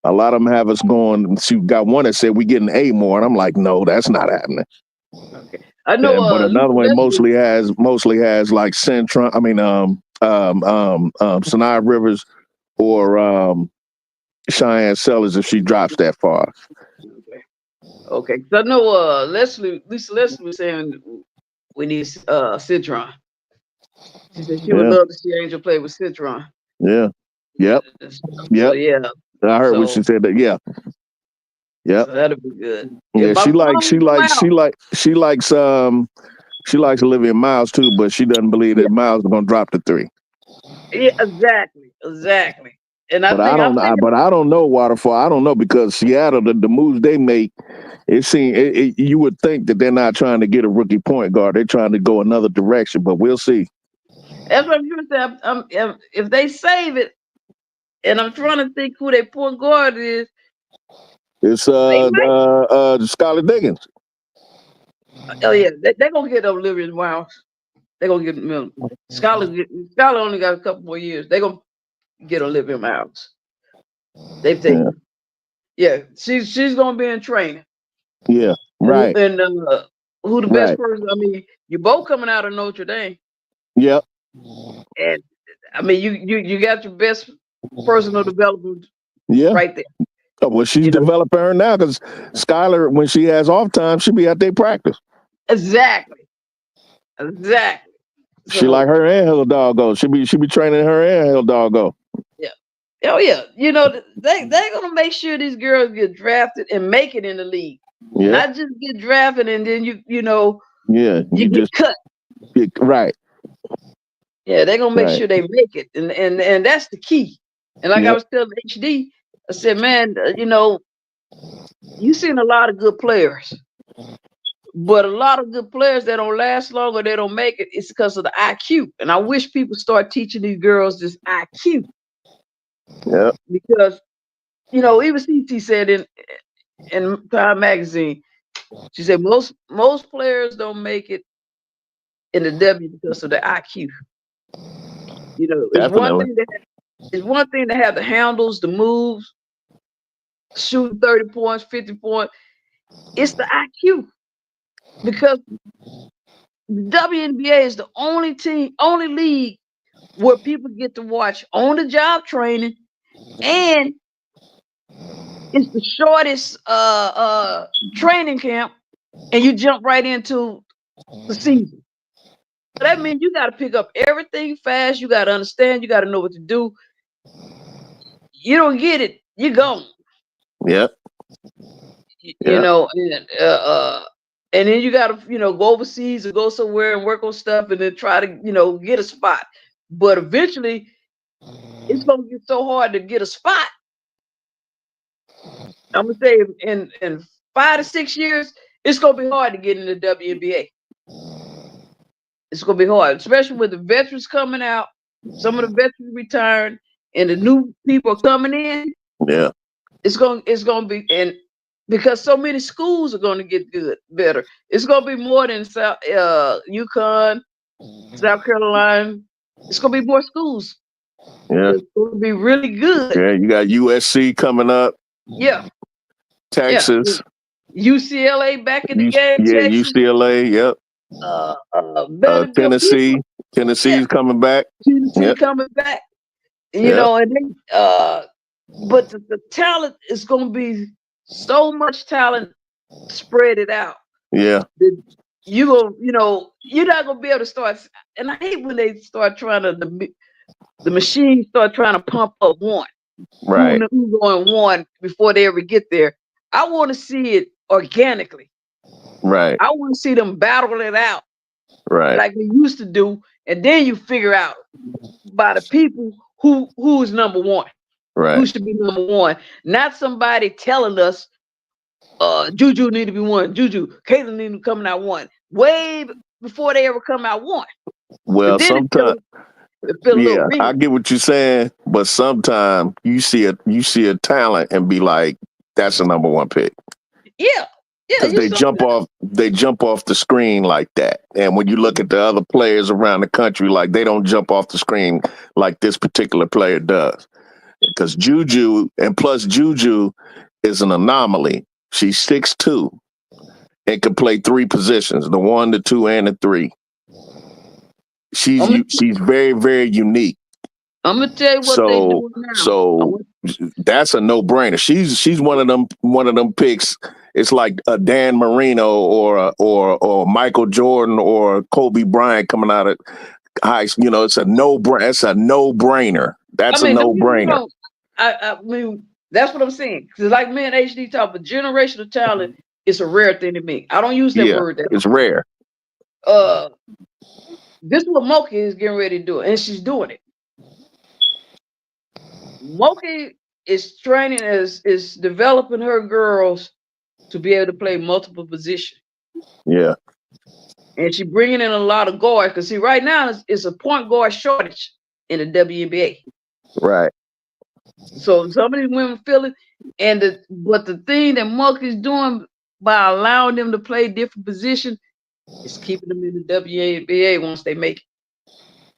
a lot of them have us going. She got one that said we getting A more, and I'm like, no, that's not happening. Okay, I know. But another one mostly has like Centron. I mean, Sinai Rivers or Cheyenne Sellers if she drops that far. Okay. So I know Leslie was saying we need Citron. She said she would love to see Angel play with Citron. Yeah. Yep. So, yeah. I heard what she said. That yeah. So that'll be good. Yeah, she likes Olivia Miles too, but she doesn't believe that Miles is gonna drop to 3. Yeah, exactly. And I don't know, Waterfall. I don't know, because Seattle, the moves they make, you would think that they're not trying to get a rookie point guard. They're trying to go another direction, but we'll see. That's what I'm trying to say. If they save it, and I'm trying to think who their point guard is, It's They might. Skylar Diggins. Oh yeah, they're gonna get Olivia Wilde. They're gonna get them. Skylar only got a couple more years. They're gonna get Olivia Miles. They've taken. Yeah, she's gonna be in training. Yeah, right. And who the best Right. person? I mean, you're both coming out of Notre Dame. Yep. And I mean, you got your best personal development Yeah. right there. Oh, well, she's developing her now because Skylar, when she has off time, she'll be at their practice. Exactly. She like her and her doggo. She be training her and her doggo. Yeah. Oh yeah. You know, they're gonna make sure these girls get drafted and make it in the league. Yeah. Not just get drafted and then you know. Yeah. You get cut. Right. Yeah, they're gonna make sure they make it, and that's the key. And like I was telling HD, I said, man, you know, you've seen a lot of good players, but a lot of good players that don't last long or they don't make it, it's because of the IQ. And I wish people start teaching these girls this IQ. Yeah. Because, you know, even CT said in Time magazine, she said most players don't make it in the W because of the IQ. You know, it's one thing to have the handles, the moves, shooting 30 points, 50 points. It's the IQ. Because the WNBA is the only league where people get to watch on-the-job training, and it's the shortest training camp, and you jump right into the season. So that means you got to pick up everything fast. You got to understand. You got to know what to do. You don't get it, you're gone. Yep. You know, and then you got to, you know, go overseas or go somewhere and work on stuff and then try to, you know, get a spot. But eventually, it's going to get so hard to get a spot. I'm going to say in 5 to 6 years, it's going to be hard to get in the WNBA. It's going to be hard, especially with the veterans coming out. Some of the veterans retiring and the new people coming in. Yeah. It's going to be, and because so many schools are going to get better. It's going to be more than UConn, South Carolina. It's going to be more schools. Yeah. It's going to be really good. Yeah, you got USC coming up. Yeah. Texas. Yeah. UCLA back in the game. Yeah, Texas. UCLA, yep. Tennessee's coming back. Tennessee coming back. You know, and then, but the talent is going to be so much talent, spread it out. Yeah. You know, you're not gonna be able to start. And I hate when they start trying to the machines start trying to pump up one. Right. Who's going one before they ever get there. I want to see it organically. Right. I want to see them battle it out. Right. Like they used to do, and then you figure out by the people who is number one. Right. Who should be number one? Not somebody telling us, Juju need to be one. Juju, Caitlin need to come out one. Way before they ever come out one. Well, sometimes, I get what you're saying, but sometimes you see a talent and be like, that's a number one pick. Yeah. Because they jump off the screen like that. And when you look at the other players around the country, like they don't jump off the screen like this particular player does. Because Juju is an anomaly. She's 6'2" and can play 3 positions, the 1, the 2, and the 3. She's very, very unique. I'm gonna tell you what they do now. So that's a no-brainer. She's one of them picks. It's like a Dan Marino or Michael Jordan or Kobe Bryant coming out of high. You know, it's a no-brainer. It's a no-brainer. That's a no-brainer. I mean, that's what I'm saying. Because like me and HD talk, but generational talent is a rare thing to me. I don't use that word. It's rare. This is what Moki is getting ready to do, and she's doing it. Moki is training, is developing her girls to be able to play multiple positions. Yeah. And she's bringing in a lot of guards, because see, right now it's a point guard shortage in the WNBA. Right. So some of these women feel it, but the thing that Monk is doing by allowing them to play different positions is keeping them in the WNBA once they make it.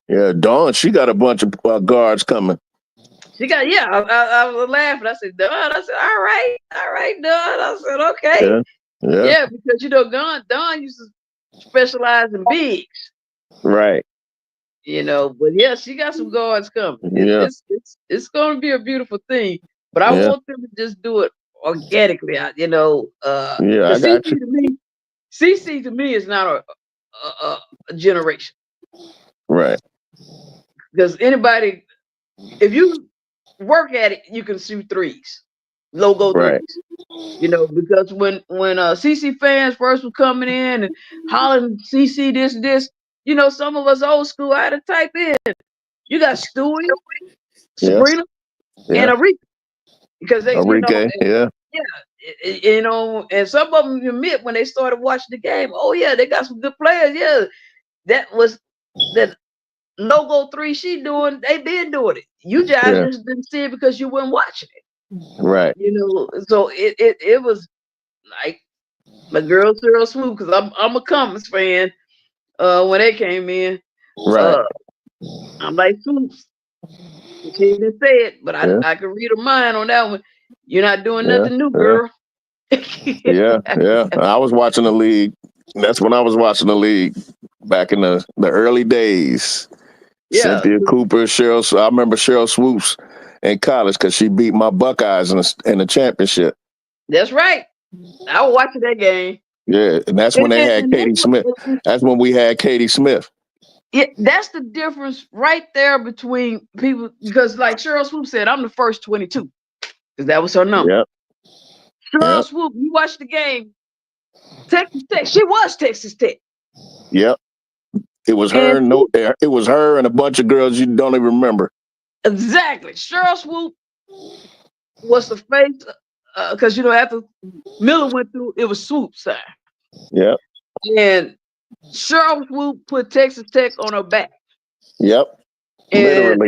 Yeah, Dawn, she got a bunch of guards coming. She got I was laughing. I said, Dawn. I said, all right, Dawn. I said, okay, Yeah, because Dawn used to specialize in bigs. right. But yeah, she got some guards coming. Yeah, It's going to be a beautiful thing. But I yeah, want them to just do it organically. yeah. The I got you. CC to me is not a generation, Right, because anybody, if you work at it, you can shoot threes, logo right. threes. Because when CC fans first were coming in and hollering CC this, some of us old school, I had to type in. You got Stewie, Yeah, Sabrina, yeah. and Aretha, because they, Enrique, yeah, and some of them admit when they started watching the game, oh yeah, they got some good players. Yeah, that was that logo three she doing. They been doing it. You guys yeah. just didn't see it because you weren't watching it. Right, So it was like my girl Cheryl Swoop, because I'm a Cummins fan. When they came in, right. I'm like Swoops. She didn't say it, but Yeah, I can read her mind on that one. You're not doing yeah, nothing new, yeah, girl. yeah. I was watching the league. That's when I was watching the league back in the early days. Yeah, Cynthia Cooper, I remember Cheryl Swoops in college because she beat my Buckeyes in the championship. that's right. I was watching that game. Yeah, and that's when they had Katie Smith. That's when we had Katie Smith. That's the difference right there between people, because like Cheryl Swoop said, I'm the first 22, because that was her number. Yep. Cheryl Yep. Swoop, you watch the game, Texas Tech. She was Texas Tech. Yep. It was her. It was her and a bunch of girls you don't even remember. Exactly. Cheryl Swoop was the face, because after Miller went through, it was Swoop's side. Yep. And Cheryl Swoop put Texas Tech on her back. Yep. And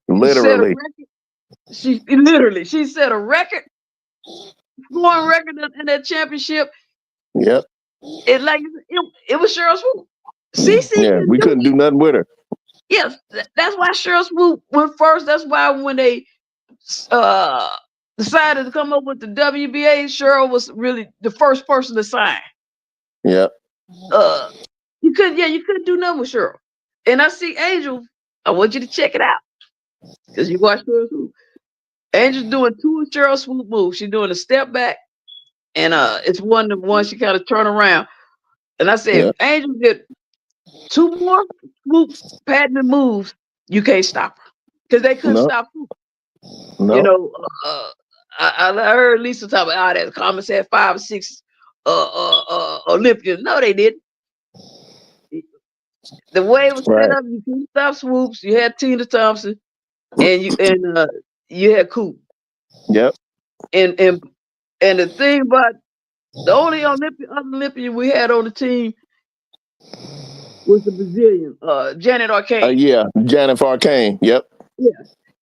literally. She set a record, scoring record in that championship. Yep. It was Cheryl Swoop. CC, yeah, we couldn't do nothing with her. Yes, that's why Cheryl Swoop went first. That's why when they decided to come up with the WNBA, Cheryl was really the first person to sign. Yep. You couldn't do nothing with Cheryl. And I see Angel. I want you to check it out, because you watch Cheryl Swoop. Angel's doing two Cheryl Swoop moves. She's doing a step back, and it's one she kind of turn around. And I said, if Angel did two more swoops, patented moves, you can't stop her, because they couldn't stop Swoop. No. I heard Lisa talk about that. Common said 5 or 6 Olympians. No, they didn't. The way it was set up, you couldn't stop Swoops. You had Tina Thompson, and you had Coop. Yep. And the thing about the only Olympian we had on the team was the Brazilian, Janet Arcane. Yeah, Janet Arcane. Yep. Yeah.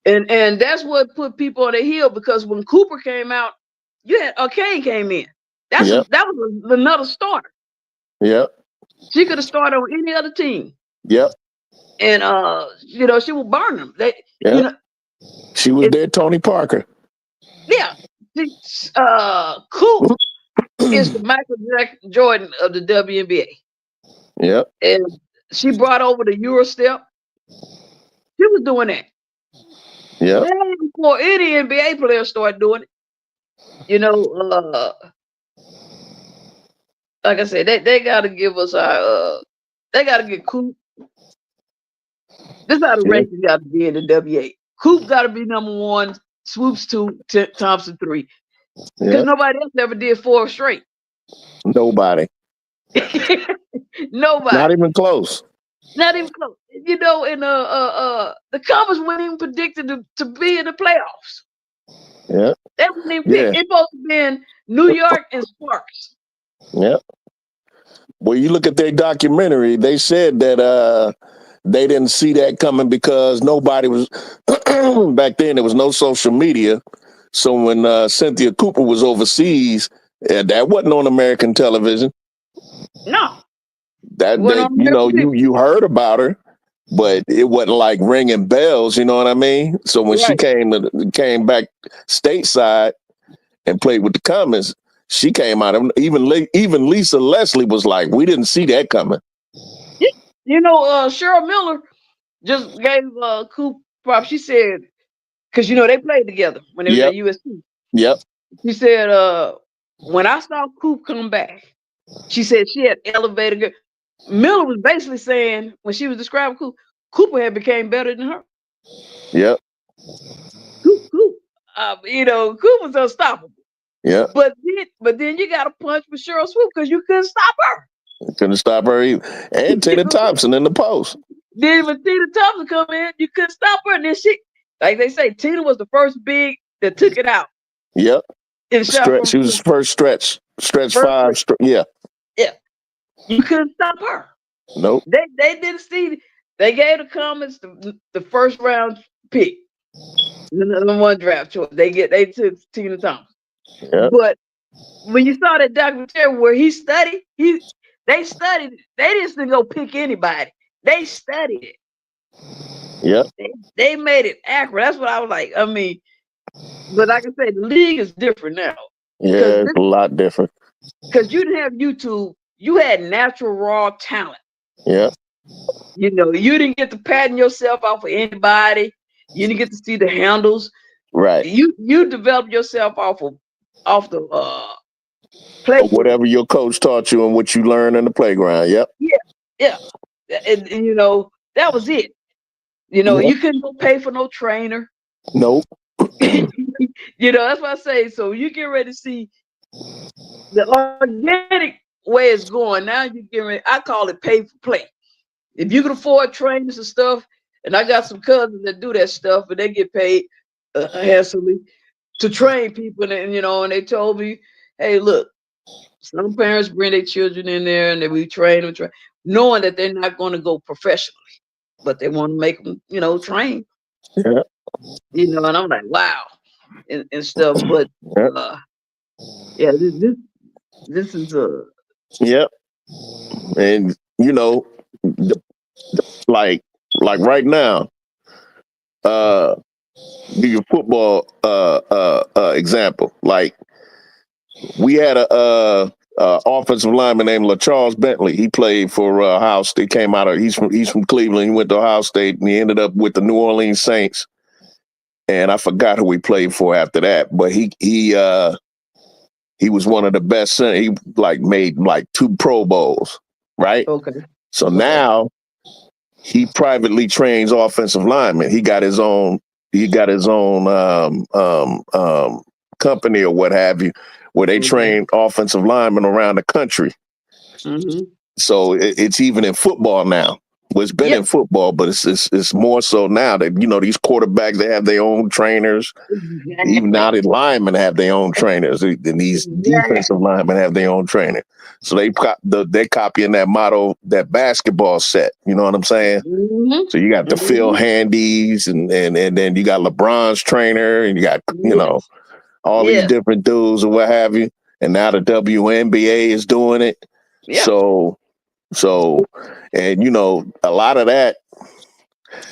And that's what put people on their heel, because when Cooper came out, you had Arcane came in. That was another starter. Yep. She could have started on any other team. Yep. And she would burn them. She was there, Tony Parker. Yeah. Coop is the Michael Jordan of the WNBA. Yep. And she brought over the Euro step. She was doing that. Yeah. Before any NBA player started doing it. Like I said, they gotta give us they gotta get Coop. This is how the rankings gotta be in the WA. Coop gotta be number 1, Swoops 2, Thompson 3. Because nobody else ever did 4 straight. Nobody. Nobody. Not even close. Not even close. And the Commas weren't even predicted to be in the playoffs. Yeah. They wouldn't even pick. It's supposed to be in New York and Sparks. Yeah. Well, you look at their documentary, they said that they didn't see that coming because nobody was back then. There was no social media, so when Cynthia Cooper was overseas, that wasn't on American television. No, That went on American TV. you heard about her, but it wasn't like ringing bells. You know what I mean? So when she Right. came back stateside and played with the Comets, she came out. Even Lisa Leslie was like, "We didn't see that coming." You know, Cheryl Miller just gave Coop props. She said, because you know they played together when they was at Yep, USC. yep, She said, when I saw Coop come back, she said she had elevated her. Miller was basically saying when she was describing Coop, Cooper had became better than her. yep, Coop, you know, Coop was unstoppable. yep. But then you got a punch for Cheryl Swoop because you couldn't stop her. Couldn't stop her either. And Tina Thompson in the post. Then when Tina Thompson come in, you couldn't stop her. And then she, like they say, Tina was the first big that took it out. Yep. And shot from She was first stretch five. Yeah. Yeah. You couldn't stop her. Nope. They didn't see. They gave the Comets the first round pick, the number one draft choice. They took Tina Thompson. Yep. But when you saw that documentary where he studied, they studied. They didn't go pick anybody. They studied it. Yep. They made it accurate. That's what I was like. I mean, but like I said, the league is different now. Yeah, it's a lot different. Because you didn't have YouTube. You had natural raw talent. Yeah. You know, you didn't get to pattern yourself off of anybody. You didn't get to see the handles. Right. You developed yourself off the play. Whatever your coach taught you and what you learned in the playground. Yep. Yeah. And you know, that was it. You know, you couldn't go pay for no trainer. Nope. You know, that's what I say. So you get ready to see the organic way it's going. Now you get ready. I call it pay for play. If you can afford trainers and stuff, and I got some cousins that do that stuff, and they get paid handsomely to train people, and you know, and they told me, hey, look, some parents bring their children in there and we train them, knowing that they're not going to go professionally, but they want to make them, you know, train. Yeah. You know, and I'm like, wow, and stuff. But yeah, this is Yep. And you know, like right now, give you a football example. Like we had a offensive lineman named LaCharles Bentley. He played for Ohio State. He's from Cleveland. He went to Ohio State and he ended up with the New Orleans Saints. And I forgot who he played for after that, but he was one of the best center. He made 2 Pro Bowls, right? okay. So now he privately trains offensive linemen. He got his own company or what have you, where they train offensive linemen around the country. Mm-hmm. So it's even in football now. Well, it's been in football, but it's more so now that, you know, these quarterbacks, they have their own trainers. Even now the linemen have their own trainers, and these defensive linemen have their own trainer. So they're copying that model, that basketball set. You know what I'm saying? Mm-hmm. So you got the Phil Handies, and then you got LeBron's trainer, and you got, you know, all these different dudes or what have you. And now the WNBA is doing it. Yeah. So, and you know, a lot of that,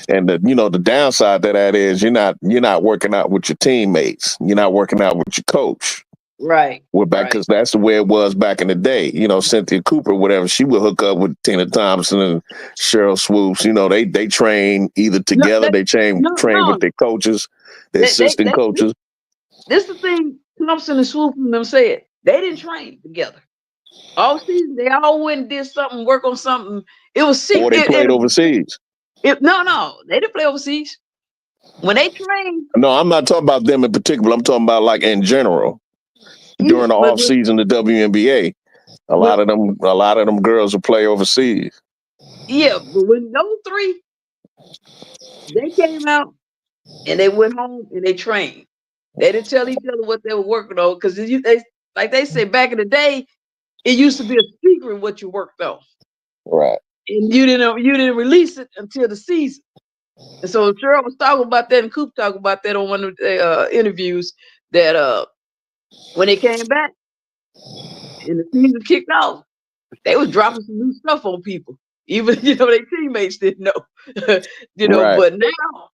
and the downside to that is you're not working out with your teammates. You're not working out with your coach. Right. We're back because that's the way it was back in the day. You know, Cynthia Cooper, whatever, she would hook up with Tina Thompson and Cheryl Swoops. You know, they train either together. They train with their coaches, their assistant coaches. This is the thing Thompson and Swoop and them said. They didn't train together. All season, they all went and did something, work on something. It was secret. Or they played overseas. No, they didn't play overseas. When they trained. No, I'm not talking about them in particular. I'm talking about like in general. During the off season, the WNBA, a lot of them girls will play overseas. Yeah, but when those 3, they came out and they went home and they trained. They didn't tell each other what they were working on because like they say back in the day, it used to be a secret what you worked on. Right. and you didn't release it until the season. And so Cheryl was talking about that, and Coop talked about that on one of the interviews, that when they came back and the season kicked off, they was dropping some new stuff on people. Even their teammates didn't know. Right. But now,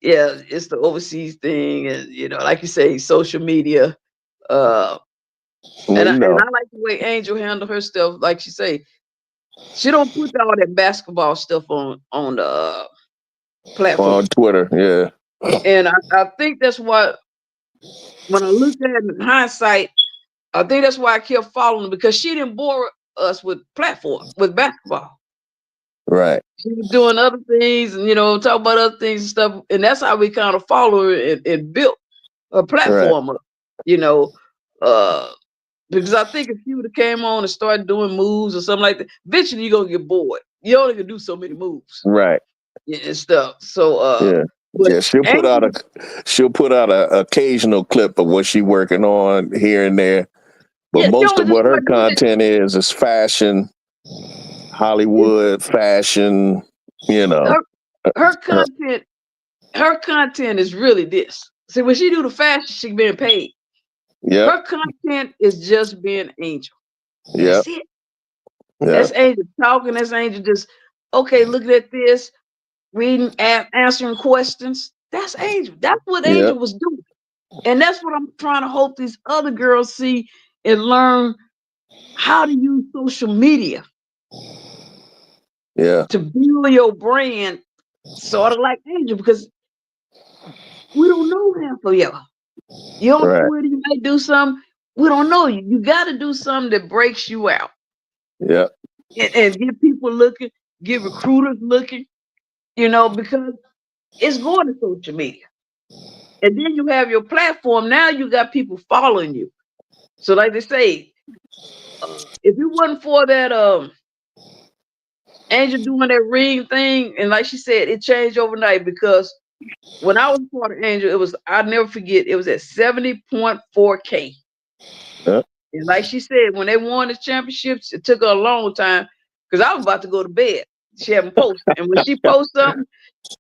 yeah, it's the overseas thing, and like you say, social media. And I like the way Angel handled her stuff. Like she say, she don't put all that basketball stuff on the platform. On Twitter, yeah. And I think that's what, when I looked at it in hindsight, I think that's why I kept following her, because she didn't bore us with basketball. Right. She was doing other things and, talk about other things and stuff. And that's how we kind of follow her and built a platform up, because I think if you would have came on and started doing moves or something like that, eventually you're going to get bored. You only can do so many moves. Right. And stuff. So, yeah. But she'll put out a occasional clip of what she's working on here and there. But most of what her content is fashion, Hollywood, fashion, Her content is really this. See, when she do the fashion, she being paid. Yeah. Her content is just being Angel. Yeah. That's it. Yep. That's Angel talking. That's Angel just, okay, looking at this, reading, answering questions. That's Angel. That's what Angel was doing. And that's what I'm trying to hope these other girls see and learn how to use social media. Yeah. To build your brand, sort of like Angel, because we don't know half of y'all. You on Twitter, you might do something. We don't know you. You got to do something that breaks you out. Yeah. And get people looking, get recruiters looking, because it's going to social media. And then you have your platform. Now you got people following you. So like they say, if it wasn't for that Angel doing that ring thing, and like she said, it changed overnight, because when I was part of Angel, I'll never forget, it was at 70.4K. Yeah. And like she said, when they won the championships, it took her a long time, because I was about to go to bed. She hadn't posted. And when she posted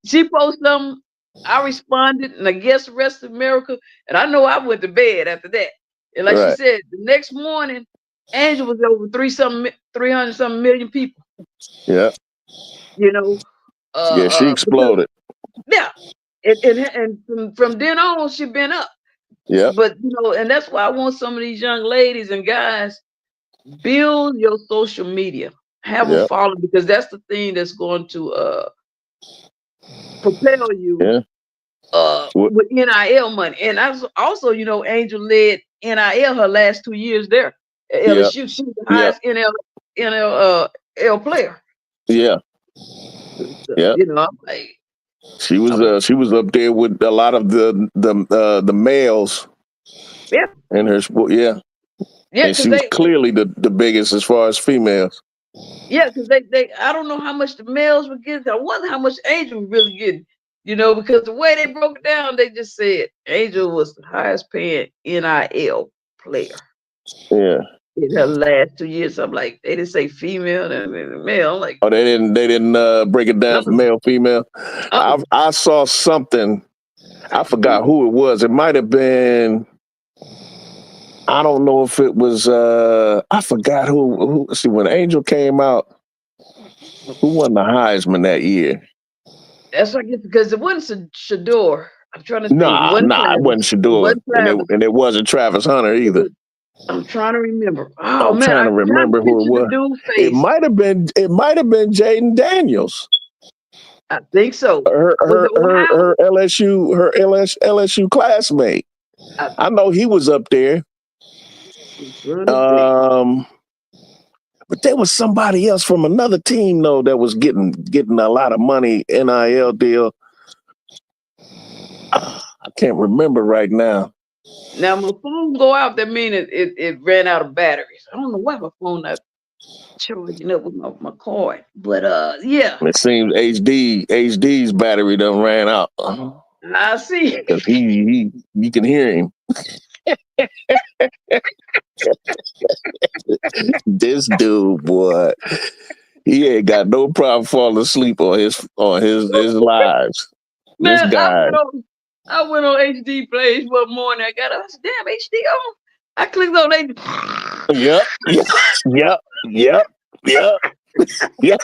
something, I responded, and I guess the rest of America, and I know I went to bed after that. And like she said, the next morning, Angel was over 300 something million people. Yeah. Yeah, she exploded. And from then on, she's been up. Yeah. But and that's why I want some of these young ladies and guys, build your social media, have a following, because that's the thing that's going to propel you with NIL money. And also, Angel led NIL her last 2 years there at LSU. She was the highest NIL player. Yeah. Yeah. I'm like, she was up there with a lot of the males. Yeah. In her sport. Yeah. Yeah. And she was clearly the biggest as far as females. Yeah, because they I don't know how much the males were getting. I wonder how much Angel was really getting. Because the way they broke it down, they just said Angel was the highest paying NIL player. Yeah. In her last 2 years. I'm like, they didn't say female and male. I'm like, they didn't break it down for male, female. I saw something. I forgot who it was. It might have been, I don't know if it was I forgot who see, when Angel came out, who won the Heisman that year? That's what I guess, because it wasn't Shador. I'm trying to think. It wasn't Shador. And it wasn't Travis Hunter either. I'm trying to remember. I'm trying to remember who it was. It might have been Jaden Daniels. I think so. Her LSU classmate. I know he was up there. But there was somebody else from another team though that was getting a lot of money, NIL deal. I can't remember right now. Now my phone go out, that means it ran out of batteries. I don't know why my phone not charging up with my card. But yeah. It seems HD's battery done ran out. I see. Because you can hear him. This dude, boy, he ain't got no problem falling asleep on his lives. This Man, guy. I went on HD Plays one morning. I got a damn HD on. I clicked on HD. Yep. Yep. Yep. Yep. Yep.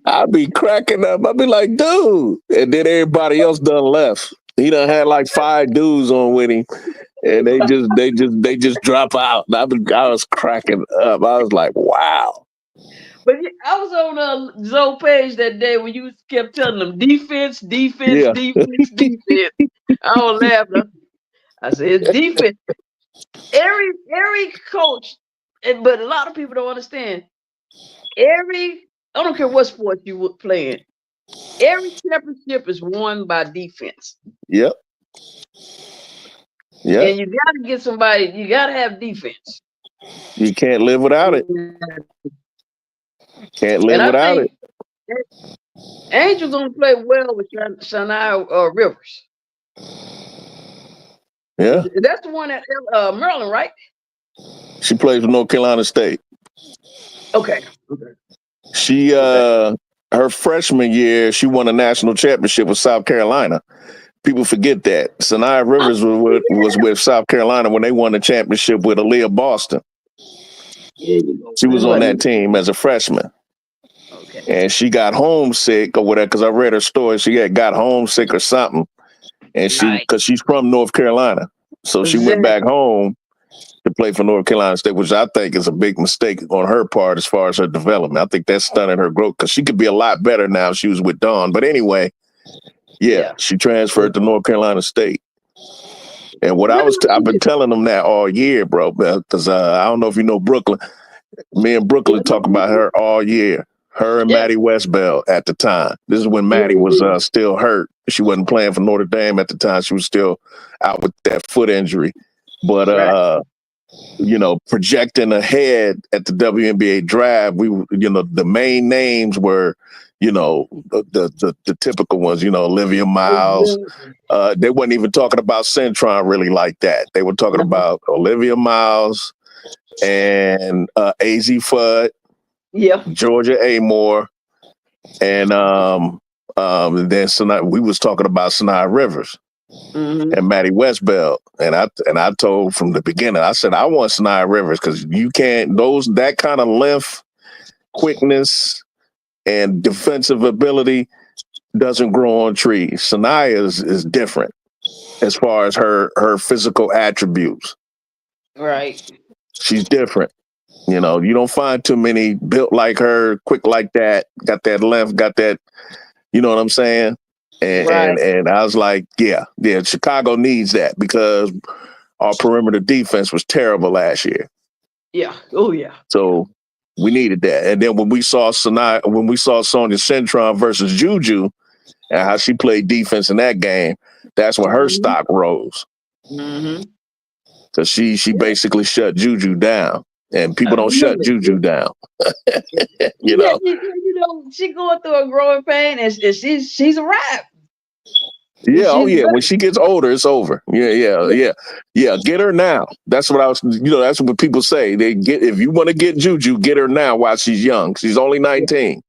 I be cracking up. I be like, dude. And then everybody else done left. He done had like 5 dudes on with him. And they just drop out. I was cracking up. I was like, wow. But I was on the Zoe page that day when you kept telling them defense, defense, Yeah. defense, defense. I was laughing. I said it's defense. Every coach, but a lot of people don't understand. I don't care what sport you were playing. Every championship is won by defense. Yep. Yep. And you got to get somebody. You got to have defense. You can't live without it. Can't live without it. Angel gonna play well with Shania Rivers. Yeah. That's the one at Maryland, right? She plays for North Carolina State. Okay. She her freshman year, she won a national championship with South Carolina. People forget that. Shania Rivers was with South Carolina when they won the championship with Aaliyah Boston. She was on that team as a freshman. Okay. And she got homesick or whatever, because I read her story. She got homesick or something. And because she's from North Carolina. So she went back home to play for North Carolina State, which I think is a big mistake on her part as far as her development. I think that stunted her growth because she could be a lot better now if she was with Dawn. But anyway, she transferred to North Carolina State. And what I've been telling them that all year, bro, because I don't know if you know Brooklyn. Me and Brooklyn talk about her all year. Her and Maddie Westbell at the time. This is when Maddie was still hurt. She wasn't playing for Notre Dame at the time. She was still out with that foot injury. But, projecting ahead at the WNBA draft, the main names were, the typical ones, Olivia Miles. They wasn't even talking about Centron really like that. They were talking about Olivia Miles and AZ Fudd. Yeah. Georgia Amore, and then we was talking about Shania Rivers and Maddie Westbell, and I told from the beginning, I said I want Shania Rivers because you can't that kind of length, quickness, and defensive ability doesn't grow on trees. Shania is different as far as her physical attributes. Right. She's different. You don't find too many built like her, quick like that, got that length, got that, you know what I'm saying? And I was like, yeah, Chicago needs that because our perimeter defense was terrible last year. Yeah. Oh, yeah. So we needed that. And then when we saw Sonia Centron versus Juju and how she played defense in that game, that's when her stock rose. Because she basically shut Juju down. And people don't shut Juju down. She going through a growing pain, and she's arrived. Yeah, when she gets older, it's over. Yeah. Get her now. That's what that's what people say. If you want to get Juju, get her now while she's young. She's only 19.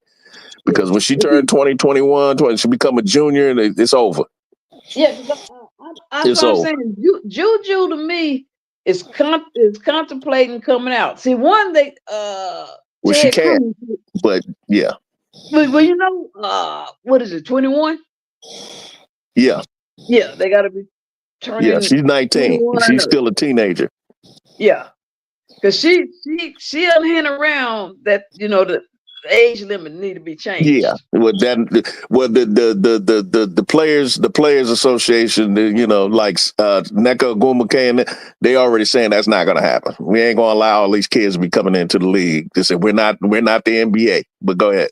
Because when she turned 20, 21, she become a junior, and it's over. Yeah, that's what I'm saying. Juju to me is contemplating coming out. See, one they she can't. But yeah. Well, what is it? 21. Yeah. Yeah, they got to be turning. Yeah, she's 19. She's still a teenager. Yeah, because she hint around that the age limit need to be changed. Yeah, the players association, like Nneka Ogwumike, they already saying that's not going to happen. We ain't going to allow all these kids to be coming into the league. They said we're not the NBA. But go ahead.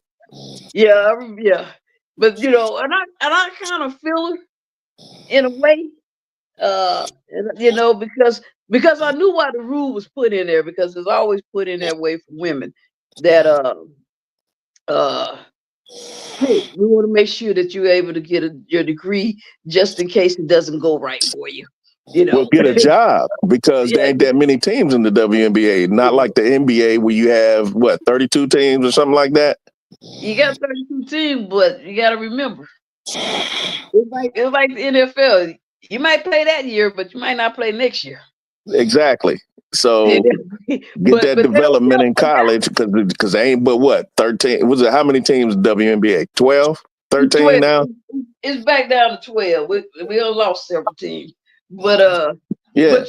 Yeah. But and I kind of feel it in a way, because I knew why the rule was put in there, because it's always put in that way for women that hey, we want to make sure that you're able to get your degree just in case it doesn't go right for you. You Well, know. get a job because there Yeah, ain't that many teams in the WNBA. Not like the NBA where you have 32 teams or something like that. you got 32 teams, but you got to remember, it's like the NFL. You might play that year, but you might not play next year. Exactly. So get that but they don't development in tell us college because they ain't but what 13. Was it how many teams WNBA? 12, that. 13 12. now? It's back down to 12. We all lost several teams, but Yeah. but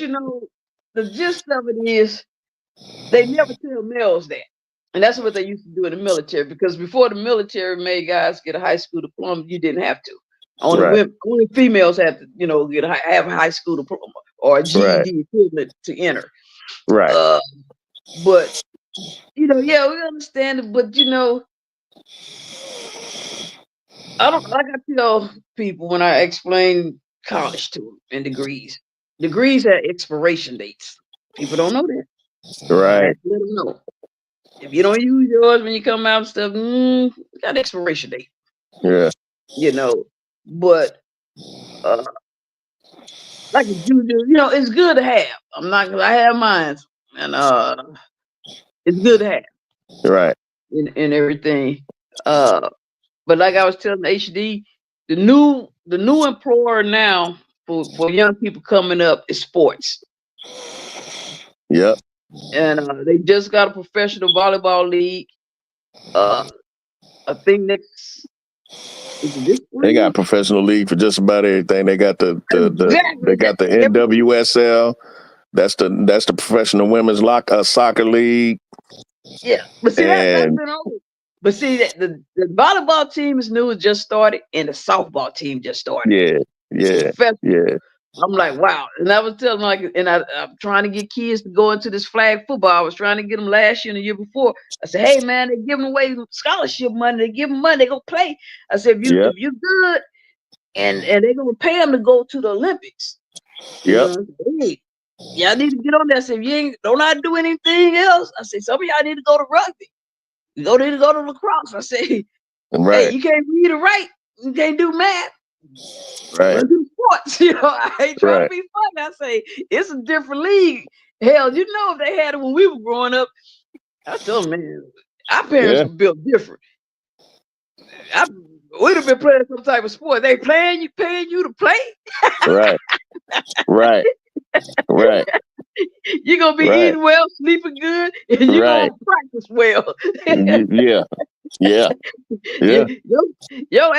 the gist of it is they never tell males that. And that's what they used to do in the military, because before the military made guys get a high school diploma, you didn't have to. Right. Only females had to, have a high school diploma or a Right. GED equivalent to enter. Right. But yeah, we understand it. But I don't like I tell people when I explain college to them and degrees. Degrees have expiration dates. People don't know that. I Right. have to let them know. If you don't use yours when you come out and stuff, got an expiration date. Yeah. But like a juju, it's good to have. I'm not gonna. I have mine, and it's good to have Right. in everything. But like I was telling HD, the new employer now for young people coming up is sports, Yep. and they just got a professional volleyball league. I think next is it this They got spring? professional league for just about everything. They got the Exactly. they got the NWSL. That's the professional women's soccer league. Yeah, but see that's And been old. But see that the volleyball team is new, it just started, and the softball team just started. yeah. I'm like, wow. And I was telling them, I'm trying to get kids to go into this flag football. I was trying to get them last year and the year before. I said, hey man, they're giving away scholarship money. They give them money. They gonna play. I said, if you're good, and they're gonna pay them to go to the Olympics. Yep. Hey, y'all need to get on there. I said, if you don't not do anything else, I said, some of y'all need to go to rugby. You need to go to lacrosse. I say, Right. hey, you can't read or write. You can't do math. Right. Let's do sports. I ain't trying to be funny. I say, it's a different league. Hell, if they had it when we were growing up, I told them, man, our parents were built different. We'd have been playing some type of sport. They paying you to play. Right. Right. Right. You're gonna be eating well, sleeping good, and you're gonna practice well. Yeah.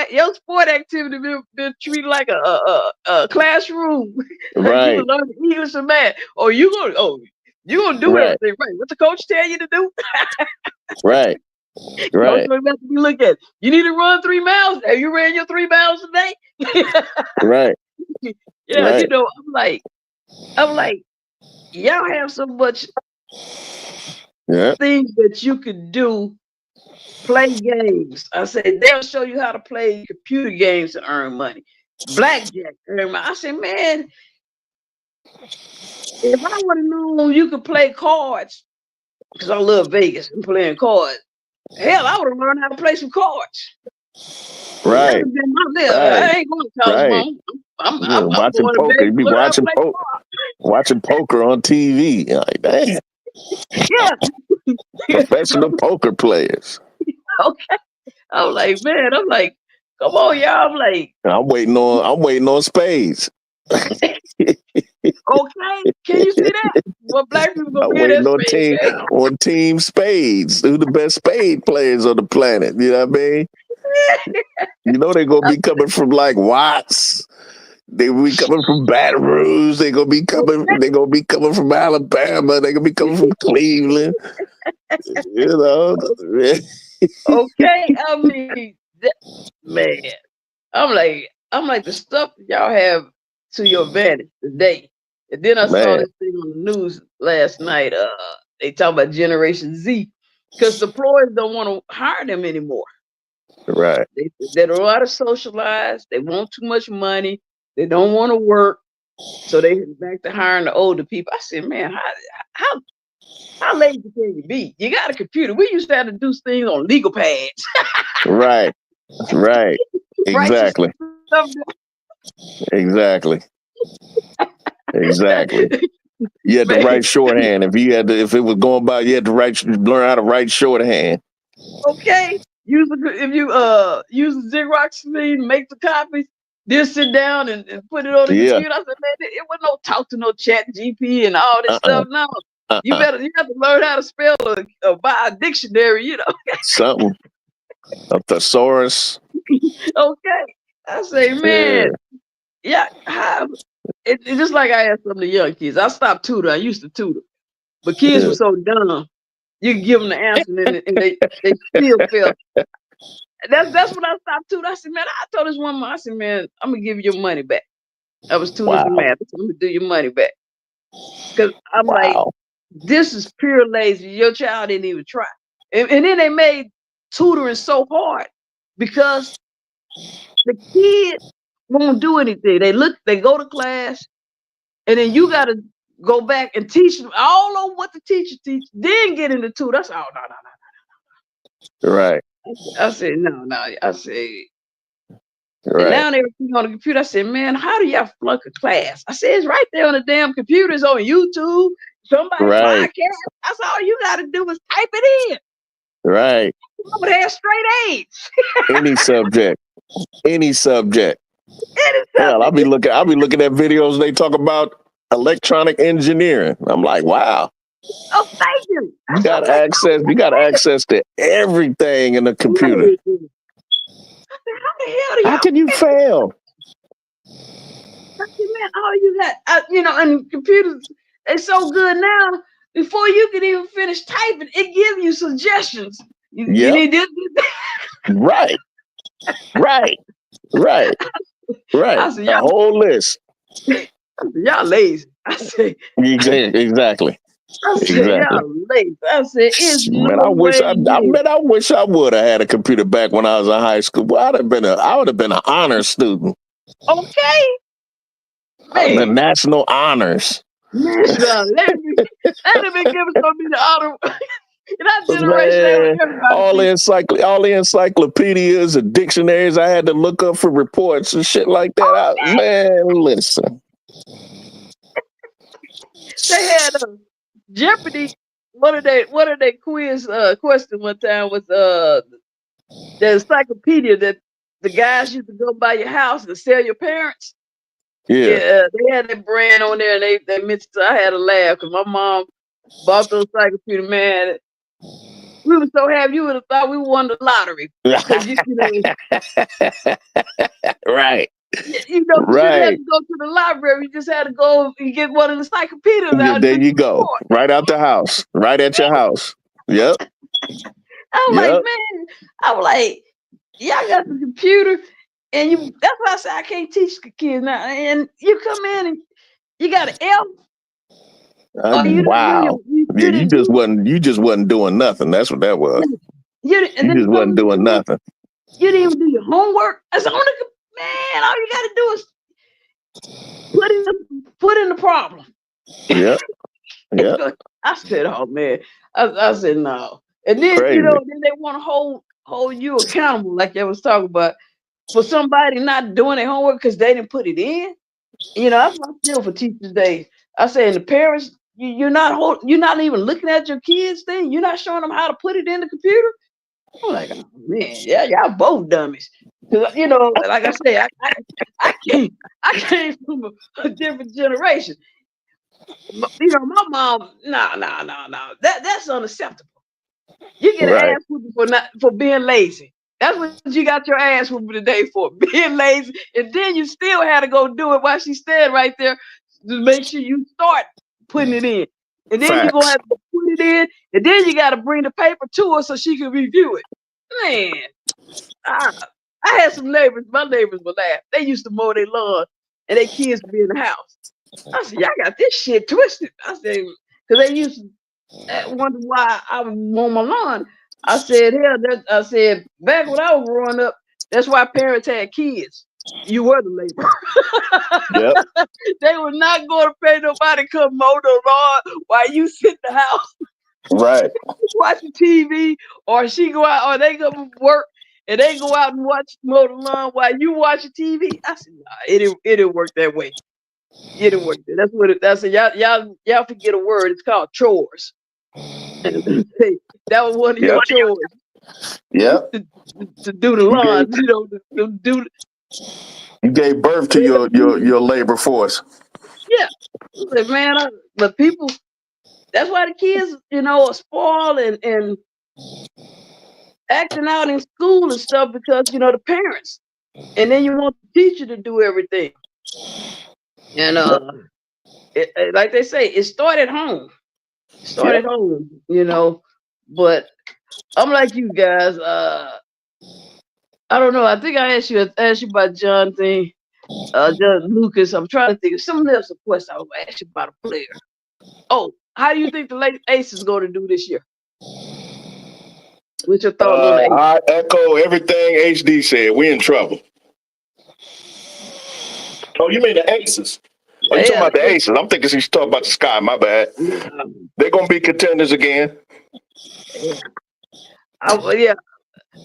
Your sport activity been treated like a classroom. Like you Right. were learning English and math. Or you gonna do everything right. What the coach tell you to do? Right. Coach Right. don't have to be looked at. You need to run 3 miles. Have you ran your 3 miles a day? Right. Yeah, Right. I'm like, y'all have so much Yeah. things that you could do. Play games. I said they'll show you how to play computer games to earn money. Blackjack, earn money. I said, man, if I would have known you could play cards, because I love Vegas and playing cards, hell, I would have learned how to play some cards. Right. That would have been my life. Right. I ain't going to college, Right. Mom. I'm watching going to poker. Vegas You be to learn how to play cards. watching poker on TV. You're like, man. Yeah. Professional poker players. Okay. I'm like, come on, y'all. I'm like, I'm waiting on spades. okay, can you see that? What black people gonna I'm be in waiting that space? on team spades. Who the best spade players on the planet? You know what I mean? They're gonna be coming from like Watts. They will be coming from Baton Rouge. They're gonna be coming from Alabama. They're gonna be coming from Cleveland. Okay, I mean, man, I'm like the stuff y'all have to your advantage today. And then I saw this thing on the news last night. They talk about Generation Z because the employers don't want to hire them anymore. Right. They don't know how to socialize. They want too much money. They don't want to work, so they back to hiring the older people. I said, man, how lazy can you be? You got a computer. We used to have to do things on legal pads. Right. Exactly. Exactly. Exactly. You had to write shorthand. If it was going by, you had to learn how to write shorthand. Okay. If you use the Xerox machine, make the copies, then sit down and put it on the computer. I said, man, it was no talk to no chat GP and all this stuff. No. You have to learn how to spell or buy a dictionary, you know. Something. A thesaurus. Okay. I say, man, yeah, it's just like I asked some of the young kids. I stopped tutoring. I used to tutor. But kids were so dumb. You give them the answer and they still fail. That's when I stopped tutoring. I said, man, I told this woman, I said, man, I'm going to give you your money back. I was tutoring for math. I'm going to do your money back. Because I'm like, this is pure lazy. Your child didn't even try. And then they made tutoring so hard because the kid won't do anything. They go to class, and then you got to go back and teach them all on what the teacher teach, then get into tutor. That's all. No. Right. I said, no. I said, right. And now everything on the computer. I said, man, how do y'all flunk a class? I said, it's right there on the damn computer. It's on YouTube. Somebody podcast. That's all you got to do is type it in. Right. I'm gonna have straight A's. Any subject. Hell, I'll be looking at videos they talk about electronic engineering. I'm like, wow. Oh, thank you. You got access to everything in the computer. I said, how the hell do How can you fail? I said, man, all you got, and computers, they're so good now. Before you can even finish typing, it gives you suggestions. You need this. Right. I said, a whole list. Y'all lazy. I said, exactly. I said, y'all lazy. I said, it's man, I wish I would have had a computer back when I was in high school. Well, I would have been an honor student. Okay. The national honors. Man, let me give somebody the honor. In that generation, all the encyclopedias and dictionaries I had to look up for reports and shit like that. Man, listen. They had Jeopardy. One of their quiz question one time was the encyclopedia that the guys used to go by your house and sell your parents. Yeah, they had that brand on there, and they mentioned. I had a laugh because my mom bought those encyclopedia. Man, we were so happy. You would have thought we won the lottery. Right. You didn't have to go to the library. You just had to go and get one of the encyclopedias out. There you go. Right out the house. Right at your house. Yep. I'm like, y'all got the computer, and that's why I say I can't teach the kids now. And you come in and you got an F. Wow. You just wasn't doing nothing. That's what that was. You just wasn't doing nothing. You didn't even do your homework. I said, man, all you gotta do is put in the problem. Yeah. I said, oh man. I said no. And then then they want to hold you accountable, like they was talking about, for somebody not doing their homework because they didn't put it in. That's what I feel for Teachers Day. I say, and the parents, you're not even looking at your kids' thing. You're not showing them how to put it in the computer. I'm like, oh, man, yeah, y'all both dummies. Because like I say, I came from a different generation. My mom, no. That's unacceptable. You get an ass whooping for being lazy. That's what you got your ass whooping today for, being lazy. And then you still had to go do it while she standing right there to make sure you start putting it in. And then you're going to have to put it in. And then you got to bring the paper to her so she can review it. Man, I had some neighbors. My neighbors would laugh. They used to mow their lawn and their kids would be in the house. I said, y'all got this shit twisted. I said, because they used to wonder why I was on my lawn. I said, back when I was growing up, that's why parents had kids. You were the labor. Yep. They were not going to pay nobody to come mow the lawn while you sit in the house. Right. Watching TV, or she go out, or they go to work and they go out and mow the lawn while you watching TV. I said, nah, it didn't work that way. Get it work. That's what it. That's it. Y'all forget a word. It's called chores. And that was one of your chores. Yep. To do the lawn, to do. You gave birth to your labor force. Yeah, man. But people, that's why the kids, are spoiled and acting out in school and stuff because the parents, and then you want the teacher to do everything. And like they say, it started home. But I'm like you guys. I don't know. I think I asked you about John thing, John Lucas. I'm trying to think of something else. Of course, I will ask you about a player. Oh, how do you think the late Ace is going to do this year? What's your thoughts on the Ace? I echo everything HD said. We in trouble. Oh, you mean the Aces? Oh, you talking about the Aces? I'm thinking she's talking about the Sky. My bad. They're gonna be contenders again. Yeah.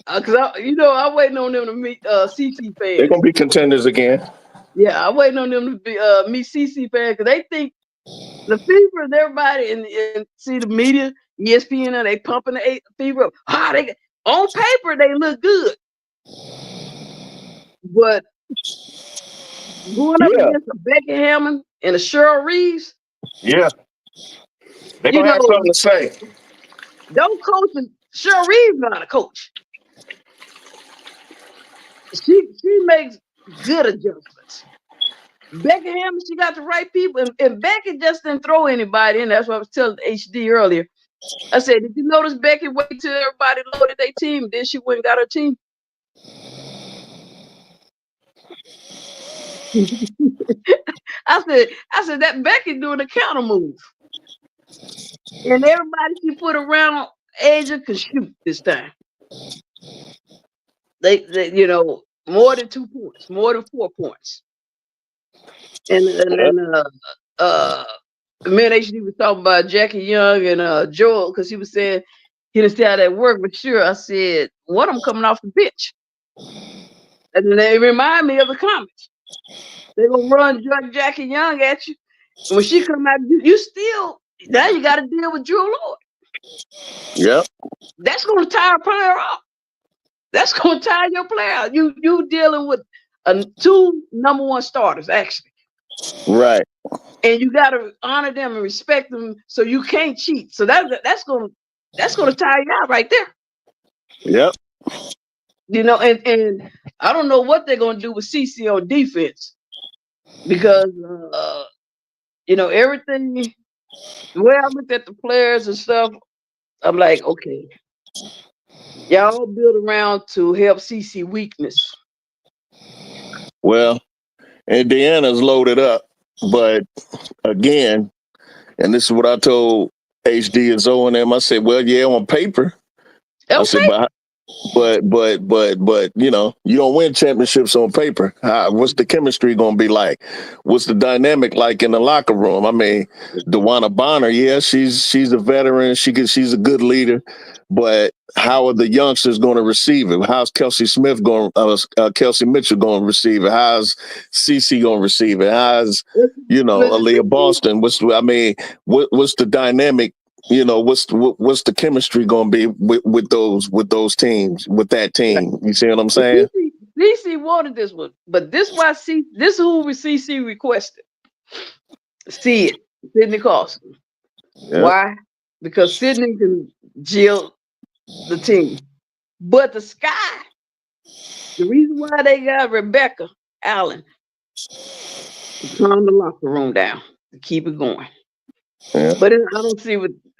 Because I'm waiting on them to meet CC fans. They're gonna be contenders again. Yeah, I'm waiting on them to meet CC fans because they think the fever and everybody and see the media, ESPN, they pumping the fever up. They on paper they look good, but going up against a Becky Hammond and a Cheryl Reese, they're gonna have something to say. Don't coach. Cheryl Reese not a coach. She makes good adjustments. Becky Hammond, she got the right people, and Becky just didn't throw anybody in. That's what I was telling HD earlier. I said, did you notice Becky waited till everybody loaded their team, then she went and got her team? I said that Becky doing a counter move, and everybody she put around Asia could shoot this time. They more than 2 points, more than 4 points, and me and HD was talking about Jackie Young and Joel because he was saying he didn't see how that worked, but sure, I said one of them coming off the bench, and then they remind me of the comments. They're gonna run Jackie Young at you. And when she come out, you still now you got to deal with Drew Lord. Yep. That's gonna tire a player out. That's gonna tire your player out. You dealing with 2 number 1 starters actually. Right. And you got to honor them and respect them, so you can't cheat. So that's gonna tire you out right there. Yep. And I don't know what they're gonna do with CC on defense because everything. The way I looked at the players and stuff, I'm like, okay, y'all build around to help CC weakness. Well, Indiana's loaded up, but again, and this is what I told HD and Zoe and them. I said, well, yeah, on paper. Okay. I said, but you don't win championships on paper. What's the chemistry gonna be like? What's the dynamic like in the locker room? I mean, DeWanna Bonner, yeah, she's a veteran. She's a good leader, but how are the youngsters going to receive it? How's Kelsey Mitchell going to receive it? How's CC going to receive it? How's Aaliyah Boston? What's the dynamic? What's the chemistry going to be with those teams, with that team? You see what I'm saying? CC wanted this one, but this is who CC requested. See it, Sydney Carson. Yeah. Why? Because Sydney can jill the team, but the Sky. The reason why they got Rebecca Allen to calm the locker room down to keep it going. Yeah. But I don't see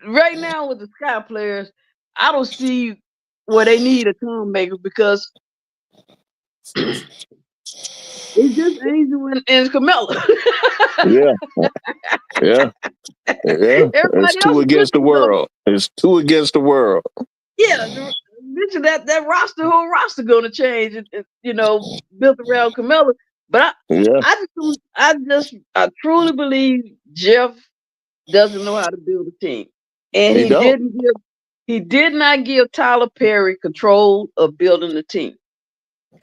right now with the Sky players, I don't see where they need a calm maker because it's just Angel and Camilla. Yeah. It's 2 against the world. It's 2 against the world. Yeah, mention that whole roster going to change. Built around Camilla. But I truly believe Jeff doesn't know how to build a team, and he did not give Tyler Perry control of building the team,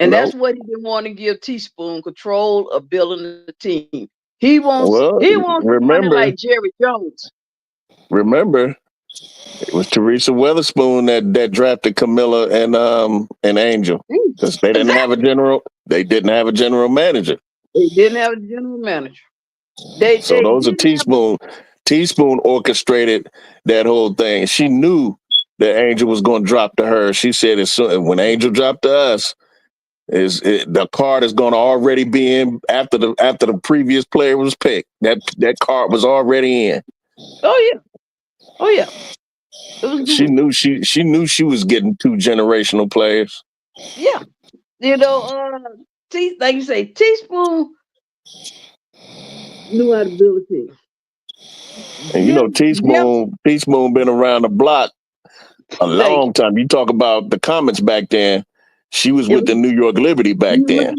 and that's what he didn't want to give Teaspoon control of building the team. He wants Well, some money like Jerry Jones. Remember, it was Teresa Weatherspoon that drafted Camilla and Angel because they didn't have a general. They didn't have a general manager. They didn't have a general manager. So those are Teaspoon orchestrated that whole thing. She knew that Angel was going to drop to her. She said as soon when Angel dropped to us, the card is going to already be in after the previous player was picked. That card was already in. Oh yeah. She knew she was getting 2 generational players. Yeah, you know, like you say, Teaspoon knew how to build a team. And you know, Teaspoon been around the block a long time. You talk about the Comets back then. She was with the New York Liberty back then.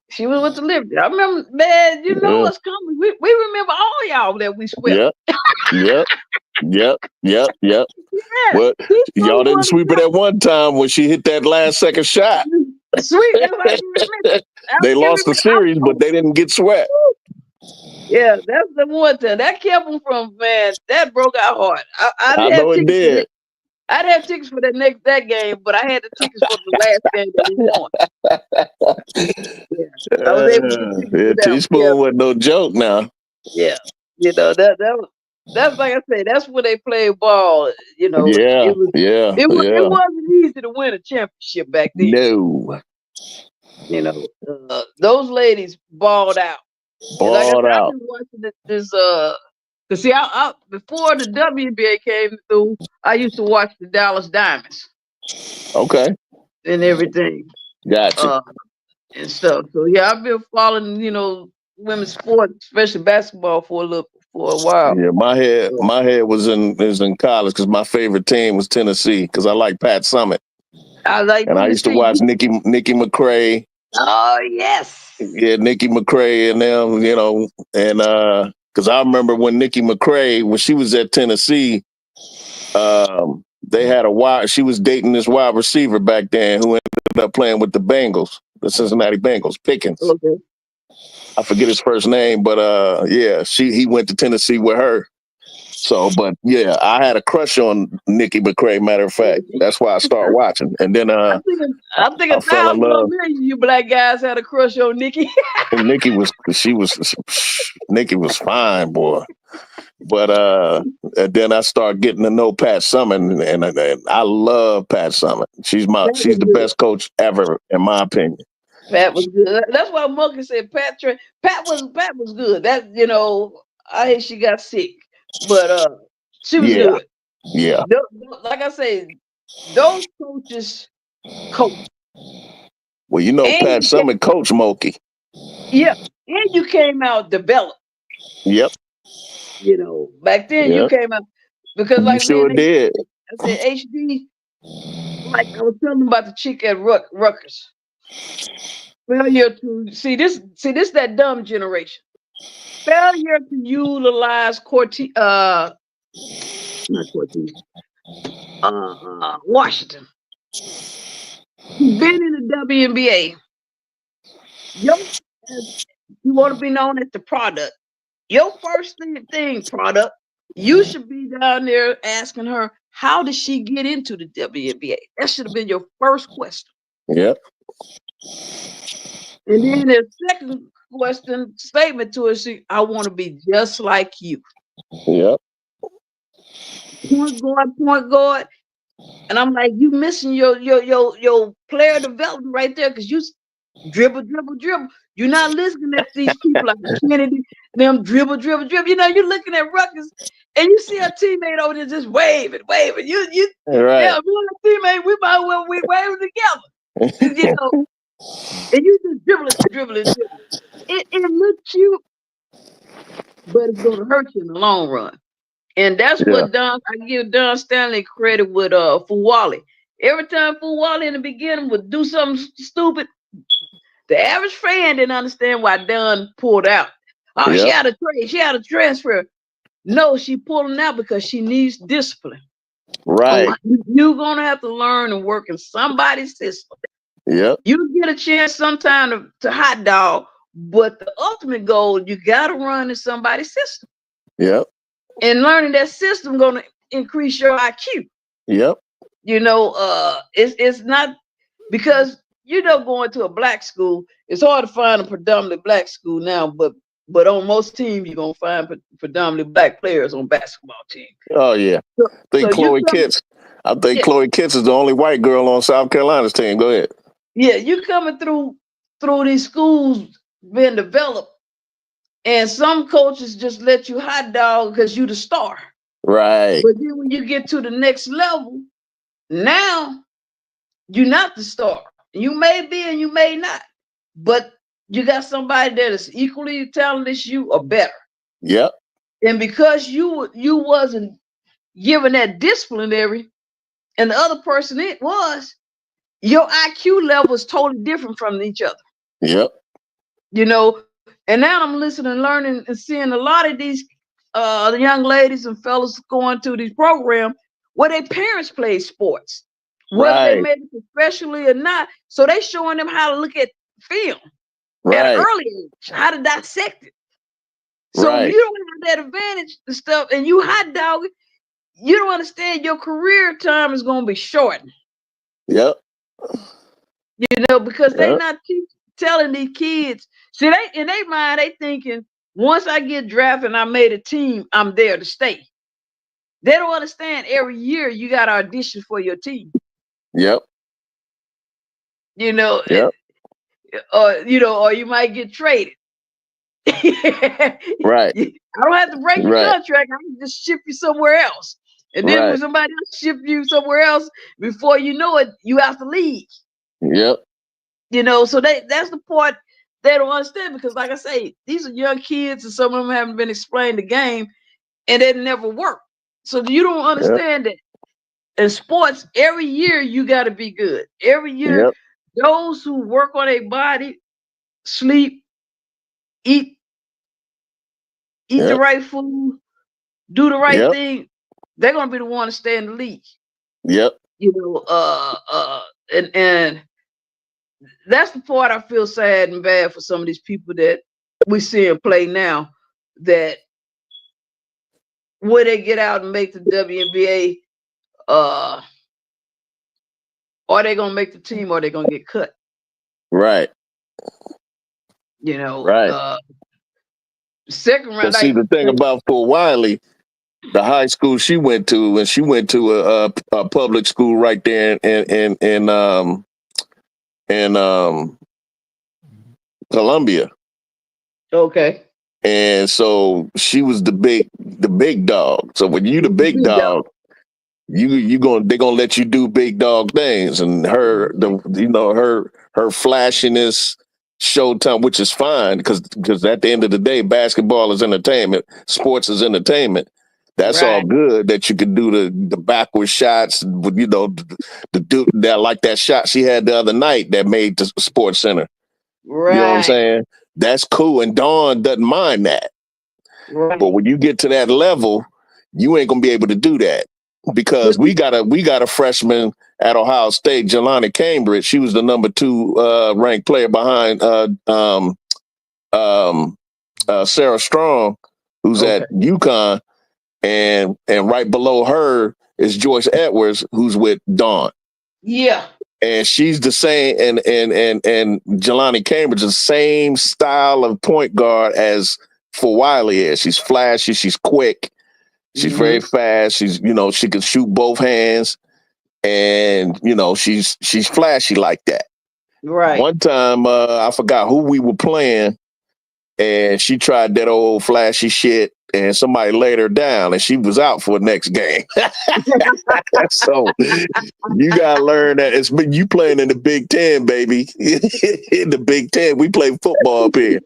She was with the Liberty. I remember, man. You know what's coming. We remember all y'all that we swept. Yep. Yeah, But y'all didn't sweep it at one time when she hit that last second shot. Sweep. They lost the series, but they didn't get swept. Yeah, that's the one thing that kept them from, man. That broke our heart. I know it did. I'd have tickets for that game, but I had the tickets for the last game that we won. I was able to get tickets for that. Teaspoon wasn't no joke now. Yeah, you know that's like I say. That's when they play ball. You know. It wasn't easy to win a championship back then. No. You know, those ladies balled out. I've been watching this. Cause see, I before the WNBA came through, I used to watch the Dallas Diamonds. Okay. And everything. Gotcha. And stuff. So yeah, I've been following, women's sports, especially basketball, for a while. Yeah, my head was in college because my favorite team was Tennessee because I like Pat Summitt. I used to watch Nikki McCray. Oh yes. Yeah, Nikki McCray and them, and because I remember when Nikki McCray, when she was at Tennessee, they had she was dating this wide receiver back then who ended up playing with the Bengals, the Cincinnati Bengals, Pickens. Okay. I forget his first name, but he went to Tennessee with her. So, but yeah, I had a crush on Nikki McCray. Matter of fact, that's why I started watching. And then I think 1,000 million you black guys had a crush on Nikki. And Nikki was fine, boy. But then I started getting to know Pat Summitt, and I love Pat Summitt. She's the best coach ever, in my opinion. Pat was good. That's why Monkey said Pat was good. That I hate she got sick, but she was good. Yeah. Like I said, those coaches coach. Well, Pat Summitt coach Monkey. Yeah, and you came out developed. Yep. Back then you came out because like you sure did. I said HD. Like I was telling them about the chick at Rutgers. Failure to see this that dumb generation. Failure to utilize Washington. Been in the WNBA. You want to be known as the product. Your first thing, product, you should be down there asking her, how did she get into the WNBA? That should have been your first question. Yep. And then the second statement to her, I want to be just like you. Yep. Point guard. And I'm like, you missing your player development right there because you dribble. You're not listening at these people like Kennedy, them dribble. You're looking at Rutgers and you see a teammate over there just waving. You right. Yeah, me and a teammate, we might well we waving together. And you just dribbling. It looks cute, but it's gonna hurt you in the long run. And that's what I give Don Stanley credit with Fuwali. Every time Fuwali in the beginning would do something stupid, the average fan didn't understand why Don pulled out. Oh, she had a trade, she had a transfer. No, she pulled him out because she needs discipline. Right. You're gonna have to learn and work in somebody's system. Yep. You get a chance sometime to hot dog, But the ultimate goal, you got to run in somebody's system. Yep. And learning that system going to increase your IQ. Yep. You know, it's not because, you know, going to a black school, it's hard to find a predominantly black school now, but on most teams, you're going to find predominantly black players on basketball team. Oh, yeah. So, I think Chloe Kitts is the only white girl on South Carolina's team. Go ahead. Yeah, you coming through these schools being developed, and some coaches just let you hot dog because you the star. Right. But then when you get to the next level, now you're not the star. You may be and you may not, but you got somebody that is equally talented as you or better. Yep. And because you wasn't given that disciplinary, and the other person it was, your IQ level is totally different from each other. Yep. You know, and now I'm listening and learning and seeing a lot of these the young ladies and fellas going through these programs where their parents play sports, whether they made it professionally or not. So they showing them how to look at film at an early age, how to dissect it. So if you don't have that advantage and stuff, and you hot dog it, you don't understand your career time is going to be shortened. Yep. You know, because they not telling these kids. See, they in their mind, they thinking, once I get drafted and I made a team, I'm there to stay. They don't understand every year you got to audition for your team. Yep. You know, yep. Or you might get traded. Right. I don't have to break your contract. I can just ship you somewhere else. And then when somebody else ship you somewhere else, before you know it, you out the league. Yep. You know, so that's the part they don't understand, because like I say, these are young kids and some of them haven't been explained the game and it never worked. So you don't understand that in sports, every year you got to be good. Every year, those who work on their body, sleep, eat the right food, do the right thing, they're going to be the one to stay in the league. Yep. You know, and that's the part I feel sad and bad for some of these people that we see them play now, that when they get out and make the WNBA, are they gonna make the team or they gonna get cut? Right. You know, second round. See, the thing about for Wiley, the high school she went to, and she went to a public school right there in Columbia. Okay. And so she was the big dog. So when you the big dog, they're gonna let you do big dog things. And her flashiness, showtime, which is fine, because at the end of the day, basketball is entertainment, sports is entertainment. That's all good, that you can do the backward shots, you know, the dude that, like that shot she had the other night that made the Sports Center. Right. You know what I'm saying? That's cool. And Dawn doesn't mind that. Right. But when you get to that level, you ain't gonna be able to do that, because we got a freshman at Ohio State, Jelani Cambridge. She was the number 2 ranked player behind Sarah Strong, who's at UConn, and right below her is Joyce Edwards, who's with Dawn. Yeah. And she's the same, and Jelani Cambridge is the same style of point guard as for Wiley is. She's flashy, she's quick, she's very fast, she's, you know, she can shoot both hands, and you know, she's flashy like that. Right. One time, I forgot who we were playing, and she tried that old flashy shit, and somebody laid her down, and she was out for the next game. So you gotta learn that it's been you playing in the Big Ten, baby. In the Big Ten, we play football up here.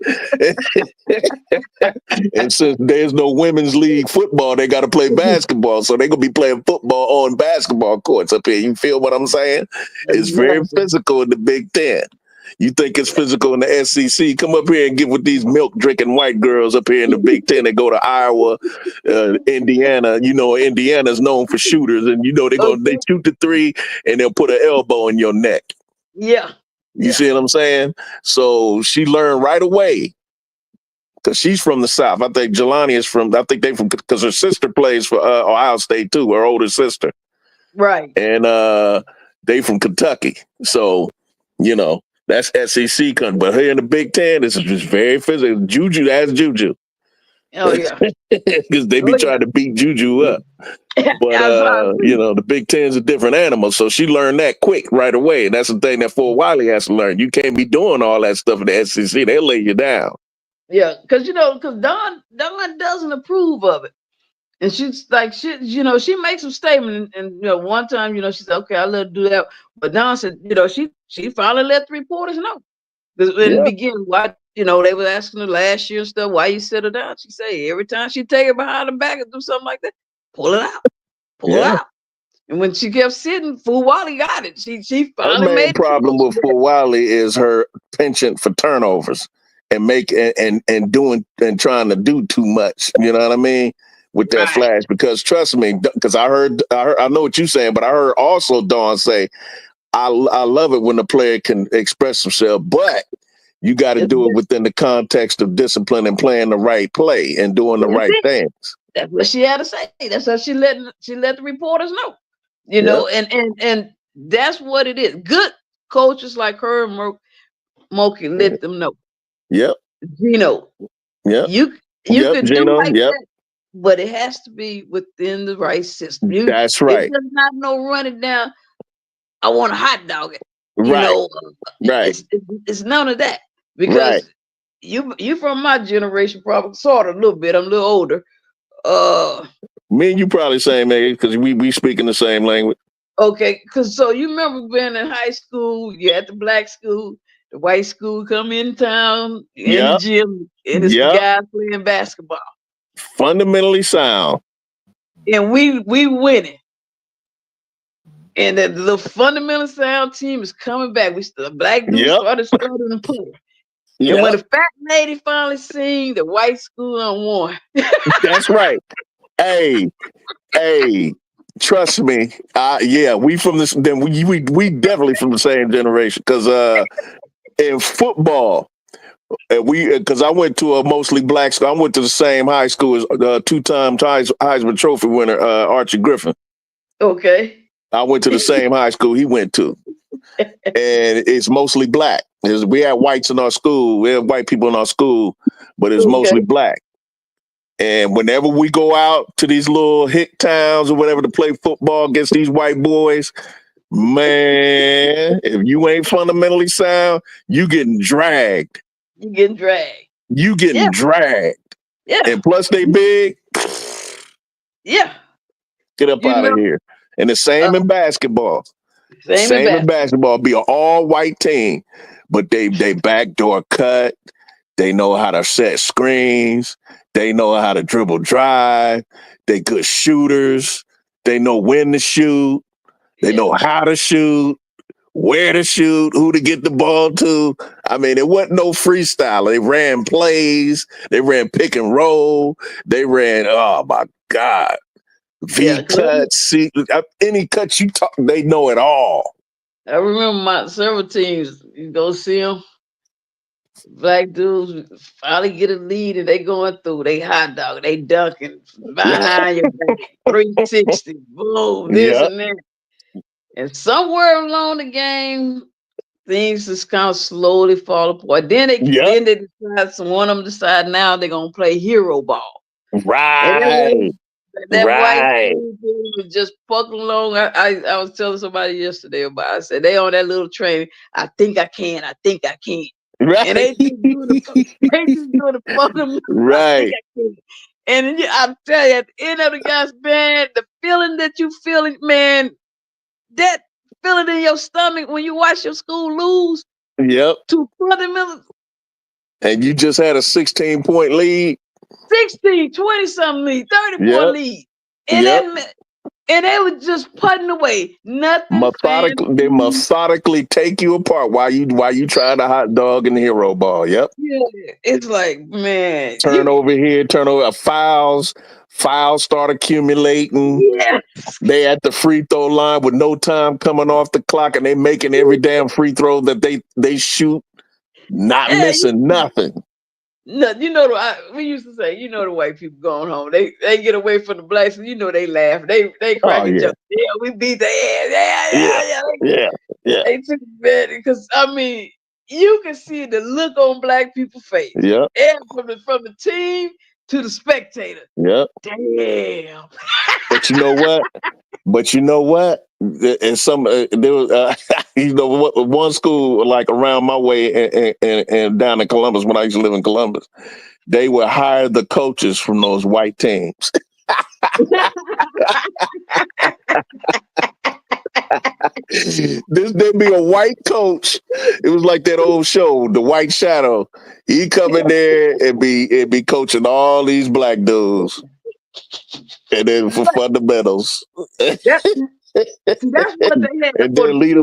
And since there's no women's league football, they got to play basketball. So they're gonna be playing football on basketball courts up here. You feel what I'm saying? It's very physical in the Big Ten. You think it's physical in the SEC? Come up here and get with these milk drinking white girls up here in the Big Ten. They go to Iowa, Indiana. You know, Indiana's known for shooters, and you know they shoot the 3 and they'll put an elbow in your neck. Yeah. You see what I'm saying? So she learned right away because she's from the South. I think Jelani is I think they from, because her sister plays for Ohio State too, her older sister. Right. And they from Kentucky. So, you know, that's SEC country. But here in the Big Ten, it's just very physical. Juju, that's Juju. Oh yeah. Because they be trying to beat Juju up. But, you know, the Big Ten's a different animal. So she learned that quick right away. And that's the thing that Fort Wiley has to learn. You can't be doing all that stuff in the SEC. They'll lay you down. Yeah, because Dawn doesn't approve of it. And she's like, she makes some statement, and one time, she said, okay, I'll let her do that. But Dawn said, she finally let the reporters know. Because in the beginning, why, they were asking her last year and stuff, why you sit her down? She say every time she take it behind her back and do something like that, pull it out. Pull it out. And when she kept sitting, Fort Wiley got it. She finally her main problem with Fort Wiley is her penchant for turnovers and and trying to do too much. You know what I mean? With that flash, because trust me, because I know what you're saying, but I heard also Dawn say, I love it when the player can express himself, but you got to do it within the context of discipline and playing the right play and doing the right things. That's what she had to say. That's how she let the reporters know. And that's what it is. Good coaches like her and Moki let them know. Yep. Gino. Yep. You could Gino, do like that, but it has to be within the right system. That's right. It does not run it down. I want a hot dog. It's none of that, because you from my generation, probably sort of a little bit. I'm a little older. Me and you probably same age because we speaking the same language. Okay, so you remember being in high school, you at the black school, the white school come in town, in the gym, and it's the guys playing basketball. Fundamentally sound. And we winning. And the fundamental sound team is coming back. The black dudes started struggling and putting. And when the fat lady finally seen the white school won. That's right. Hey, trust me. We from this. Then we definitely from the same generation. Because in football, because I went to a mostly black school. I went to the same high school as two-time Heisman Trophy winner Archie Griffin. Okay. I went to the same high school he went to, and it's mostly black. We had whites in our school. We had white people in our school, but it's mostly black. And whenever we go out to these little hick towns or whatever to play football against these white boys, man, if you ain't fundamentally sound, you getting dragged. You getting dragged. Yeah. And plus they big. Yeah. Get up out of here. And the same in basketball. Same in basketball. Be an all-white team. But they backdoor cut. They know how to set screens. They know how to dribble drive. They good shooters. They know when to shoot. They know how to shoot, where to shoot, who to get the ball to. I mean, it wasn't no freestyle. They ran plays. They ran pick and roll. They ran, oh my God. V-cut, any cut you talk, they know it all. I remember several teams, you go see them, black dudes finally get a lead and they going through, they hot dog, they dunking behind your back, 360, boom, this and that. And somewhere along the game, things just kind of slowly fall apart. Then they decide, one of them decide now they're going to play hero ball. Right. That white dude was just fucking along. I was telling somebody yesterday about it. I said, they on that little train. I think I can. Right. And they just doing the fucking right. And I tell you, at the end of the guy's band, the feeling that you feeling, man, that feeling in your stomach when you watch your school lose. Yep. To fundamentals. And you just had a 16-point lead. 16, 20-something lead, 30-point lead. And And they were just putting away nothing. They methodically take you apart while you trying to hot dog in the hero ball. Yep. Yeah, it's like, man, Turn over here, turn over files start accumulating. Yeah. They at the free throw line with no time coming off the clock, and they making every damn free throw that they shoot, not missing nothing. No, we used to say, the white people going home. They get away from the blacks, and they laugh. They crack and jump. Yeah, we beat their ass. Yeah. They took it because you can see the look on black people's face. Yeah. And from the team to the spectator. Yeah. Damn. But you know what? And some there was one school like around my way and down in Columbus when I used to live in Columbus, they would hire the coaches from those white teams. There'd be a white coach. It was like that old show, The White Shadow. He come in there and be coaching all these black dudes, and then for fundamentals. That's what they had. And then lead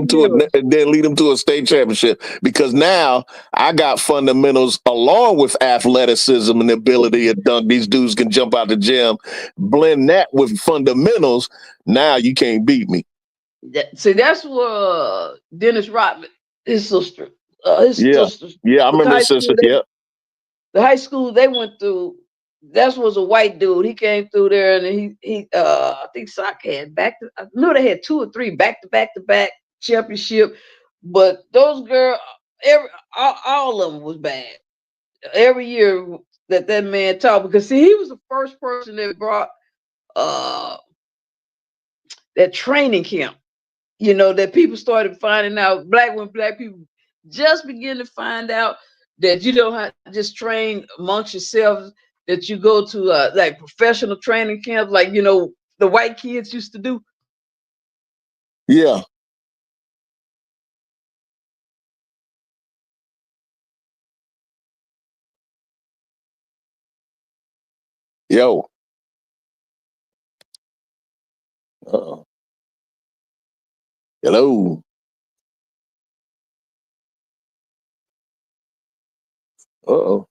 them to a state championship. Because now I got fundamentals along with athleticism and ability to dunk. These dudes can jump out the gym. Blend that with fundamentals. Now you can't beat me. See, that's what Dennis Rodman, his sister, sister. Yeah, I remember his sister. Yeah. The high school they went through, that was a white dude. He came through there, and he I think soccer had I knew they had 2 or 3 back-to-back championship, but those girls, all of them was bad. Every year that man taught, because see, he was the first person that brought that training camp. That people started finding out, when black people just begin to find out that you don't have to just train amongst yourselves, that you go to like professional training camps, like, the white kids used to do. Yeah. Yo. Uh-oh. Hello. Uh-oh.